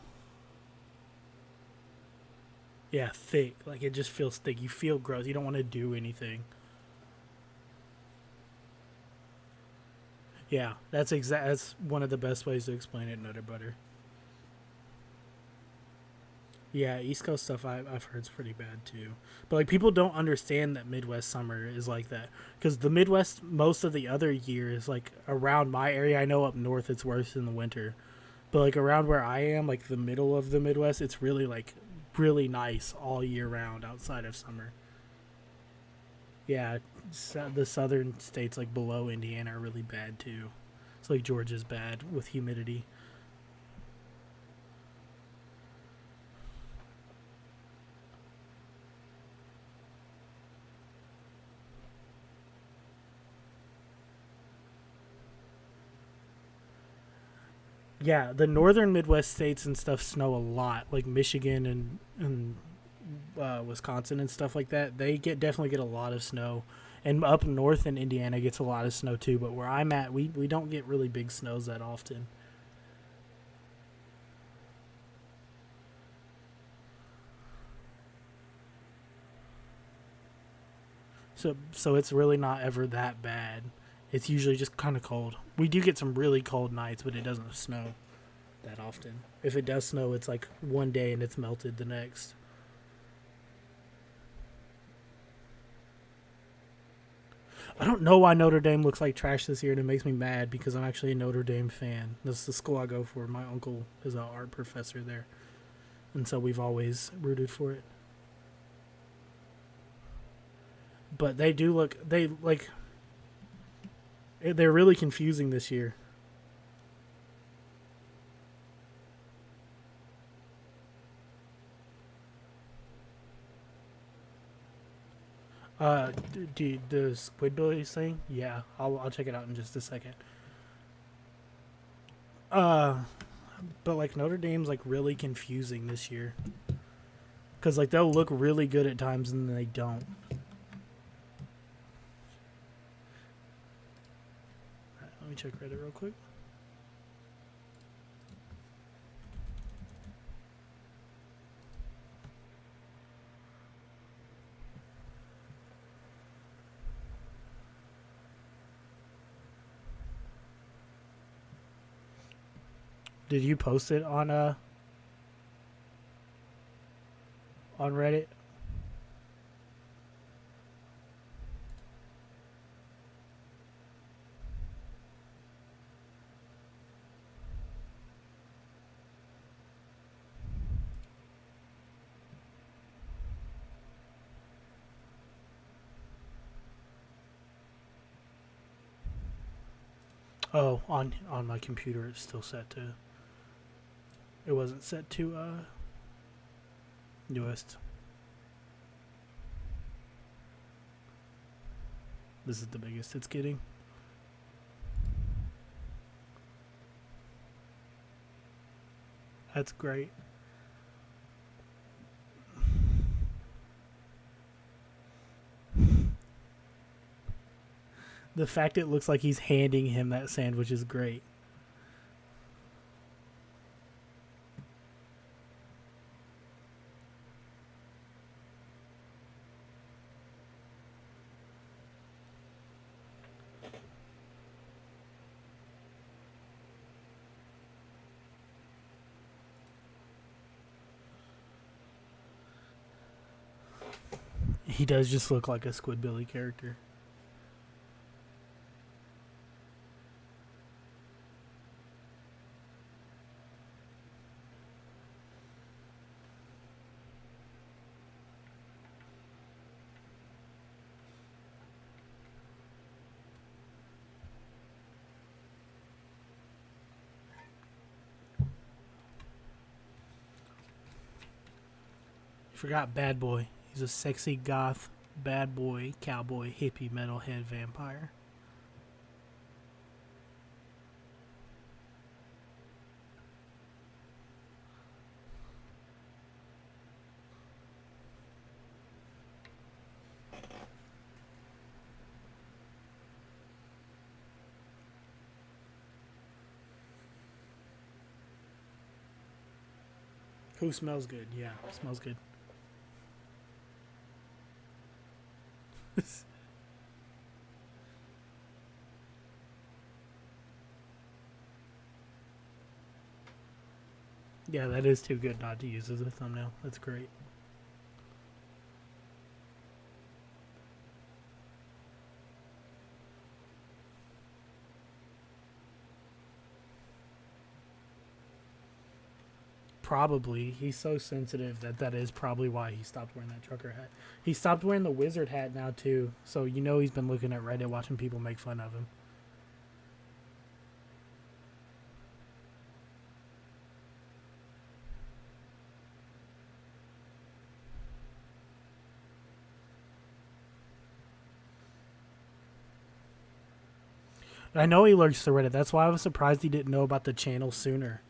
Yeah, thick. Like, it just feels thick. You feel gross. You don't want to do anything. Yeah, that's one of the best ways to explain it, Nutter Butter. Yeah, East Coast stuff I've heard is pretty bad too. But, like, people don't understand that Midwest summer is like that. Because the Midwest, most of the other years, like, around my area, I know up north it's worse in the winter. But, like, around where I am, like, the middle of the Midwest, it's really, like, really nice all year round outside of summer. Yeah, the southern states, like, below Indiana are really bad too. It's like Georgia's bad with humidity. Yeah, the northern Midwest states and stuff snow a lot, like Michigan and Wisconsin and stuff like that. They definitely get a lot of snow, and up north in Indiana gets a lot of snow too. But where I'm at, we don't get really big snows that often. So it's really not ever that bad. It's usually just kind of cold. We do get some really cold nights, but it doesn't snow that often. If it does snow, it's like one day and it's melted the next. I don't know why Notre Dame looks like trash this year, and it makes me mad because I'm actually a Notre Dame fan. This is the school I go for. My uncle is an art professor there, and so we've always rooted for it. But they do look... They're really confusing this year. The Squidbillies thing? Yeah, I'll check it out in just a second. But like Notre Dame's like really confusing this year. Cause like they'll look really good at times and then they don't. Alright, let me check Reddit real quick. Did you post it on Reddit? Oh, on my computer it's still set to. It wasn't set to newest. This is the biggest it's getting. That's great. The fact it looks like he's handing him that sandwich is great. He does just look like a Squidbilly character. You forgot Bad Boy. He's a sexy goth, bad boy, cowboy, hippie, metalhead vampire. Who smells good? Yeah, smells good. Yeah, that is too good not to use as a thumbnail. That's great. Probably. He's so sensitive that is probably why he stopped wearing that trucker hat. He stopped wearing the wizard hat now too, so you know he's been looking at Reddit watching people make fun of him. I know he lurks to Reddit. That's why I was surprised he didn't know about the channel sooner.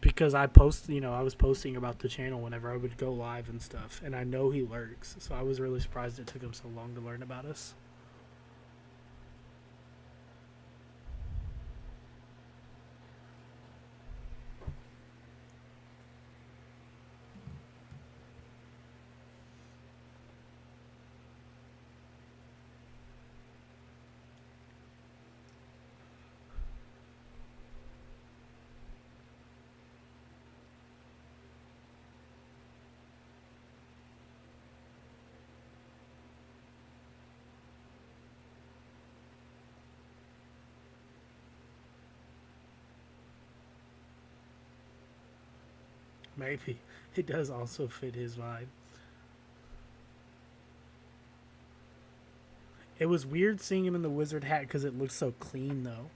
Because I was posting about the channel whenever I would go live and stuff, and I know he lurks, so I was really surprised it took him so long to learn about us. Maybe. It does also fit his vibe. It was weird seeing him in the wizard hat because it looked so clean, though.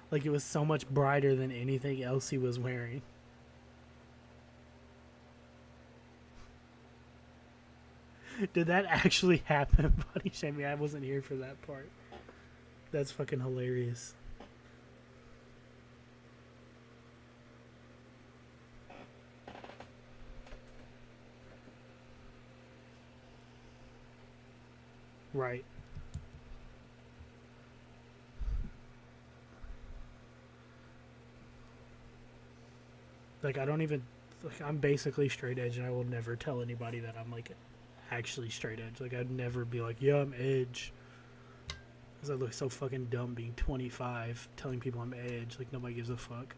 Like, it was so much brighter than anything else he was wearing. Did that actually happen, Body Shaming? I wasn't here for that part. That's fucking hilarious. Right. Like, I don't even... Like, I'm basically straight edge, and I will never tell anybody that I'm, like, actually straight edge. Like, I'd never be like, yeah, I'm edge. Because I look so fucking dumb being 25, telling people I'm edge. Like, nobody gives a fuck.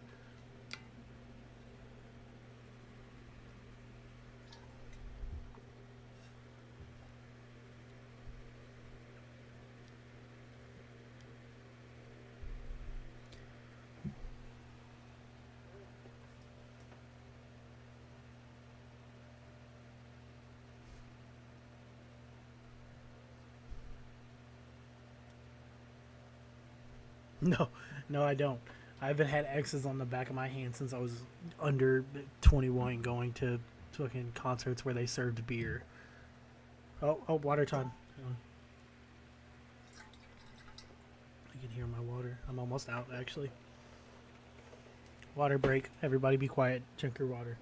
No, I don't. I haven't had X's on the back of my hand since I was under 21 going to fucking concerts where they served beer. Oh, water time. Hang on. I can hear my water. I'm almost out, actually. Water break. Everybody be quiet. Drink your water.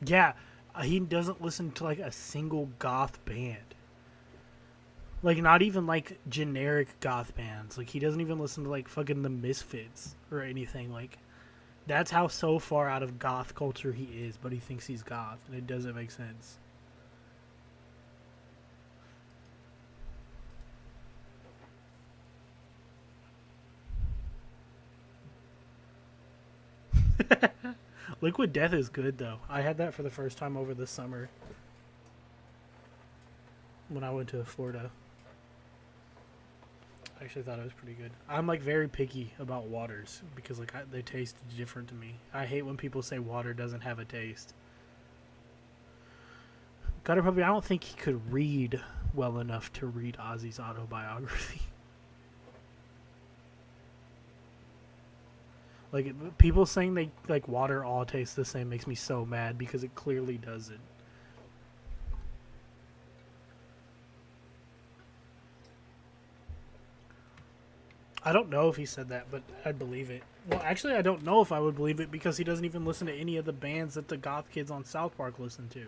Yeah, he doesn't listen to like a single goth band. Like, not even like generic goth bands. Like, he doesn't even listen to like fucking the Misfits or anything. Like, that's how so far out of goth culture he is, but he thinks he's goth, and it doesn't make sense. Liquid Death is good, though. I had that for the first time over the summer when I went to Florida. I actually thought it was pretty good. I'm, like, very picky about waters because, like, they taste different to me. I hate when people say water doesn't have a taste. Gutter Puppy, I don't think he could read well enough to read Ozzy's autobiography. Like, people saying they like water all tastes the same makes me so mad because it clearly doesn't. I don't know if he said that, but I'd believe it. Well, actually, I don't know if I would believe it because he doesn't even listen to any of the bands that the goth kids on South Park listen to.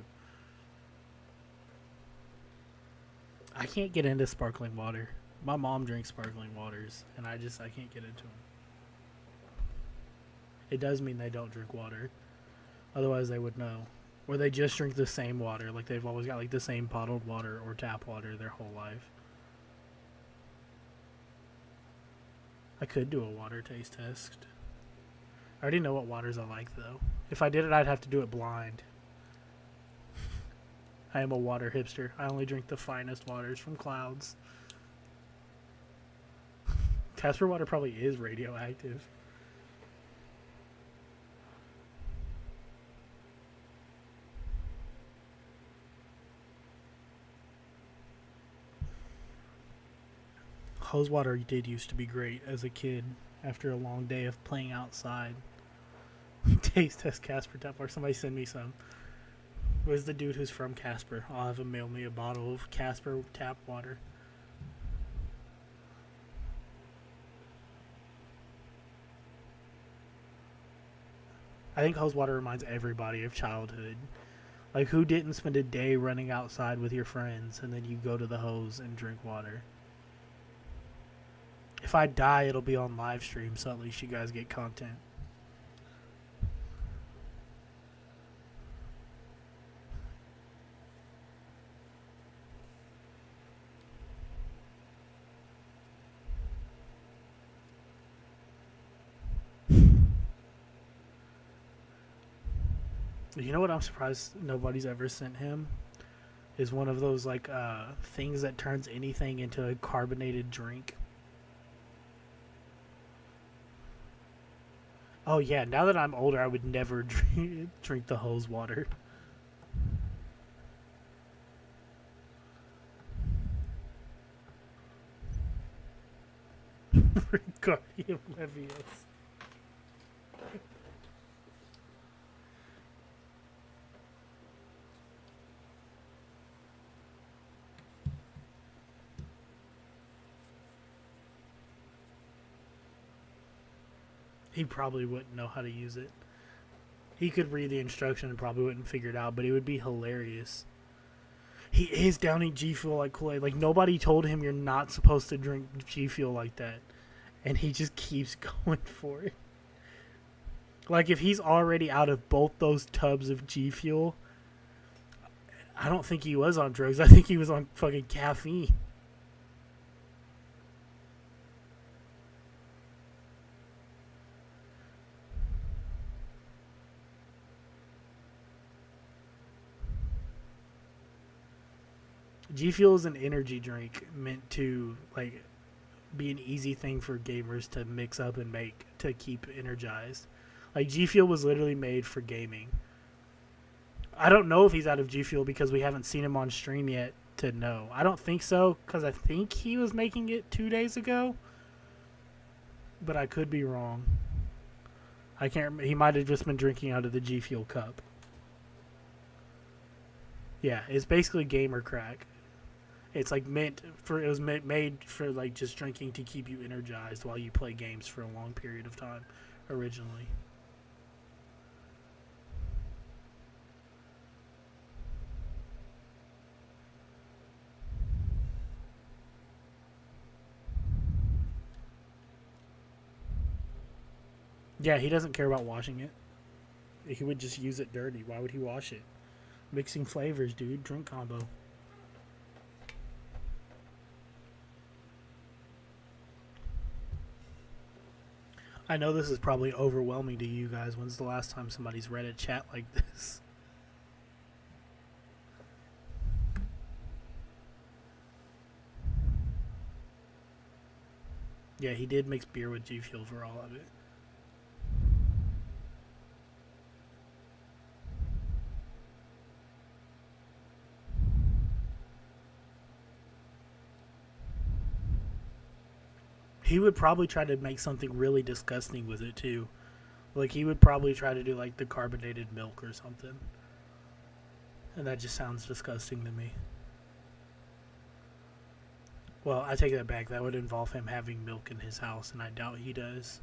I can't get into sparkling water. My mom drinks sparkling waters, and I can't get into them. It does mean they don't drink water. Otherwise, they would know. Or they just drink the same water. Like, they've always got, like, the same bottled water or tap water their whole life. I could do a water taste test. I already know what waters I like, though. If I did it, I'd have to do it blind. I am a water hipster. I only drink the finest waters from clouds. Casper water probably is radioactive. Hose water did used to be great as a kid after a long day of playing outside. Taste test Casper tap water. Somebody send me some. Where's the dude who's from Casper? I'll have him mail me a bottle of Casper tap water. I think hose water reminds everybody of childhood. Like, who didn't spend a day running outside with your friends and then you go to the hose and drink water? If I die, it'll be on live stream, so at least you guys get content. You know what I'm surprised nobody's ever sent him? Is one of those, like, things that turns anything into a carbonated drink. Oh yeah, now that I'm older, I would never drink the hose water. Wingardium Leviosa. He probably wouldn't know how to use it. He could read the instruction and probably wouldn't figure it out, but it would be hilarious. He is downing G Fuel like Kool-Aid. Like, nobody told him you're not supposed to drink G Fuel like that. And he just keeps going for it. Like, if he's already out of both those tubs of G Fuel, I don't think he was on drugs. I think he was on fucking caffeine. G Fuel is an energy drink meant to, like, be an easy thing for gamers to mix up and make to keep energized. Like, G Fuel was literally made for gaming. I don't know if he's out of G Fuel because we haven't seen him on stream yet to know. I don't think so, because I think he was making it 2 days ago. But I could be wrong. I can't remember. He might have just been drinking out of the G Fuel cup. Yeah, it's basically gamer crack. It's like made for like just drinking to keep you energized while you play games for a long period of time originally. Yeah, he doesn't care about washing it. He would just use it dirty. Why would he wash it? Mixing flavors, dude. Drink combo. I know this is probably overwhelming to you guys. When's the last time somebody's read a chat like this? Yeah, he did mix beer with G Fuel for all of it. He would probably try to make something really disgusting with it too. Like, he would probably try to do like the carbonated milk or something. And that just sounds disgusting to me. Well, I take that back. That would involve him having milk in his house, and I doubt he does.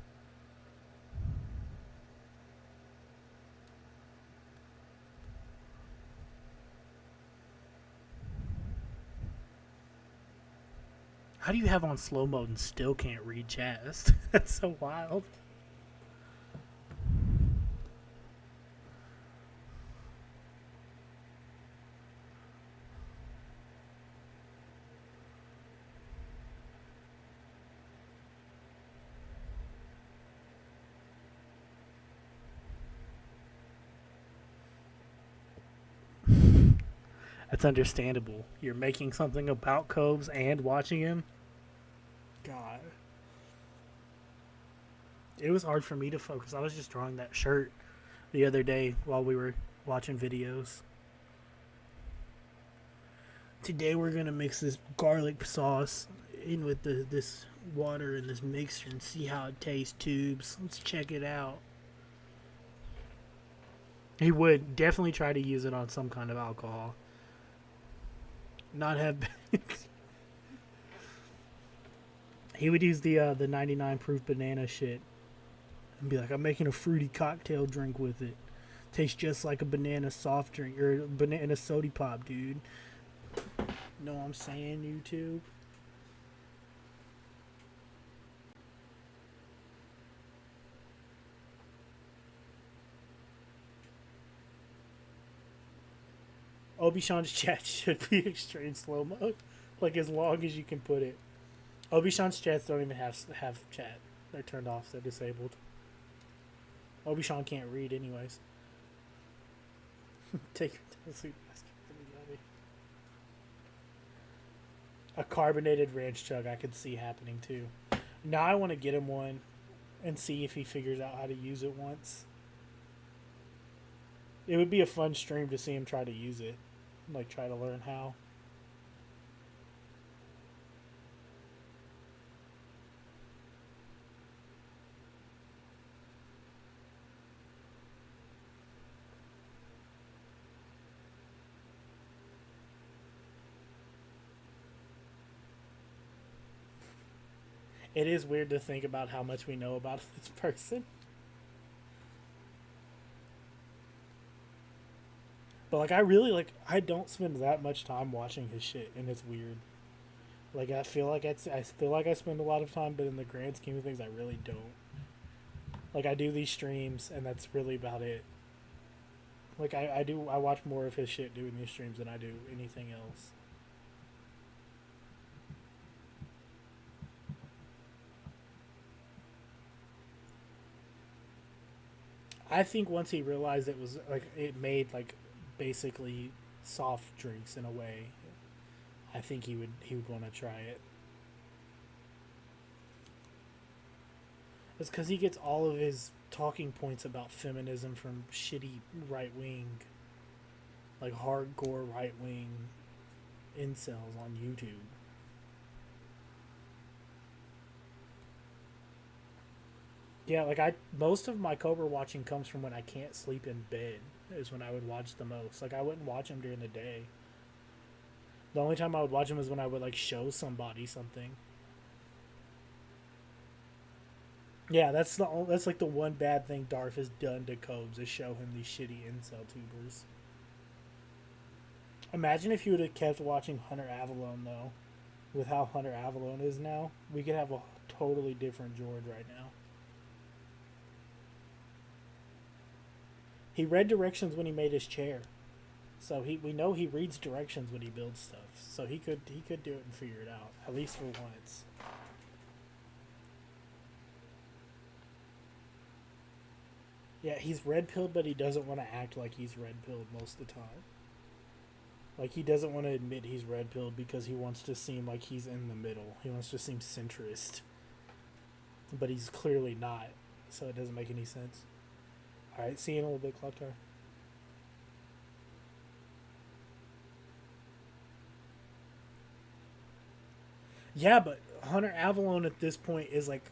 How do you have on slow mode and still can't read chat? That's so wild. That's understandable. You're making something about Cobes and watching him. God. It was hard for me to focus. I was just drawing that shirt the other day while we were watching videos. Today we're going to mix this garlic sauce in with this water in this mixer and see how it tastes, tubes. Let's check it out. He would definitely try to use it on some kind of alcohol. Not have... He would use the 99 proof banana shit and be like, I'm making a fruity cocktail drink with it. Tastes just like a banana soft drink or a banana soda pop, dude. Know what I'm saying, YouTube? Obi-Sean's chat should be extreme slow mode, like as long as you can put it. Obi-Sean's chats don't even have chat. They're turned off. They're disabled. Obi-Sean can't read anyways. Take your sleep. A carbonated ranch chug I could see happening too. Now I want to get him one and see if he figures out how to use it once. It would be a fun stream to see him try to use it, like try to learn how. It is weird to think about how much we know about this person. But like I don't spend that much time watching his shit, and it's weird. Like I feel like I spend a lot of time, but in the grand scheme of things I really don't. Like I do these streams and that's really about it. Like I watch more of his shit doing these streams than I do anything else. I think once he realized it was like it made like basically soft drinks in a way, I think he would want to try it. It's because he gets all of his talking points about feminism from shitty right wing, like hardcore right wing incels on YouTube. Yeah, like most of my Cobra watching comes from when I can't sleep in bed, is when I would watch the most. Like I wouldn't watch them during the day. The only time I would watch them is when I would like show somebody something. Yeah, that's like the one bad thing Darth has done to Cobes, is show him these shitty incel tubers. Imagine if you would have kept watching Hunter Avallone though. With how Hunter Avallone is now, we could have a totally different George right now. He read directions when he made his chair, so we know he reads directions when he builds stuff. So he could do it and figure it out, at least for once. Yeah, he's red-pilled, but he doesn't want to act like he's red-pilled most of the time. Like, he doesn't want to admit he's red-pilled because he wants to seem like he's in the middle. He wants to seem centrist. But he's clearly not, so it doesn't make any sense. Alright, see you in a little bit, Clocktar. Yeah, but Hunter Avallone at this point is like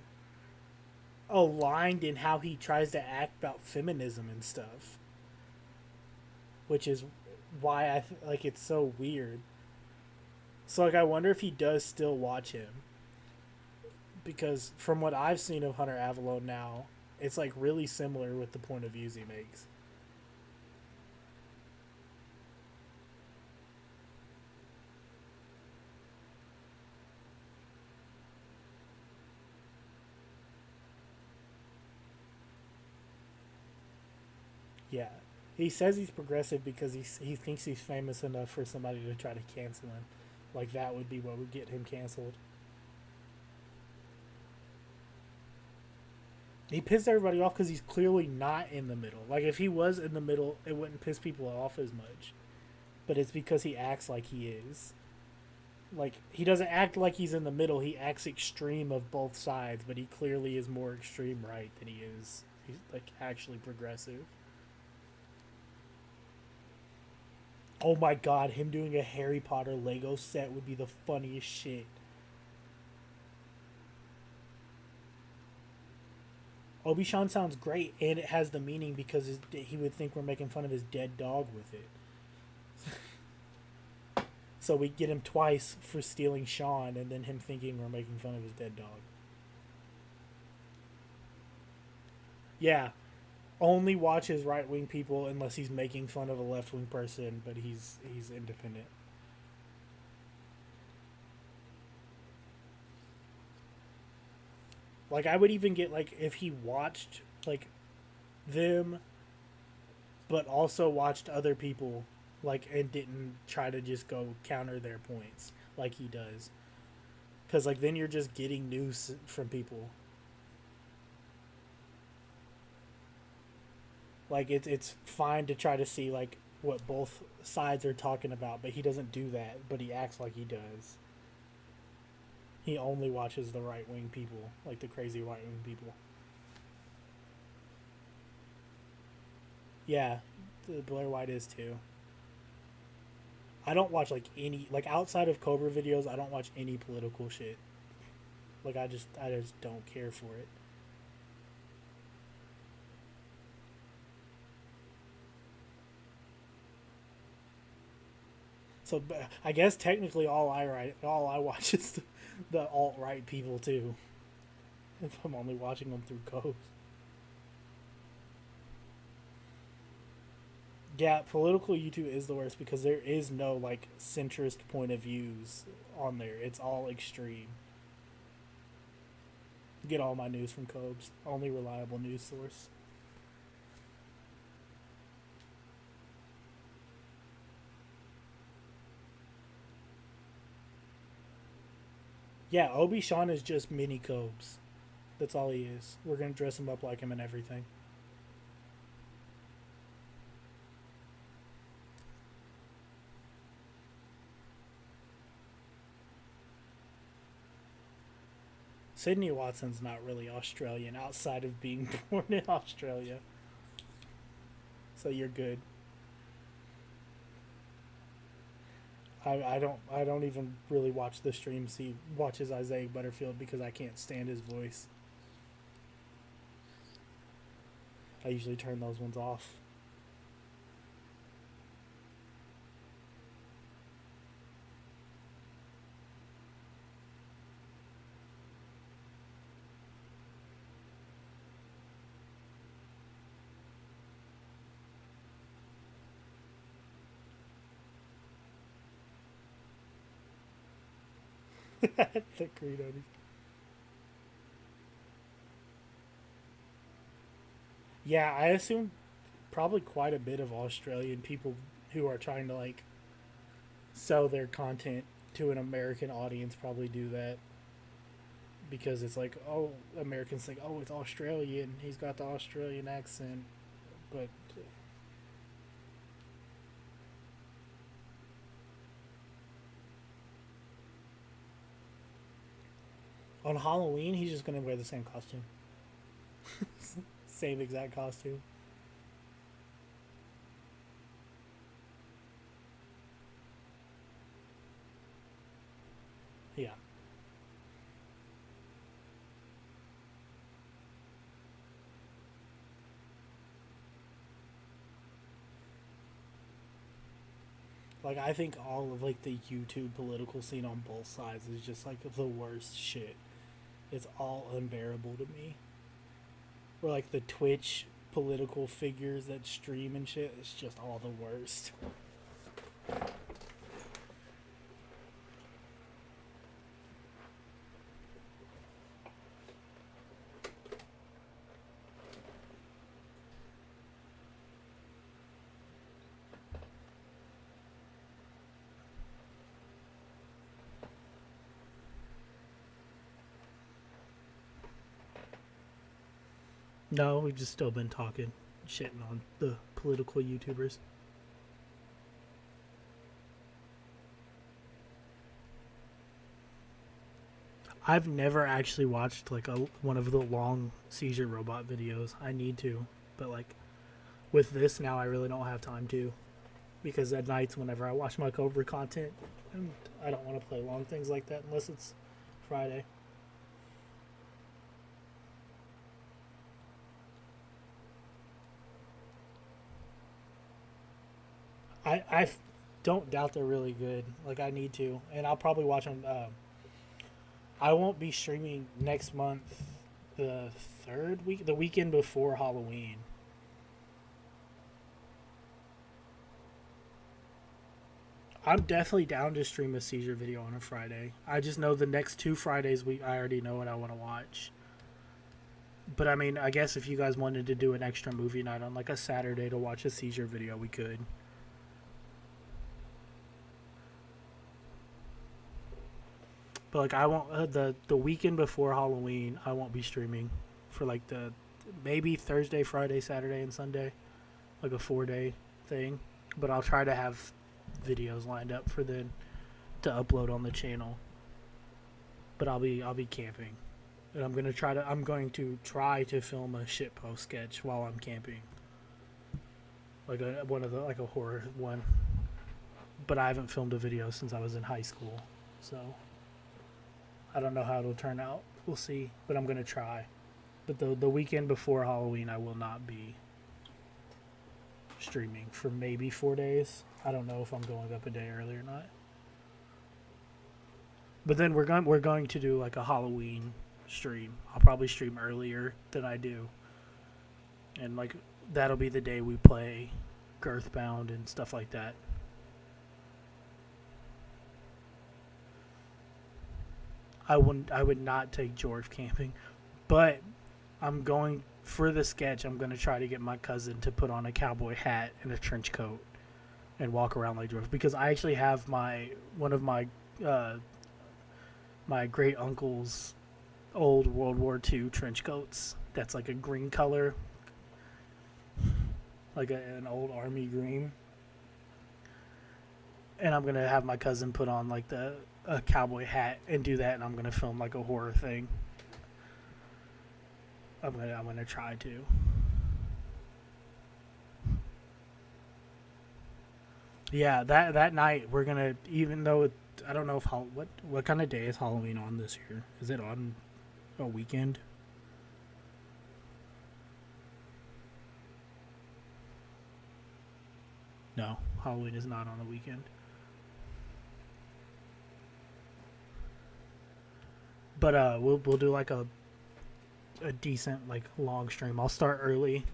aligned in how he tries to act about feminism and stuff, which is why like it's so weird. So like I wonder if he does still watch him, because from what I've seen of Hunter Avallone now, it's like really similar with the point of views he makes. Yeah. He says he's progressive because he thinks he's famous enough for somebody to try to cancel him. Like that would be what would get him canceled. He pissed everybody off because he's clearly not in the middle. Like if he was in the middle, it wouldn't piss people off as much. But it's because he acts like he is. Like he doesn't act like he's in the middle. He acts extreme of both sides, but he clearly is more extreme right than he is. He's like actually progressive. Oh my god, him doing a Harry Potter Lego set would be the funniest shit. Obi-Wan sounds great, and it has the meaning because he would think we're making fun of his dead dog with it. So we get him twice for stealing Sean, and then him thinking we're making fun of his dead dog. Yeah. Only watches right-wing people unless he's making fun of a left-wing person, but he's independent. Like, I would even get, like, if he watched, like, them, but also watched other people, like, and didn't try to just go counter their points, like he does. Because, like, then you're just getting news from people. Like, it's fine to try to see, like, what both sides are talking about, but he doesn't do that, but he acts like he does. He only watches the right-wing people, like the crazy right-wing people. Yeah, the Blair White is too. I don't watch like any outside of Cobra videos. I don't watch any political shit. Like I just don't care for it. So I guess technically all I watch is the alt-right people too. If I'm only watching them through Cobes. Yeah, political YouTube is the worst because there is no like centrist point of views on there. It's all extreme. Get all my news from Cobes, only reliable news source. Yeah, Obi Sean is just mini Cobes. That's all he is. We're gonna dress him up like him and everything. Sydney Watson's not really Australian outside of being born in Australia. So you're good. I don't even really watch the streams. He watches Isaiah Butterfield because I can't stand his voice. I usually turn those ones off. The Creed. Yeah, I assume probably quite a bit of Australian people who are trying to like sell their content to an American audience probably do that. Because it's like, oh, Americans think, oh, it's Australian. He's got the Australian accent. But on Halloween, he's just going to wear the same costume. Same exact costume. Yeah. Like, I think all of, like, the YouTube political scene on both sides is just, like, the worst shit. It's all unbearable to me. Or, like, the Twitch political figures that stream and shit, it's just all the worst. No, we've just still been talking, shitting on the political YouTubers. I've never actually watched like one of the long seizure robot videos. I need to, but like with this now, I really don't have time to, because at nights whenever I watch my Cobra content, I don't want to play long things like that unless it's Friday. I don't doubt they're really good. Like, I need to. And I'll probably watch them. I won't be streaming next month, the weekend before Halloween. I'm definitely down to stream a seizure video on a Friday. I just know the next 2 Fridays I already know what I want to watch. But I mean, I guess if you guys wanted to do an extra movie night on like a Saturday to watch a seizure video, we could. But like I won't the weekend before Halloween, I won't be streaming for like the maybe Thursday, Friday, Saturday, and Sunday, like a 4-day thing. But I'll try to have videos lined up for then to upload on the channel. But I'll be camping, and I'm going to try to film a shitpost sketch while I'm camping. like a horror one. But I haven't filmed a video since I was in high school, so I don't know how it'll turn out. We'll see, but I'm gonna try. But the weekend before Halloween, I will not be streaming for maybe 4 days. I don't know if I'm going up a day early or not. But then we're going to do like a Halloween stream. I'll probably stream earlier than I do, and like that'll be the day we play Earthbound and stuff like that. I would not take George camping, but I'm going for the sketch. I'm going to try to get my cousin to put on a cowboy hat and a trench coat and walk around like George, because I actually have one of my great uncle's old World War II trench coats. That's like a green color, like an old army green. And I'm gonna have my cousin put on like a cowboy hat and do that, and I'm gonna film like a horror thing. I'm gonna try to. Yeah, that night we're gonna, even though I don't know if what kind of day is Halloween on this year? Is it on a weekend? No, Halloween is not on a weekend. But we'll do like a decent like long stream. I'll start early,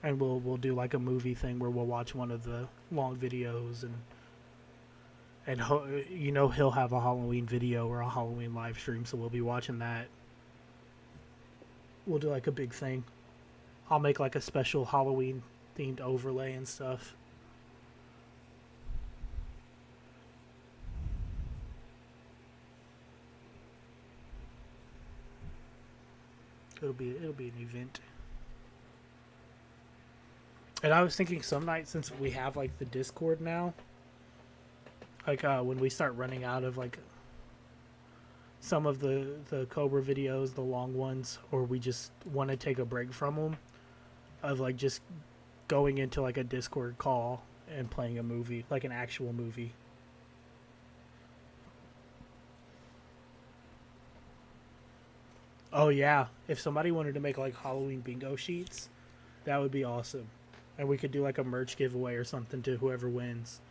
and we'll do like a movie thing where we'll watch one of the long videos, and he'll have a Halloween video or a Halloween live stream, so we'll be watching that. We'll do like a big thing. I'll make like a special Halloween themed overlay and stuff. It'll be an event. And I was thinking some nights, since we have like the Discord now, like when we start running out of like some of the Cobra videos, the long ones, or we just want to take a break from them, of like just going into like a Discord call and playing a movie, like an actual movie. Oh yeah, if somebody wanted to make like Halloween bingo sheets, that would be awesome. And we could do like a merch giveaway or something to whoever wins.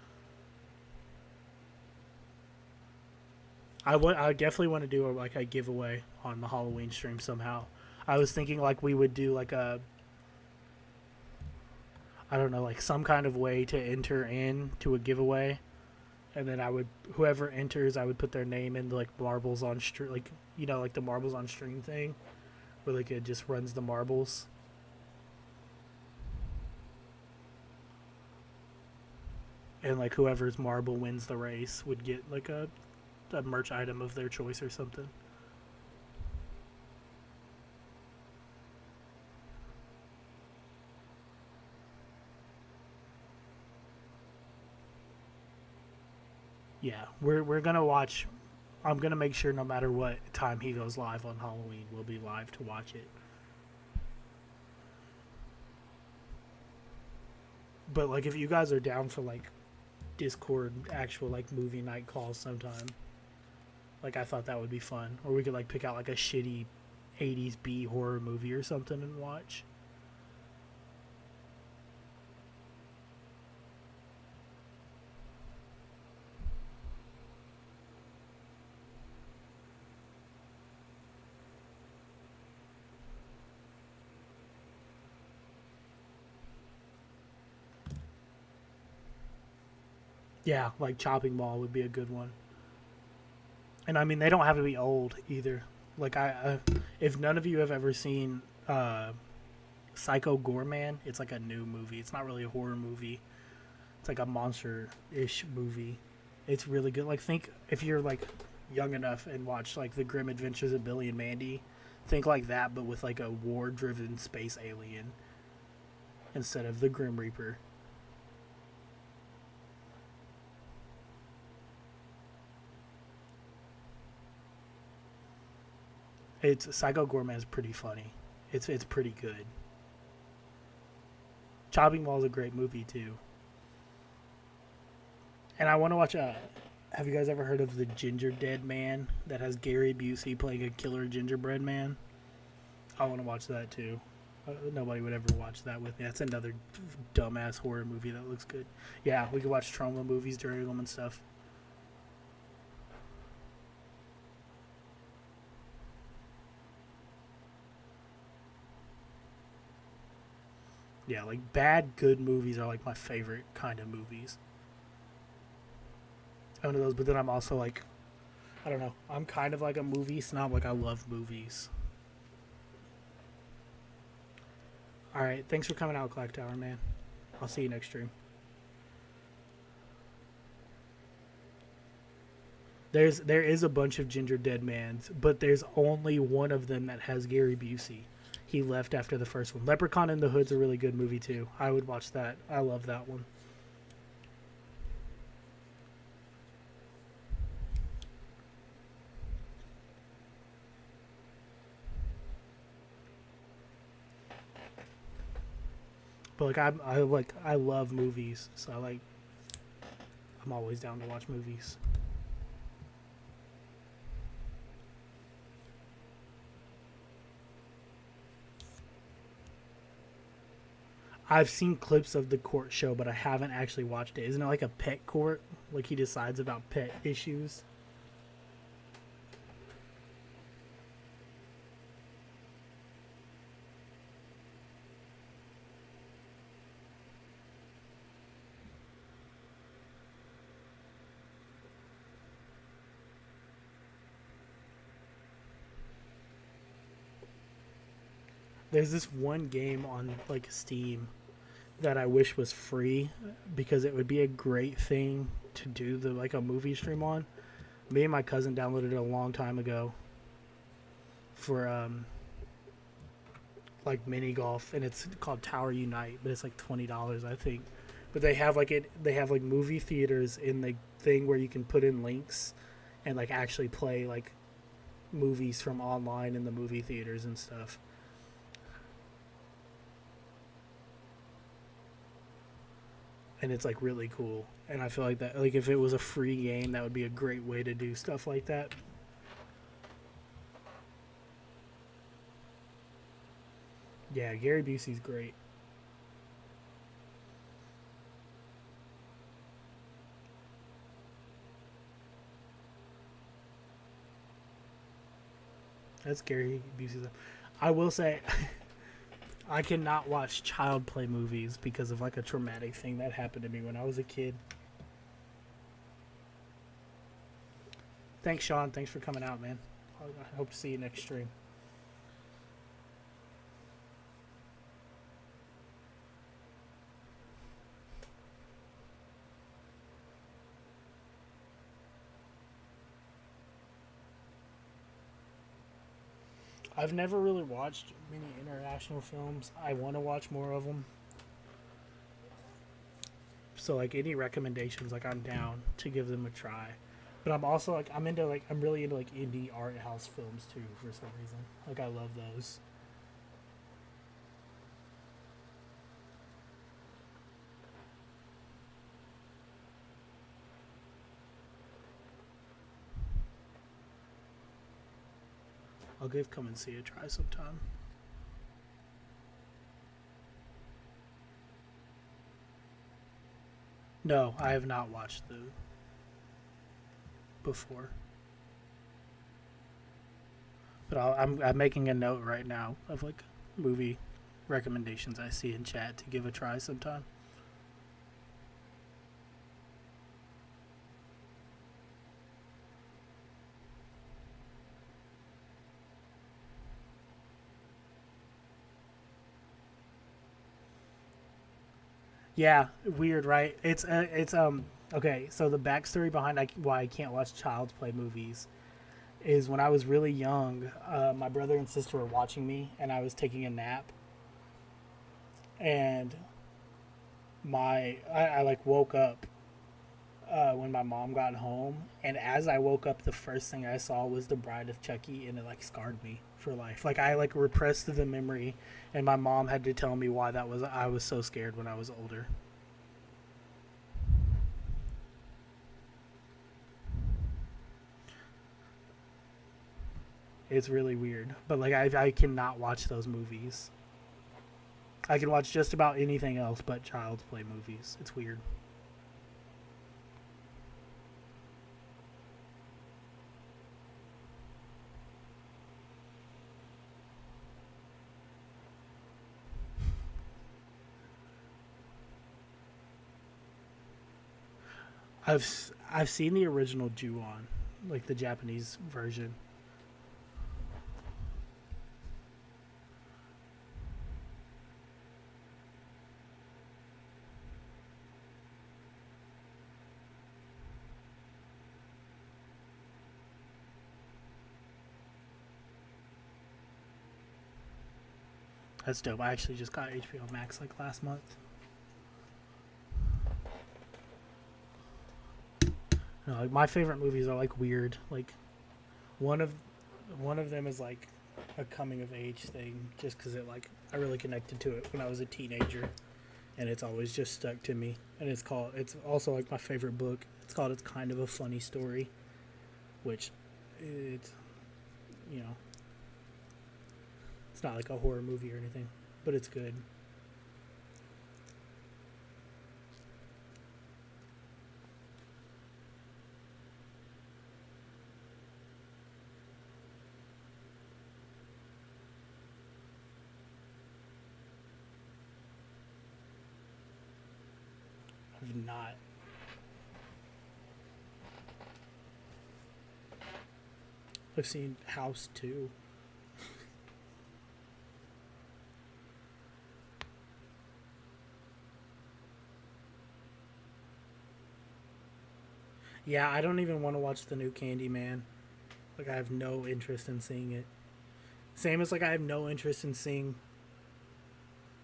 I definitely want to do like a giveaway on the Halloween stream somehow. I was thinking like we would do like I don't know, like some kind of way to enter in to a giveaway. And then whoever enters, I would put their name in like marbles on stream, like, like the marbles on stream thing, where like it just runs the marbles. And like whoever's marble wins the race would get like a merch item of their choice or something. Yeah, we're gonna watch. I'm gonna make sure no matter what time he goes live on Halloween, we'll be live to watch it. But like, if you guys are down for like Discord actual like movie night calls sometime, like I thought that would be fun. Or we could like pick out like a shitty 80s B horror movie or something and watch. Yeah, like Chopping Mall would be a good one. And I mean, they don't have to be old either. Like if none of you have ever seen Psycho Goreman, it's like a new movie. It's not really a horror movie. It's like a monster-ish movie. It's really good. Like, think if you're like young enough and watch like The Grim Adventures of Billy and Mandy, think like that, but with like a war-driven space alien instead of the Grim Reaper. Psycho Goreman is pretty funny. It's pretty good. Chopping Mall is a great movie too. And I want to watch have you guys ever heard of The Ginger Dead Man that has Gary Busey playing a killer gingerbread man? I want to watch that too. Nobody would ever watch that with me. That's another dumbass horror movie that looks good. Yeah, we could watch trauma movies during them and stuff. Yeah, like bad, good movies are like my favorite kind of movies. One of those, but then I'm also like, I don't know. I'm kind of like a movie snob. Like I love movies. All right, thanks for coming out, Clock Tower, man. I'll see you next stream. There is a bunch of Ginger Dead Mans, but there's only one of them that has Gary Busey. He left after the first one. Leprechaun in the Hood's a really good movie too. I would watch that. I love that one. But like I love movies, so I'm always down to watch movies. I've seen clips of the court show, but I haven't actually watched it. Isn't it like a pet court? Like he decides about pet issues? There's this one game on like Steam that I wish was free because it would be a great thing to do like a movie stream on. Me and my cousin downloaded it a long time ago for like mini golf, and it's called Tower Unite, but it's like $20 I think. But they have like movie theaters in the thing where you can put in links and like actually play like movies from online in the movie theaters and stuff. And it's like really cool. And I feel like that, like if it was a free game, that would be a great way to do stuff like that. Yeah, Gary Busey's great. That's Gary Busey's. I will say I cannot watch child play movies because of like a traumatic thing that happened to me when I was a kid. Thanks, Sean. Thanks for coming out, man. I hope to see you next stream. I've never really watched many international films. I want to watch more of them. So like any recommendations, like I'm down to give them a try. But I'm also like I'm really into like indie art house films too for some reason. Like I love those. I'll give Come and See a try sometime. No, I have not watched the before. But I'm making a note right now of like movie recommendations I see in chat to give a try sometime. Yeah, weird, right? It's okay. So the backstory behind why I can't watch Child's Play movies is when I was really young, my brother and sister were watching me, and I was taking a nap, and I like woke up when my mom got home, and as I woke up, the first thing I saw was The Bride of Chucky, and it like scarred me for life. Like I like repressed the memory, and my mom had to tell me why that was. I was so scared when I was older. It's really weird, but like I cannot watch those movies. I can watch just about anything else but Child's Play movies. It's weird. I've seen the original Ju-on, like the Japanese version. That's dope. I actually just got HBO Max like last month. No, like my favorite movies are like weird. Like one of them is like a coming of age thing, just because it like I really connected to it when I was a teenager, and it's always just stuck to me. And it's also like my favorite book. It's called It's Kind of a Funny Story, which it's it's not like a horror movie or anything, but it's good. I've not. I've seen House 2. Yeah, I don't even want to watch the new Candyman. Like, I have no interest in seeing it. Same as, like, I have no interest in seeing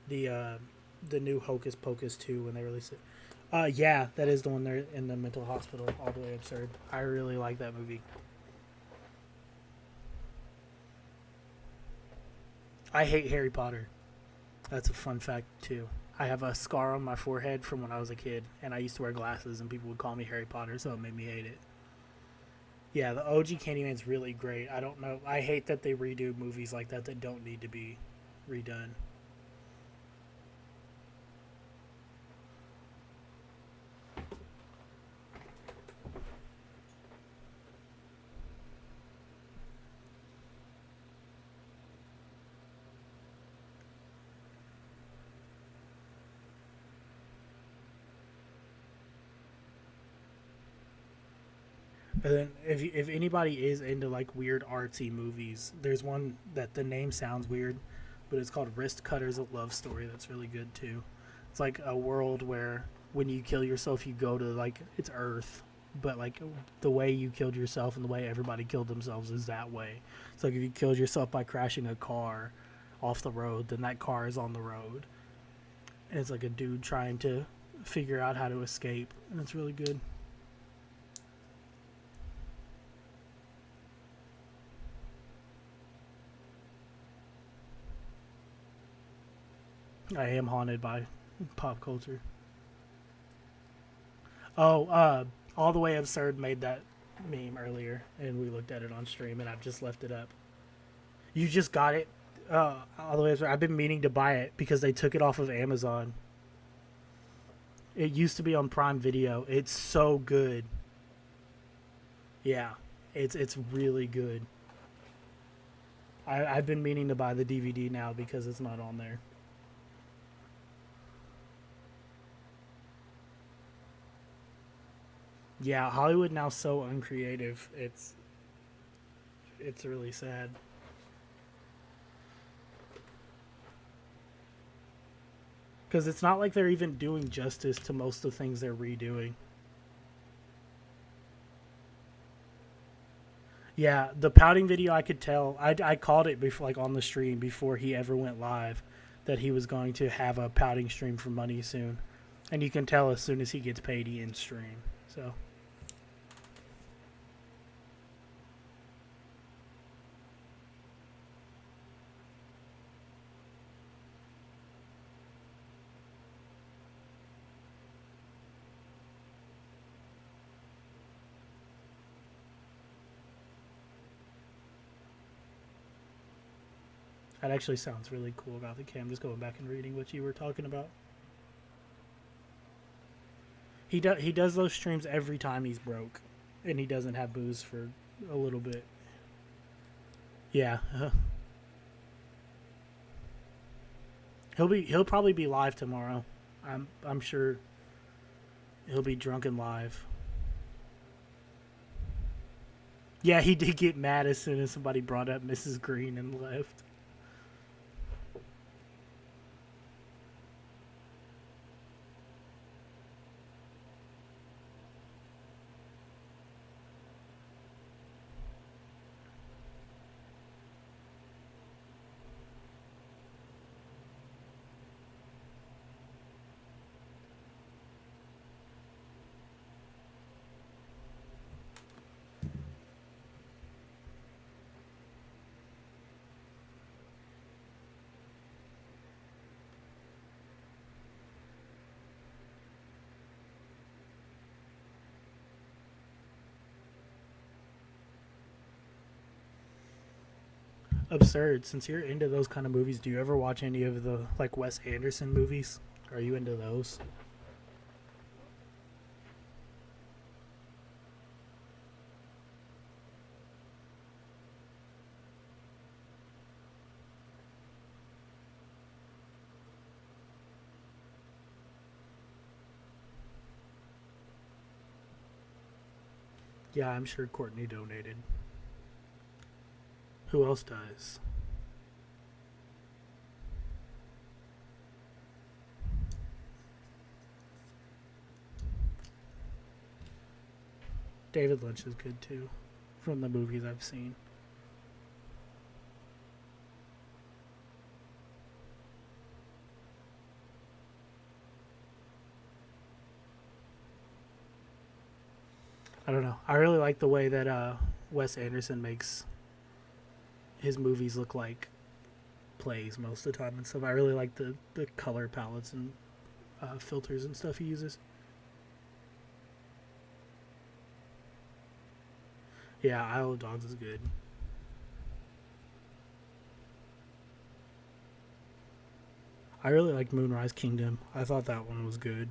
the new Hocus Pocus 2 when they release it. Yeah, that is the one they're in the mental hospital, All the Way Absurd. I really like that movie. I hate Harry Potter. That's a fun fact, too. I have a scar on my forehead from when I was a kid, and I used to wear glasses, and people would call me Harry Potter, so it made me hate it. Yeah, the OG Candyman's really great. I don't know. I hate that they redo movies like that that don't need to be redone. And then if anybody is into like weird artsy movies, there's one that the name sounds weird, but it's called Wrist Cutters: A Love Story. That's really good too. It's like a world where when you kill yourself, you go to like it's Earth, but like the way you killed yourself and the way everybody killed themselves is that way. So like if you killed yourself by crashing a car off the road, then that car is on the road. And it's like a dude trying to figure out how to escape, and it's really good. I am haunted by pop culture. Oh, All the Way Absurd made that meme earlier, and we looked at it on stream, and I've just left it up. You just got it? All the Way Absurd. I've been meaning to buy it because they took it off of Amazon. It used to be on Prime Video. It's so good. Yeah, it's really good. I've been meaning to buy the DVD now because it's not on there. Yeah, Hollywood now so uncreative. It's really sad. Because it's not like they're even doing justice to most of the things they're redoing. Yeah, the pouting video, I could tell. I called it before, like on the stream before he ever went live, that he was going to have a pouting stream for money soon, and you can tell as soon as he gets paid, he ends stream. So. That actually sounds really cool, Gothic Cam. Just going back and reading what you were talking about. He does those streams every time he's broke, and he doesn't have booze for a little bit. Yeah. He'll probably be live tomorrow. I'm sure he'll be drunk and live. Yeah, he did get mad as soon as somebody brought up Mrs. Green and left. Absurd. Since you're into those kind of movies, do you ever watch any of the like Wes Anderson movies? Are you into those? Yeah, I'm sure Courtney donated. Who else does? David Lynch is good too, from the movies I've seen. I don't know. I really like the way that Wes Anderson makes his movies look like plays most of the time and stuff. I really like the color palettes and filters and stuff he uses. Yeah, Isle of Dogs is good. I really liked Moonrise Kingdom. I thought that one was good.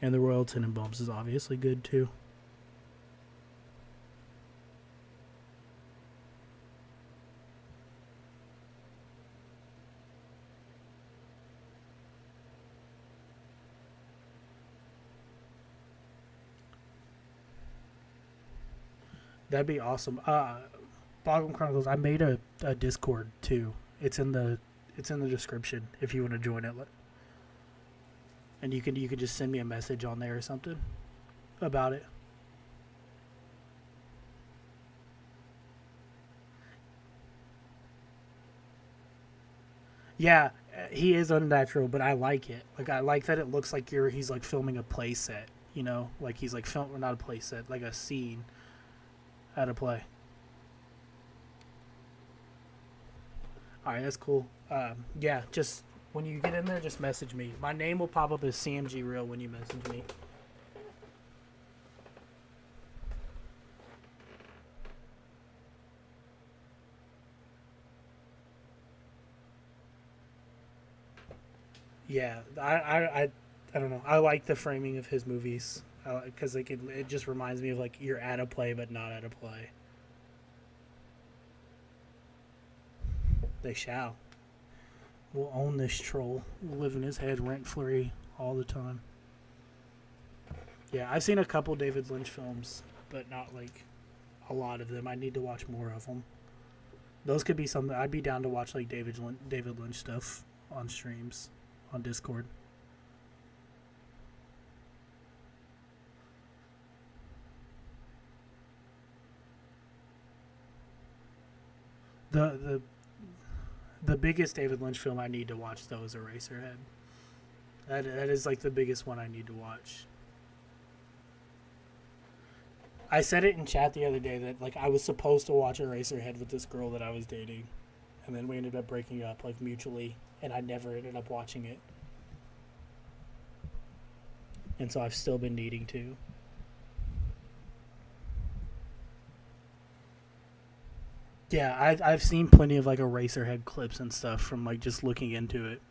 And The Royal Tenenbaums is obviously good too. That'd be awesome. Boggle Chronicles, I made a Discord too. It's in the description if you want to join it. And you could just send me a message on there or something about it. Yeah, he is unnatural, but I like it. Like I like that it looks like he's like filming a play set, you know? Like he's like not a play set, like a scene at a play. Alright, that's cool. Yeah, just when you get in there, just message me. My name will pop up as CMG Real when you message me. Yeah, I don't know. I like the framing of his movies because like it just reminds me of like you're at a play but not at a play. They shall. We'll own this troll. We'll live in his head rent-free all the time. Yeah, I've seen a couple David Lynch films, but not like a lot of them. I need to watch more of them. Those could be something I'd be down to watch, like David Lynch stuff on streams on Discord. The biggest David Lynch film I need to watch though is Eraserhead. That is like the biggest one I need to watch. I said it in chat the other day that like I was supposed to watch Eraserhead with this girl that I was dating, and then we ended up breaking up like mutually, and I never ended up watching it. And so I've still been needing to. Yeah, I've seen plenty of like Eraserhead clips and stuff from like just looking into it.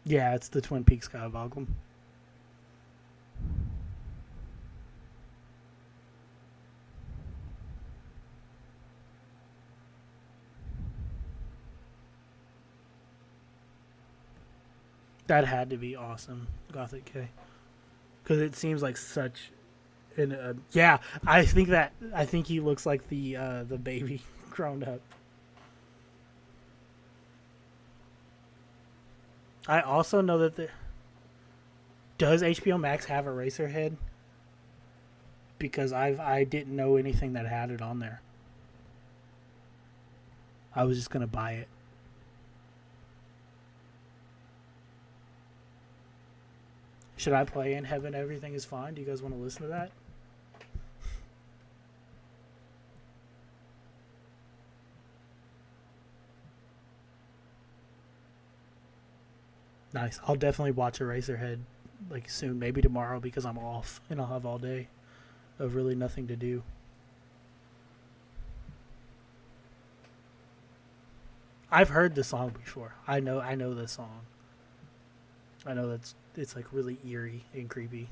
Yeah, it's the Twin Peaks Skywalker. That had to be awesome, Gothic K. Because it seems like such an yeah. I think he looks like the baby grown up. I also know that does HBO Max have Eraserhead? Because I didn't know anything that had it on there. I was just gonna buy it. Should I play In Heaven Everything Is Fine? Do you guys want to listen to that? Nice. I'll definitely watch Eraserhead like soon, maybe tomorrow because I'm off and I'll have all day of really nothing to do. I've heard the song before. I know this song. I know it's like really eerie and creepy.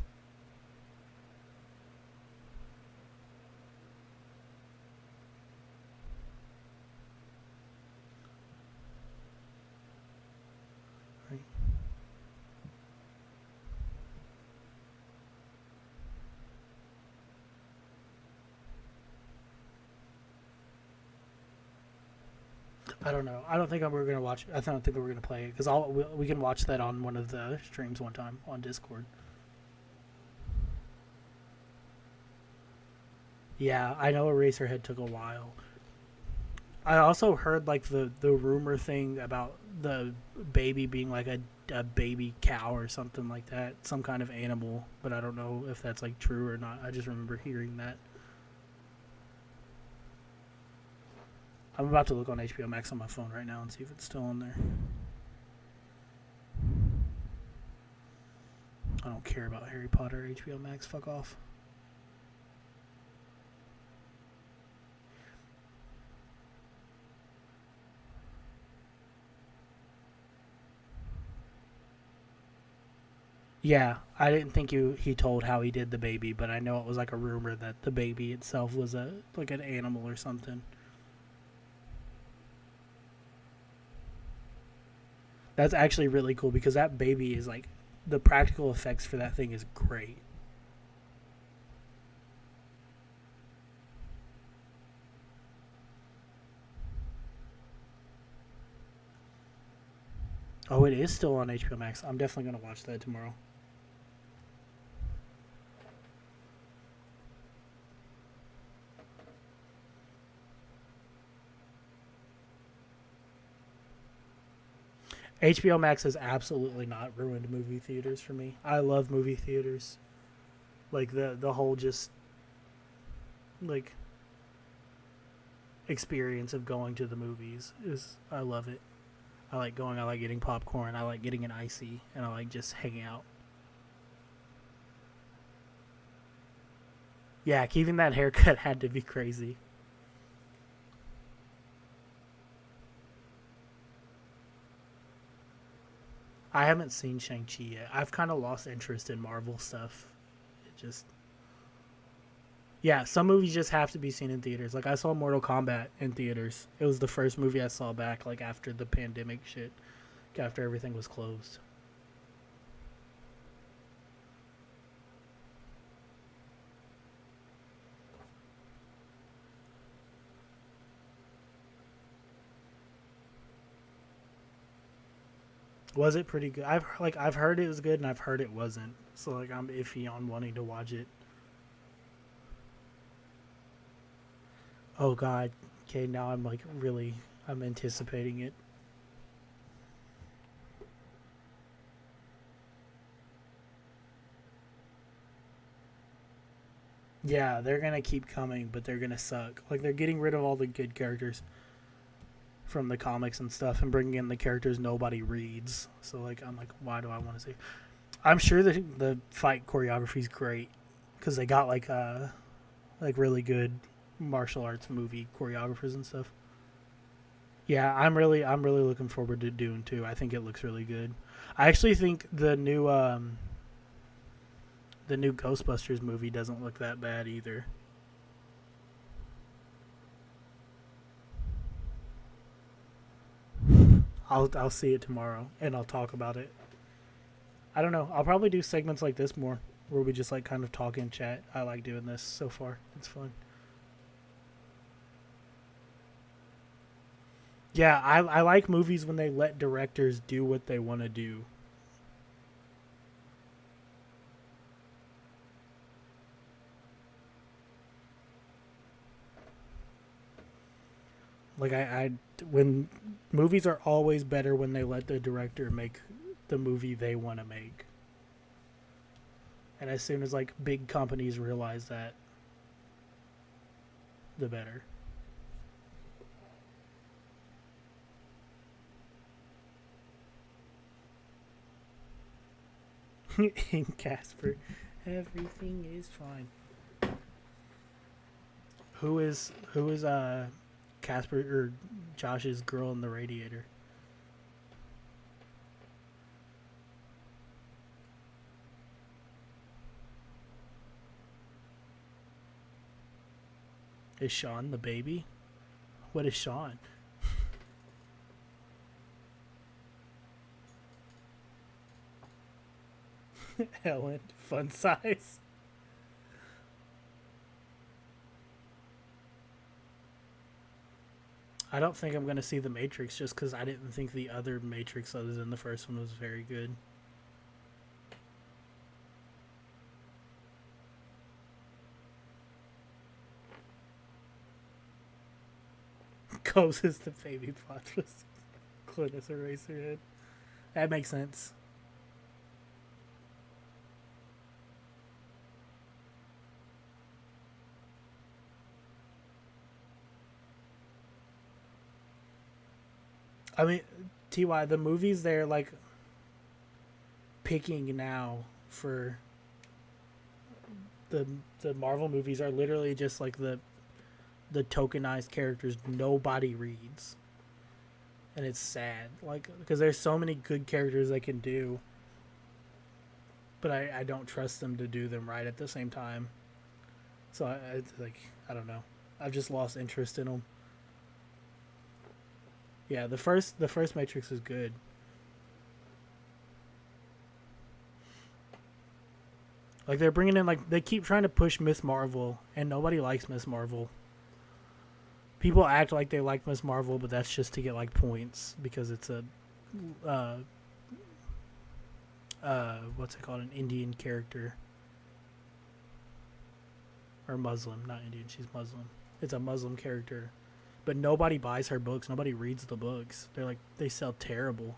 Right. I don't know. I don't think we're gonna watch. I don't think we're gonna play it because we can watch that on one of the streams one time on Discord. Yeah, I know Eraserhead took a while. I also heard like the rumor thing about the baby being like a baby cow or something like that, some kind of animal, but I don't know if that's like true or not. I just remember hearing that. I'm about to look on HBO Max on my phone right now and see if it's still on there. I don't care about Harry Potter, HBO Max, fuck off. Yeah, I didn't think he told how he did the baby, but I know it was like a rumor that the baby itself was like an animal or something. That's actually really cool because that baby is like, the practical effects for that thing is great. Oh, it is still on HBO Max. I'm definitely going to watch that tomorrow. HBO Max has absolutely not ruined movie theaters for me. I love movie theaters. Like the whole just like experience of going to the movies is, I love it. I like going, I like getting popcorn, I like getting an icy, and I like just hanging out. Yeah, keeping that haircut had to be crazy. I haven't seen Shang-Chi yet. I've kind of lost interest in Marvel stuff. It just... Yeah, some movies just have to be seen in theaters. Like, I saw Mortal Kombat in theaters. It was the first movie I saw back, like, after the pandemic shit. After everything was closed. Was it pretty good? I've heard it was good and I've heard it wasn't. So like I'm iffy on wanting to watch it. Oh god. Okay, now I'm like really I'm anticipating it. Yeah, they're gonna keep coming, but they're gonna suck. Like, they're getting rid of all the good characters from the comics and stuff and bringing in the characters nobody reads. So, like, I'm like, why do I want to see? I'm sure that the fight choreography is great because they got like really good martial arts movie choreographers and stuff. Yeah, I'm really looking forward to Dune too. I think it looks really good. I actually think the new Ghostbusters movie doesn't look that bad either. I'll see it tomorrow and I'll talk about it. I don't know. I'll probably do segments like this more where we just like kind of talk and chat. I like doing this so far. It's fun. Yeah, I like movies when they let directors do what they want to do. Like when movies are always better when they let the director make the movie they want to make. And as soon as like big companies realize that, the better. In Casper, everything is fine. Who is Casper or Josh's girl in the radiator? Is Sean the baby? What is Sean? Ellen, fun size. I don't think I'm going to see The Matrix just because I didn't think the other Matrix other than the first one was very good. Goes as the baby plot was Clovis Eraserhead. That makes sense. I mean, TY, the movies they're like picking now for the Marvel movies are literally just like the tokenized characters nobody reads. And it's sad. Like, because there's so many good characters they can do. But I don't trust them to do them right at the same time. So I don't know. I've just lost interest in them. Yeah, the first Matrix is good. Like, they're bringing in, like, they keep trying to push Miss Marvel, and nobody likes Miss Marvel. People act like they like Miss Marvel, but that's just to get, like, points, because it's a, what's it called, an Indian character. Or Muslim, not Indian, she's Muslim. It's a Muslim character. But nobody buys her books. Nobody reads the books. They're like, they sell terrible.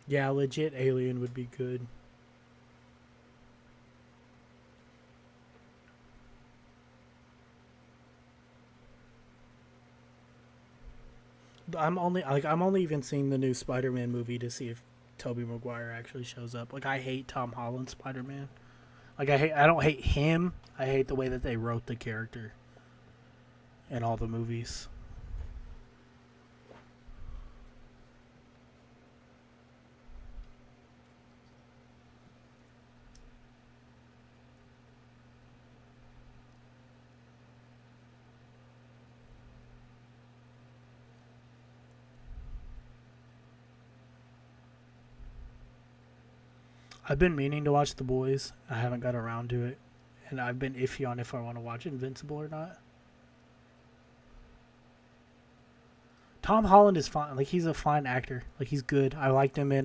Yeah, legit Alien would be good. I'm only even seeing the new Spider-Man movie to see if Tobey Maguire actually shows up. Like, I hate Tom Holland's Spider-Man. Like, I don't hate him. I hate the way that they wrote the character in all the movies. I've been meaning to watch The Boys. I haven't got around to it. And I've been iffy on if I want to watch Invincible or not. Tom Holland is fine. Like, he's a fine actor. Like, he's good. I liked him in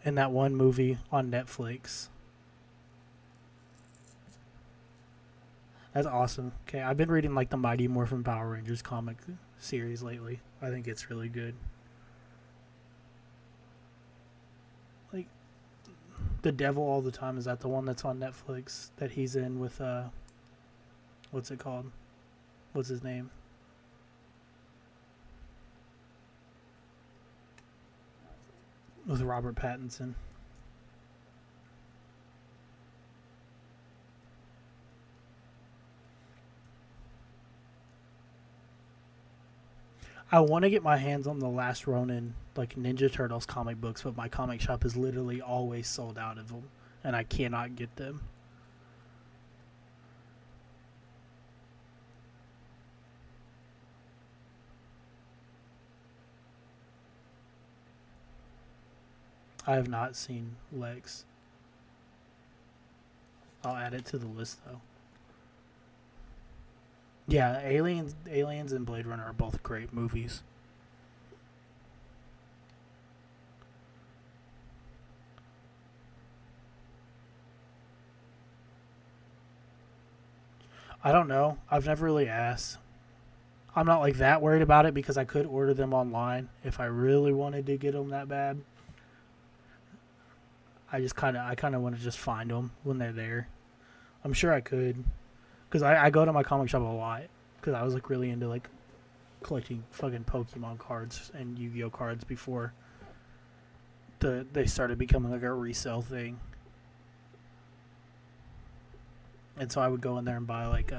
that one movie on Netflix. That's awesome. Okay, I've been reading like the Mighty Morphin Power Rangers comic series lately. I think it's really good. Like, The Devil All the Time, is that the one that's on Netflix that he's in with what's it called? What's his name? With Robert Pattinson. I want to get my hands on the Last Ronin, like Ninja Turtles comic books, but my comic shop is literally always sold out of them, and I cannot get them. I have not seen Lex. I'll add it to the list though. Yeah, Aliens and Blade Runner are both great movies. I don't know. I've never really asked. I'm not like that worried about it because I could order them online if I really wanted to get them that bad. I kind of want to just find them when they're there. I'm sure I could, because I go to my comic shop a lot because I was like really into like collecting fucking Pokemon cards and Yu-Gi-Oh cards before they started becoming like a resale thing. And so I would go in there and buy like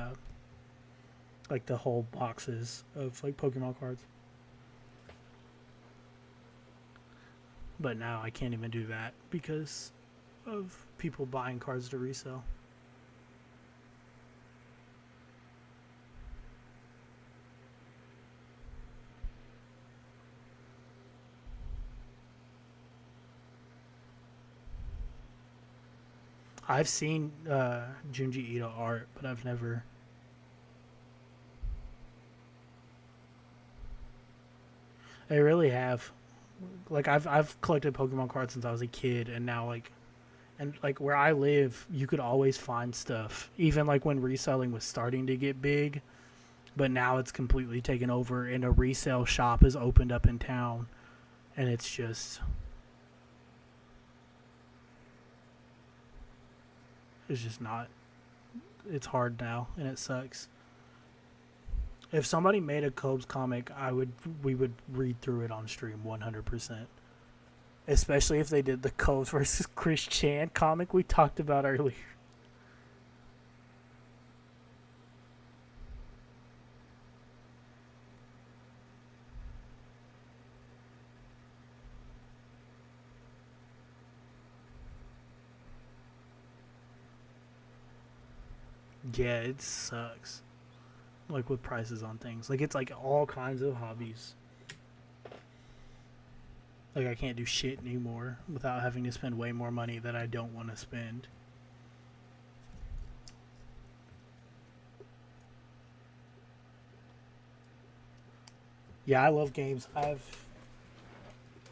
the whole boxes of like Pokemon cards. But now I can't even do that because of people buying cards to resell. I've seen Junji Ito art, but I've never... I really have. Like I've collected Pokemon cards since I was a kid, and now like where I live, you could always find stuff. Even like when reselling was starting to get big, but now it's completely taken over, and a resale shop is opened up in town, and it's just not. It's hard now, and it sucks. If somebody made a Cobes comic, we would read through it on stream 100%. Especially if they did the Cobes versus Chris Chan comic we talked about earlier. Yeah, it sucks. Like with prices on things. Like it's like all kinds of hobbies. Like I can't do shit anymore without having to spend way more money that I don't want to spend. Yeah, I love games. I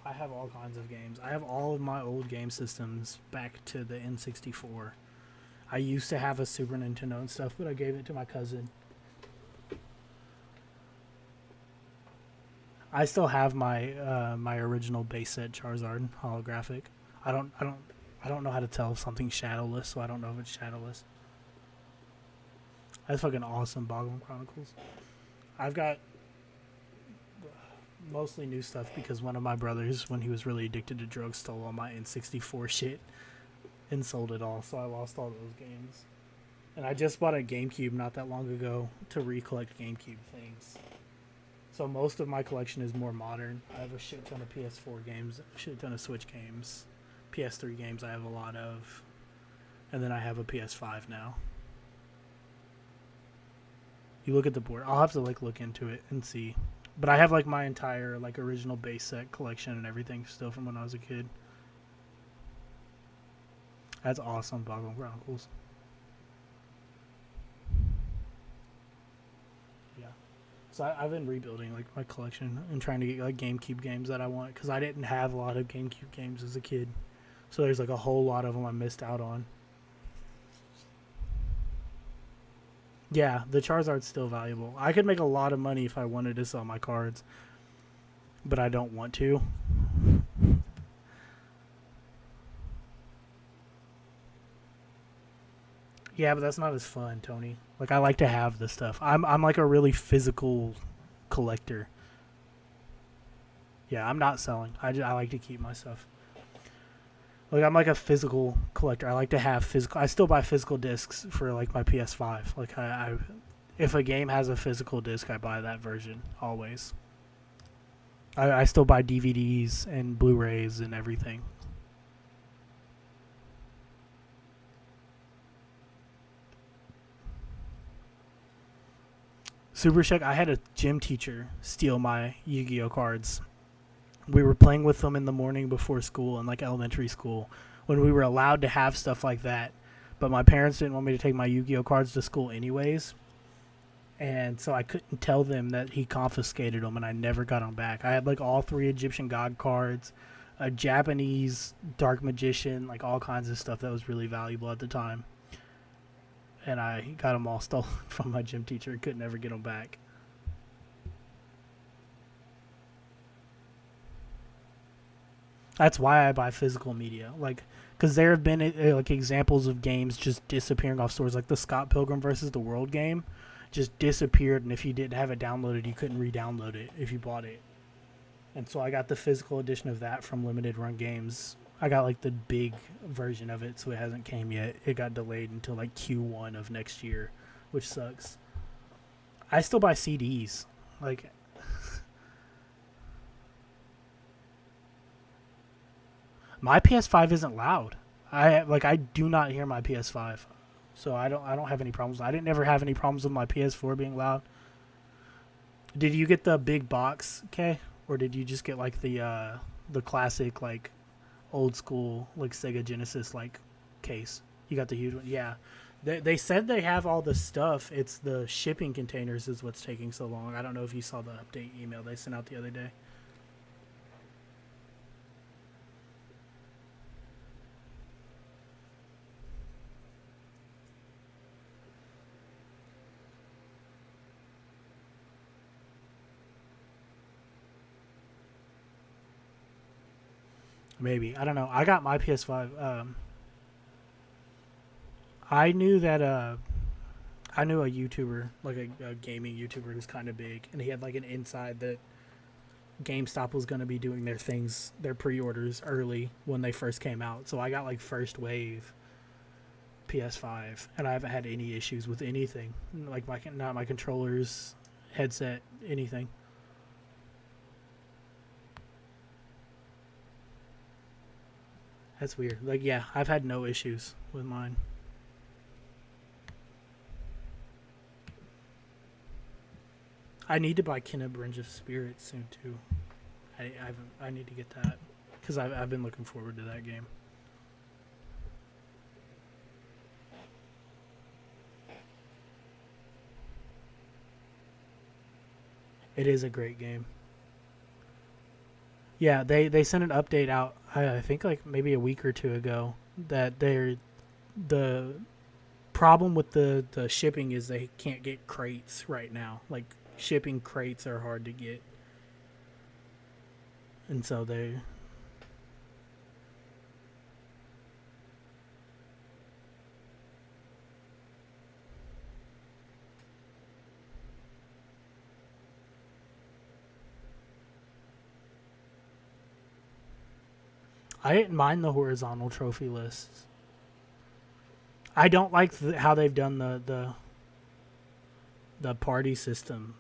have all kinds of games. I have all of my old game systems back to the N64. I used to have a Super Nintendo and stuff, but I gave it to my cousin. I still have my my original base set Charizard holographic. I don't know how to tell if something's shadowless, so I don't know if it's shadowless. That's fucking awesome, Boggle Chronicles. I've got mostly new stuff because one of my brothers, when he was really addicted to drugs, stole all my N64 shit and sold it all, so I lost all those games. And I just bought a GameCube not that long ago to recollect GameCube things. So most of my collection is more modern. I have a shit ton of PS4 games, a shit ton of Switch games. PS3 games I have a lot of. And then I have a PS5 now. You look at the board. I'll have to like look into it and see. But I have like my entire like original base set collection and everything still from when I was a kid. That's awesome, Boggle Chronicles. So I've been rebuilding like my collection and trying to get like GameCube games that I want because I didn't have a lot of GameCube games as a kid. So there's like a whole lot of them I missed out on. Yeah, the Charizard's still valuable. I could make a lot of money if I wanted to sell my cards, but I don't want to. Yeah, but that's not as fun, Tony. Like, I like to have the stuff. I'm like a really physical collector. Yeah, I'm not selling. I like to keep my stuff. Like, I'm like a physical collector. I like to have physical. I still buy physical discs for like my PS5. Like, if a game has a physical disc, I buy that version always. I still buy DVDs and Blu-rays and everything. Super Check, I had a gym teacher steal my Yu-Gi-Oh cards. We were playing with them in the morning before school in like elementary school when we were allowed to have stuff like that. But my parents didn't want me to take my Yu-Gi-Oh cards to school anyways. And so I couldn't tell them that he confiscated them and I never got them back. I had like all 3 Egyptian God cards, a Japanese Dark Magician, like all kinds of stuff that was really valuable at the time. And I got them all stolen from my gym teacher. Could never get them back. That's why I buy physical media. Like, because there have been like examples of games just disappearing off stores. Like the Scott Pilgrim versus the World game just disappeared. And if you didn't have it downloaded, you couldn't re-download it if you bought it. And so I got the physical edition of that from Limited Run Games. I got like the big version of it, so it hasn't came yet. It got delayed until like Q1 of next year, which sucks. I still buy CDs. Like, my PS5 isn't loud. I do not hear my PS5, so I don't have any problems. I didn't ever have any problems with my PS4 being loud. Did you get the big box, Kay, or did you just get like the classic like old school like Sega Genesis like case? You got the huge one. Yeah, they said they have all the stuff. It's the shipping containers is what's taking so long. I don't know if you saw the update email they sent out the other day. Maybe. I don't know. I got my PS5. I knew that I knew a YouTuber, like a gaming YouTuber who's kind of big, and he had like an inside that GameStop was going to be doing their things, their pre-orders early when they first came out. So I got like first wave PS5, and I haven't had any issues with anything. Like not my controllers, headset, anything. That's weird. Like, yeah, I've had no issues with mine. I need to buy Kena Bridge of Spirits soon too. I need to get that because I've been looking forward to that game. It is a great game. Yeah, they sent an update out, I think like maybe a week or two ago, that the problem with the shipping is they can't get crates right now. Like, shipping crates are hard to get. And so I didn't mind the horizontal trophy lists. I don't like how they've done the party system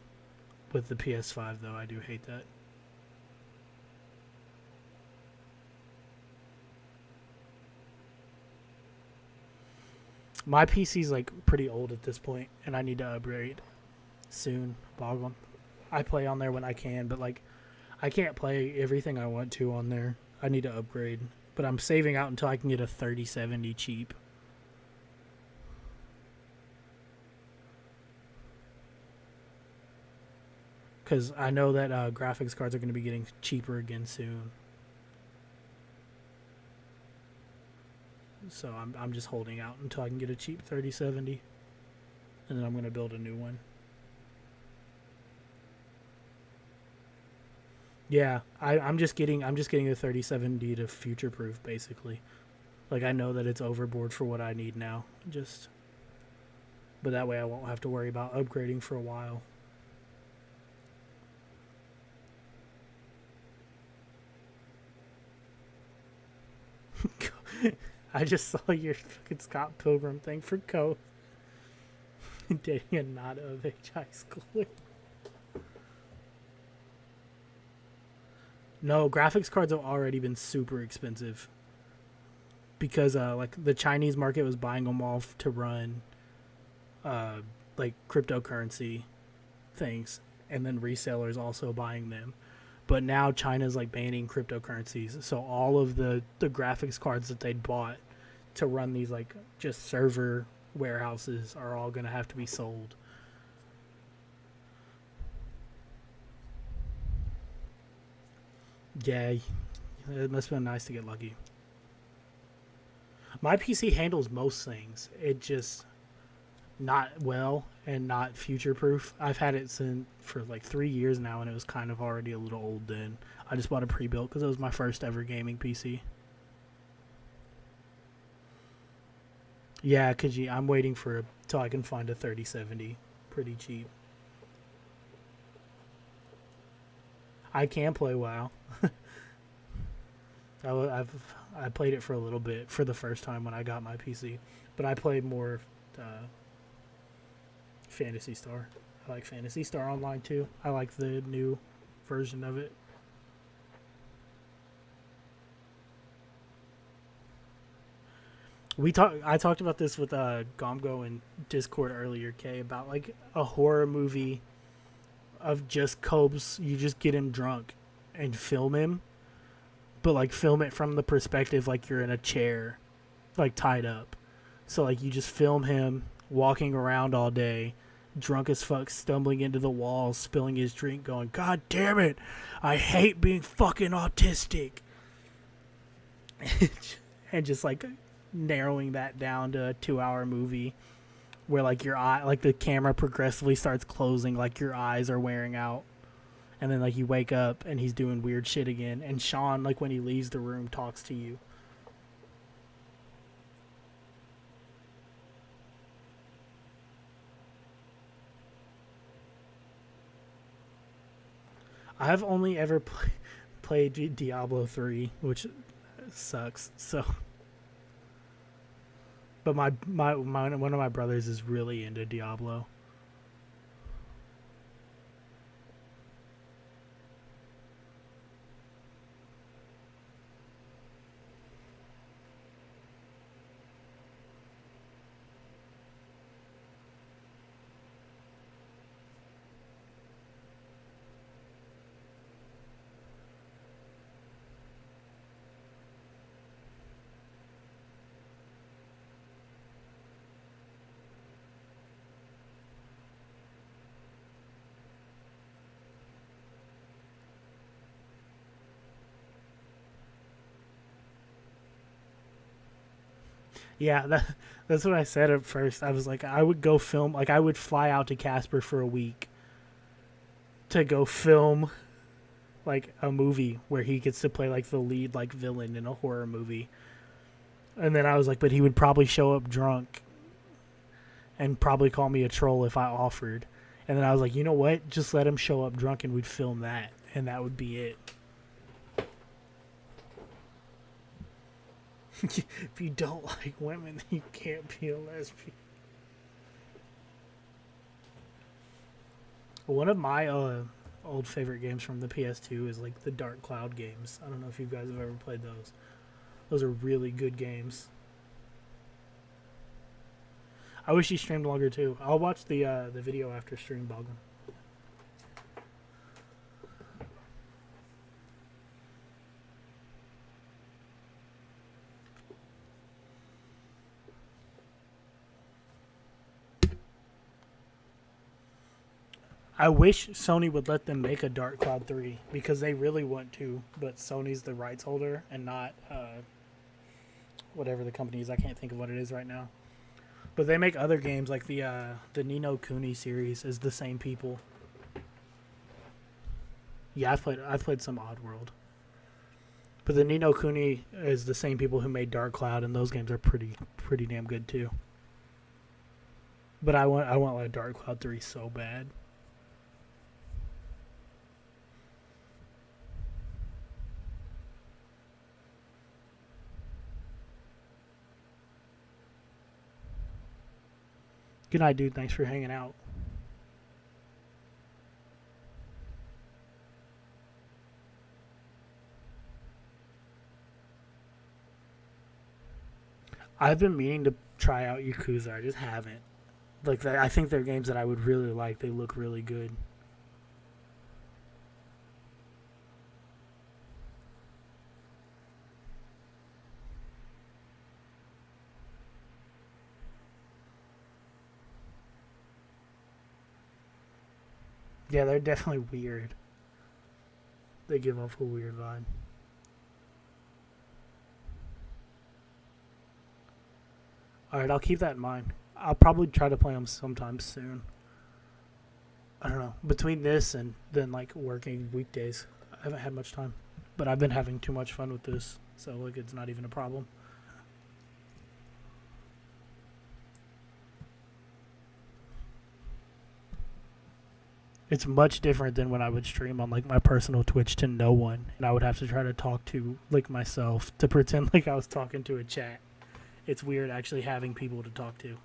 with the PS5 though. I do hate that. My PC's like pretty old at this point, and I need to upgrade soon. Boggle. I play on there when I can, but like I can't play everything I want to on there. I need to upgrade, but I'm saving out until I can get a 3070 cheap. Because I know that graphics cards are going to be getting cheaper again soon. So I'm just holding out until I can get a cheap 3070. and then I'm gonna build a new one. Yeah, I'm just getting a 3070 to future proof basically. Like I know that it's overboard for what I need now. But that way I won't have to worry about upgrading for a while. I just saw your fucking Scott Pilgrim thing for Co. Dating a not of age high schooler. No, graphics cards have already been super expensive. Because like the Chinese market was buying them all to run like cryptocurrency things, and then resellers also buying them. But now China's like banning cryptocurrencies, so all of the graphics cards that they'd bought to run these like just server warehouses are all gonna have to be sold. Yeah, it must have been nice to get lucky. My PC handles most things. It just not well and not future proof. I've had it for like 3 years now, and it was kind of already a little old then. I just bought a pre-built because it was my first ever gaming PC. Yeah, Khajiit, I'm waiting till I can find a 3070 pretty cheap. I can play WoW. I played it for a little bit for the first time when I got my PC, but I played more Phantasy Star. I like Phantasy Star Online too. I like the new version of it. I talked about this with Gomgo in Discord earlier, Kay, about like a horror movie of just Cobes. You just get him drunk and film him, but like film it from the perspective like you're in a chair, like tied up. So like you just film him walking around all day, drunk as fuck, stumbling into the walls, spilling his drink, going, "God damn it, I hate being fucking autistic," and just like narrowing that down to a 2-hour movie where like your eye, like the camera progressively starts closing, like your eyes are wearing out, and then like you wake up and he's doing weird shit again, and Sean, like when he leaves the room, talks to you. I've only ever played Diablo 3, which sucks. So, but my one of my brothers is really into Diablo. Yeah, that's what I said at first. I was like, I would go film, like I would fly out to Casper for a week to go film like a movie where he gets to play like the lead like villain in a horror movie. And then I was like, but he would probably show up drunk and probably call me a troll if I offered. And then I was like, you know what? Just let him show up drunk and we'd film that, and that would be it. If you don't like women, you can't be a lesbian. One of my old favorite games from the PS2 is like the Dark Cloud games. I don't know if you guys have ever played those. Those are really good games. I wish he streamed longer too. I'll watch the video after stream, Bogdan. I wish Sony would let them make a Dark Cloud 3 because they really want to, but Sony's the rights holder and not whatever the company is. I can't think of what it is right now. But they make other games like the Nino Kuni series is the same people. Yeah, I've played some Oddworld. But the Nino Kuni is the same people who made Dark Cloud, and those games are pretty damn good too. But I want like Dark Cloud 3 so bad. Good night, dude. Thanks for hanging out. I've been meaning to try out Yakuza. I just haven't. Like, I think they're games that I would really like. They look really good. Yeah, they're definitely weird. They give off a weird vibe. Alright, I'll keep that in mind. I'll probably try to play them sometime soon. I don't know. Between this and then, like, working weekdays, I haven't had much time. But I've been having too much fun with this, so, like, it's not even a problem. It's much different than when I would stream on, like, my personal Twitch to no one, and I would have to try to talk to, like, myself to pretend like I was talking to a chat. It's weird actually having people to talk to.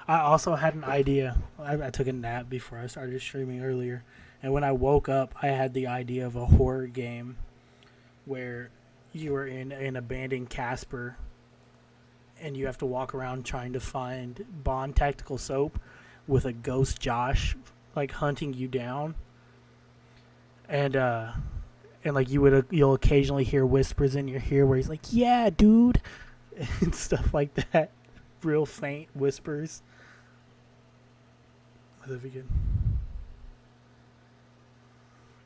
I also had an idea. I took a nap before I started streaming earlier. And when I woke up, I had the idea of a horror game where you were in an abandoned Casper and you have to walk around trying to find Bond tactical soap with a ghost Josh like hunting you down. And like you'll occasionally hear whispers in your ear where he's like, "Yeah, dude," and stuff like that. Real faint whispers.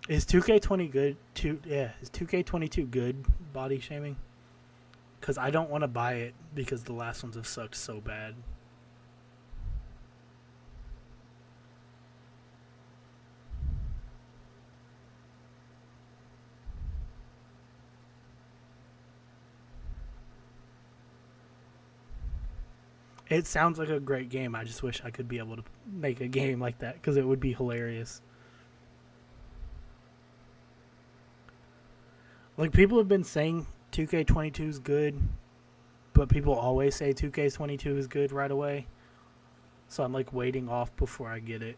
Is 2K20 good? Is 2K22 good body shaming? Because I don't want to buy it because the last ones have sucked so bad. It sounds like a great game. I just wish I could be able to make a game like that because it would be hilarious. Like, people have been saying 2K22 is good, but people always say 2K22 is good right away. So I'm like waiting off before I get it.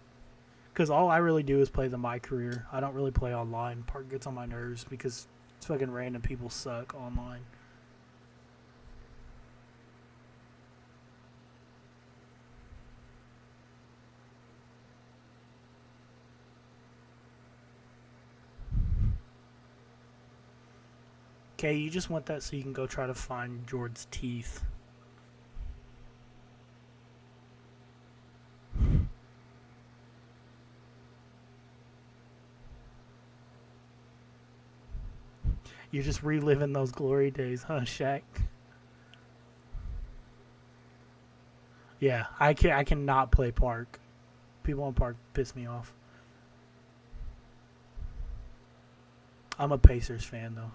Because all I really do is play the My Career. I don't really play online. Part gets on my nerves because it's fucking random people suck online. Okay, you just want that so you can go try to find George's teeth. You're just reliving those glory days, huh, Shaq? Yeah, I cannot play Park. People on Park piss me off. I'm a Pacers fan, though.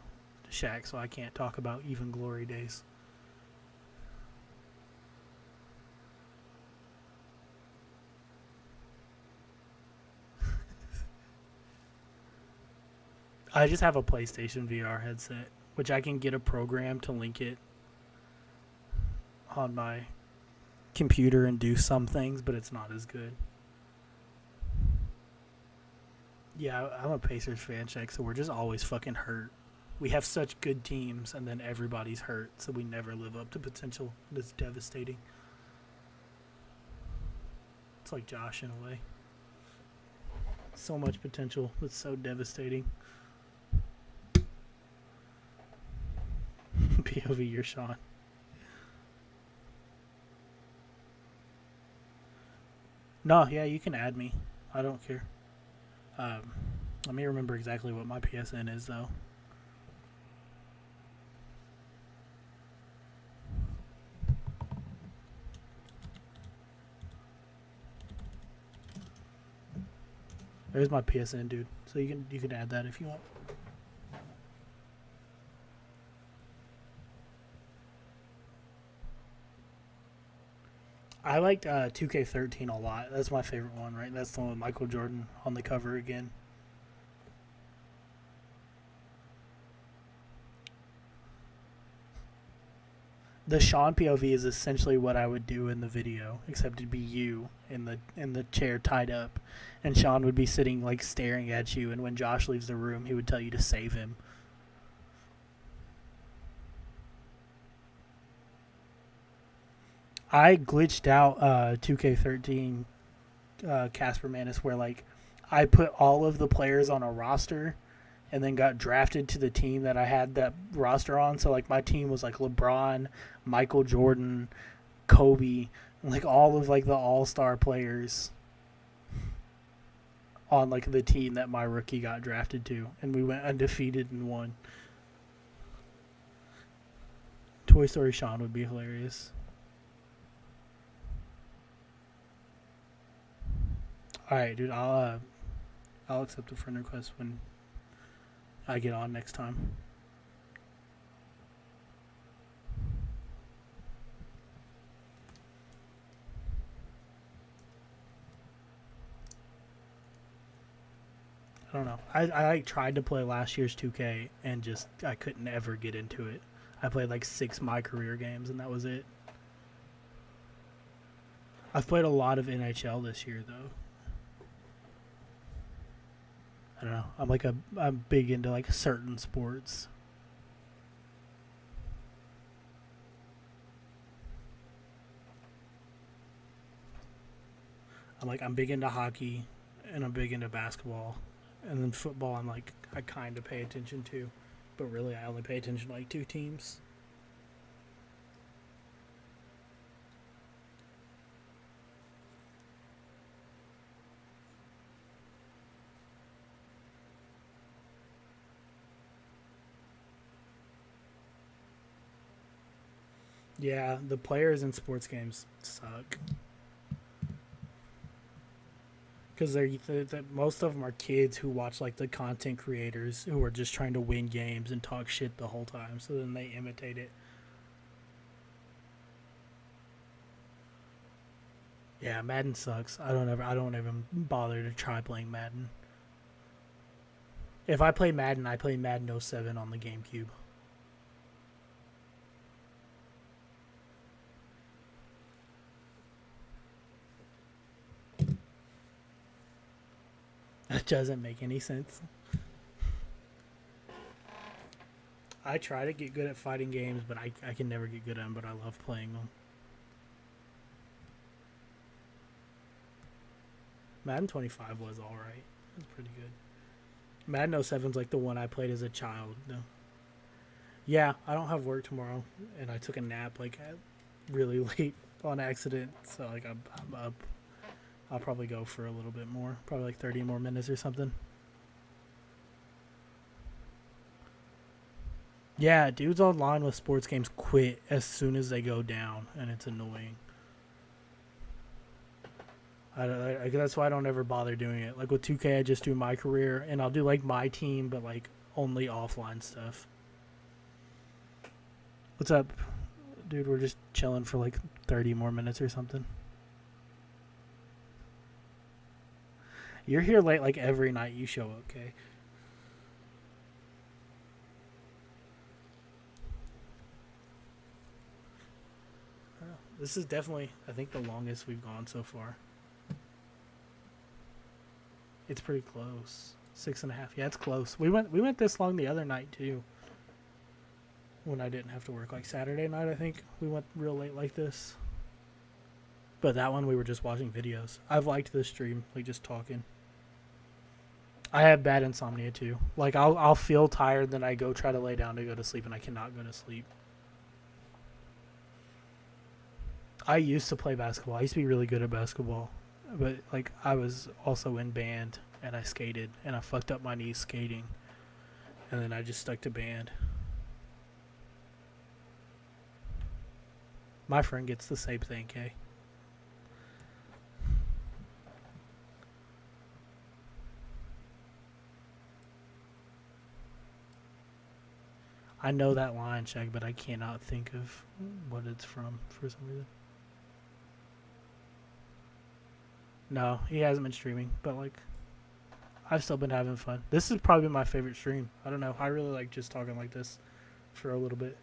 Shaq, so I can't talk about even glory days. I just have a PlayStation VR headset, which I can get a program to link it on my computer and do some things, but it's not as good. Yeah, I'm a Pacers fan, check, so we're just always fucking hurt. We have such good teams, and then everybody's hurt, so we never live up to potential. It's devastating. It's like Josh in a way. So much potential, but so devastating. POV, you're Sean. No, yeah, you can add me. I don't care. Let me remember exactly what my PSN is, though. There's my PSN, dude. So you can add that if you want. I liked 2K13 a lot. That's my favorite one, right? That's the one with Michael Jordan on the cover again. The Sean POV is essentially what I would do in the video, except it'd be you in the chair tied up, and Sean would be sitting like staring at you, and when Josh leaves the room, he would tell you to save him. I glitched out 2K13 Casper Manus where like I put all of the players on a roster and then got drafted to the team that I had that roster on. So like my team was like LeBron, Michael Jordan, Kobe, like all of like the all-star players on like the team that my rookie got drafted to, and we went undefeated and won. Toy Story Sean would be hilarious. Alright, dude, I'll accept a friend request when I get on next time. I don't know. I like tried to play last year's 2K and just I couldn't ever get into it. I played like 6 My Career games and that was it. I've played a lot of NHL this year though. I don't know. I'm big into like certain sports. I'm big into hockey and I'm big into basketball. And then football I kind of pay attention to, but really I only pay attention to like 2 teams. Yeah, the players in sports games suck. Because most of them are kids who watch like the content creators who are just trying to win games and talk shit the whole time. So then they imitate it. Yeah, Madden sucks. I don't even bother to try playing Madden. If I play Madden, I play Madden 07 on the GameCube. That doesn't make any sense. I try to get good at fighting games, but I can never get good at them, but I love playing them. Madden 25 was alright. It was pretty good. Madden 07's like the one I played as a child. No. Yeah, I don't have work tomorrow, and I took a nap like really late on accident, so like I'm up. I'll probably go for a little bit more, probably like 30 more minutes or something. Yeah, dudes online with sports games quit as soon as they go down, and it's annoying. That's why I don't ever bother doing it. Like with 2K, I just do My Career, and I'll do like my team, but like only offline stuff. What's up? Dude, we're just chilling for like 30 more minutes or something. You're here late like every night you show up, okay? This is definitely, I think, the longest we've gone so far. It's pretty close. 6.5. Yeah, it's close. We went this long the other night too. When I didn't have to work, like Saturday night, I think we went real late like this. But that one we were just watching videos. I've liked this stream, like just talking. I have bad insomnia too. Like I'll feel tired, then I go try to lay down to go to sleep, and I cannot go to sleep. I used to play basketball. I used to be really good at basketball, but like I was also in band and I skated, and I fucked up my knees skating, and then I just stuck to band. My friend gets the same thing, Kay. I know that line check, but I cannot think of what it's from for some reason. No, he hasn't been streaming, but like, I've still been having fun. This is probably my favorite stream. I don't know. I really like just talking like this for a little bit.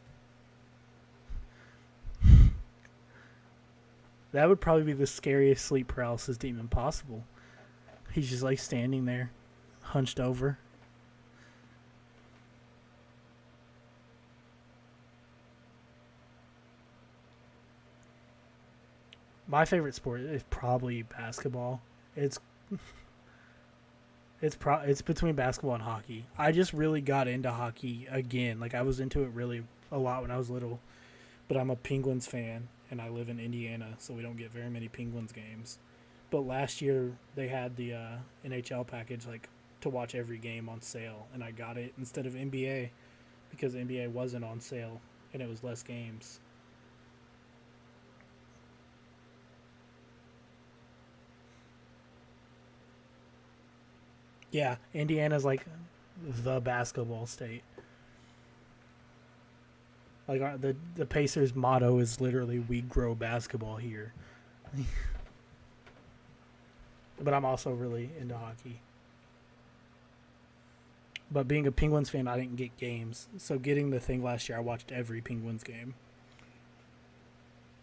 That would probably be the scariest sleep paralysis demon possible. He's just like standing there, hunched over. My favorite sport is probably basketball. It's between basketball and hockey. I just really got into hockey again. Like I was into it really a lot when I was little, but I'm a Penguins fan and I live in Indiana, so we don't get very many Penguins games. But last year they had the NHL package like to watch every game on sale, and I got it instead of NBA because NBA wasn't on sale and it was less games. Yeah, Indiana's like the basketball state. Like the Pacers' motto is literally "We grow basketball here." But I'm also really into hockey. But being a Penguins fan, I didn't get games. So getting the thing last year, I watched every Penguins game.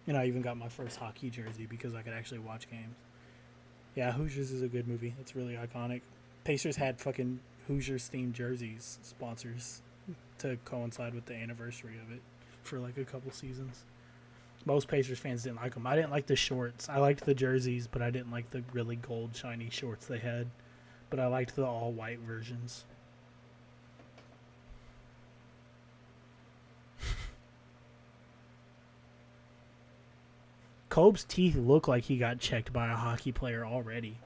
And I even got my first hockey jersey because I could actually watch games. Yeah, Hoosiers is a good movie. It's really iconic. Pacers had fucking Hoosiers-themed jerseys, sponsors, to coincide with the anniversary of it for like a couple seasons. Most Pacers fans didn't like them. I didn't like the shorts. I liked the jerseys, but I didn't like the really gold, shiny shorts they had. But I liked the all-white versions. Cobb's teeth look like he got checked by a hockey player already.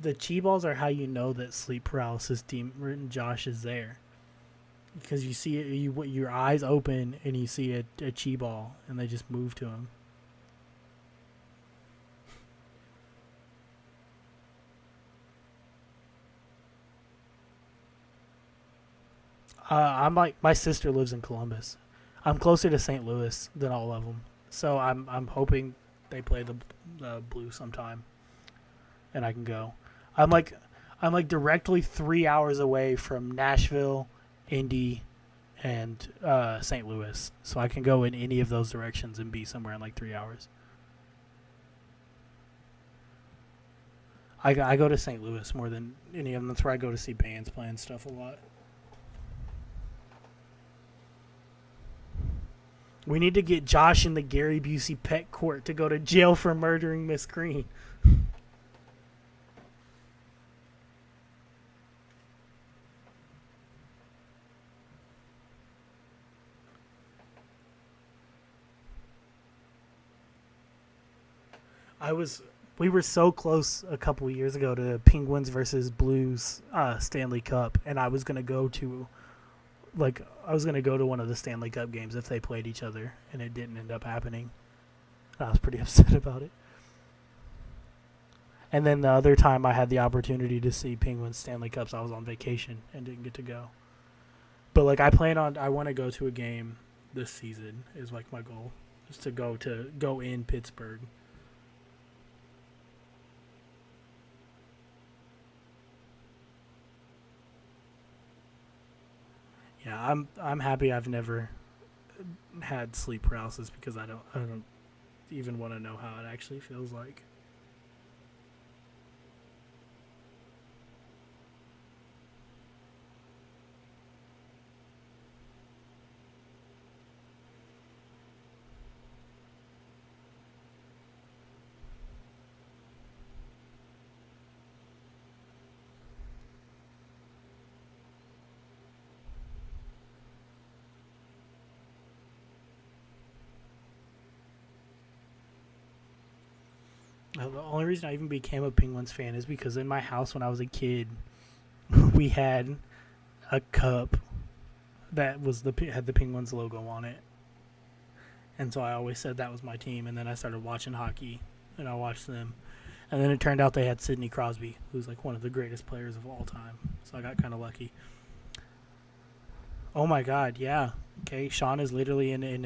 The chi balls are how you know that sleep paralysis demon Josh is there, because you see it, your eyes open and you see a chi ball and they just move to him. I'm like, my sister lives in Columbus. I'm closer to St. Louis than all of them, so I'm hoping they play the Blue sometime, and I can go. I'm like directly 3 hours away from Nashville, Indy, and St. Louis, so I can go in any of those directions and be somewhere in like 3 hours. I go to St. Louis more than any of them. That's where I go to see bands playing stuff a lot. We need to get Josh in the Gary Busey pet court to go to jail for murdering Miss Green. We were so close a couple years ago to Penguins versus Blues Stanley Cup, and I was gonna go to one of the Stanley Cup games if they played each other, and it didn't end up happening. I was pretty upset about it. And then the other time I had the opportunity to see Penguins Stanley Cups, I was on vacation and didn't get to go. But like I want to go to a game this season is like my goal, is to go in Pittsburgh. Yeah, I'm happy I've never had sleep paralysis because I don't even want to know how it actually feels like. The only reason I even became a Penguins fan is because in my house when I was a kid, we had a cup that was had the Penguins logo on it, and so I always said that was my team. And then I started watching hockey, and I watched them, and then it turned out they had Sidney Crosby, who's like one of the greatest players of all time. So I got kind of lucky. Oh my God, yeah. Okay, Sean is literally in an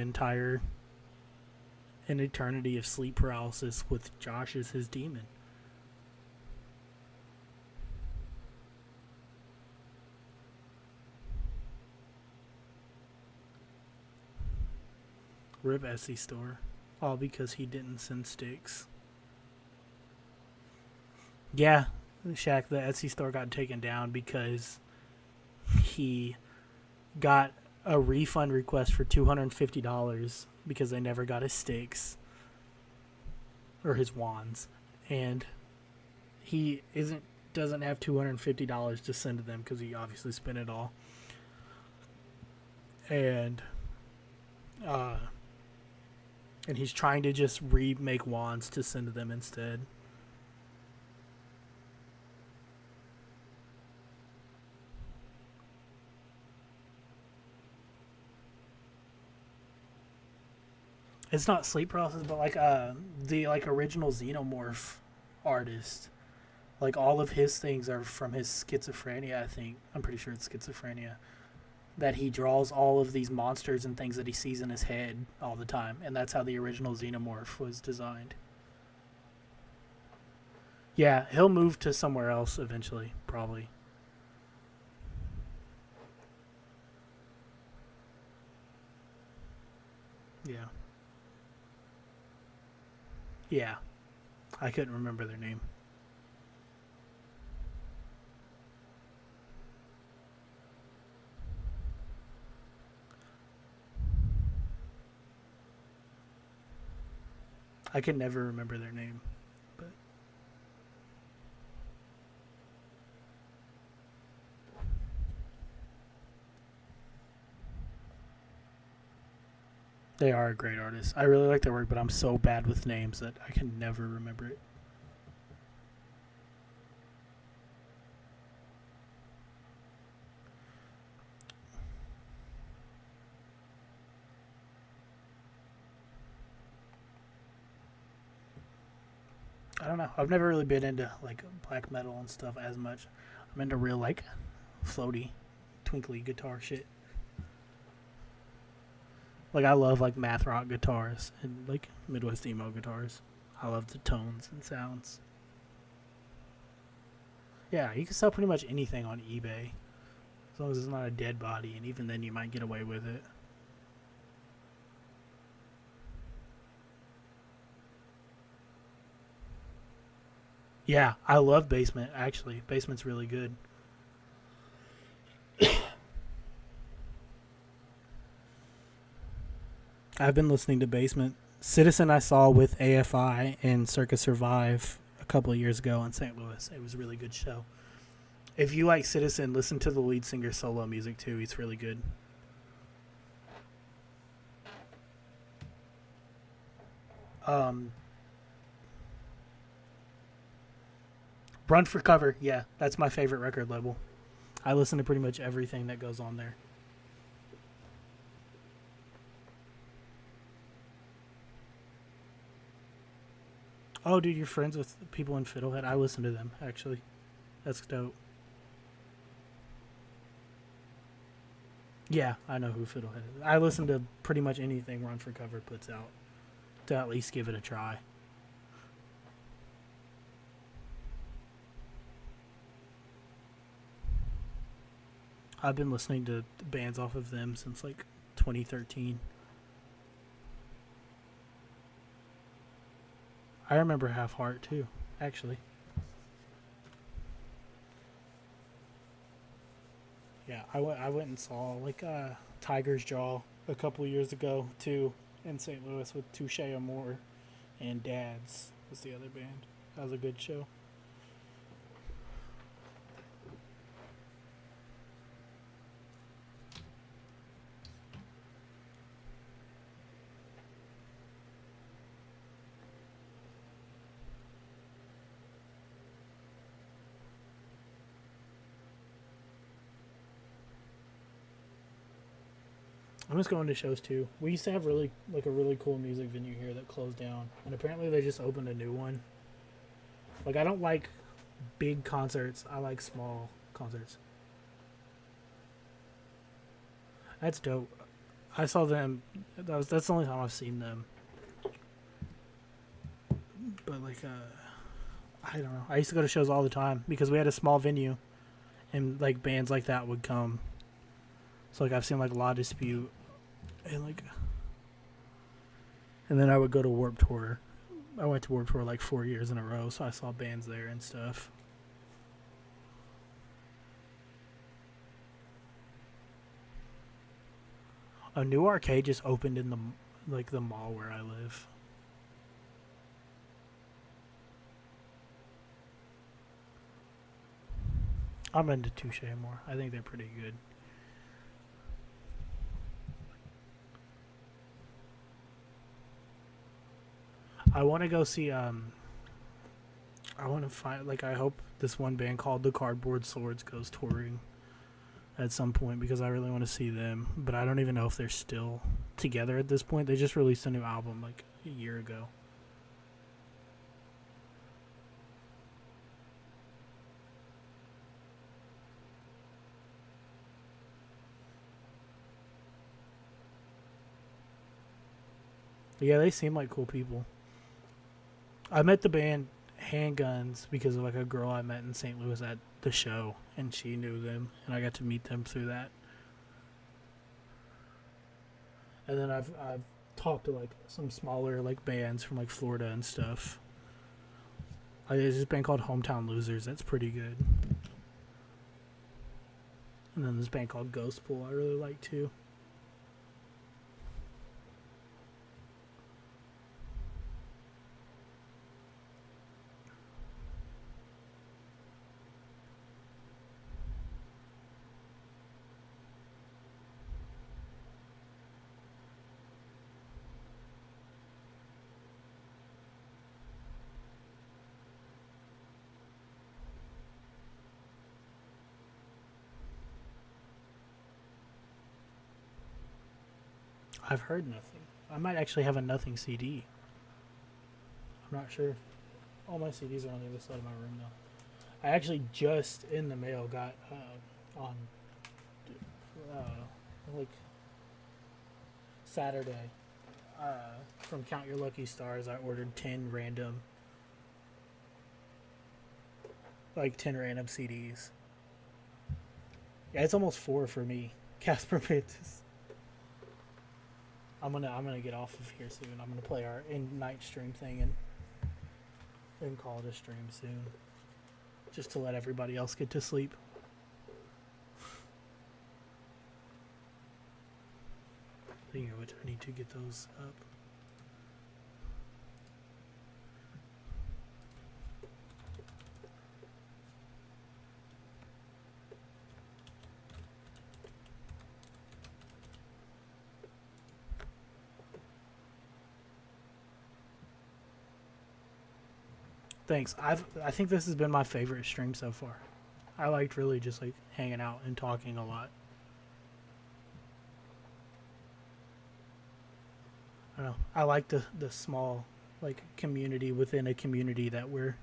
eternity of sleep paralysis with Josh as his demon. Rip Etsy store. All because he didn't send sticks. Yeah, Shaq, the Etsy store got taken down because he got a refund request for $250 because they never got his sticks or his wands, and he doesn't have $250 to send to them because he obviously spent it all. And he's trying to just remake wands to send to them instead. It's not sleep paralysis, but like the original Xenomorph artist, like all of his things are from his schizophrenia. I think I'm pretty sure it's schizophrenia, that he draws all of these monsters and things that he sees in his head all the time, and that's how the original Xenomorph was designed. Yeah, he'll move to somewhere else eventually, probably. Yeah. Yeah. I couldn't remember their name. I can never remember their name. But they are a great artist. I really like their work, but I'm so bad with names that I can never remember it. I don't know. I've never really been into like black metal and stuff as much. I'm into real like floaty, twinkly guitar shit. Like I love like math rock guitars and like Midwest emo guitars. I love the tones and sounds. Yeah, you can sell pretty much anything on eBay as long as it's not a dead body, and even then you might get away with it. Yeah, I love Basement, actually. Basement's really good. I've been listening to Basement. Citizen I saw with AFI and Circus Survive a couple of years ago in St. Louis. It was a really good show. If you like Citizen, listen to the lead singer solo music too. It's really good. Run for Cover, yeah, that's my favorite record label. I listen to pretty much everything that goes on there. Oh, dude, you're friends with people in Fiddlehead? I listen to them, actually. That's dope. Yeah, I know who Fiddlehead is. I listen to pretty much anything Run for Cover puts out to at least give it a try. I've been listening to bands off of them since like 2013. I remember Half Heart too, actually. Yeah, I went and saw like Tiger's Jaw a couple years ago too in St. Louis with Touche Amore and Dads was the other band. That was a good show. I'm just going to shows too. We used to have a really cool music venue here that closed down, and apparently they just opened a new one. Like, I don't like big concerts. I like small concerts. That's dope. I saw them. That's the only time I've seen them. But like, I don't know. I used to go to shows all the time because we had a small venue, and like bands like that would come. So like I've seen like La Dispute, and then I would go to Warped Tour. I went to Warped Tour like 4 years in a row, so I saw bands there and stuff. A new arcade just opened in the mall where I live. I'm into Touche more. I think they're pretty good. I want to go see, I want to find, like, I hope this one band called the Cardboard Swords goes touring at some point because I really want to see them. But I don't even know if they're still together at this point. They just released a new album, like, a year ago. Yeah, they seem like cool people. I met the band Handguns because of like a girl I met in St. Louis at the show, and she knew them, and I got to meet them through that. And then I've talked to like some smaller like bands from like Florida and stuff. There's this band called Hometown Losers that's pretty good. And then this band called Ghost Pool I really like too. I've heard Nothing. I might actually have a Nothing CD. I'm not sure. All my CDs are on the other side of my room now. I actually just in the mail got on like Saturday from Count Your Lucky Stars. I ordered 10 random CDs. Yeah, it's almost 4 for me. Casper Pits. I'm gonna get off of here soon. I'm gonna play our night stream thing and call it a stream soon, just to let everybody else get to sleep. Speaking of which, I need to get those up. Thanks. I think this has been my favorite stream so far. I liked really just like hanging out and talking a lot. I don't know. I like the small like community within a community that we're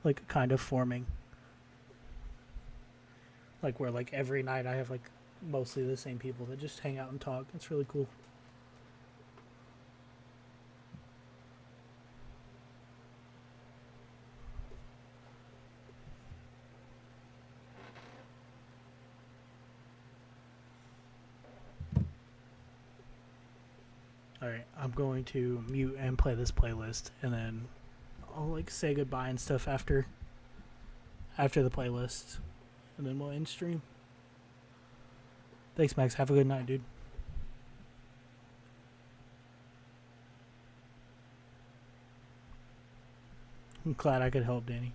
like kind of forming. Like where like every night I have like mostly the same people that just hang out and talk. It's really cool. Alright, I'm going to mute and play this playlist, and then I'll like say goodbye and stuff after the playlist, and then we'll end stream. Thanks, Max. Have a good night, dude. I'm glad I could help, Danny.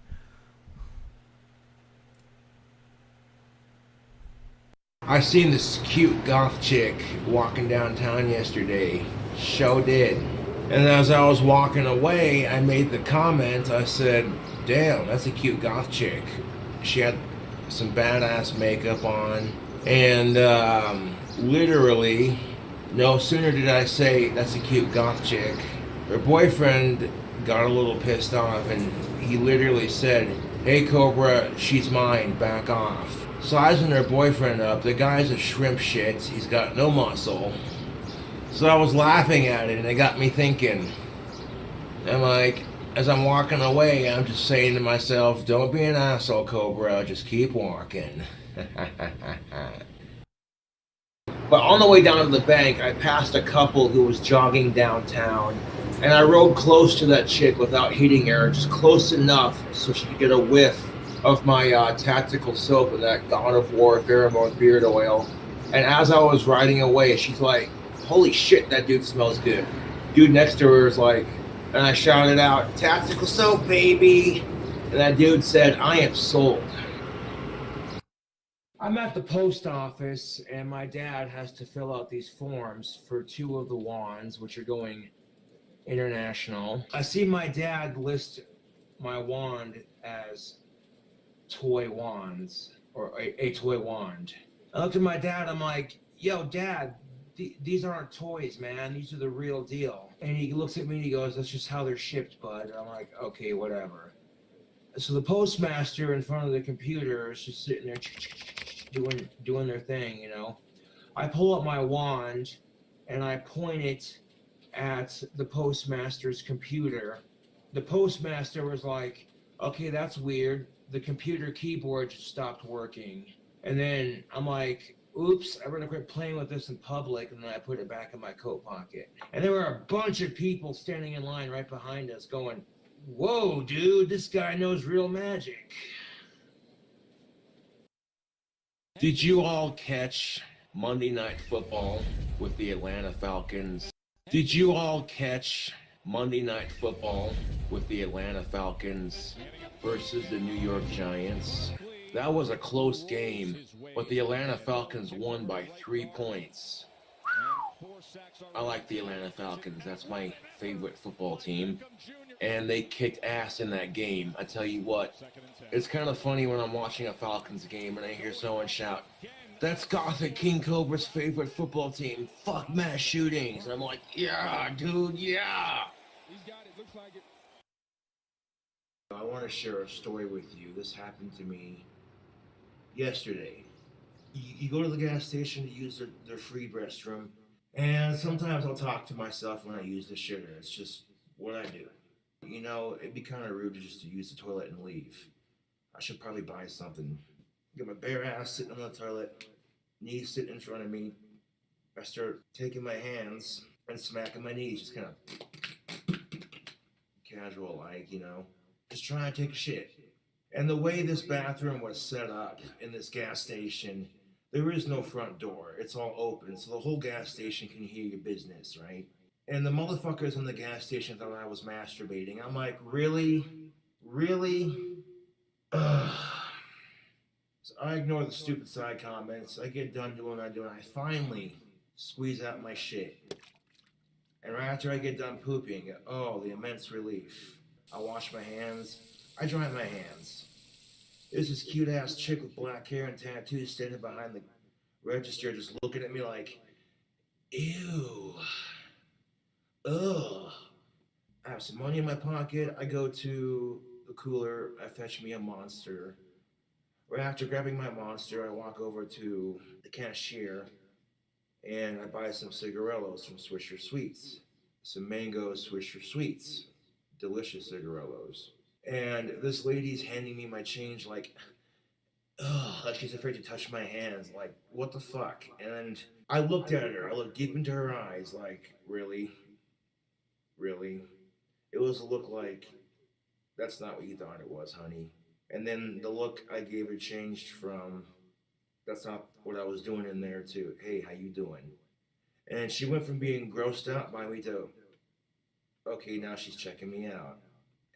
I seen this cute goth chick walking downtown yesterday. Show did. And as I was walking away, I made the comment, I said, damn, that's a cute goth chick. She had some badass makeup on. And literally, no sooner did I say, that's a cute goth chick, her boyfriend got a little pissed off and he literally said, hey Cobra, she's mine, back off. Sizing her boyfriend up, the guy's a shrimp shit, he's got no muscle. So I was laughing at it and it got me thinking. I'm like, as I'm walking away, I'm just saying to myself, don't be an asshole, Cobra, just keep walking. But on the way down to the bank, I passed a couple who was jogging downtown, and I rode close to that chick without hitting her, just close enough so she could get a whiff of my tactical soap and that God of War pheromone beard oil. And as I was riding away, she's like, holy shit, that dude smells good. Dude next to her is like, and I shouted out, tactical soap, baby. And that dude said, I am sold. I'm at the post office, and my dad has to fill out these forms for 2 of the wands, which are going international. I see my dad list my wand as toy wands, or a toy wand. I looked at my dad, I'm like, yo, Dad, these aren't toys, man. These are the real deal. And he looks at me and he goes, that's just how they're shipped, bud. And I'm like, okay, whatever. So the postmaster in front of the computer is just sitting there doing their thing, you know. I pull up my wand and I point it at the postmaster's computer. The postmaster was like, okay, that's weird. The computer keyboard just stopped working. And then I'm like, oops, I'm gonna quit playing with this in public, and then I put it back in my coat pocket. And there were a bunch of people standing in line right behind us going, whoa, dude, this guy knows real magic. Did you all catch Monday Night Football with the Atlanta Falcons? Did you all catch Monday Night Football with the Atlanta Falcons versus the New York Giants? That was a close game, but the Atlanta Falcons won by 3 points. I like the Atlanta Falcons. That's my favorite football team. And they kicked ass in that game. I tell you what, it's kind of funny when I'm watching a Falcons game and I hear someone shout, that's Gothic King Cobra's favorite football team. Fuck mass shootings. And I'm like, yeah, dude, yeah. I want to share a story with you. This happened to me yesterday. You go to the gas station to use their free restroom, and sometimes I'll talk to myself when I use the shitter. It's just what I do. You know, it'd be kind of rude just to use the toilet and leave. I should probably buy something. Get my bare ass sitting on the toilet, knees sitting in front of me. I start taking my hands and smacking my knees, just kind of casual like, you know, just trying to take a shit. And the way this bathroom was set up in this gas station, there is no front door. It's all open, so the whole gas station can hear your business, right? And the motherfuckers in the gas station thought I was masturbating. I'm like, really? Really? Ugh. So I ignore the stupid side comments. I get done doing what I do, and I finally squeeze out my shit. And right after I get done pooping, oh, the immense relief. I wash my hands. I dry my hands. There's this cute ass chick with black hair and tattoos standing behind the register just looking at me like, ew. Ugh. I have some money in my pocket. I go to the cooler. I fetch me a Monster. Right after grabbing my Monster, I walk over to the cashier and I buy some cigarillos from Swisher Sweets. Some mango Swisher Sweets. Delicious cigarillos. And this lady's handing me my change like, ugh, like she's afraid to touch my hands. Like, what the fuck? And I looked at her. I looked deep into her eyes. Like, really? Really? It was a look like, that's not what you thought it was, honey. And then the look I gave her changed from, that's not what I was doing in there, to, hey, how you doing? And she went from being grossed out by me to, okay, now she's checking me out.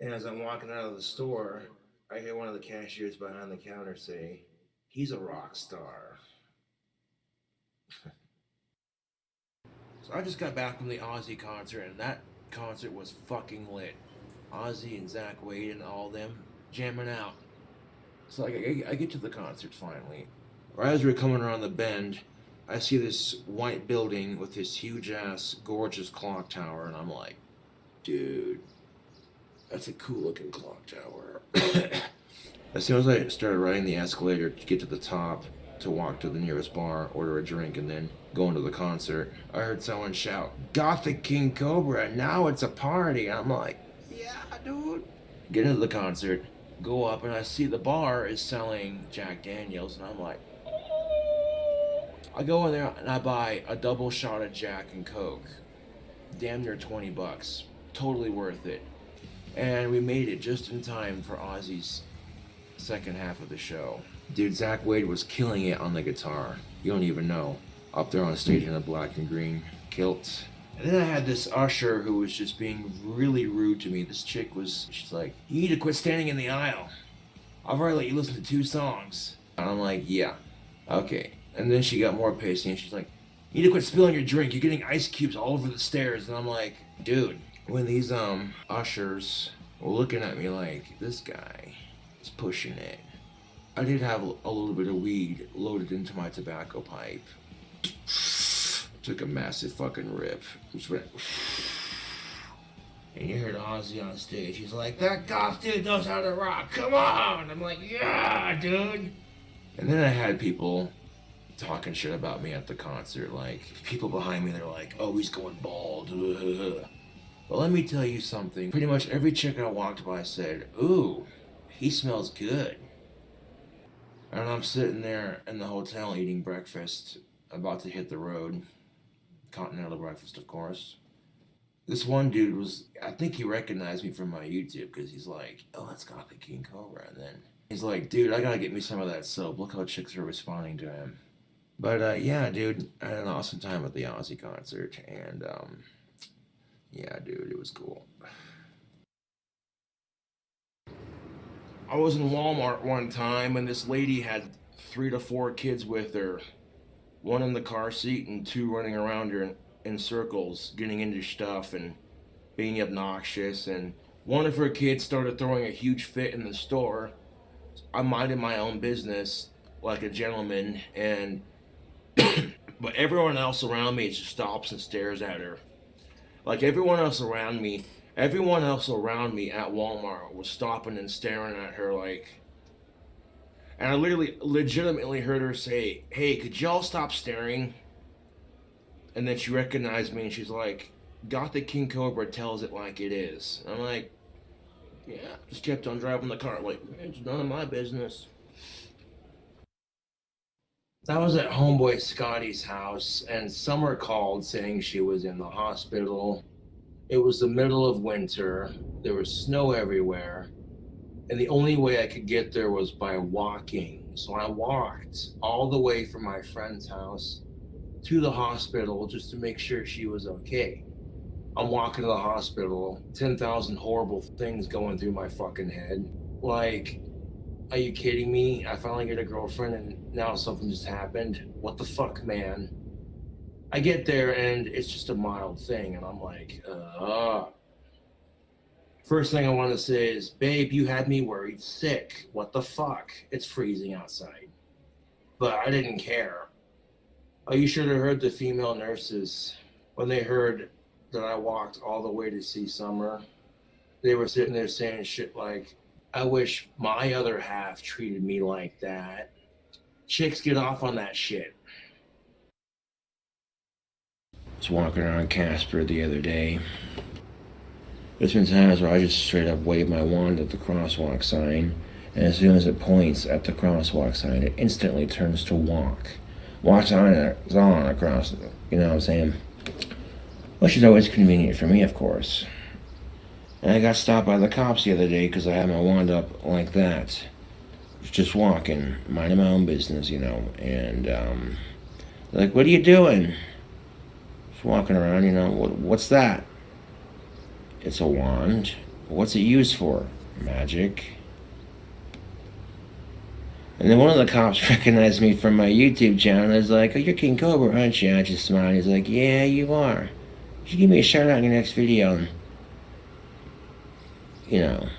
And as I'm walking out of the store, I hear one of the cashiers behind the counter say, he's a rock star. So I just got back from the Ozzy concert, and that concert was fucking lit. Ozzy and Zach Wade and all them jamming out. So I get to the concert finally. Right as we're coming around the bend, I see this white building with this huge ass, gorgeous clock tower, and I'm like, dude, that's a cool looking clock tower. As soon as I started riding the escalator to get to the top, to walk to the nearest bar, order a drink, and then go into the concert, I heard someone shout, Gothic King Cobra, now it's a party. I'm like, yeah, dude. Get into the concert, go up, and I see the bar is selling Jack Daniels, and I'm like, I go in there and I buy a double shot of Jack and Coke. Damn near $20. Totally worth it. And we made it just in time for Ozzy's second half of the show. Dude, Zach Wade was killing it on the guitar. You don't even know. Up there on stage in a black and green kilt. And then I had this usher who was just being really rude to me. This chick she's like, you need to quit standing in the aisle. I've already let you listen to 2 songs. And I'm like, yeah, okay. And then she got more pacey and she's like, you need to quit spilling your drink. You're getting ice cubes all over the stairs. And I'm like, dude, when these ushers were looking at me like, this guy is pushing it. I did have a little bit of weed loaded into my tobacco pipe. Took a massive fucking rip. Just went. And you heard Ozzy on stage. He's like, that goth dude knows how to rock. Come on. I'm like, yeah, dude. And then I had people talking shit about me at the concert. Like, people behind me, they're like, oh, he's going bald. But let me tell you something. Pretty much every chick I walked by said, ooh, he smells good. And I'm sitting there in the hotel eating breakfast, about to hit the road. Continental breakfast, of course. This one dude I think he recognized me from my YouTube, because he's like, oh, that's Gothic King Cobra. And then he's like, dude, I gotta get me some of that soap. Look how chicks are responding to him. But yeah, dude, I had an awesome time at the Ozzy concert. And yeah, dude, it was cool. I was in Walmart one time, and this lady had 3 to 4 kids with her. 1 in the car seat and 2 running around her in circles, getting into stuff and being obnoxious. And one of her kids started throwing a huge fit in the store. I'm minding my own business like a gentleman, and but everyone else around me just stops and stares at her. Like everyone else around me at Walmart was stopping and staring at her like, and I legitimately heard her say, hey, could y'all stop staring? And then she recognized me and she's like, Gothic King Cobra tells it like it is. And I'm like, yeah, just kept on driving the car. Like, it's none of my business. I was at homeboy Scotty's house, and Summer called saying she was in the hospital. It was the middle of winter. There was snow everywhere. And the only way I could get there was by walking. So I walked all the way from my friend's house to the hospital just to make sure she was okay. I'm walking to the hospital, 10,000 horrible things going through my fucking head. Like, are you kidding me? I finally get a girlfriend and now something just happened. What the fuck, man? I get there and it's just a mild thing, and I'm like, First thing I want to say is, babe, you had me worried sick. What the fuck? It's freezing outside. But I didn't care. Oh, you should have heard the female nurses. When they heard that I walked all the way to see Summer, they were sitting there saying shit like, I wish my other half treated me like that. Chicks get off on that shit. I was walking around Casper the other day. There's been times where I just straight up wave my wand at the crosswalk sign, And as soon as it points at the crosswalk sign, it instantly turns to walk. Walks on across, you know what I'm saying? Which is always convenient for me, of course. And I got stopped by the cops the other day because I had my wand up like that. Just walking, minding my own business, you know. And they're like, what are you doing? Just walking around, you know. What's that? It's a wand. What's it used for? Magic. And then one of the cops recognized me from my YouTube channel and was like, oh, you're King Cobra, aren't you? I just smiled. He's like, yeah, you are. You should give me a shout out in your next video. And, you know,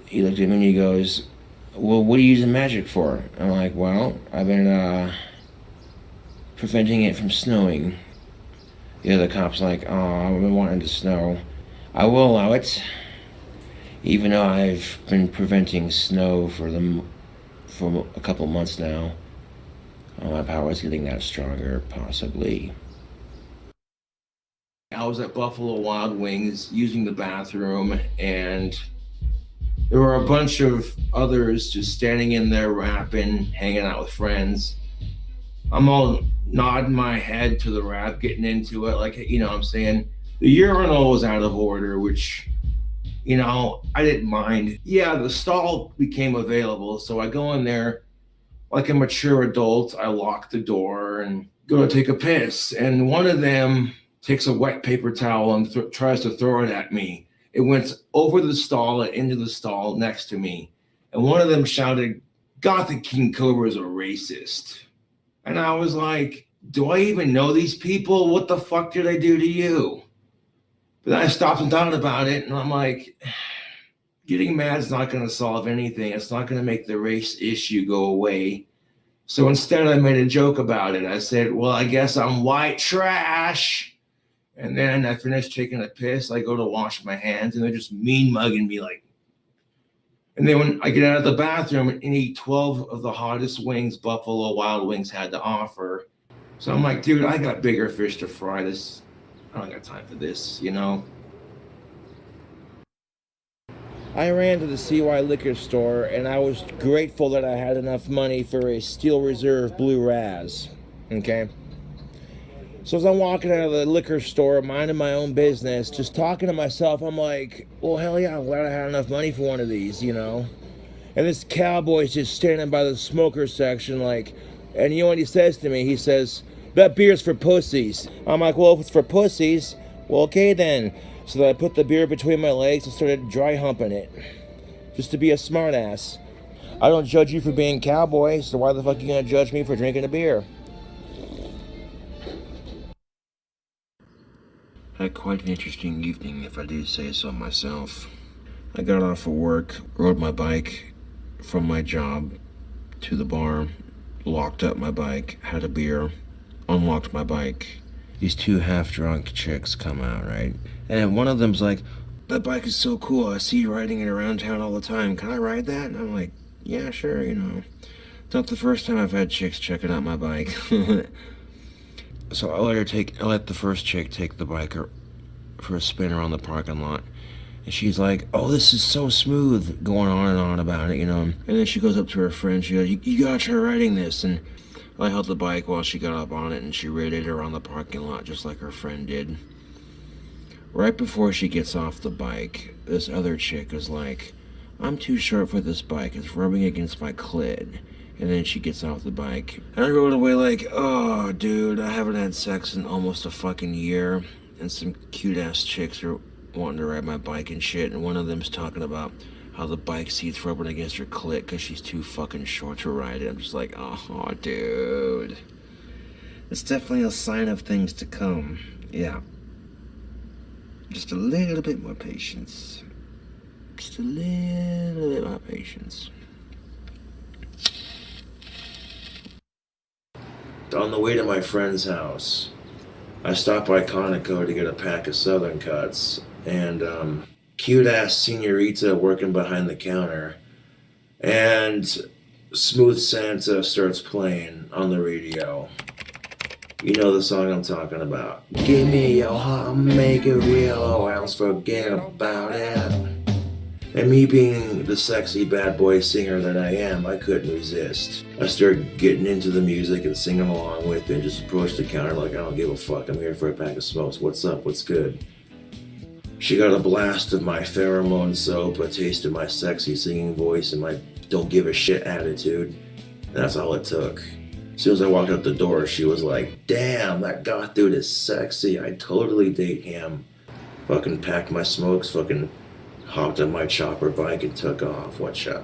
he looked at me and he goes, well, what are you using magic for? I'm like, well, I've been preventing it from snowing. The other cop's like, oh, I've been wanting to snow. I will allow it, even though I've been preventing snow for a couple months now. My power's getting that stronger, possibly. I was at Buffalo Wild Wings using the bathroom, and there were a bunch of others just standing in there rapping, hanging out with friends. I'm all nodding my head to the rap, getting into it, like, you know what I'm saying? The urinal was out of order, which, you know, I didn't mind. Yeah, the stall became available, so I go in there like a mature adult. I lock the door and go to take a piss. And one of them takes a wet paper towel and tries to throw it at me. It went over the stall and into the stall next to me. And one of them shouted, Gothic King Cobra is a racist. And I was like, do I even know these people? What the fuck did I do to you? But then I stopped and thought about it, and I'm like, getting mad is not going to solve anything. It's not going to make the race issue go away. So instead, I made a joke about it. I said, well, I guess I'm white trash. And then I finished taking a piss. I go to wash my hands, and they're just mean mugging me like. And then when I get out of the bathroom and eat 12 of the hottest wings Buffalo Wild Wings had to offer. So I'm like, dude, I got bigger fish to fry. I don't got time for this, you know? I ran to the CY liquor store, and I was grateful that I had enough money for a Steel Reserve Blue Raz, okay? So as I'm walking out of the liquor store, minding my own business, just talking to myself, I'm like, well, hell yeah, I'm glad I had enough money for one of these, you know? And this cowboy's just standing by the smoker section, like, and you know what he says to me? He says, that beer's for pussies. I'm like, well, if it's for pussies, well, okay then. So then I put the beer between my legs and started dry humping it. Just to be a smartass. I don't judge you for being cowboy, so why the fuck are you gonna judge me for drinking a beer? Had quite an interesting evening, if I do say so myself. I got off of work, rode my bike from my job to the bar, locked up my bike, had a beer, unlocked my bike. These two half-drunk chicks come out, right? And one of them's like, that bike is so cool. I see you riding it around town all the time. Can I ride that? And I'm like, yeah, sure, you know. It's not the first time I've had chicks checking out my bike. So I let the first chick take the bike for a spin around the parking lot. And she's like, oh, this is so smooth, going on and on about it, you know. And then she goes up to her friend, she goes, you got her riding this. And I held the bike while she got up on it, and she rode it around the parking lot just like her friend did. Right before she gets off the bike, this other chick is like, I'm too short for this bike, it's rubbing against my clit. And then she gets off the bike. And I rode away like, oh, dude, I haven't had sex in almost a fucking year. And some cute-ass chicks are wanting to ride my bike and shit. And one of them's talking about how the bike seat's rubbing against her clit because she's too fucking short to ride it. I'm just like, oh, dude. It's definitely a sign of things to come. Yeah. Just a little bit more patience. Just a little bit more patience. On the way to my friend's house, I stopped by Conoco to get a pack of Southern Cuts, and cute-ass senorita working behind the counter, and Smooth Santa starts playing on the radio. You know the song I'm talking about. Give me your heart, make it real, or else forget about it. And me being the sexy bad boy singer that I am, I couldn't resist. I started getting into the music and singing along with it and just approached the counter like, I don't give a fuck, I'm here for a pack of smokes. What's up? What's good? She got a blast of my pheromone soap, a taste of my sexy singing voice, and my don't give a shit attitude. And that's all it took. As soon as I walked out the door, she was like, damn, that goth dude is sexy. I'd totally date him. Fucking packed my smokes, fucking hopped on my chopper bike and took off. Watch out.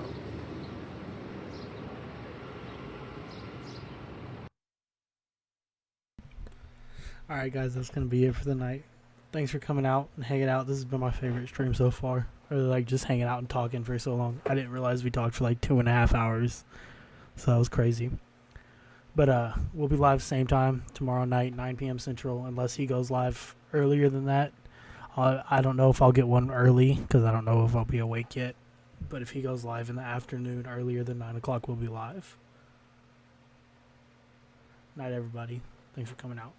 Alright guys, that's going to be it for the night. Thanks for coming out and hanging out. This has been my favorite stream so far. I really like just hanging out and talking for so long. I didn't realize we talked for like 2.5 hours. So that was crazy. But we'll be live same time tomorrow night, 9 p.m. Central, unless he goes live earlier than that. I don't know if I'll get one early because I don't know if I'll be awake yet. But if he goes live in the afternoon earlier than 9 o'clock, we'll be live. Night, everybody. Thanks for coming out.